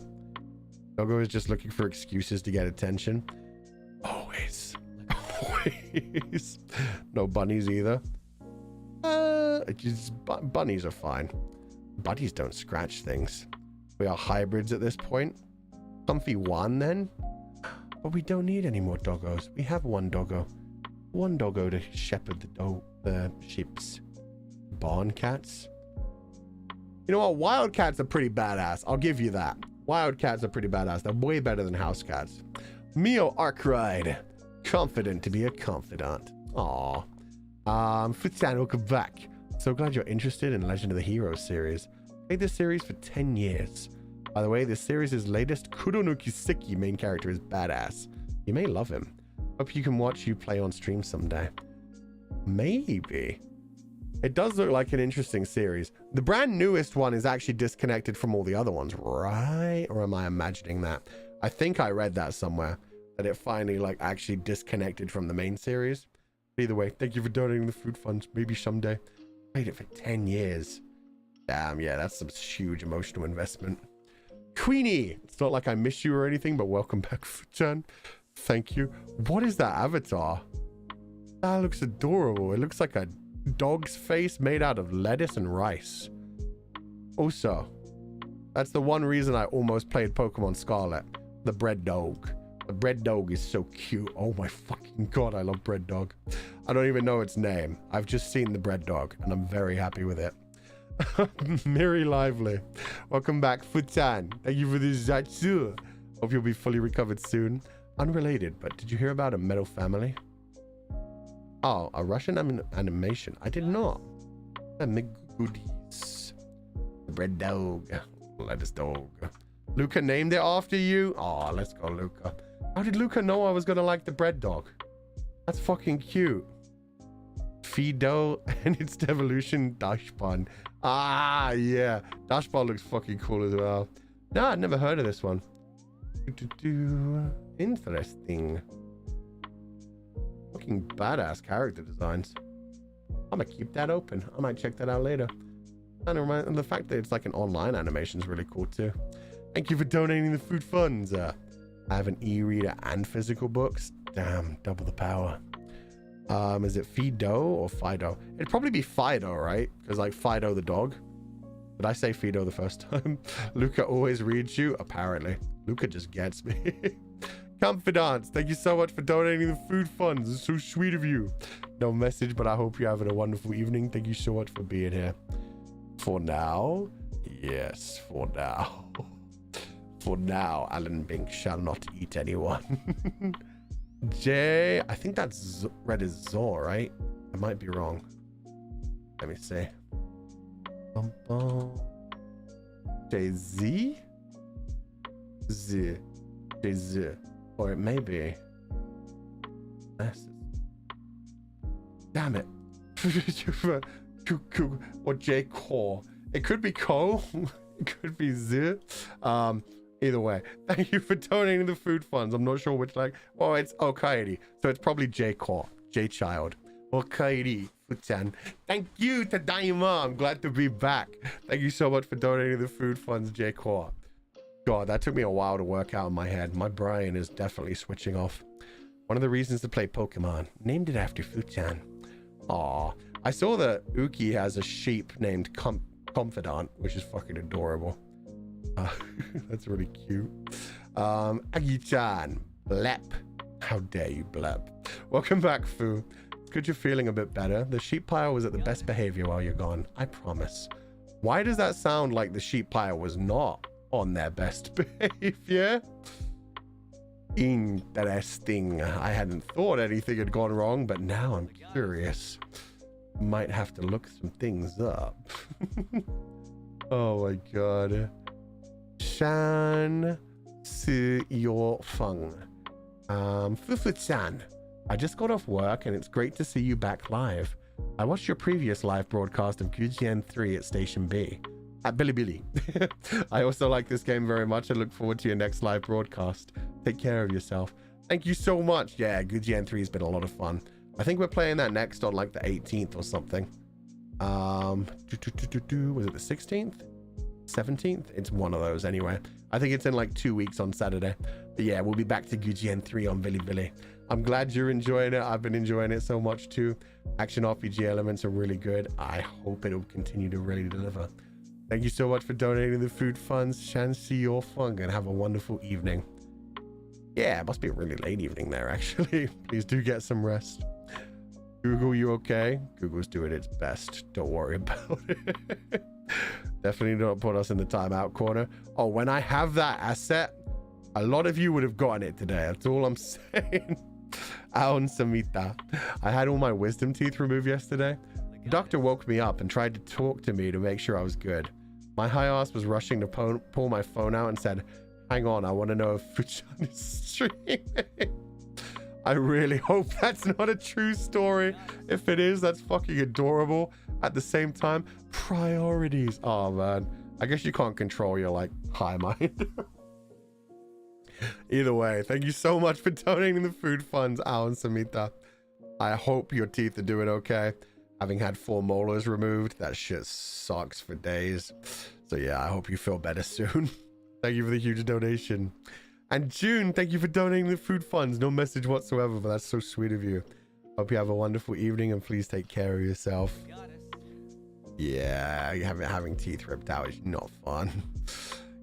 Doggo is just looking for excuses to get attention. Always. Always. No bunnies either. Bunnies are fine. Bunnies don't scratch things. We are hybrids at this point. Comfy one then? But we don't need any more doggos. We have one doggo. One doggo to shepherd the sheeps. Barn cats? You know what? Wild cats are pretty badass. I'll give you that. Wild cats are pretty badass. They're way better than house cats. Mio Arkride. Confident to be a confidant. Aww. Futsan, welcome back. So glad you're interested in Legend of the Heroes series. Played this series for 10 years. By the way, this series' latest Kuro no Kiseki main character is badass. You may love him. Hope you can watch you play on stream someday. Maybe. It does look like an interesting series. The brand newest one is actually disconnected from all the other ones, right? Or am I imagining that? I think I read that somewhere, that it finally like actually disconnected from the main series. Either way, thank you for donating the food funds. Maybe someday. Played it for 10 years. Damn, yeah, that's some huge emotional investment. Queenie, it's not like I miss you or anything, but welcome back, Fuchan. Thank you. What is that avatar? That looks adorable. It looks like a dog's face made out of lettuce and rice. Also, that's the one reason I almost played Pokemon Scarlet. The bread dog. The bread dog is so cute. Oh my fucking god, I love bread dog. I don't even know its name. I've just seen the bread dog and I'm very happy with it. Miri Lively, welcome back, Futan. Thank you for this Zatsu. Hope you'll be fully recovered soon. Unrelated, but did you hear about a metal family? Oh, a Russian animation. I did not. Goodies. Bread dog. Lettuce dog. Luca named it after you? Oh, let's go, Luca. How did Luca know I was gonna like the bread dog? That's fucking cute. Fido and its devolution Dashpan. Ah, yeah. Dashpan looks fucking cool as well. No, I'd never heard of this one. Interesting. Fucking badass character designs. I'm gonna keep that open. I might check that out later. And the fact that it's like an online animation is really cool too. Thank you for donating the food funds. I have an e-reader and physical books. Damn, double the power. Is it Fido or Fido? It'd probably be Fido, right? Because like Fido the dog. Did I say Fido the first time? Luca always reads you? Apparently. Luca just gets me. Confidants, thank you so much for donating the food funds. It's so sweet of you. No message, but I hope you're having a wonderful evening. Thank you so much for being here. For now? Yes, for now. For now, Alan Bink shall not eat anyone. J, I think that's read as Zor, right? I might be wrong. Let me see. J-Z? Z. J-Z. Or it may be. Damn it. Or J-Core. It could be Ko. It could be Z. Either way, thank you for donating the food funds. I'm not sure which, like, oh, it's Okairi. So it's probably J-Core, J-Child. Okairi, Fuchan. Thank you, Tadaima. I'm glad to be back. Thank you so much for donating the food funds, J-Core. God, that took me a while to work out in my head. My brain is definitely switching off. One of the reasons to play Pokemon. Named it after Fuchan. Aw. I saw that Uki has a sheep named Confidant, which is fucking adorable. That's really cute. Agi-chan, blep. How dare you, blep. Welcome back, Fu. It's good you're feeling a bit better. The sheep pile was at the best behavior while you're gone. I promise. Why does that sound like the sheep pile was not on their best behavior? Interesting. I hadn't thought anything had gone wrong, but now I'm curious. Might have to look some things up. Oh my god. Shan Si Yo Feng. Fufu-chan. I just got off work and it's great to see you back live. I watched your previous live broadcast of Gujian 3 at Station B. At Bilibili. I also like this game very much and look forward to your next live broadcast. Take care of yourself. Thank you so much. Yeah, Gujian 3 has been a lot of fun. I think we're playing that next on like the 18th or something. Was it the 16th? 17th? It's one of those anyway. I think it's in like 2 weeks on Saturday. But yeah, we'll be back to Gujian 3 on Bilibili. I'm glad you're enjoying it. I've been enjoying it so much too. Action RPG elements are really good. I hope it'll continue to really deliver. Thank you so much for donating the food funds. Shansi your fun and have a wonderful evening. Yeah, it must be a really late evening there actually. Please do get some rest. Google, you okay? Google's doing its best. Don't worry about it. Definitely don't put us in the timeout corner. Oh, when I have that asset, a lot of you would have gotten it today. That's all I'm saying. Aon Samita. I had all my wisdom teeth removed yesterday. The doctor woke me up and tried to talk to me to make sure I was good. My high ass was rushing to pull my phone out and said, hang on, I want to know if Fuchan is streaming. I really hope that's not a true story. If it is, that's fucking adorable. At the same time, priorities. Oh man, I guess you can't control your like high mind. Either way, thank you so much for donating the food funds, Alan Samita. I hope your teeth are doing okay. Having had 4 molars removed, that shit sucks for days. So yeah, I hope you feel better soon. Thank you for the huge donation. And June, thank you for donating the food funds. No message whatsoever, but that's so sweet of you. Hope you have a wonderful evening and please take care of yourself. Yeah, having teeth ripped out is not fun.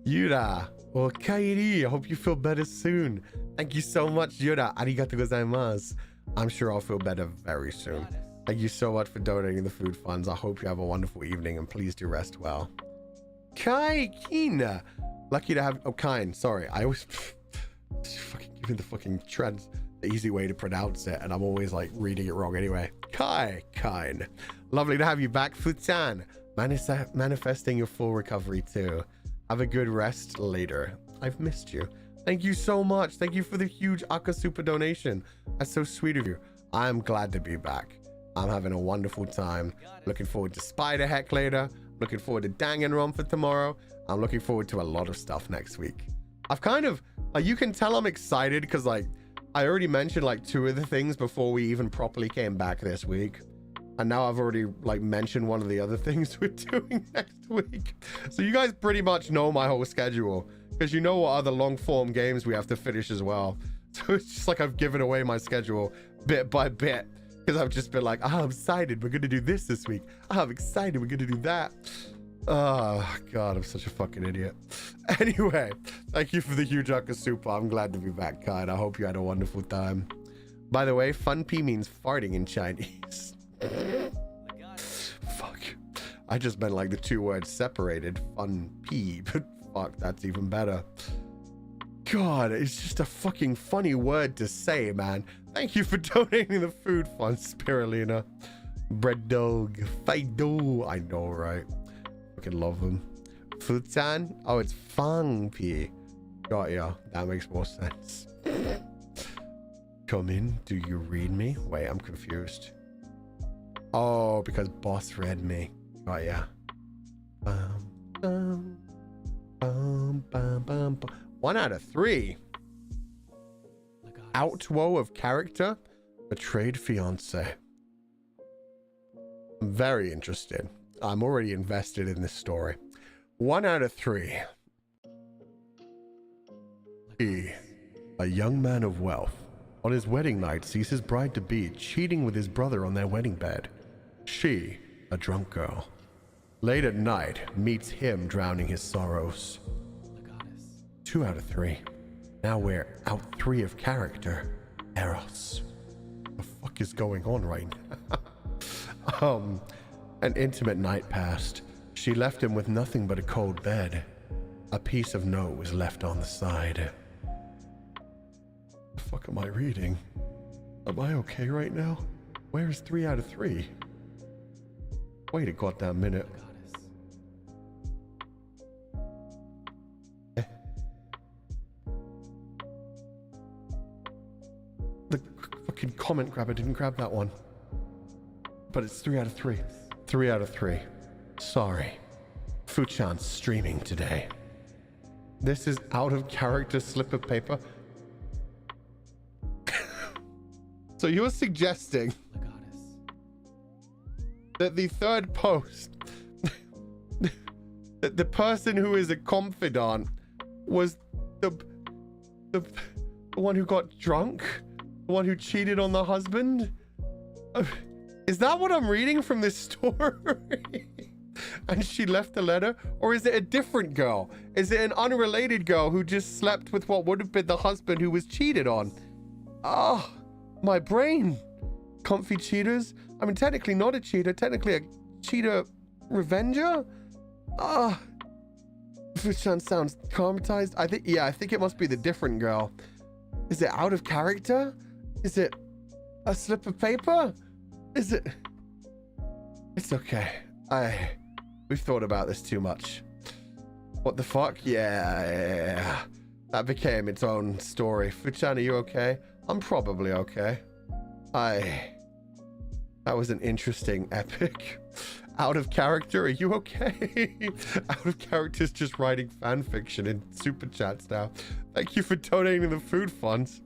Yura, or Kairi, I hope you feel better soon. Thank you so much, Yura. Arigatou gozaimasu. I'm sure I'll feel better very soon. Thank you so much for donating the food funds. I hope you have a wonderful evening and please do rest well. Kai Kina. Lucky to have... Oh, Kine. Sorry. I always... fucking giving the fucking the easy way to pronounce it. And I'm always like reading it wrong anyway. Kine. Lovely to have you back. Futan. Manifesting your full recovery too. Have a good rest later. I've missed you. Thank you so much. Thank you for the huge Aka Super donation. That's so sweet of you. I'm glad to be back. I'm having a wonderful time. Looking forward to Spider Heck later. Looking forward to Danganronpa for tomorrow. I'm looking forward to a lot of stuff next week. I've kind of, like, you can tell I'm excited because, like, I already mentioned, like, 2 of the things before we even properly came back this week. And now I've already, like, mentioned one of the other things we're doing next week. So you guys pretty much know my whole schedule because you know what other long-form games we have to finish as well. So it's just like I've given away my schedule bit by bit. Because I've just been like, I'm excited, we're going to do this week. I'm excited, we're going to do that. Oh, God, I'm such a fucking idiot. Anyway, thank you for the huge Aka Super. I'm glad to be back, Kai. I hope you had a wonderful time. By the way, fun P means farting in Chinese. Fuck. I just meant like the 2 words separated. Fun P, but fuck, that's even better. God, it's just a fucking funny word to say, man. Thank you for donating the food fund, Spirulina. Bread dog. Fido. I know, right? Fucking love them. Futan? Oh, it's Fang P. Got ya. That makes more sense. Come in. Do you read me? Wait, I'm confused. Oh, because boss read me. Got ya. 1 out of 3. Outwo of character. Betrayed fiance. I'm very interested. I'm already invested in this story. 1 out of 3. He, a young man of wealth, on his wedding night sees his bride-to-be cheating with his brother on their wedding bed. She, a drunk girl, late at night, meets him drowning his sorrows. 2 out of 3. Now we're out 3 of character. Eros. What the fuck is going on right now? An intimate night passed. She left him with nothing but a cold bed. A piece of note was left on the side. The fuck am I reading? Am I okay right now? Where is 3 out of 3? Wait a goddamn minute. The fucking comment grabber didn't grab that one. But it's 3 out of 3. 3 out of 3. Sorry. Fuchan's streaming today. This is out of character slip of paper. So you're suggesting that the third post, that the person who is a confidant was the one who got drunk? The one who cheated on the husband? Is that what I'm reading from this story? And she left a letter? Or is it a different girl? Is it an unrelated girl who just slept with what would have been the husband who was cheated on? Oh, my brain. Comfy cheaters? I mean, technically not a cheater. Technically a cheater revenger? Ah. Fuchan sounds traumatized. I think it must be the different girl. Is it out of character? Is it a slip of paper? Is it? It's okay. We've thought about this too much. What the fuck? Yeah. That became its own story. Fuchan, are you okay? I'm probably okay. That was an interesting epic. Out of character, are you okay? Out of character's just writing fan fiction in super chats now. Thank you for donating the food funds.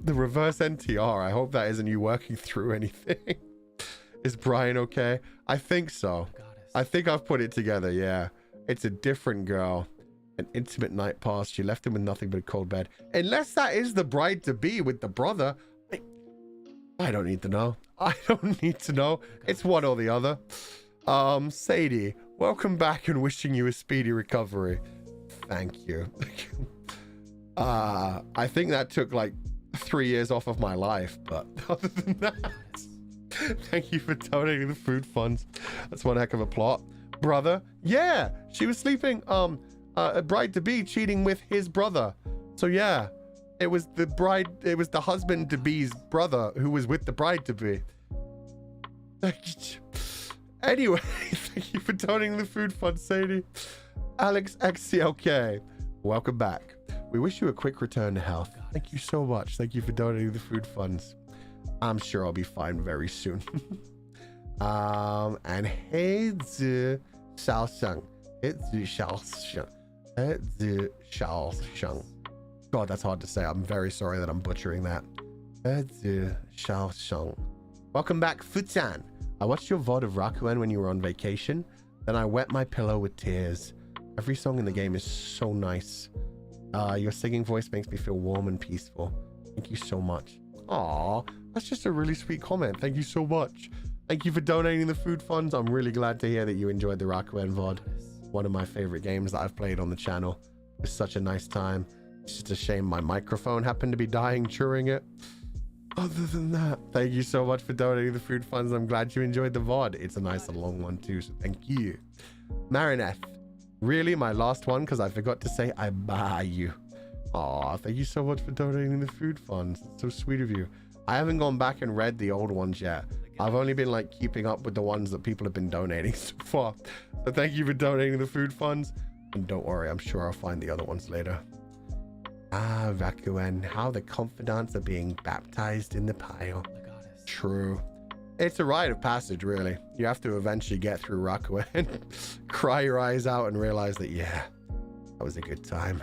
The reverse NTR. I hope that isn't you working through anything. Is Brian okay? I think so. I think I've put it together, yeah. It's a different girl. An intimate night passed. She left him with nothing but a cold bed. Unless that is the bride-to-be with the brother. I don't need to know. I don't need to know. It's one or the other. Sadie, welcome back and wishing you a speedy recovery. Thank you. I think that took like 3 years off of my life, but other than that, thank you for donating the food funds. That's one heck of a plot. Brother, yeah, she was sleeping, a bride-to-be cheating with his brother. So yeah, it was the husband-to-be's brother who was with the bride-to-be. Anyway, thank you for donating the food fund, Sadie. Alex XCLK, welcome back. We wish you a quick return to health. Thank you so much. Thank you for donating the food funds. I'm sure I'll be fine very soon. And hey, Xiaosheng. God, that's hard to say. I'm very sorry that I'm butchering that. Welcome back, Fuchan. I watched your VOD of Rakuen when you were on vacation. Then I wet my pillow with tears. Every song in the game is so nice. Your singing voice makes me feel warm and peaceful. Thank you so much. Aw, that's just a really sweet comment. Thank you so much. Thank you for donating the food funds. I'm really glad to hear that you enjoyed the Rakuen VOD. One of my favorite games that I've played on the channel. It was such a nice time. It's just a shame my microphone happened to be dying during it. Other than that, thank you so much for donating the food funds. I'm glad you enjoyed the VOD. It's a nice and long one too, so thank you. Marineth, really my last one because I forgot to say I buy you. Aw, thank you so much for donating the food funds. It's so sweet of you. I haven't gone back and read the old ones yet. I've only been like keeping up with the ones that people have been donating so far. So thank you for donating the food funds. And don't worry, I'm sure I'll find the other ones later. Ah, Rakuen, how the confidants are being baptized in the pile. True. It's a rite of passage, really. You have to eventually get through Rakuen, cry your eyes out and realize that, yeah, that was a good time.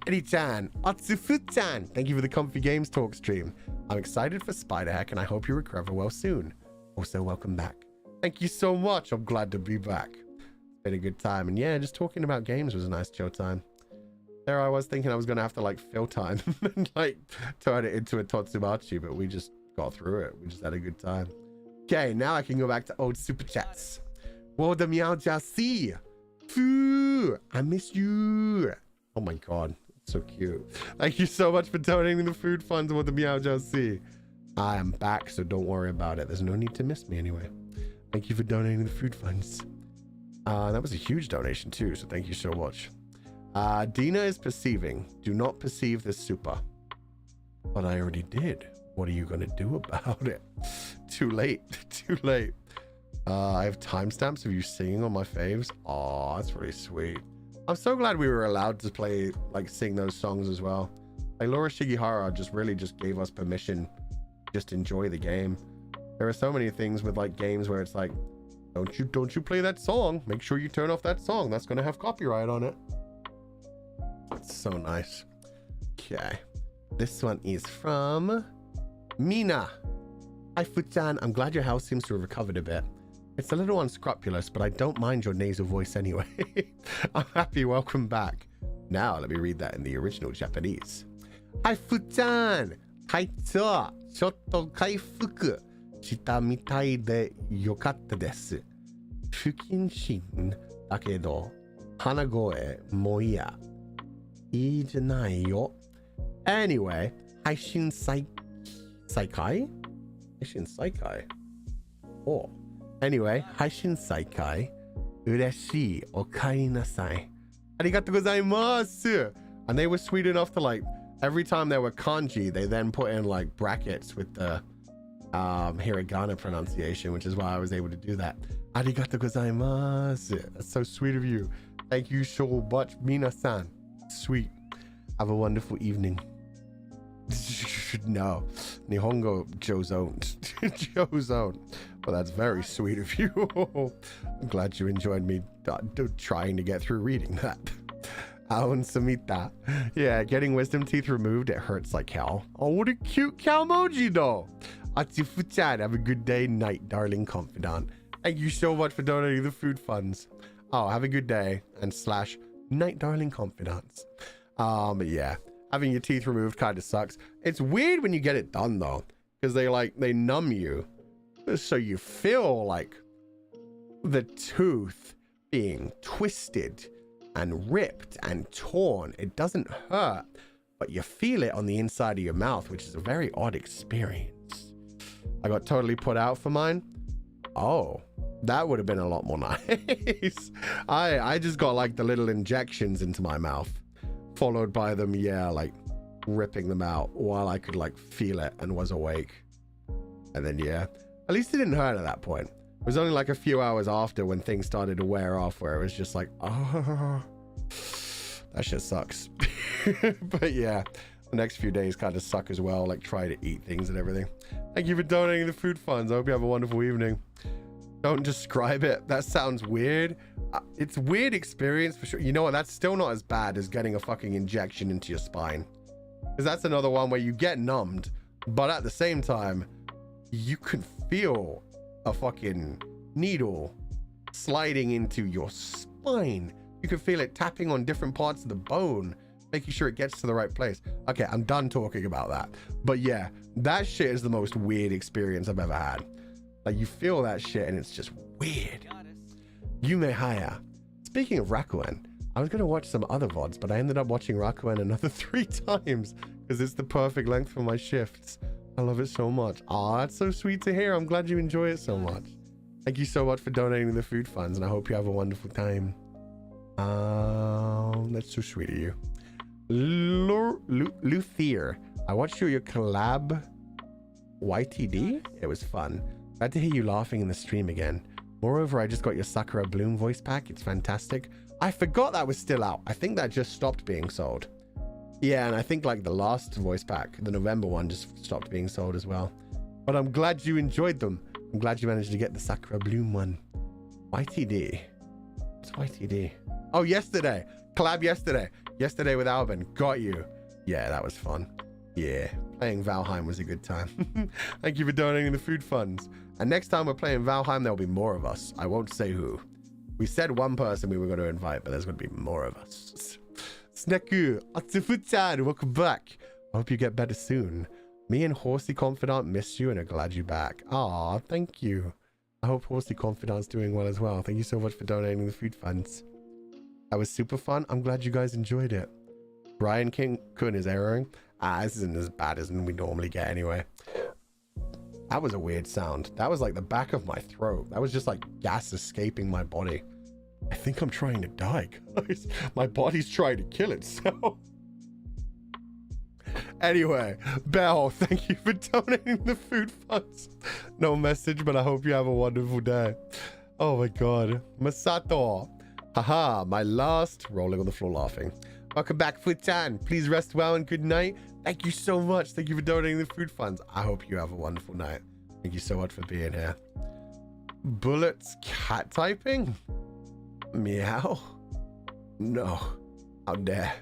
Eddie-chan, Atsufu-chan, thank you for the Comfy Games Talk stream. I'm excited for Spider-Hack and I hope you recover well soon. Also, welcome back. Thank you so much. I'm glad to be back. It's been a good time. And yeah, just talking about games was a nice chill time. There I was thinking I was going to have to like fill time and like turn it into a Totsumachi, but we just got through it. We just had a good time. Okay, now I can go back to old super chats. Woda Miao Jasi. Fu, I miss you. Oh my God. So cute. Thank you so much for donating the food funds with the Meow Jiao C. I am back, so don't worry about it. There's no need to miss me anyway. Thank you for donating the food funds. That was a huge donation too, so thank you so much. Dina is perceiving. Do not perceive this super. But I already did. What are you going to do about it? Too late. Too late. I have timestamps of you singing on my faves. Oh, that's really sweet. I'm so glad we were allowed to play, like, sing those songs as well. Like, Laura Shigihara just really just gave us permission to just enjoy the game. There are so many things with, like, games where it's like, don't you play that song. Make sure you turn off that song. That's going to have copyright on it. It's so nice. Okay. This one is from Mina. Hi, Futsan. I'm glad your house seems to have recovered a bit. It's a little unscrupulous, but I don't mind your nasal voice anyway. I'm happy. Welcome back. Now, let me read that in the original Japanese. Hi, Futsan. Haitsu. Chotto kaifuku shita mitai de yokatta desu. Fukinshin dakedo hanagoe mo iya. Ii janai yo. Anyway, Haishin Saikai? Haishin Saikai? Oh. Anyway, Haishin Saikai. Ureshii okaeri nasai. Arigatou gozaimasu. And they were sweet enough to, like, every time there were kanji, they then put in, like, brackets with the hiragana pronunciation, which is why I was able to do that. Arigatou gozaimasu. That's so sweet of you. Thank you so much, Mina-san. Sweet. Have a wonderful evening. No, Nihongo Jozone. Jozone. Well, that's very sweet of you. I'm glad you enjoyed me trying to get through reading that. Aon Samita. Yeah, getting wisdom teeth removed, it hurts like hell. Oh, what a cute Calmoji though. Atsufuchan, have a good day, night, darling confidant. Thank you so much for donating the food funds. Oh, have a good day and / night, darling confidants. But yeah. Having your teeth removed kind of sucks. It's weird when you get it done though, because they numb you, so you feel like the tooth being twisted and ripped and torn. It doesn't hurt, but you feel it on the inside of your mouth, which is a very odd experience. I got totally put out for mine. Oh, that would have been a lot more nice. I just got like the little injections into my mouth, followed by them, yeah, like ripping them out while I could like feel it and was awake. And then, yeah, at least it didn't hurt at that point. It was only like a few hours after when things started to wear off where it was just like, oh, that shit sucks. But yeah, the next few days kind of suck as well, like trying to eat things and everything. Thank you for donating the food funds. I hope you have a wonderful evening. Don't describe it. That sounds weird. It's a weird experience for sure. You know what? That's still not as bad as getting a fucking injection into your spine. Because that's another one where you get numbed, but at the same time, you can feel a fucking needle sliding into your spine. You can feel it tapping on different parts of the bone, making sure it gets to the right place. Okay, I'm done talking about that. But yeah, that shit is the most weird experience I've ever had. Like, you feel that shit and it's just weird. Yume Haya. Speaking of Rakuen, I was going to watch some other VODs, but I ended up watching Rakuen another 3 times because it's the perfect length for my shifts. I love it so much. Aw, that's so sweet to hear. I'm glad you enjoy it so much. Thank you so much for donating the food funds, and I hope you have a wonderful time. That's so sweet of you. Luthier. I watched your collab YTD. It was fun. Glad to hear you laughing in the stream again. Moreover, I just got your Sakura Bloom voice pack. It's fantastic. I forgot that was still out. I think that just stopped being sold. Yeah, and I think like the last voice pack, the November one, just stopped being sold as well. But I'm glad you enjoyed them. I'm glad you managed to get the Sakura Bloom one. YTD. What's YTD? Oh, yesterday. Collab yesterday. Yesterday with Alvin. Got you. Yeah, that was fun. Yeah, playing Valheim was a good time. Thank you for donating the food funds. And next time we're playing Valheim, there'll be more of us. I won't say who. We said one person we were going to invite, but there's going to be more of us. Sneku, Atsufu-chan, welcome back. I hope you get better soon. Me and Horsey Confidant missed you and are glad you're back. Aw, thank you. I hope Horsey Confidant's doing well as well. Thank you so much for donating the food funds. That was super fun. I'm glad you guys enjoyed it. Brian Kun is erroring. This isn't as bad as we normally get anyway. That was a weird sound. That was like the back of my throat. That was just like gas escaping my body. I think I'm trying to die, guys. My body's trying to kill itself. Anyway, Belle, thank you for donating the food funds. No message, but I hope you have a wonderful day. Oh my god. Masato. Haha, my last. Rolling on the floor laughing. Welcome back, Futan. Please rest well and good night. Thank you so much. Thank you for donating the food funds. I hope you have a wonderful night. Thank you so much for being here. Bullets cat typing? Meow? No. How dare.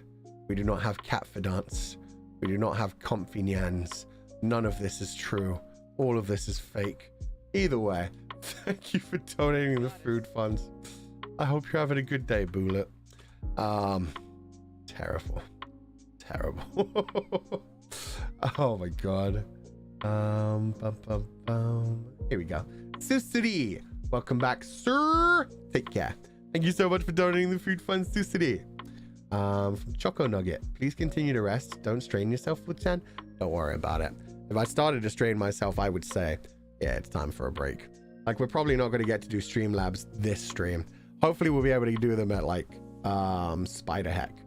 We do not have cat for dance. We do not have comfy nyans. None of this is true. All of this is fake. Either way, thank you for donating the food funds. I hope you're having a good day, Bullet. Terrible. Oh my god. Here we go. Susuri, welcome back, sir. Take care. Thank you so much for donating the food funds, Susuri. From Choco Nugget, please continue to rest. Don't strain yourself, Futan. Don't worry about it. If I started to strain myself, I would say, yeah, it's time for a break. Like, we're probably not going to get to do Streamlabs this stream. Hopefully we'll be able to do them at like Spider Heck.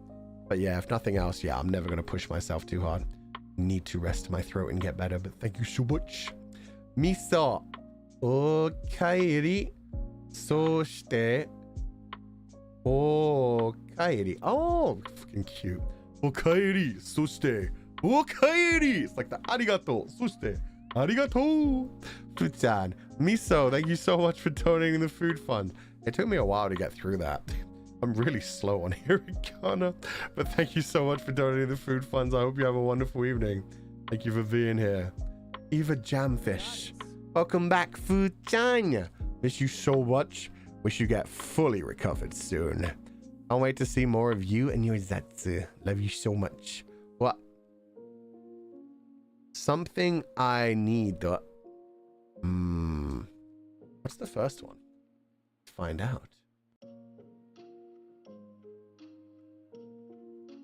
But yeah, if nothing else, yeah, I'm never going to push myself too hard. Need to rest my throat and get better, but thank you so much. Miso. Okaeri. Soshite. Okaeri. Oh, fucking cute. Okaeri. Soshite. Okaeri. It's like the arigato. Soshite. Arigato. Futan. Miso, thank you so much for donating the food fund. It took me a while to get through that. I'm really slow on hiragana, but thank you so much for donating the food funds. I hope you have a wonderful evening. Thank you for being here. Eva Jamfish, welcome back, Futan. Miss you so much. Wish you get fully recovered soon. Can't wait to see more of you and your Zatsu. Love you so much. What? Something I need. What's the first one? Let's find out.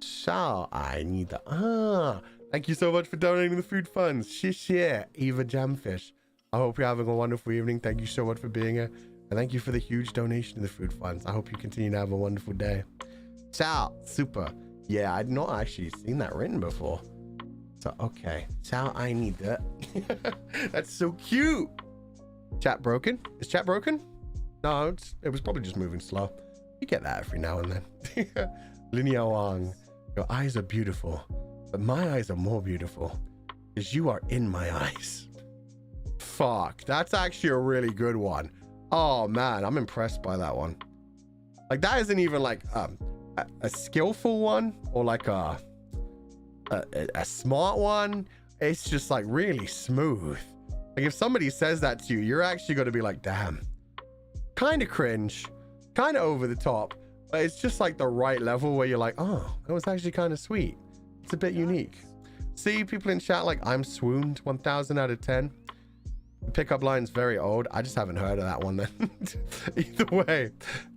Shall I need the thank you so much for donating the food funds. Shishie, Eva Jamfish. I hope you're having a wonderful evening. Thank you so much for being here. And thank you for the huge donation to the food funds. I hope you continue to have a wonderful day. Ciao, super. Yeah, I'd not actually seen that written before. So, okay. Ciao, I need that. That's so cute. Chat broken? Is chat broken? No, it was probably just moving slow. You get that every now and then. Linia Wang. Your eyes are beautiful, but my eyes are more beautiful because you are in my eyes. Fuck, that's actually a really good one. Oh man, I'm impressed by that one. Like, that isn't even like a skillful one or like a smart one. It's just like really smooth. Like, if somebody says that to you, you're actually going to be like, damn. Kind of cringe, kind of over the top. But it's just like the right level where you're like, oh, that was actually kind of sweet. It's a bit unique. See, people in chat like, I'm swooned, 1000 out of 10. The pickup line's very old. I just haven't heard of that one then. Either way,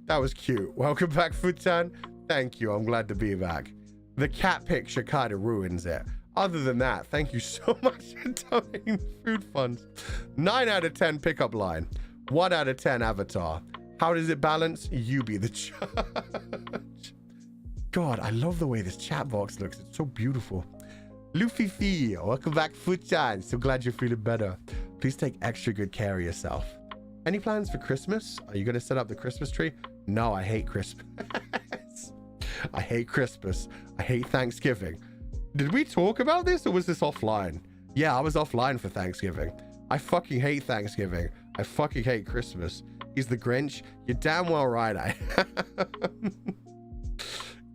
that was cute. Welcome back, Futan. Thank you. I'm glad to be back. The cat picture kind of ruins it. Other than that, thank you so much for donating food funds. 9 out of 10 pickup line. 1 out of 10 avatar. How does it balance? You be the judge. God, I love the way this chat box looks. It's so beautiful. Luffy Fee, welcome back, Fuchan. So glad you're feeling better. Please take extra good care of yourself. Any plans for Christmas? Are you going to set up the Christmas tree? No, I hate Christmas. I hate Christmas. I hate Thanksgiving. Did we talk about this or was this offline? Yeah, I was offline for Thanksgiving. I fucking hate Thanksgiving. I fucking hate Christmas. He's the Grinch. You're damn well right, I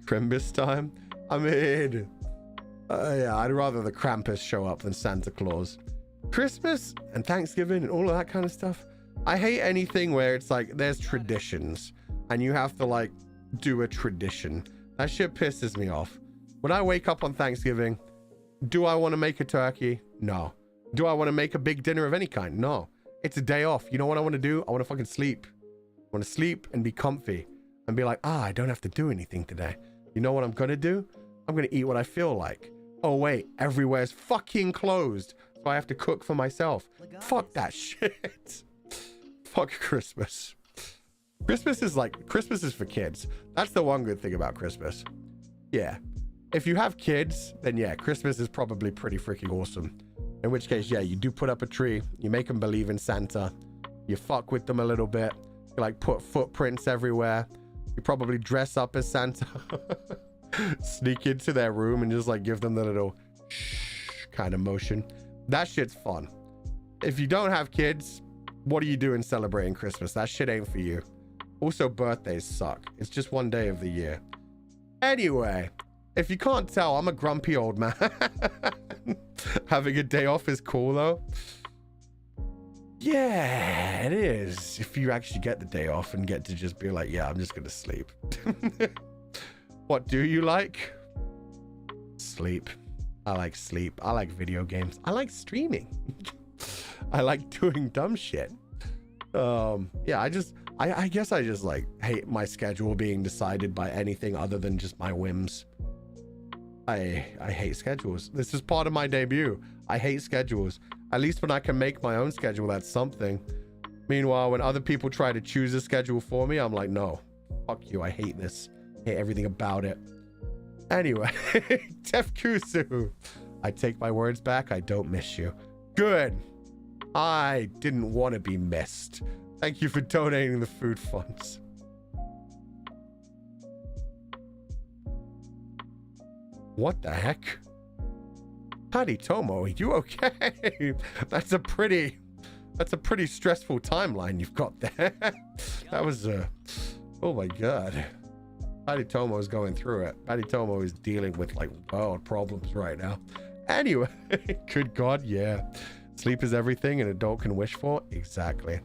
Krampus time? I mean, yeah, I'd rather the Krampus show up than Santa Claus. Christmas and Thanksgiving and all of that kind of stuff. I hate anything where it's like there's traditions and you have to like do a tradition. That shit pisses me off. When I wake up on Thanksgiving, do I want to make a turkey? No. Do I want to make a big dinner of any kind? No. It's a day off. You know what I want to do? I want to fucking sleep. I want to sleep and be comfy and be like, I don't have to do anything today. You know what I'm going to do? I'm gonna eat what I feel like. Oh wait, everywhere's fucking closed, so I have to cook for myself. Fuck that shit. Fuck Christmas. Christmas is for kids. That's the one good thing about Christmas. Yeah. If you have kids, then yeah, Christmas is probably pretty freaking awesome. In which case, yeah, you do put up a tree, you make them believe in Santa, you fuck with them a little bit, you like put footprints everywhere, you probably dress up as Santa, sneak into their room and just like give them the little shh kind of motion. That shit's fun. If you don't have kids, what are you doing celebrating Christmas? That shit ain't for you. Also, birthdays suck. It's just one day of the year. Anyway, if you can't tell, I'm a grumpy old man. Having a day off is cool though. Yeah, it is. If you actually get the day off and get to just be like, yeah, I'm just gonna sleep. What do you like? Sleep. I like sleep. I like video games. I like streaming. I like doing dumb shit. Yeah, I guess I just like hate my schedule being decided by anything other than just my whims. I hate schedules. This is part of my debut. I hate schedules. At least when I can make my own schedule, that's something. Meanwhile, when other people try to choose a schedule for me, I'm like, no, fuck you. I hate this. I hate everything about it. Anyway, Tefkusu. I take my words back. I don't miss you. Good. I didn't want to be missed. Thank you for donating the food funds. What the heck? Patty Tomo, are you okay? That's a pretty stressful timeline you've got there. That was oh my god. Patty Tomo is going through it. Patty Tomo is dealing with like world problems right now. Anyway, good god, yeah. Sleep is everything an adult can wish for. Exactly.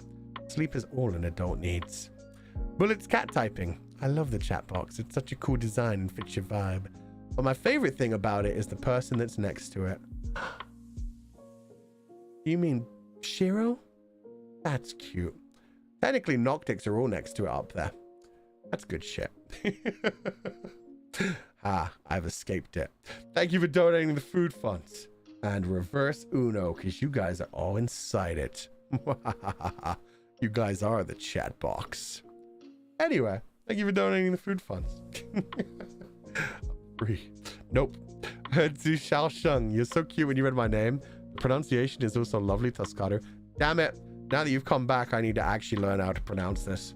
Sleep is all an adult needs. Bullets cat typing. I love the chat box. It's such a cool design and fits your vibe. But my favorite thing about it is the person that's next to it. You mean Shiro? That's cute. Technically, Noctics are all next to it up there. That's good shit. I've escaped it. Thank you for donating the food funds. And reverse Uno, because you guys are all inside it. You guys are the chat box. Anyway, thank you for donating the food funds. Free. Nope. Zu Xiaosheng, you're so cute when you read my name. The pronunciation is also lovely, Tuscato. Damn it. Now that you've come back, I need to actually learn how to pronounce this.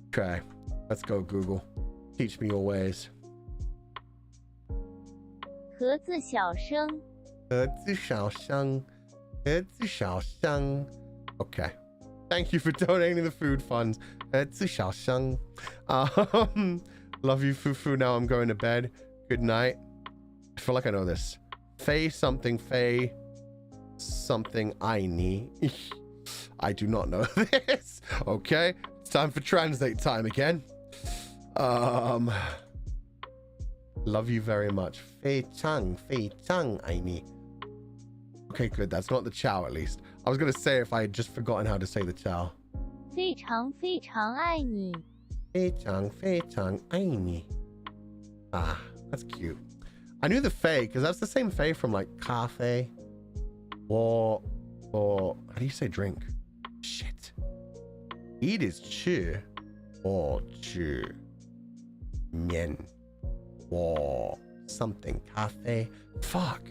Okay. Let's go, Google. Teach me your ways. 盒子小声 Zu Xiaosheng. Zu Xiaosheng. Okay. Thank you for donating the food funds. Zu Xiaosheng. Love you, Fufu. Now I'm going to bed. Good night. I feel like I know this. Fei something Aini. I do not know this. Okay. It's time for translate time again. Love you very much. Fei Chang Aini. Okay, good. That's not the chow at least. I was going to say if I had just forgotten how to say the chow. 非常非常爱你 Fei Chang Aini. Ah, that's cute. I knew the Fei because that's the same Fei from like cafe or how do you say drink? Shit. Eat is chi or chi. Mian or something cafe. Fuck.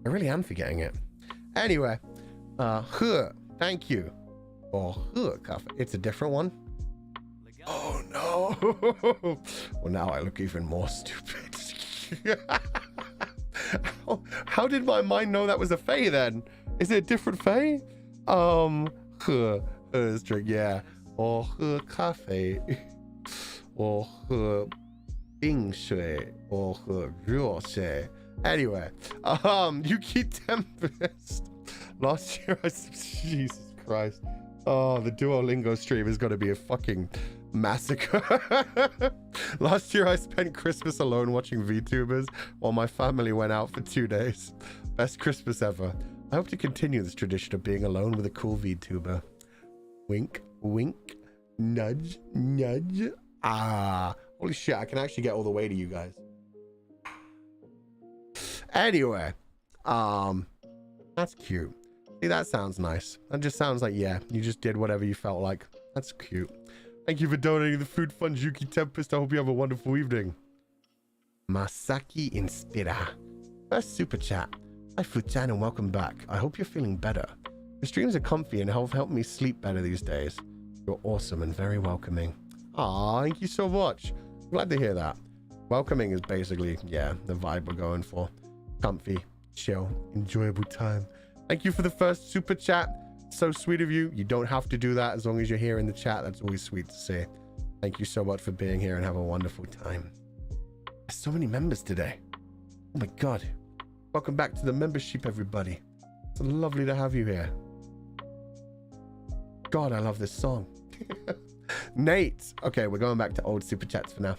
I really am forgetting it. Anyway, he, thank you. Or he cafe. It's a different one. Oh no. Well, now I look even more stupid. How did my mind know that was a Fei then? Is it a different Fei? Is drink, yeah. Or he cafe. Or he 冰水 or he 热水. Anyway, Yuki Tempest. Last year Jesus Christ. Oh, the Duolingo stream is going to be a fucking massacre. Last year I spent Christmas alone watching VTubers while my family went out for 2 days. Best Christmas ever. I hope to continue this tradition of being alone with a cool VTuber. Wink, wink, nudge, nudge. Ah, holy shit, I can actually get all the way to you guys. Anyway, that's cute. See, that sounds nice. That just sounds like, yeah, you just did whatever you felt like. That's cute. Thank you for donating the food fund, Yuki Tempest. I hope you have a wonderful evening. Masaki Inspira. First super chat. Hi, Futan, and welcome back. I hope you're feeling better. Your streams are comfy and have helped me sleep better these days. You're awesome and very welcoming. Aw, thank you so much. Glad to hear that. Welcoming is basically, yeah, the vibe we're going for. Comfy, chill, enjoyable time. Thank you for the first super chat. So sweet of you. You don't have to do that as long as you're here in the chat. That's always sweet to see. Thank you so much for being here and have a wonderful time. There's so many members today. Oh my God. Welcome back to the membership, everybody. It's lovely to have you here. God, I love this song. Nate. Okay, we're going back to old super chats for now.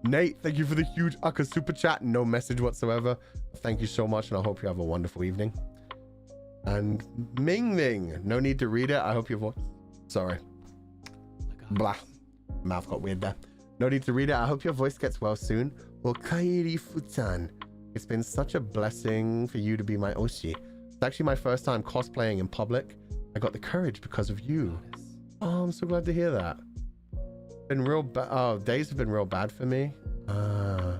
Nate, thank you for the huge Akka super chat. No message whatsoever. Thank you so much, and I hope you have a wonderful evening. And Ming Ming, no need to read it. I hope your voice. Sorry. Blah. Mouth got weird there. No need to read it. I hope your voice gets well soon. Okairi Futan. It's been such a blessing for you to be my Oshi. It's actually my first time cosplaying in public. I got the courage because of you. Oh, I'm so glad to hear that. Been real bad. Oh, days have been real bad for me. My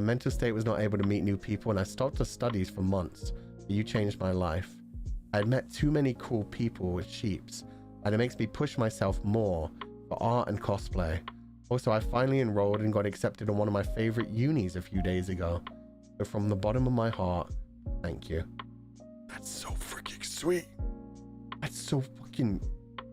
mental state was not able to meet new people, and I stopped the studies for months. You changed my life. I had met too many cool people with sheeps, and it makes me push myself more for art and cosplay. Also, I finally enrolled and got accepted in one of my favorite unis a few days ago. So from the bottom of my heart, thank you. That's so freaking sweet. That's so fucking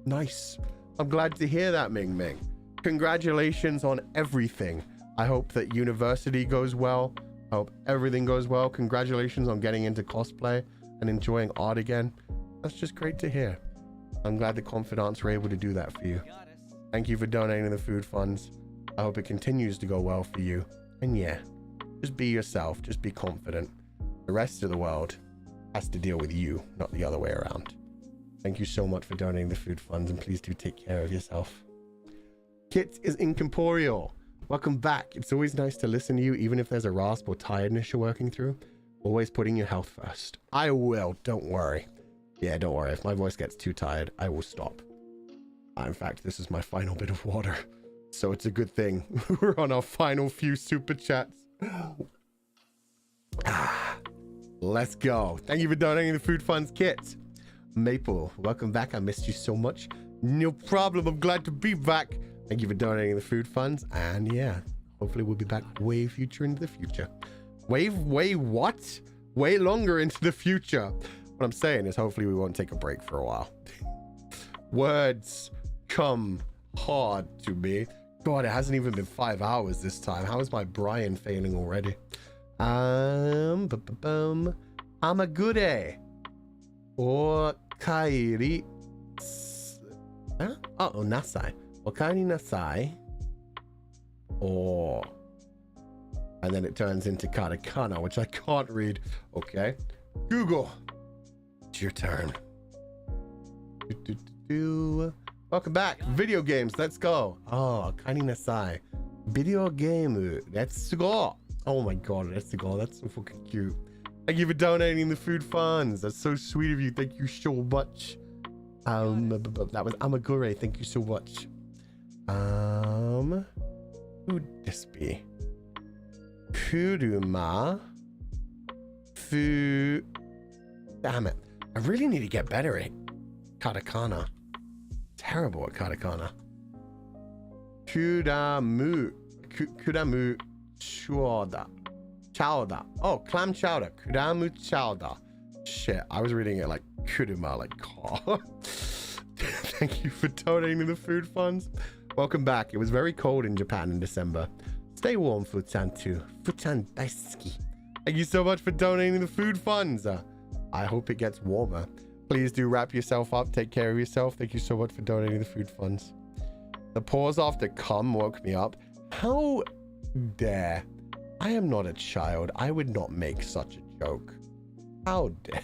nice. I'm glad to hear that, Ming Ming. Congratulations on everything. I hope that university goes well. I hope everything goes well. Congratulations on getting into cosplay and enjoying art again. That's just great to hear. I'm glad the confidants were able to do that for you. Thank you for donating the food funds. I hope it continues to go well for you. And yeah, just be yourself. Just be confident. The rest of the world has to deal with you, not the other way around. Thank you so much for donating the food funds, and please do take care of yourself. Kit is incorporeal. Welcome back. It's always nice to listen to you, even if there's a rasp or tiredness you're working through. Always putting your health first. I will, don't worry. Yeah, don't worry. If my voice gets too tired, I will stop. In fact, this is my final bit of water. So it's a good thing. We're on our final few super chats. Let's go. Thank you for donating the food funds, Kit. Maple, welcome back. I missed you so much. No problem. I'm glad to be back. Thank you for donating the food funds. And yeah, hopefully we'll be back way future into the future. Way what? Way longer into the future. What I'm saying is hopefully we won't take a break for a while. Words come hard to me. God, it hasn't even been 5 hours this time. How is my Brian failing already? Amagure. Or kairi. Oh, nasai. Okairi nasai. Or. And then it turns into katakana, which I can't read. Okay. Google. It's your turn. Welcome back. Video games. Let's go. Oh, kairi nasai. Video game. Let's go. Oh my God. Let's go. That's so fucking cute. Thank you for donating the food funds. That's so sweet of you. Thank you so much. That was Amagure. Thank you so much. Who would this be? Kuruma. Fu. Damn it. I really need to get better at katakana. Terrible at katakana. Kudamu. Kudamu chowda. Chowda. Oh, clam chowder. Kudamu chowder. Shit, I was reading it like Kuduma, like car. Thank you for donating the food funds. Welcome back. It was very cold in Japan in December. Stay warm, Futan too. Futan daisuki. Thank you so much for donating the food funds. I hope it gets warmer. Please do wrap yourself up. Take care of yourself. Thank you so much for donating the food funds. The pause after cum woke me up. How dare. I am not a child. I would not make such a joke. How dare.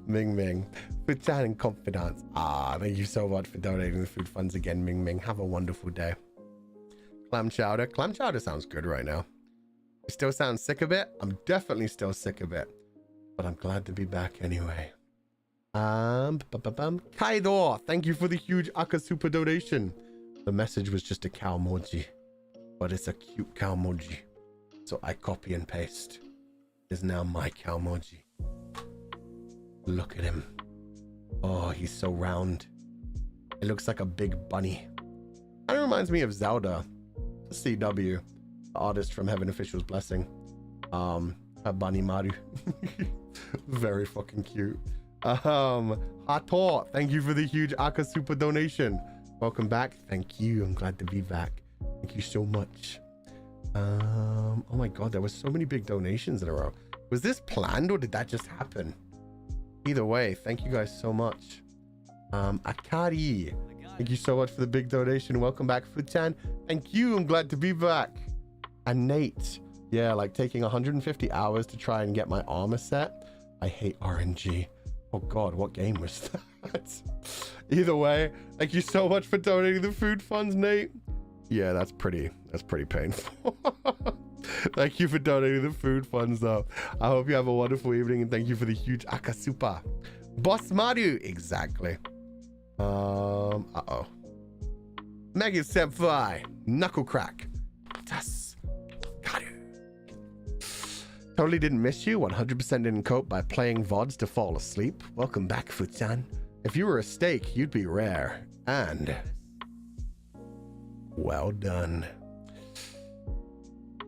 Ming Ming. Futan and confidants. Thank you so much for donating the food funds again, Ming Ming. Have a wonderful day. Clam chowder. Clam chowder sounds good right now. You still sound sick of it? I'm definitely still sick of it. But I'm glad to be back anyway. Kaido, thank you for the huge Akasupa donation. The message was just a cow emoji, but it's a cute cow emoji. So I copy and paste. Is now my cow emoji. Look at him. Oh, he's so round. It looks like a big bunny. Kind of reminds me of Zelda. CW, the artist from Heaven Official's Blessing. A bunny Maru. Very fucking cute. Hato, thank you for the huge Akasupa donation. Welcome back. Thank you. I'm glad to be back. Thank you so much. Oh my god, there was so many big donations in a row. Was this planned or did that just happen? Either way, thank you guys so much. Akari, thank you so much for the big donation. Welcome back, Fuchan. Thank you. I'm glad to be back. And Nate, yeah, like taking 150 hours to try and get my armor set. I hate RNG. Oh god, what game was that? Either way, thank you so much for donating the food funds, Nate. Yeah, that's pretty painful. Thank you for donating the food funds, though. I hope you have a wonderful evening, and thank you for the huge Akasupa. Boss Maru, exactly. Uh-oh. Mega Senpai, Knuckle Crack. Das. Karu. Totally didn't miss you. 100% didn't cope by playing VODs to fall asleep. Welcome back, Futsan. If you were a steak, you'd be rare. And well done.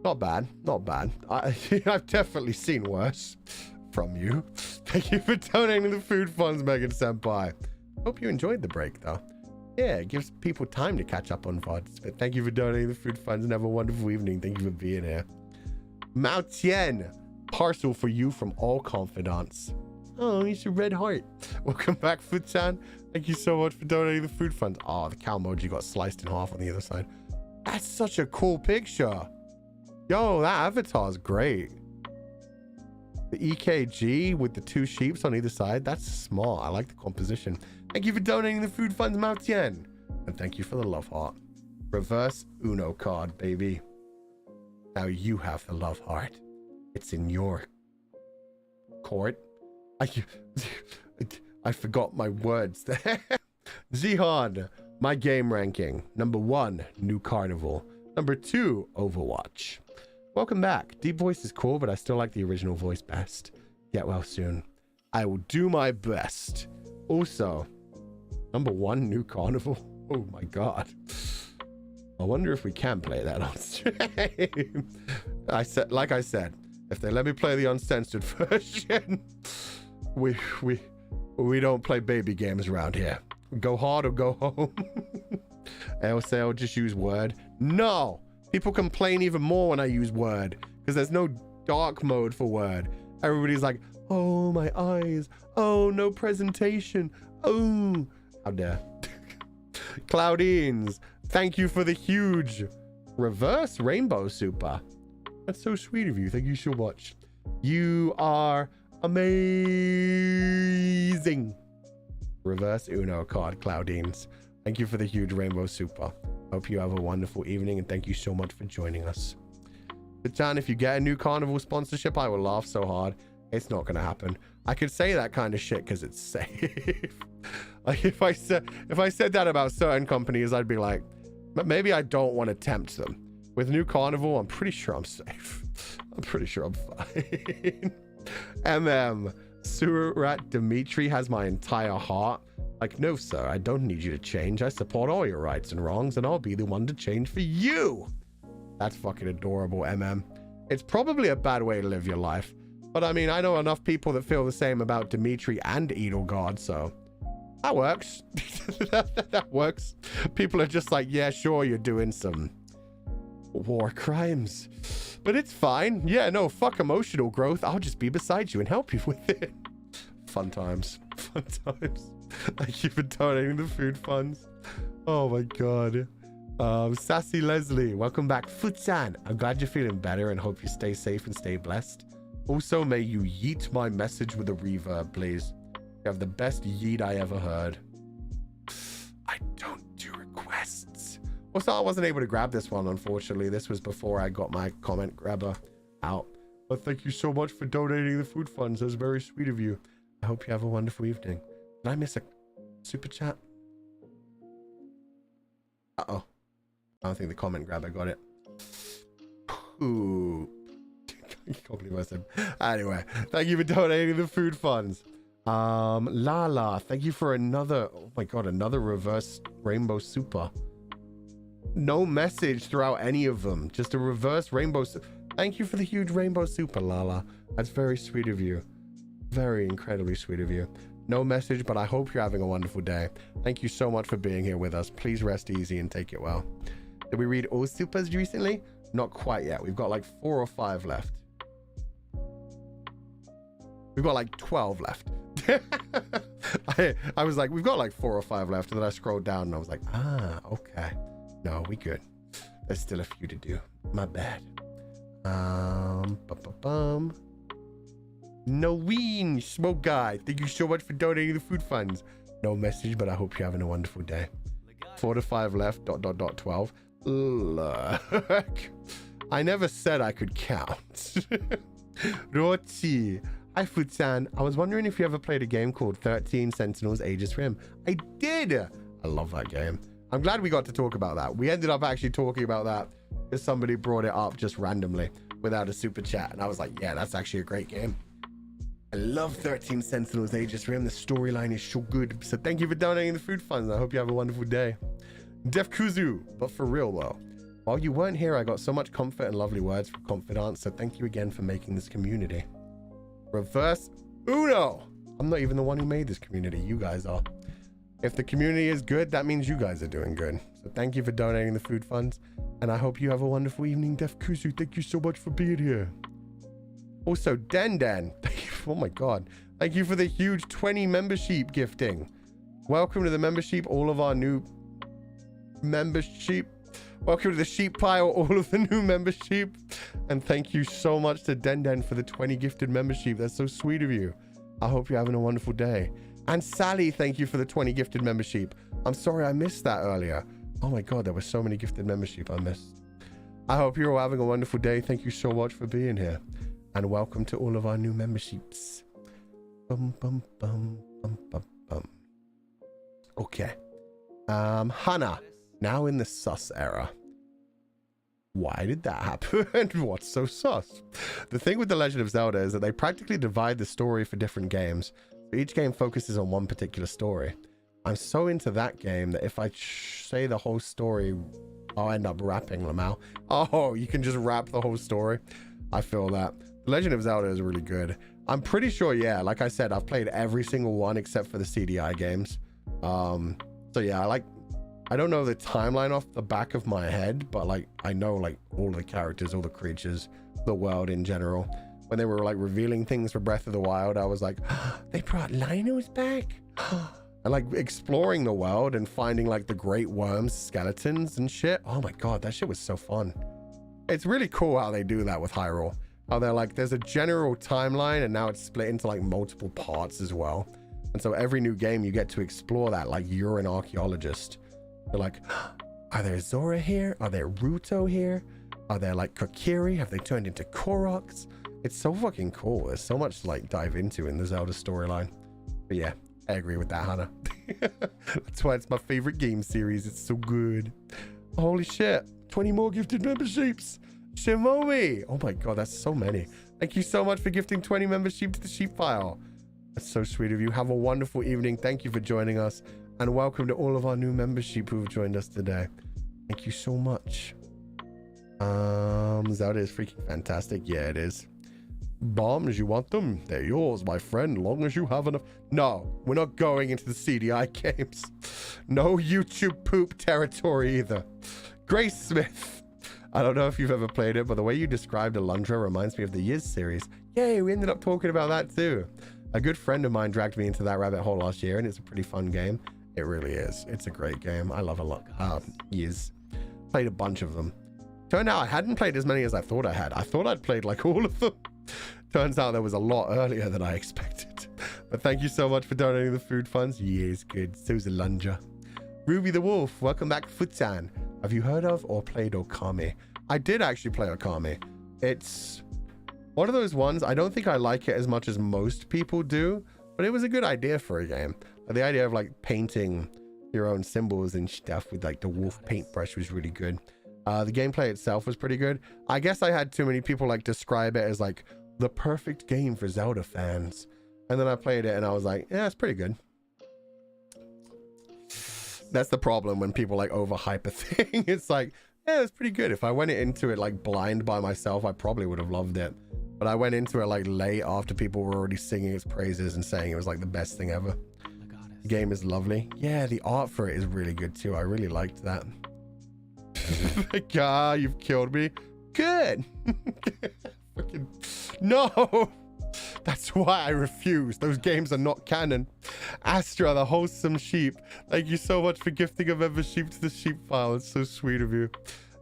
Not bad, not bad. I've definitely seen worse from you. Thank you for donating the food funds, Megan Senpai. Hope you enjoyed the break, though. Yeah, it gives people time to catch up on VODs. But thank you for donating the food funds and have a wonderful evening. Thank you for being here. Mao Tien, parcel for you from all confidants. Oh, he's a red heart. Welcome back, Futsan. Thank you so much for donating the food funds. Oh, the cow emoji got sliced in half on the other side. That's such a cool picture. Yo, that avatar's great. The EKG with the two sheeps on either side. That's smart. I like the composition. Thank you for donating the food funds, Mao Tien. And thank you for the love heart. Reverse Uno card, baby. Now you have the love heart. It's in your court. I forgot my words there. Zihan, my game ranking. Number 1, New Carnival. Number 2, Overwatch. Welcome back. Deep voice is cool, but I still like the original voice best. Get well soon. I will do my best. Also, number 1, New Carnival. Oh my god. I wonder if we can play that on stream. Like I said, if they let me play the uncensored version, we don't play baby games around here. Go hard or go home. I'll just use Word. No! People complain even more when I use Word, because there's no dark mode for Word. Everybody's like, oh, my eyes. Oh, no presentation. Oh, how dare. Cloudines, thank you for the huge reverse rainbow super. That's so sweet of you. Thank you so much. You are amazing. Reverse Uno card, Cloudines. Thank you for the huge rainbow super. Hope you have a wonderful evening, and thank you so much for joining us. Chan, if you get a New Carnival sponsorship, I will laugh so hard. It's not gonna happen. I could say that kind of shit because it's safe. Like if I said that about certain companies, I'd be like, maybe I don't want to tempt them. With New Carnival, I'm pretty sure I'm safe. I'm pretty sure I'm fine. Surat Dimitri has my entire heart. Like, no, sir, I don't need you to change. I support all your rights and wrongs, and I'll be the one to change for you. That's fucking adorable, It's probably a bad way to live your life. But I mean, I know enough people that feel the same about Dimitri and Edelgard, so that works. That works. People are just like, yeah, sure, you're doing some war crimes, but it's fine. Yeah, no, fuck emotional growth. I'll just be beside you and help you with it. Fun times. Fun times. Thank you for donating the food funds. Oh my god. Sassy Leslie, welcome back. Futsan, I'm glad you're feeling better and hope you stay safe and stay blessed. Also, may you yeet my message with a reverb, please. You have the best yeet I ever heard. I don't do requests. Also, I wasn't able to grab this one, unfortunately. This was before I got my comment grabber. out. But thank you so much for donating the food funds. That's very sweet of you. I hope you have a wonderful evening. Did I miss a super chat? Uh-oh. I don't think the comment grabber got it. Ooh. I can't believe I said. Anyway, thank you for donating the food funds. Lala, thank you for another, oh my god, another reverse rainbow super. No message throughout any of them, just a reverse rainbow. Thank you for the huge rainbow super, Lala. That's very sweet of you. Very incredibly sweet of you. No message, but I hope you're having a wonderful day. Thank you so much for being here with us. Please rest easy and take it well. Did we read all supers recently? Not quite yet. We've got like 4 or 5 left. We've got like 12 left. I was like, we've got like 4 or 5 left, and then I scrolled down and I was like, okay. No, we good. There's still a few to do. My bad. Noween, Smoke Guy, thank you so much for donating the food funds. No message, but I hope you're having a wonderful day. 4 to 5 left, ... 12. Look. I never said I could count. Roti. Hi, Futsan. I was wondering if you ever played a game called 13 Sentinels Aegis Rim. I did. I love that game. I'm glad we got to talk about that. We ended up actually talking about that because somebody brought it up just randomly without a super chat. And I was like, yeah, that's actually a great game. I love 13 Sentinels Aegis Rim. The storyline is so good. So thank you for donating the food funds. I hope you have a wonderful day. Def Kuzu, but for real though. While you weren't here, I got so much comfort and lovely words from confidants. So thank you again for making this community. Reverse Uno. I'm not even the one who made this community. You guys are. If the community is good, that means you guys are doing good. So thank you for donating the food funds. And I hope you have a wonderful evening. Def Kuzu, thank you so much for being here. Also, Den, oh my god. Thank you for the huge 20 membership gifting. Welcome to the membership, all of our new membership. Welcome to the sheep pile, all of the new membership. And thank you so much to Den for the 20 gifted membership. That's so sweet of you. I hope you're having a wonderful day. And Sally, thank you for the 20 gifted membership. I'm sorry I missed that earlier. Oh my god, there were so many gifted membership I missed. I hope you're all having a wonderful day. Thank you so much for being here. And welcome to all of our new memberships. Bum, bum, bum, bum, bum, bum. Okay. Hannah, now in the sus era. Why did that happen? What's so sus? The thing with The Legend of Zelda is that they practically divide the story for different games. Each game focuses on one particular story. I'm so into that game that if I say the whole story, I'll end up rapping them out. Oh, you can just rap the whole story. I feel that. The Legend of Zelda is really good. I'm pretty sure, yeah, like I said, I've played every single one except for the CDI games. So yeah, I don't know the timeline off the back of my head, but like I know like all the characters, all the creatures, the world in general. When they were like revealing things for Breath of the Wild, I was like, oh, they brought Linos back. And like exploring the world and finding like the great worms, skeletons and shit. Oh my god, that shit was so fun. It's really cool how they do that with Hyrule. How they're like, there's a general timeline and now it's split into like multiple parts as well. And so every new game you get to explore that like you're an archaeologist. They're like, are there Zora here? Are there Ruto here? Are there like Kokiri? Have they turned into Koroks? It's so fucking cool. There's so much to like dive into in the Zelda storyline. But yeah, I agree with that, Hannah. That's why it's my favorite game series. It's so good. Holy shit. 20 more gifted memberships. Shimomi. Oh my god, that's so many. Thank you so much for gifting 20 membership to the sheep file. That's so sweet of you. Have a wonderful evening. Thank you for joining us. And welcome to all of our new membership who have joined us today. Thank you so much. Zelda is freaking fantastic. Yeah, it is. Bombs, you want them? They're yours, my friend, long as you have enough. No, we're not going into the CDI games. No YouTube poop territory either. Grace Smith. I don't know if you've ever played it, but the way you described Alundra reminds me of the Yiz series. Yay, we ended up talking about that too. A good friend of mine dragged me into that rabbit hole last year, and it's a pretty fun game. It really is. It's a great game. I love a lot. Yiz. Played a bunch of them. Turned out I hadn't played as many as I thought I had. I thought I'd played like all of them. Turns out there was a lot earlier than I expected. But thank you so much for donating the food funds. Yes, good. So's Alundra. Ruby the Wolf, welcome back, Futsan. Have you heard of or played Okami? I did actually play Okami. It's one of those ones, I don't think I like it as much as most people do, but it was a good idea for a game. Like, the idea of like painting your own symbols and stuff with like the wolf paintbrush was really good. The gameplay itself was pretty good. I guess I had too many people like describe it as like the perfect game for Zelda fans. And then I played it and I was like, yeah, it's pretty good. That's the problem when people like overhype a thing. It's like, yeah, it's pretty good. If I went into it like blind by myself, I probably would have loved it. But I went into it like late after people were already singing its praises and saying it was like the best thing ever. The game is lovely. Yeah, the art for it is really good too. I really liked that. God, you've killed me. Good. Fucking no. That's why I refuse. Those games are not canon. Astra, the wholesome sheep. Thank you so much for gifting a membership to the sheep file. It's so sweet of you.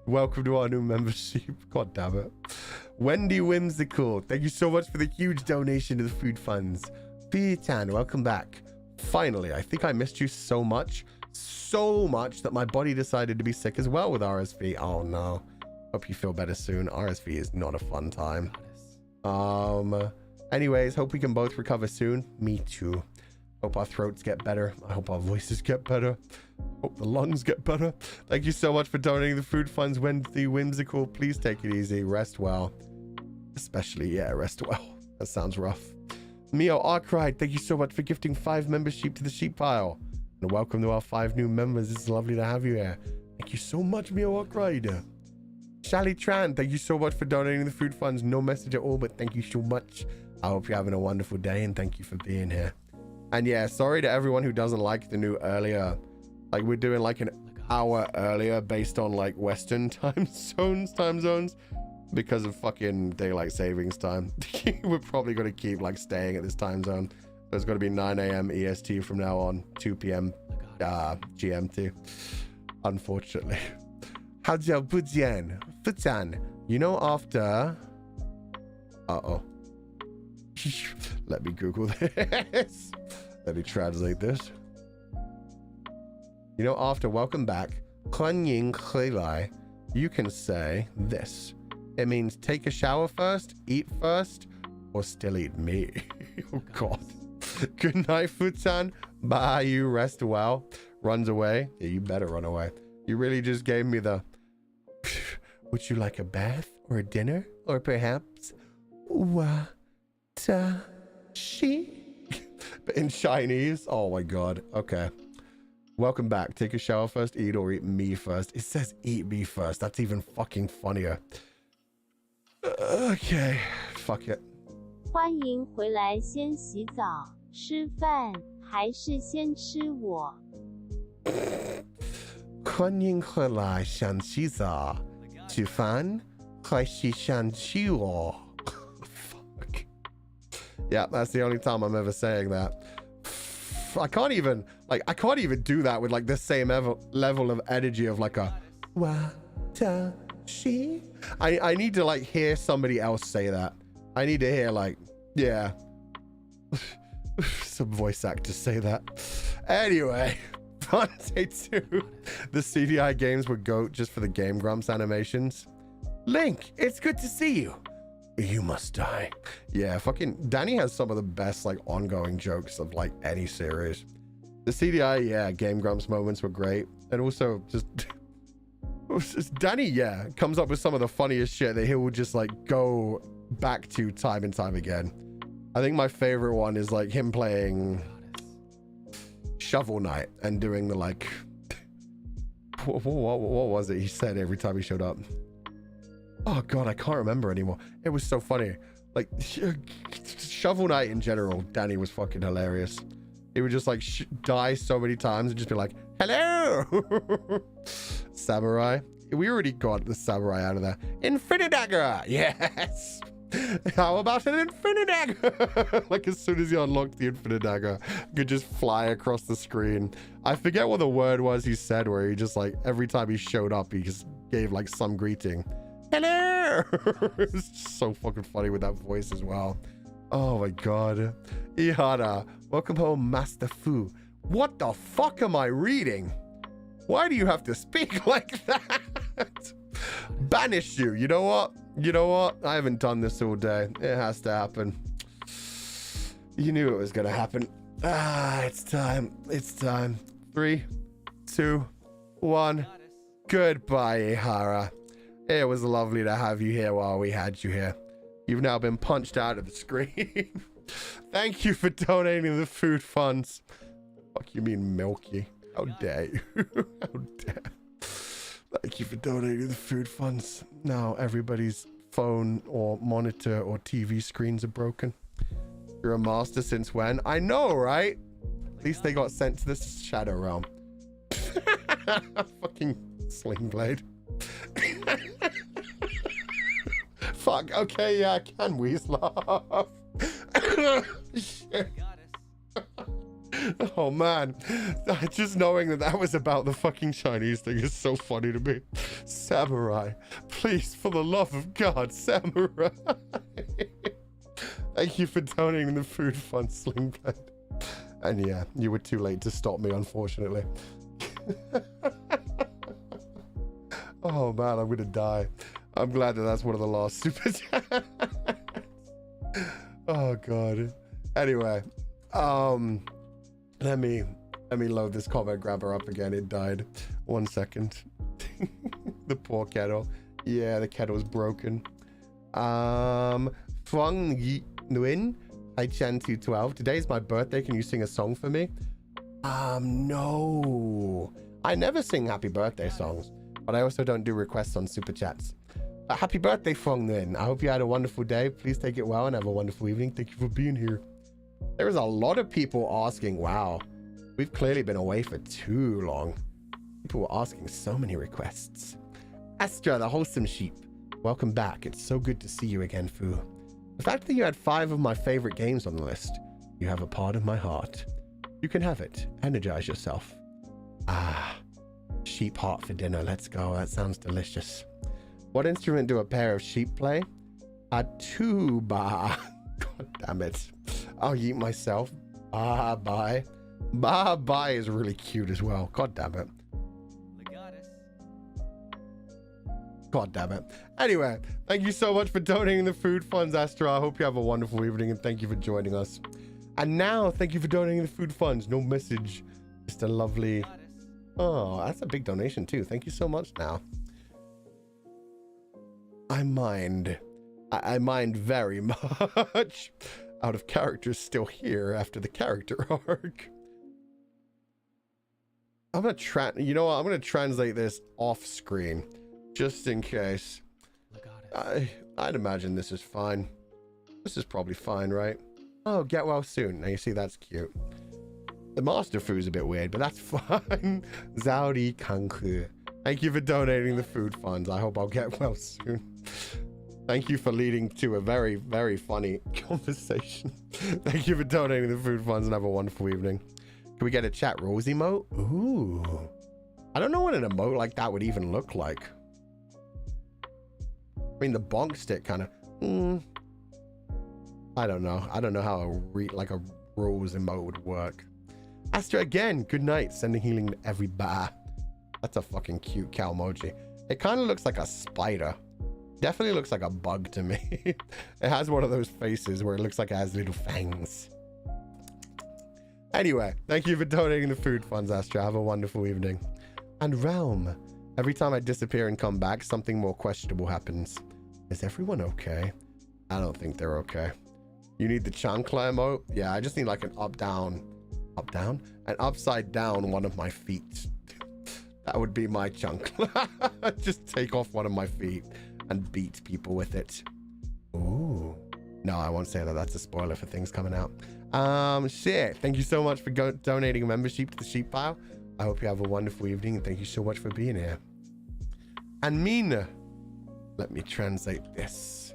Welcome to our new membership. God damn it. Wendy Whimsical. Thank you so much for the huge donation to the food funds. Pitan, welcome back. Finally, I think I missed you so much that my body decided to be sick as well with RSV. Oh no. Hope you feel better soon. RSV is not a fun time. Anyways, hope we can both recover soon. Me too. Hope our throats get better. I hope our voices get better. Hope the lungs get better. Thank you so much for donating the food funds, Wendy Whimsical. Please take it easy. Rest well. Especially, yeah, rest well. That sounds rough. Mio Arkride, thank you so much for gifting 5 membership to the sheep pile. And welcome to our 5 new members. It's lovely to have you here. Thank you so much, Mio Arkride. Shally Tran, thank you so much for donating the food funds. No message at all, but thank you so much. I hope you're having a wonderful day and thank you for being here. And yeah, sorry to everyone who doesn't like the new earlier. Like, we're doing like an hour earlier based on like Western time zones because of fucking daylight savings time. We're probably going to keep like staying at this time zone. So it's going to be 9 a.m. EST from now on, 2 p.m. GMT. Unfortunately. How'd Futan, you know, after... Uh-oh. Let me Google this. Let me translate this. You know, after welcome back, 欢迎回来, you can say this. It means take a shower first, eat first, or still eat me. Oh God. Good night, Futan. Bye, you rest well. Runs away. Yeah, you better run away. You really just gave me the... Would you like a bath or a dinner? Or perhaps... She? But in Chinese? Oh my God. Okay. Welcome back. Take a shower first, eat, or eat me first. It says eat me first. That's even fucking funnier. Okay. Fuck it. 欢迎回来，先洗澡、吃饭，还是先吃我？欢迎回来，先洗澡、吃饭，还是先吃我？ Fuck. Yeah, that's the only time I'm ever saying that. I can't even do that with like the same level of energy of like a watashi. I need to like hear somebody else say that. I need to hear like, yeah, some voice actors say that. Anyway, Dante 2. The CDI games were GOAT just for the Game Grumps animations. Link, it's good to see you. You must die. Yeah, fucking Danny has some of the best like ongoing jokes of like any series. The CDI, yeah, Game Grumps moments were great. And also just Danny, yeah, comes up with some of the funniest shit that he will just like go back to time and time again. I think my favorite one is like him playing Shovel Knight and doing the like what was it he said every time he showed up? Oh God, I can't remember anymore. It was so funny. Like Shovel Knight in general, Danny was fucking hilarious. He would just like die so many times and just be like, hello. Samurai. We already got the samurai out of there. Infinidagger. Yes. How about an Infinidagger? Like as soon as you unlocked the Infinidagger, you could just fly across the screen. I forget what the word was he said where he just like, every time he showed up, he just gave like some greeting. Hello. It's just so fucking funny with that voice as well. Oh my God. Ihara, welcome home, Master Fu. What the fuck am I reading? Why do you have to speak like that? Banish you. You know what? You know what? I haven't done this all day. It has to happen. You knew it was gonna happen. It's time. It's time. 3, 2, 1. Goodbye, Ihara. It was lovely to have you here while we had you here. You've now been punched out of the screen. Thank you for donating the food funds. Fuck you mean Milky? How dare you? How dare. Thank you for donating the food funds. Now everybody's phone or monitor or TV screens are broken. You're a master since when? I know, right? At least they got sent to the Shadow Realm. Fucking sling blade. Fuck, okay, yeah, I can weasel off. Shit. Oh man, just knowing that was about the fucking Chinese thing is so funny to me. Samurai, please, for the love of God, samurai. Thank you for donating the food fund, Sling Blade. And yeah, you were too late to stop me, unfortunately. Oh man, I'm gonna die. I'm glad that that's one of the last super chats. Oh god. Anyway, let me load this comment grabber up again. It died. 1 second. The poor kettle. Yeah, the kettle's broken. Fong Yi Nguyen, Hi Chan 212. Today's my birthday. Can you sing a song for me? No. I never sing happy birthday songs, but I also don't do requests on super chats. Happy birthday, Fong Nguyen. I hope you had a wonderful day. Please take it well and have a wonderful evening. Thank you for being here. There is a lot of people asking. Wow, we've clearly been away for too long. People were asking so many requests. Astra, the wholesome sheep. Welcome back. It's so good to see you again, Fu. The fact that you had 5 of my favorite games on the list. You have a part of my heart. You can have it. Energize yourself. Ah, sheep heart for dinner. Let's go. That sounds delicious. What instrument do a pair of sheep play? A tuba. God damn it. I'll eat myself. Bye. Bye is really cute as well. God damn it. God damn it. Anyway, thank you so much for donating the food funds, Astra. I hope you have a wonderful evening and thank you for joining us. And now, thank you for donating the food funds. No message. Just a lovely... Oh, that's a big donation too. Thank you so much now. I mind very much. Out of character still here after the character arc. I'm gonna you know what? I'm gonna translate this off screen just in case. I'd imagine this is fine. This is probably fine, right? Oh, get well soon. Now you see, that's cute. The master food's a bit weird, but that's fine. Zaori Kanku. Thank you for donating the food funds. I hope I'll get well soon. Thank you for leading to a very, very funny conversation. Thank you for donating the food funds and have a wonderful evening. Can we get a chat rules emote? Ooh. I don't know what an emote like that would even look like. I mean, the bonk stick kind of... I don't know. I don't know how a rules emote would work. Astra again. Good night. Sending healing to every bar. That's a fucking cute cow emoji. It kind of looks like a spider. Definitely looks like a bug to me. It has one of those faces where it looks like it has little fangs. Anyway, thank you for donating the food funds, Astra. Have a wonderful evening. And Realm. Every time I disappear and come back, something more questionable happens. Is everyone okay? I don't think they're okay. You need the chancla emote? Yeah, I just need like an up-down. Up-down? An upside-down one of my feet. That would be my chancla. Just take off one of my feet and beat people with it. Ooh. No, I won't say that. That's a spoiler for things coming out. Shit. Thank you so much for donating a membership to the sheep pile. I hope you have a wonderful evening and thank you so much for being here. And Mina. Let me translate this.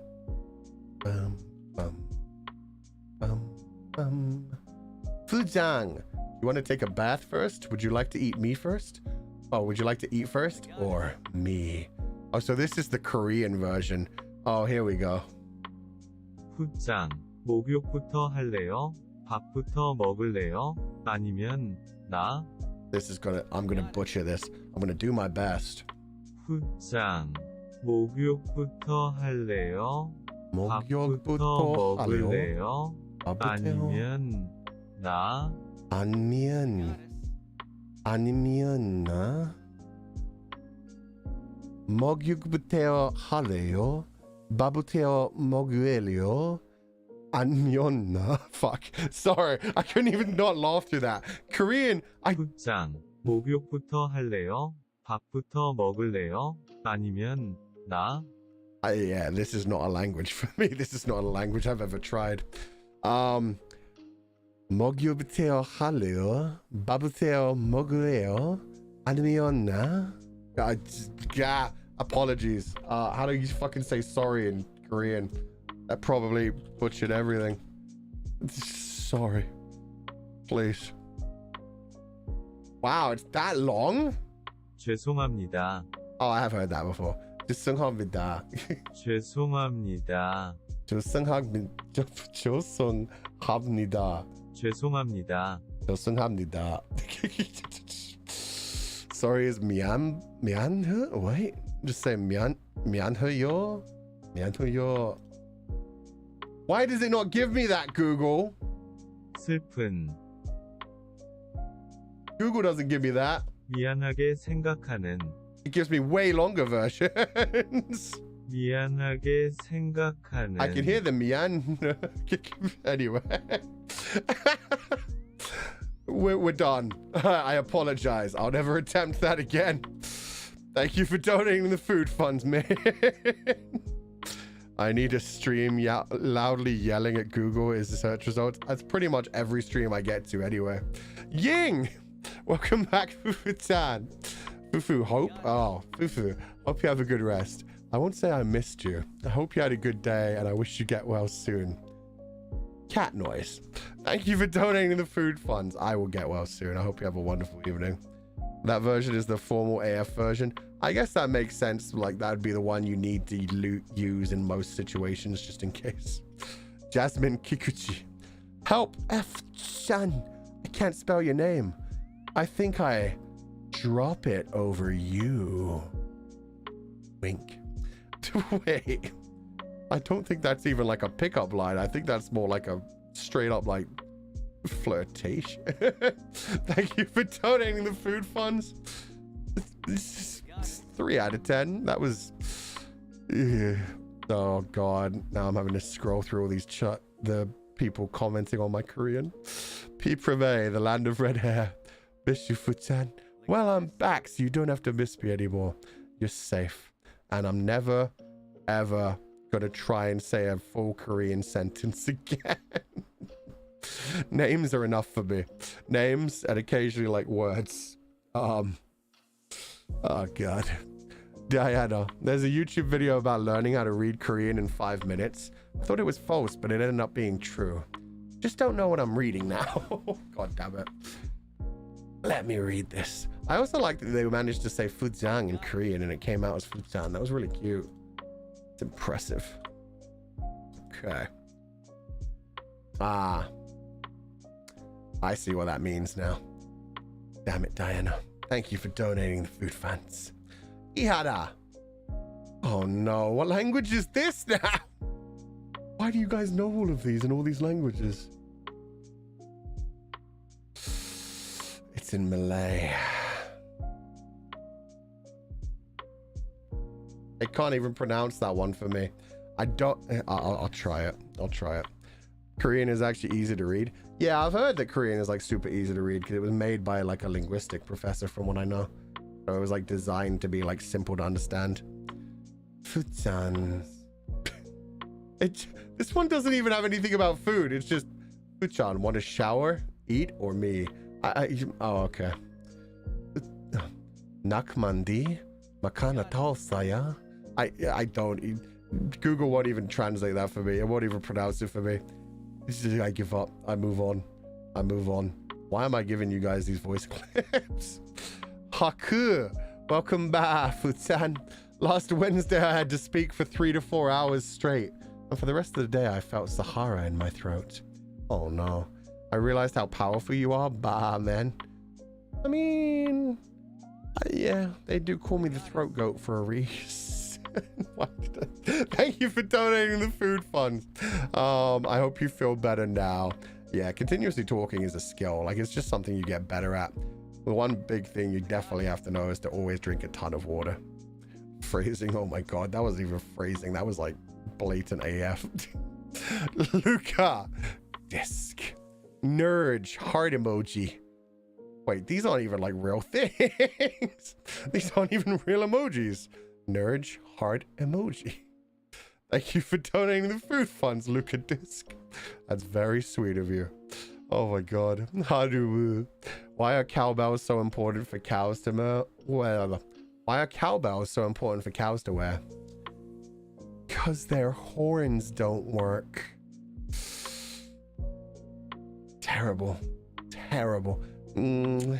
Fujang, you want to take a bath first? Would you like to eat me first? Oh, would you like to eat first? Or me? Oh, so this is the Korean version. Oh, here we go. 후짱, 목욕부터 할래요? 밥부터 먹을래요? 아니면 나? This is I'm gonna butcher this. I'm gonna do my best. 후짱, 목욕부터 할래요? 밥부터 목욕부터 할래요? 먹을래요? 밥부터 아니면 나? 아니면 나? 목욕부터 할래요? 밥부터 먹을래요? 아니면 나? Fuck. Sorry, I couldn't even not laugh through that. Korean, 굿장. 목욕부터 할래요? 밥부터 먹을래요? 아니면 나? Yeah, this is not a language for me. This is not a language I've ever tried. 목욕부터 할래요? 밥부터 먹을래요? 아니면 나? Apologies. How do you fucking say sorry in Korean? That probably butchered everything. Sorry. Please. Wow, it's that long? 죄송합니다. Oh, I have heard that before. 죄송합니다. 죄송합니다. 죄송합니다. 죄송합니다. Sorry is 미안? Wait. Just say 미안해요. Why does it not give me that, Google? 슬픈. Google doesn't give me that. 미안하게 생각하는. It gives me way longer versions. 미안하게 생각하는. I can hear the mian. Anyway. We're done. I apologize. I'll never attempt that again. Thank you for donating the food funds, man. I need to stream loudly yelling at Google is the search results. That's pretty much every stream I get to anyway. Ying! Welcome back, Fufu-tan. Fufu, hope you have a good rest. I won't say I missed you. I hope you had a good day and I wish you get well soon. Cat noise. Thank you for donating the food funds. I will get well soon. I hope you have a wonderful evening. That version is the formal AF version. I guess that makes sense. Like, that would be the one you need to use in most situations, just in case. Jasmine Kikuchi. Help, F-chan. I can't spell your name. I think I drop it over you. Wink. Wait. I don't think that's even like a pickup line. I think that's more like a straight up like flirtation. Thank you for donating the food funds. 3 out of 10. That was... Oh god. Now I'm having to scroll through all these the people commenting on my Korean. P. Privé, the land of red hair. Miss you, Futan. Well, I'm back, so you don't have to miss me anymore. You're safe. And I'm never, ever gonna try and say a full Korean sentence again. Names are enough for me. Names and occasionally like words. Oh god. Diana, there's a YouTube video about learning how to read Korean in 5 minutes. I thought it was false, but it ended up being true. Just don't know what I'm reading now. God damn it. Let me read this. I also like that they managed to say Fujang in Korean and it came out as Fujan. That was really cute. It's impressive. Okay. I see what that means now. Damn it, Diana. Thank you for donating the food funds. Ihara. Oh no, what language is this now? Why do you guys know all of these in all these languages? It's in Malay. I can't even pronounce that one for me. I'll try it. I'll try it. Korean is actually easy to read. Yeah, I've heard that Korean is like super easy to read because it was made by like a linguistic professor from what I know. So it was like designed to be like simple to understand. Fuchan. This one doesn't even have anything about food. It's just Fuchan, want to shower, eat, or me? Oh, okay. Nakmandi Makana Tal Saya. I don't. Google won't even translate that for me. It won't even pronounce it for me. I give up. I move on. Why am I giving you guys these voice clips? Haku, welcome back, Futan. Last Wednesday I had to speak for 3 to 4 hours straight, and for the rest of the day I felt Sahara in my throat. Oh no. I realized how powerful you are, bah man. I mean, yeah, they do call me the throat goat for a reason. Thank you for donating the food funds. I hope you feel better now. Yeah, continuously talking is a skill. Like, it's just something you get better at. The one big thing you definitely have to know is to always drink a ton of water. Phrasing, oh my god, that wasn't even phrasing. That was like blatant AF. Luca. Disc. Nurge. Heart emoji. Wait, these aren't even like real things. These aren't even real emojis. Nurge. Heart emoji. Thank you for donating the food funds, Luca Disc. That's very sweet of you. Oh my god. Why are cowbells so important for cows to wear? Why are cowbells so important for cows to wear? Because their horns don't work. Terrible. Terrible. You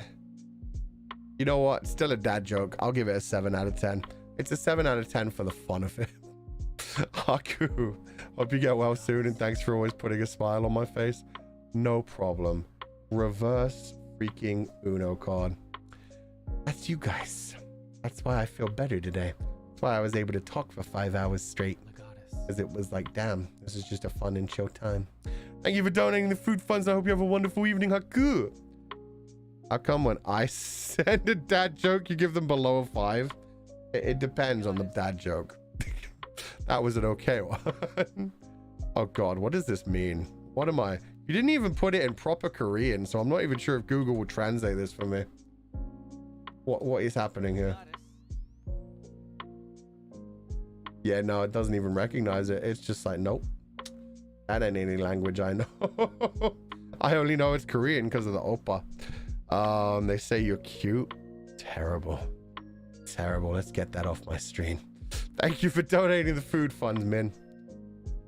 know what? Still a dad joke. I'll give it a 7 out of 10. It's a 7 out of 10 for the fun of it. Haku, hope you get well soon, and thanks for always putting a smile on my face. No problem. Reverse freaking Uno card. That's you guys. That's why I feel better today. That's why I was able to talk for 5 hours straight. Because it was like, damn, this is just a fun and chill time. Thank you for donating the food funds. I hope you have a wonderful evening, Haku. How come when I send a dad joke, you give them below a 5? It depends on the dad joke. That was an okay one. Oh god, what does this mean? What am I? You didn't even put it in proper Korean, so I'm not even sure if Google will translate this for me. What is happening here? Yeah, no, it doesn't even recognize it. It's just like, nope. That ain't any language I know. I only know it's Korean because of the oppa. They say you're cute. Terrible. Terrible. Let's get that off my stream. Thank you for donating the food funds, Min.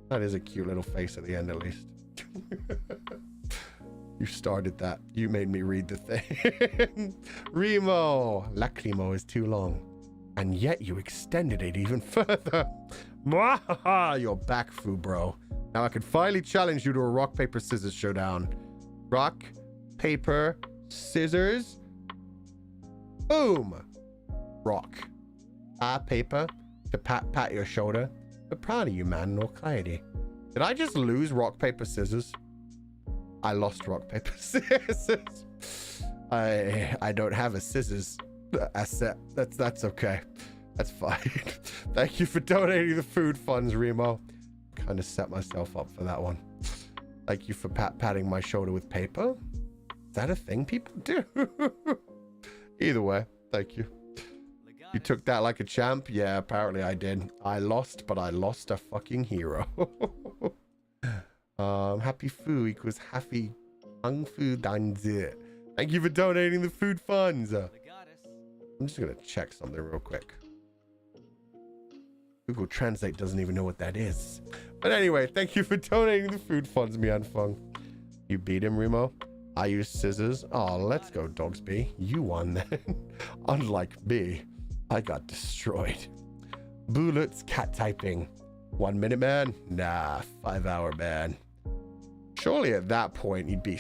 That is a cute little face at the end, at least. You started that. You made me read the thing. Remo. Lacrimo is too long. And yet you extended it even further. Mwahaha! You're back, Fu Bro. Now I can finally challenge you to a rock, paper, scissors showdown. Rock, paper, scissors. Boom. Rock. Paper. To pat your shoulder. But proud of you, man. No clarity. Did I just lose rock, paper, scissors? I lost rock, paper, scissors. I don't have a scissors asset. That's okay. That's fine. Thank you for donating the food funds, Remo. Kind of set myself up for that one. Thank you for patting my shoulder with paper. Is that a thing people do? Either way, thank you. You took that like a champ? Yeah, apparently I did. I lost, but I lost a fucking hero. Happy Fu equals happy Hung Fu Danzi. Thank you for donating the food funds. I'm just gonna check something real quick. Google Translate doesn't even know what that is. But anyway, thank you for donating the food funds, Mian Fung. You beat him, Remo. I used scissors. Oh, let's go, Dogsby. You won then. Unlike me, I got destroyed. Bullets, cat typing. 1 minute man? Nah, 5-hour man. Surely at that point he'd be...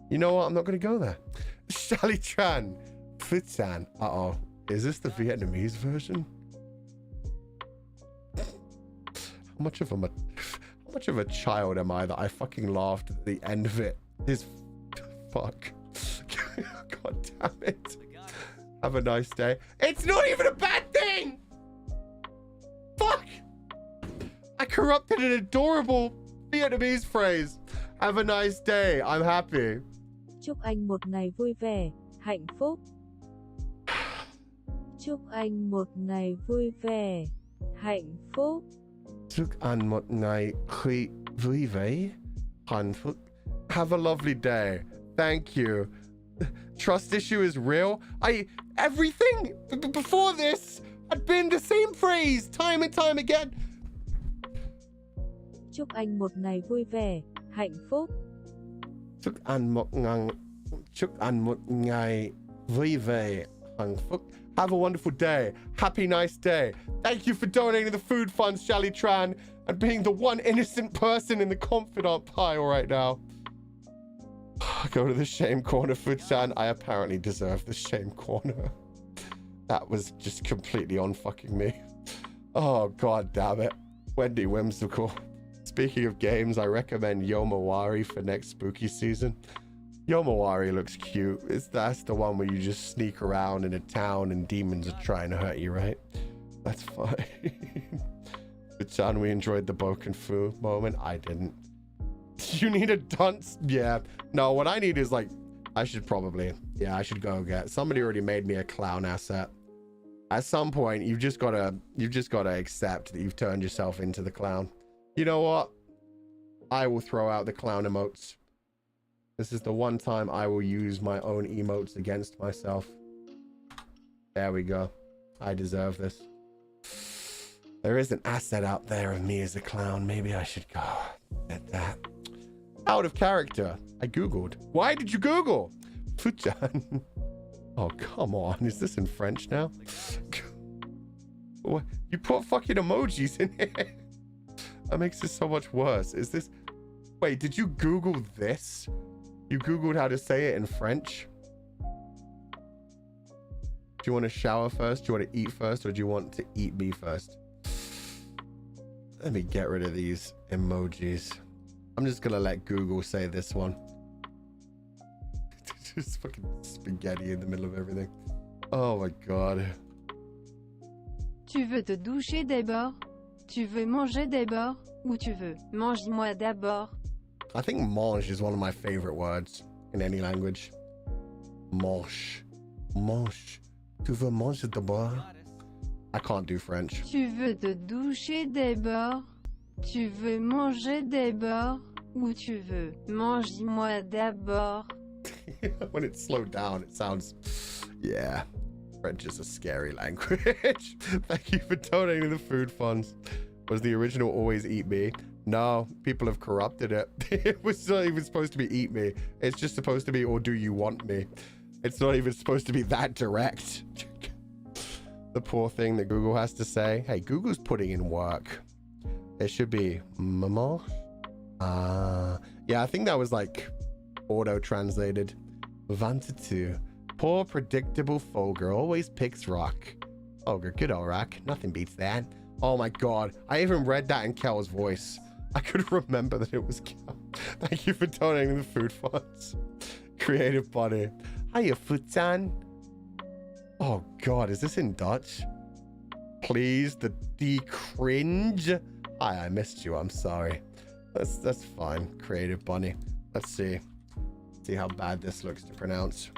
You know what? I'm not going to go there. Shally Tran. Futsan. Uh-oh. Is this the Vietnamese version? How much of a child am I that I fucking laughed at the end of it? This... Fuck. God damn it. Have a nice day. It's not even a bad thing! Fuck! I corrupted an adorable Vietnamese phrase. Have a nice day. I'm happy. Chúc anh một ngày vui vẻ, hạnh phúc. Chúc anh một ngày vui vẻ, hạnh phúc. Chúc anh một ngày vui vẻ, hạnh phúc. Have a lovely day. Thank you. Trust issue is real. Everything before this had been the same phrase time and time again. Chúc anh một ngày vui vẻ, hạnh phúc. Chúc anh một ngày vui vẻ, hạnh phúc. Have a wonderful day. Happy nice day. Thank you for donating the food funds, Shally Tran, and being the one innocent person in the confidant pile right now. Go to the shame corner, Futsan. I apparently deserve the shame corner. That was just completely on fucking me. Oh, god damn it. Wendy Whimsical. Speaking of games, I recommend Yomawari for next spooky season. Yomawari looks cute. That's the one where you just sneak around in a town and demons are trying to hurt you, right? That's fine. But John, we enjoyed the Boken Fu moment. I didn't. You need a dunce? Yeah. No, what I need is like, I should go get, somebody already made me a clown asset. At some point, you've just gotta accept that you've turned yourself into the clown. You know what? I will throw out the clown emotes. This is the one time I will use my own emotes against myself. There we go. I deserve this. There is an asset out there of me as a clown. Maybe I should go get that. Out of character. I Googled. Why did you Google? Fuchan. Oh, come on. Is this in French now? What? You put fucking emojis in here. That makes it so much worse. Is this... Wait, did you Google this? You Googled how to say it in French? Do you want to shower first? Do you want to eat first? Or do you want to eat me first? Let me get rid of these emojis. I'm just going to let Google say this one. Just fucking spaghetti in the middle of everything. Oh my god. Tu veux te doucher d'abord? Tu veux manger d'abord? Ou tu veux mange-moi d'abord? I think mange is one of my favorite words in any language. Mange. Mange. Tu veux manger d'abord? I can't do French. Tu veux te doucher d'abord? Tu veux manger d'abord? Ou tu veux mange-moi d'abord? When it's slowed down, it sounds... Yeah. French is a scary language. Thank you for donating the food funds. Was the original always eat me? No, people have corrupted it. It was not even supposed to be eat me. It's just supposed to be, or do you want me? It's not even supposed to be that direct. The poor thing that Google has to say. Hey, Google's putting in work. It should be maman. Yeah, I think that was like auto-translated. 22. Poor predictable Fulgur always picks rock. Fulgur, good old rock. Nothing beats that. Oh my god. I even read that in Kel's voice. I could remember that it was Kel. Thank you for donating the food funds. Creative Bunny. Hiya, Futan. Oh god, is this in Dutch? Please, the cringe. Hi, I missed you. I'm sorry. That's fine. Creative Bunny. Let's see. See how bad this looks to pronounce.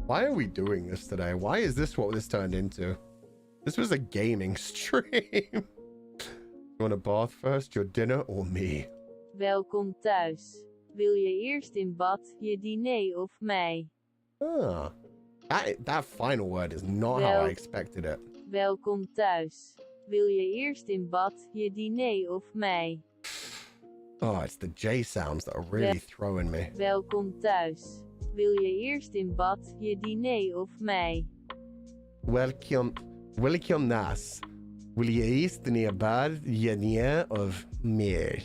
Why are we doing this today? Why is this what this turned into? This was a gaming stream. You want a bath first, your dinner, or me? Welkom thuis. Wil je eerst in bad, je diner of mij? Ah, that final word is not how I expected it. Welkom thuis. Wil je eerst in bad, je diner of mij? Oh, it's the J sounds that are really throwing me. Welkom thuis. Wil je eerst in bad, je diner of mij? Welkom nas. Wil je eerst in bad, je diner of mij?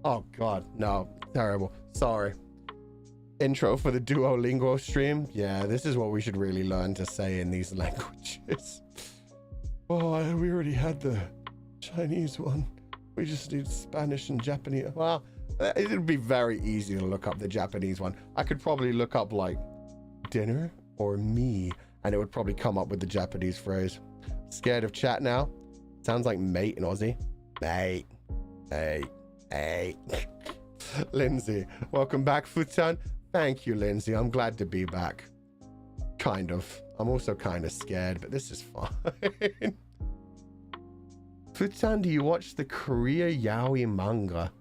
Oh god, no, terrible. Sorry. Intro for the Duolingo stream. Yeah, this is what we should really learn to say in these languages. Oh, we already had the Chinese one. We just need Spanish and Japanese. Well, it would be very easy to look up the Japanese one. I could probably look up like dinner or me, and it would probably come up with the Japanese phrase. Scared of chat now? Sounds like mate in Aussie. Mate. Hey. Lindsay, welcome back, Futan. Thank you, Lindsay. I'm glad to be back. Kind of. I'm also kind of scared, but this is fine. Futan, do you watch the Korea yaoi manga?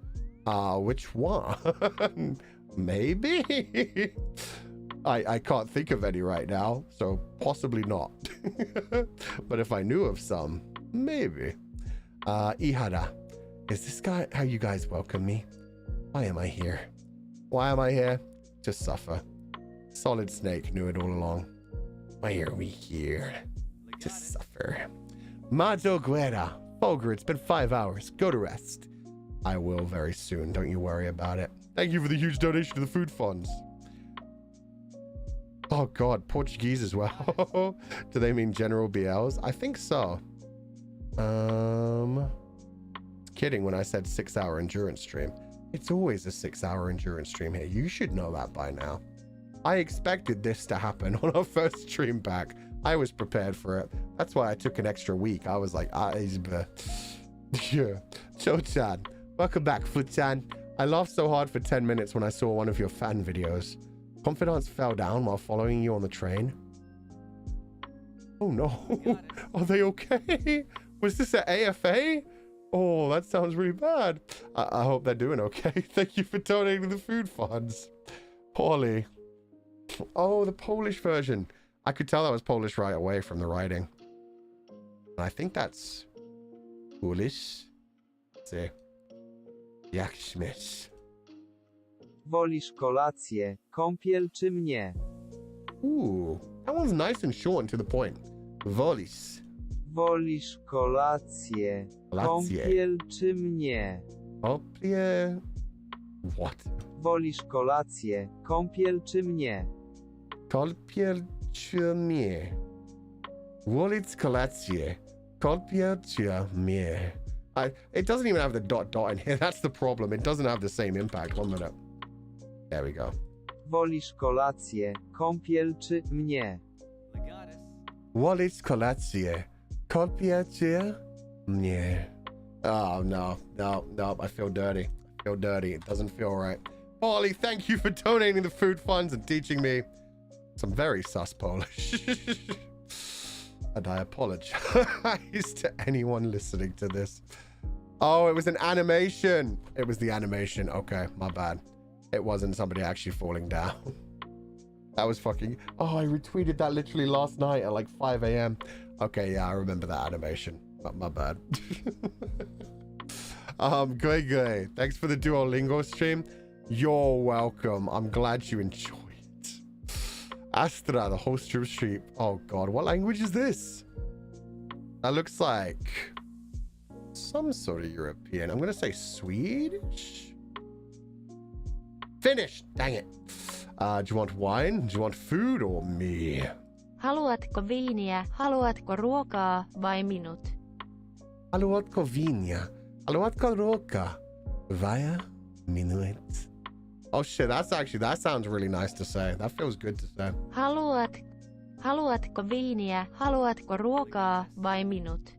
Which one? Maybe? I can't think of any right now, so possibly not. But if I knew of some, maybe. Ihara, is this guy how you guys welcome me? Why am I here? Why am I here? To suffer. Solid Snake knew it all along. Why are we here? To suffer. Majo Guerra. Fulgur, it's been 5 hours. Go to rest. I will very soon. Don't you worry about it. Thank you for the huge donation to the food funds. Oh god, Portuguese as well. Do they mean General BLs? I think so. Kidding when I said 6-hour endurance stream. It's always a 6-hour endurance stream here. You should know that by now. I expected this to happen on our first stream back. I was prepared for it. That's why I took an extra week. I was like, yeah. Cho-chan, welcome back, Futan. I laughed so hard for 10 minutes when I saw one of your fan videos. Confidence fell down while following you on the train. Oh no. Are they okay? Was this an AFA? Oh, that sounds really bad. I hope they're doing okay. Thank you for donating the food funds. Poorly. Oh, the Polish version. I could tell that was Polish right away from the writing. I think that's Polish. Let's see. Jak śmiesz? Wolisz kolację, kąpiel czy mnie? Ooh, that one's nice and short and to the point. Wolisz. Wolisz kolację, kąpiel czy mnie? Kąpiel... What? Wolisz kolację, kąpiel czy mnie? Kąpiel czy mnie? Wolisz kolację, kąpiel czy mnie? It doesn't even have the dot in here. That's the problem. It doesn't have the same impact. 1 minute. There we go. Wolisz kolację, kąpiel czy mnie? Wolisz kolację, kąpiel czy mnie? Oh, no. I feel dirty. It doesn't feel right. Polly, thank you for donating the food funds and teaching me some very sus Polish. And I apologize to anyone listening to this. Oh, it was an animation. It was the animation. Okay, my bad. It wasn't somebody actually falling down. That was fucking... Oh, I retweeted that literally last night at like 5 a.m. Okay, yeah, I remember that animation. My bad. Gray. Thanks for the Duolingo stream. You're welcome. I'm glad you enjoyed. Astra, the host of stream. Oh god, what language is this? That looks like some sort of European. I'm gonna say Swedish. Finished. Dang it. Do you want wine? Do you want food or me? Haluatko viiniä, haluatko ruokaa vai minut? Haluatko viiniä? Haluatko ruokaa vai minut? Oh shit, that sounds really nice to say. That feels good to say. Haluatko viiniä, haluatko ruokaa vai minut?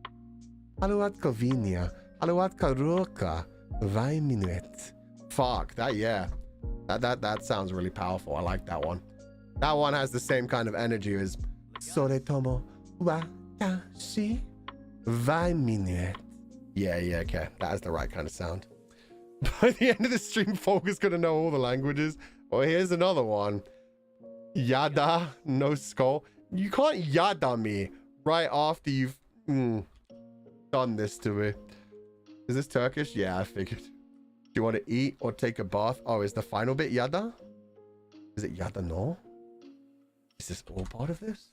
Haluatko viiniä, haluatko ruokaa vai minut? Fuck, yeah. That sounds really powerful. I like that one. That one has the same kind of energy as Soretomo watashi vai minut. Yeah, okay. That has the right kind of sound. By the end of the stream, folk is gonna know all the languages. Oh, here's another one. Yada, no skull. You can't yada me right after you've done this to me. Is this Turkish? Yeah, I figured. Do you want to eat or take a bath? Oh, is the final bit yada? Is it yada no? Is this all part of this?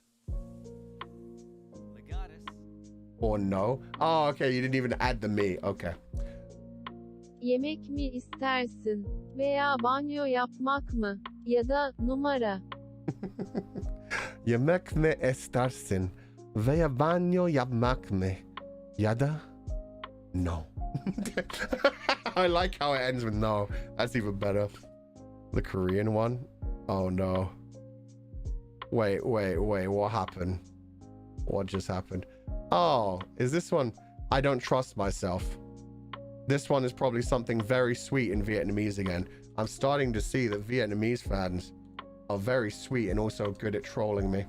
Or no? Oh, okay, you didn't even add the me. Okay. Yemek mi istersin veya banyo yapmak mı ya da numara? Yemek mi istersin veya banyo yapmak mı ya da no. I like how it ends with no. That's even better. The Korean one? Oh no. Wait, what happened? What just happened? Oh, is this one? I don't trust myself. This one is probably something very sweet in Vietnamese again. I'm starting to see that Vietnamese fans are very sweet and also good at trolling me.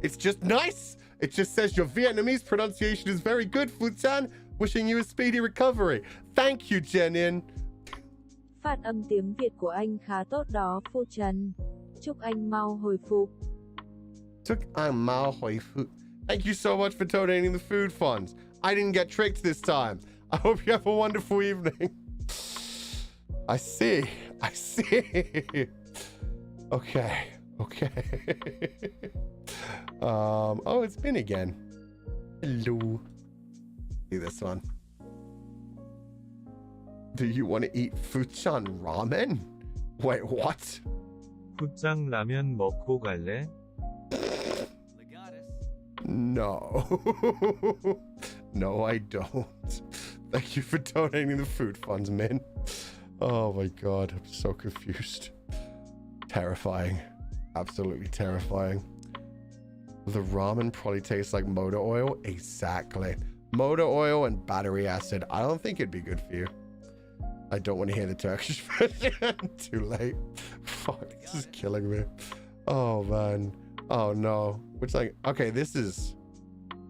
It's just nice. It just says your Vietnamese pronunciation is very good, Futan. Wishing you a speedy recovery. Thank you, Jenin. Phát âm tiếng Việt của anh khá tốt đó, Phu Trần. Chúc anh mau hồi phục. Thank you so much for donating the food funds. I didn't get tricked this time. I hope you have a wonderful evening. I see. Okay. Oh, it's been again. Hello. See this one. Do you want to eat Fuchan ramen? Wait, what? 후짱 라면 먹고 갈래? No. No, I don't. Thank you for donating the food funds, Min. Oh my god, I'm so confused. Terrifying. Absolutely terrifying. The ramen probably tastes like motor oil. Exactly. Motor oil and battery acid. I don't think it'd be good for you. I don't want to hear the Turkish version. Too late. Fuck, this is killing me. Oh man. Oh no. Which like, okay, this is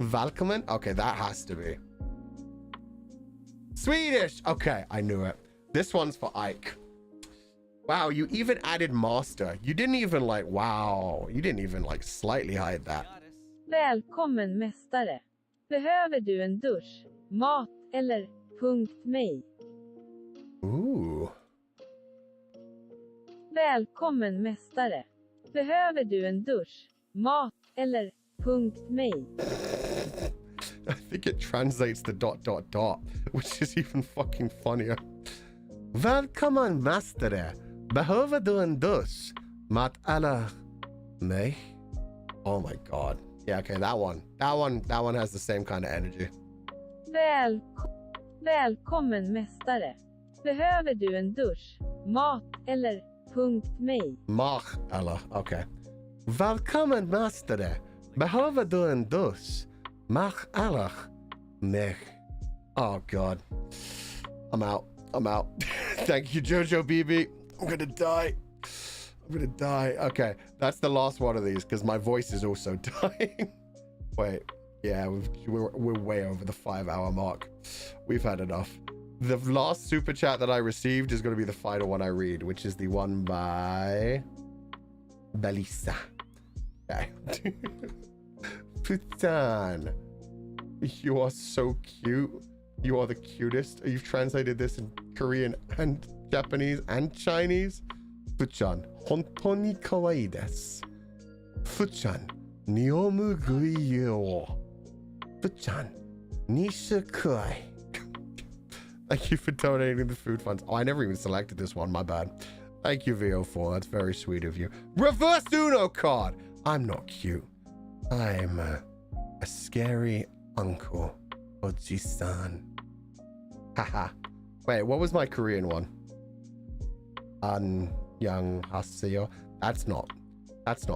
Valkomen. Okay, that has to be Swedish. Okay, I knew it. This one's for Ike. Wow, you even added master. You didn't even like, wow. You didn't even like slightly hide that. Välkommen mästare. Behöver du en dusch, mat eller punkt mig? Ooh. Välkommen mästare. Behöver du en dusch, mat eller punkt mig? I think it translates the ... which is even fucking funnier. Välkommen mästare. Behöver du en dusch, mat eller mig? Oh my god. Yeah, okay, that one has the same kind of energy. Välkommen mästare. Behöver du en dusch, mat eller punkt mig? Mach eller, okay. Välkommen mästare. Behöver du en dusch, mach eller mig? Oh god. I'm out. Thank you, Jojo BB. I'm gonna die. Okay, that's the last one of these because my voice is also dying. Wait, yeah, we're way over the 5-hour mark. We've had enough. The last super chat that I received is going to be the final one I read, which is the one by Belisa. Okay. Futan, you are so cute. You are the cutest. You've translated this in Korean and Japanese and Chinese. Fuchan, hontoni kawaii desu. Fuchan, niomu gui yo. Fuchan, nishikui. Thank you for donating the food funds. Oh, I never even selected this one. My bad. Thank you, VO4. That's very sweet of you. Reverse Uno card. I'm not cute. I'm a scary uncle. Oji-san. Haha. Wait, what was my Korean one? Young Haseo. That's not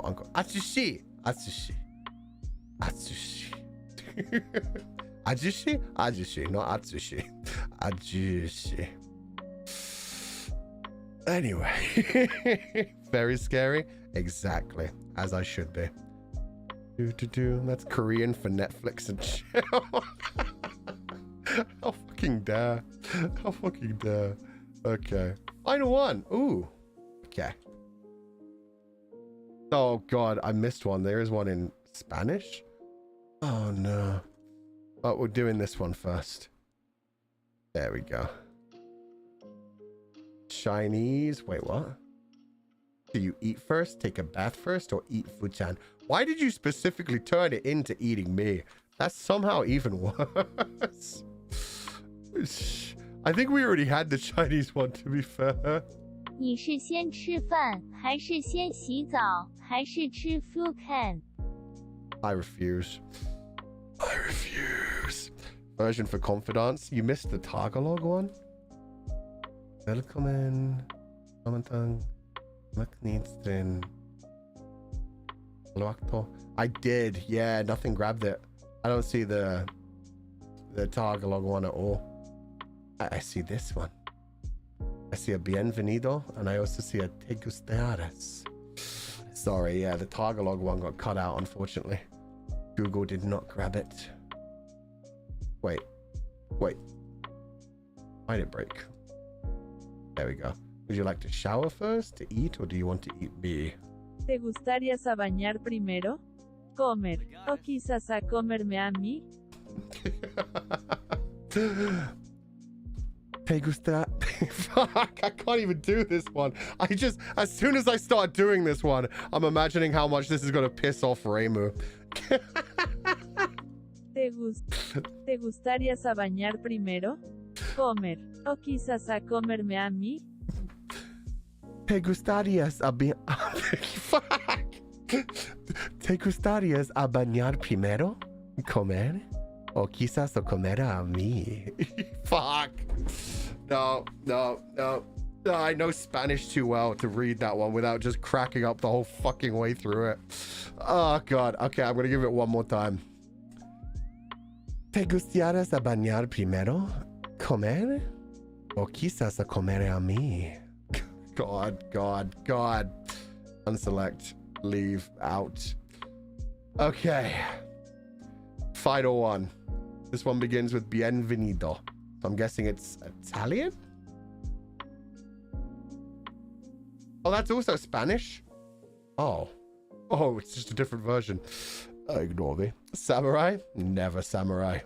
uncle. Atsushi. Ajushi, not Atsushi. Ajushi. Anyway. Very scary. Exactly. As I should be. That's Korean for Netflix and chill. How fucking dare. Okay. Final one. Ooh. Okay. Oh god, I missed one. There is one in Spanish. Oh no. But we're doing this one first. There we go. Chinese. Wait, what? Do you eat first, take a bath first, or eat fuchan? Why did you specifically turn it into eating me? That's somehow even worse. I think we already had the Chinese one, to be fair. 你是先吃饭还是先洗澡还是吃 fukan? I refuse. Version for confidants. You missed the Tagalog one. Välkommen. Samantang. Maknitsin. I did. Yeah, nothing grabbed it. I don't see the Tagalog one at all. I see this one. I see a bienvenido, and I also see a te gustares. Sorry, yeah, the Tagalog one got cut out, unfortunately. Google did not grab it. Wait. Why did it break? There we go. Would you like to shower first, to eat, or do you want to eat me? ¿Te gustarías a bañar primero? ¿Comer? ¿O quizás a comerme a mí? Te gusta? Fuck, I can't even do this one. As soon as I start doing this one, I'm imagining how much this is going to piss off Reimu. ¿Te gustarías a bañar primero? ¿Comer? ¿O quizás a comerme a mí? Te gustarías a Fuck! ¿Te gustarías a bañar primero? ¿Comer? O quizás lo comer a mí. Fuck. No. I know Spanish too well to read that one without just cracking up the whole fucking way through it. Oh, God. Okay, I'm going to give it one more time. ¿Te gustarías a bañar primero? ¿Comer? O quizás a comer a mí. God. Unselect. Leave. Out. Okay. Final one. This one begins with bienvenido. So I'm guessing it's Italian? Oh, that's also Spanish? Oh, it's just a different version. Ignore me. Samurai? Never samurai.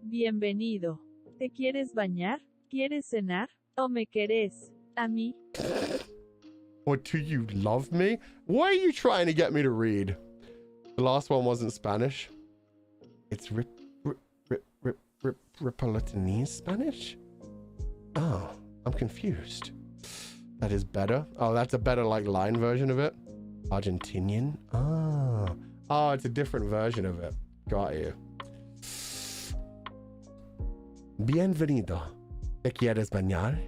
Bienvenido. ¿Te quieres bañar? ¿Quieres cenar? ¿O me querés a mí? Or do you love me? What are you trying to get me to read? The last one wasn't Spanish. It's Ripolitanese Spanish? Oh, I'm confused. That is better. Oh, that's a better like line version of it. Argentinian. Oh, it's a different version of it. Got you. Bienvenido. ¿Te quieres bañar?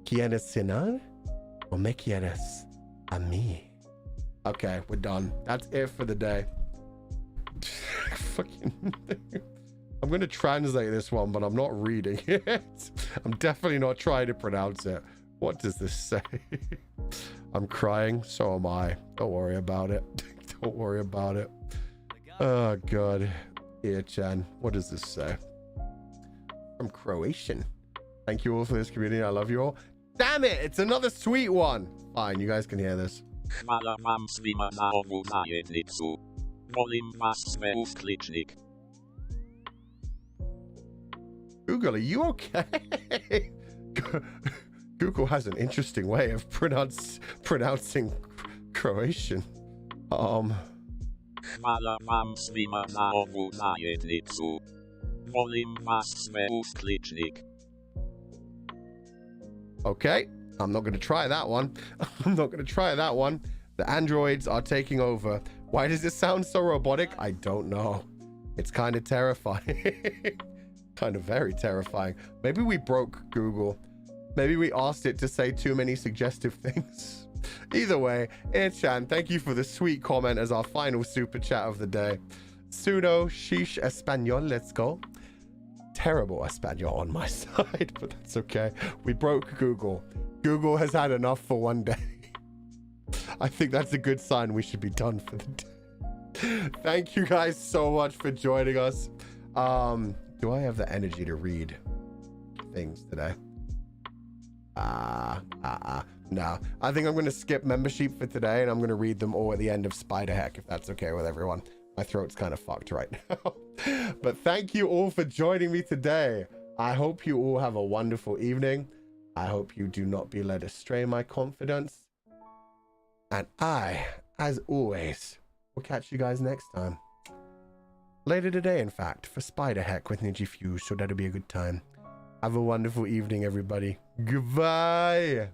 ¿Quieres cenar? ¿O me quieres a mí? Okay, we're done. That's it for the day. Fucking. I'm going to translate this one, but I'm not reading it. I'm definitely not trying to pronounce it. What does this say? I'm crying. So am I. Don't worry about it. Don't worry about it. Oh, God. Chan. What does this say? From Croatian. Thank you all for this community. I love you all. Damn it! It's another sweet one. Fine, you guys can hear this. Hvala vam svima za ovu zajednicu. Volim vas sve uskličnik. Google, are you okay? Google has an interesting way of pronouncing Croatian. Hvala vam svima za ovu zajednicu. Volim vas sve uskličnik. Okay, I'm not going to try that one. The androids are taking over. Why does it sound so robotic? I don't know. It's kind of terrifying. Kind of very terrifying. Maybe we broke Google. Maybe we asked it to say too many suggestive things. Either way, Chan, thank you for the sweet comment as our final super chat of the day. Suno, shish, Espanol, let's go. Terrible Espanol on my side, but that's okay. We broke Google. Google has had enough for one day. I think that's a good sign we should be done for the day. Thank you guys so much for joining us. Do I have the energy to read things today? No. I think I'm going to skip membership for today, and I'm going to read them all at the end of Spider Heck, if that's okay with everyone. My throat's kind of fucked right now. But thank you all for joining me today. I hope you all have a wonderful evening. I hope you do not be led astray, my confidence. And I, as always, will catch you guys next time. Later today, in fact, for Spider Heck with Nijifuse, so that'll be a good time. Have a wonderful evening, everybody. Goodbye!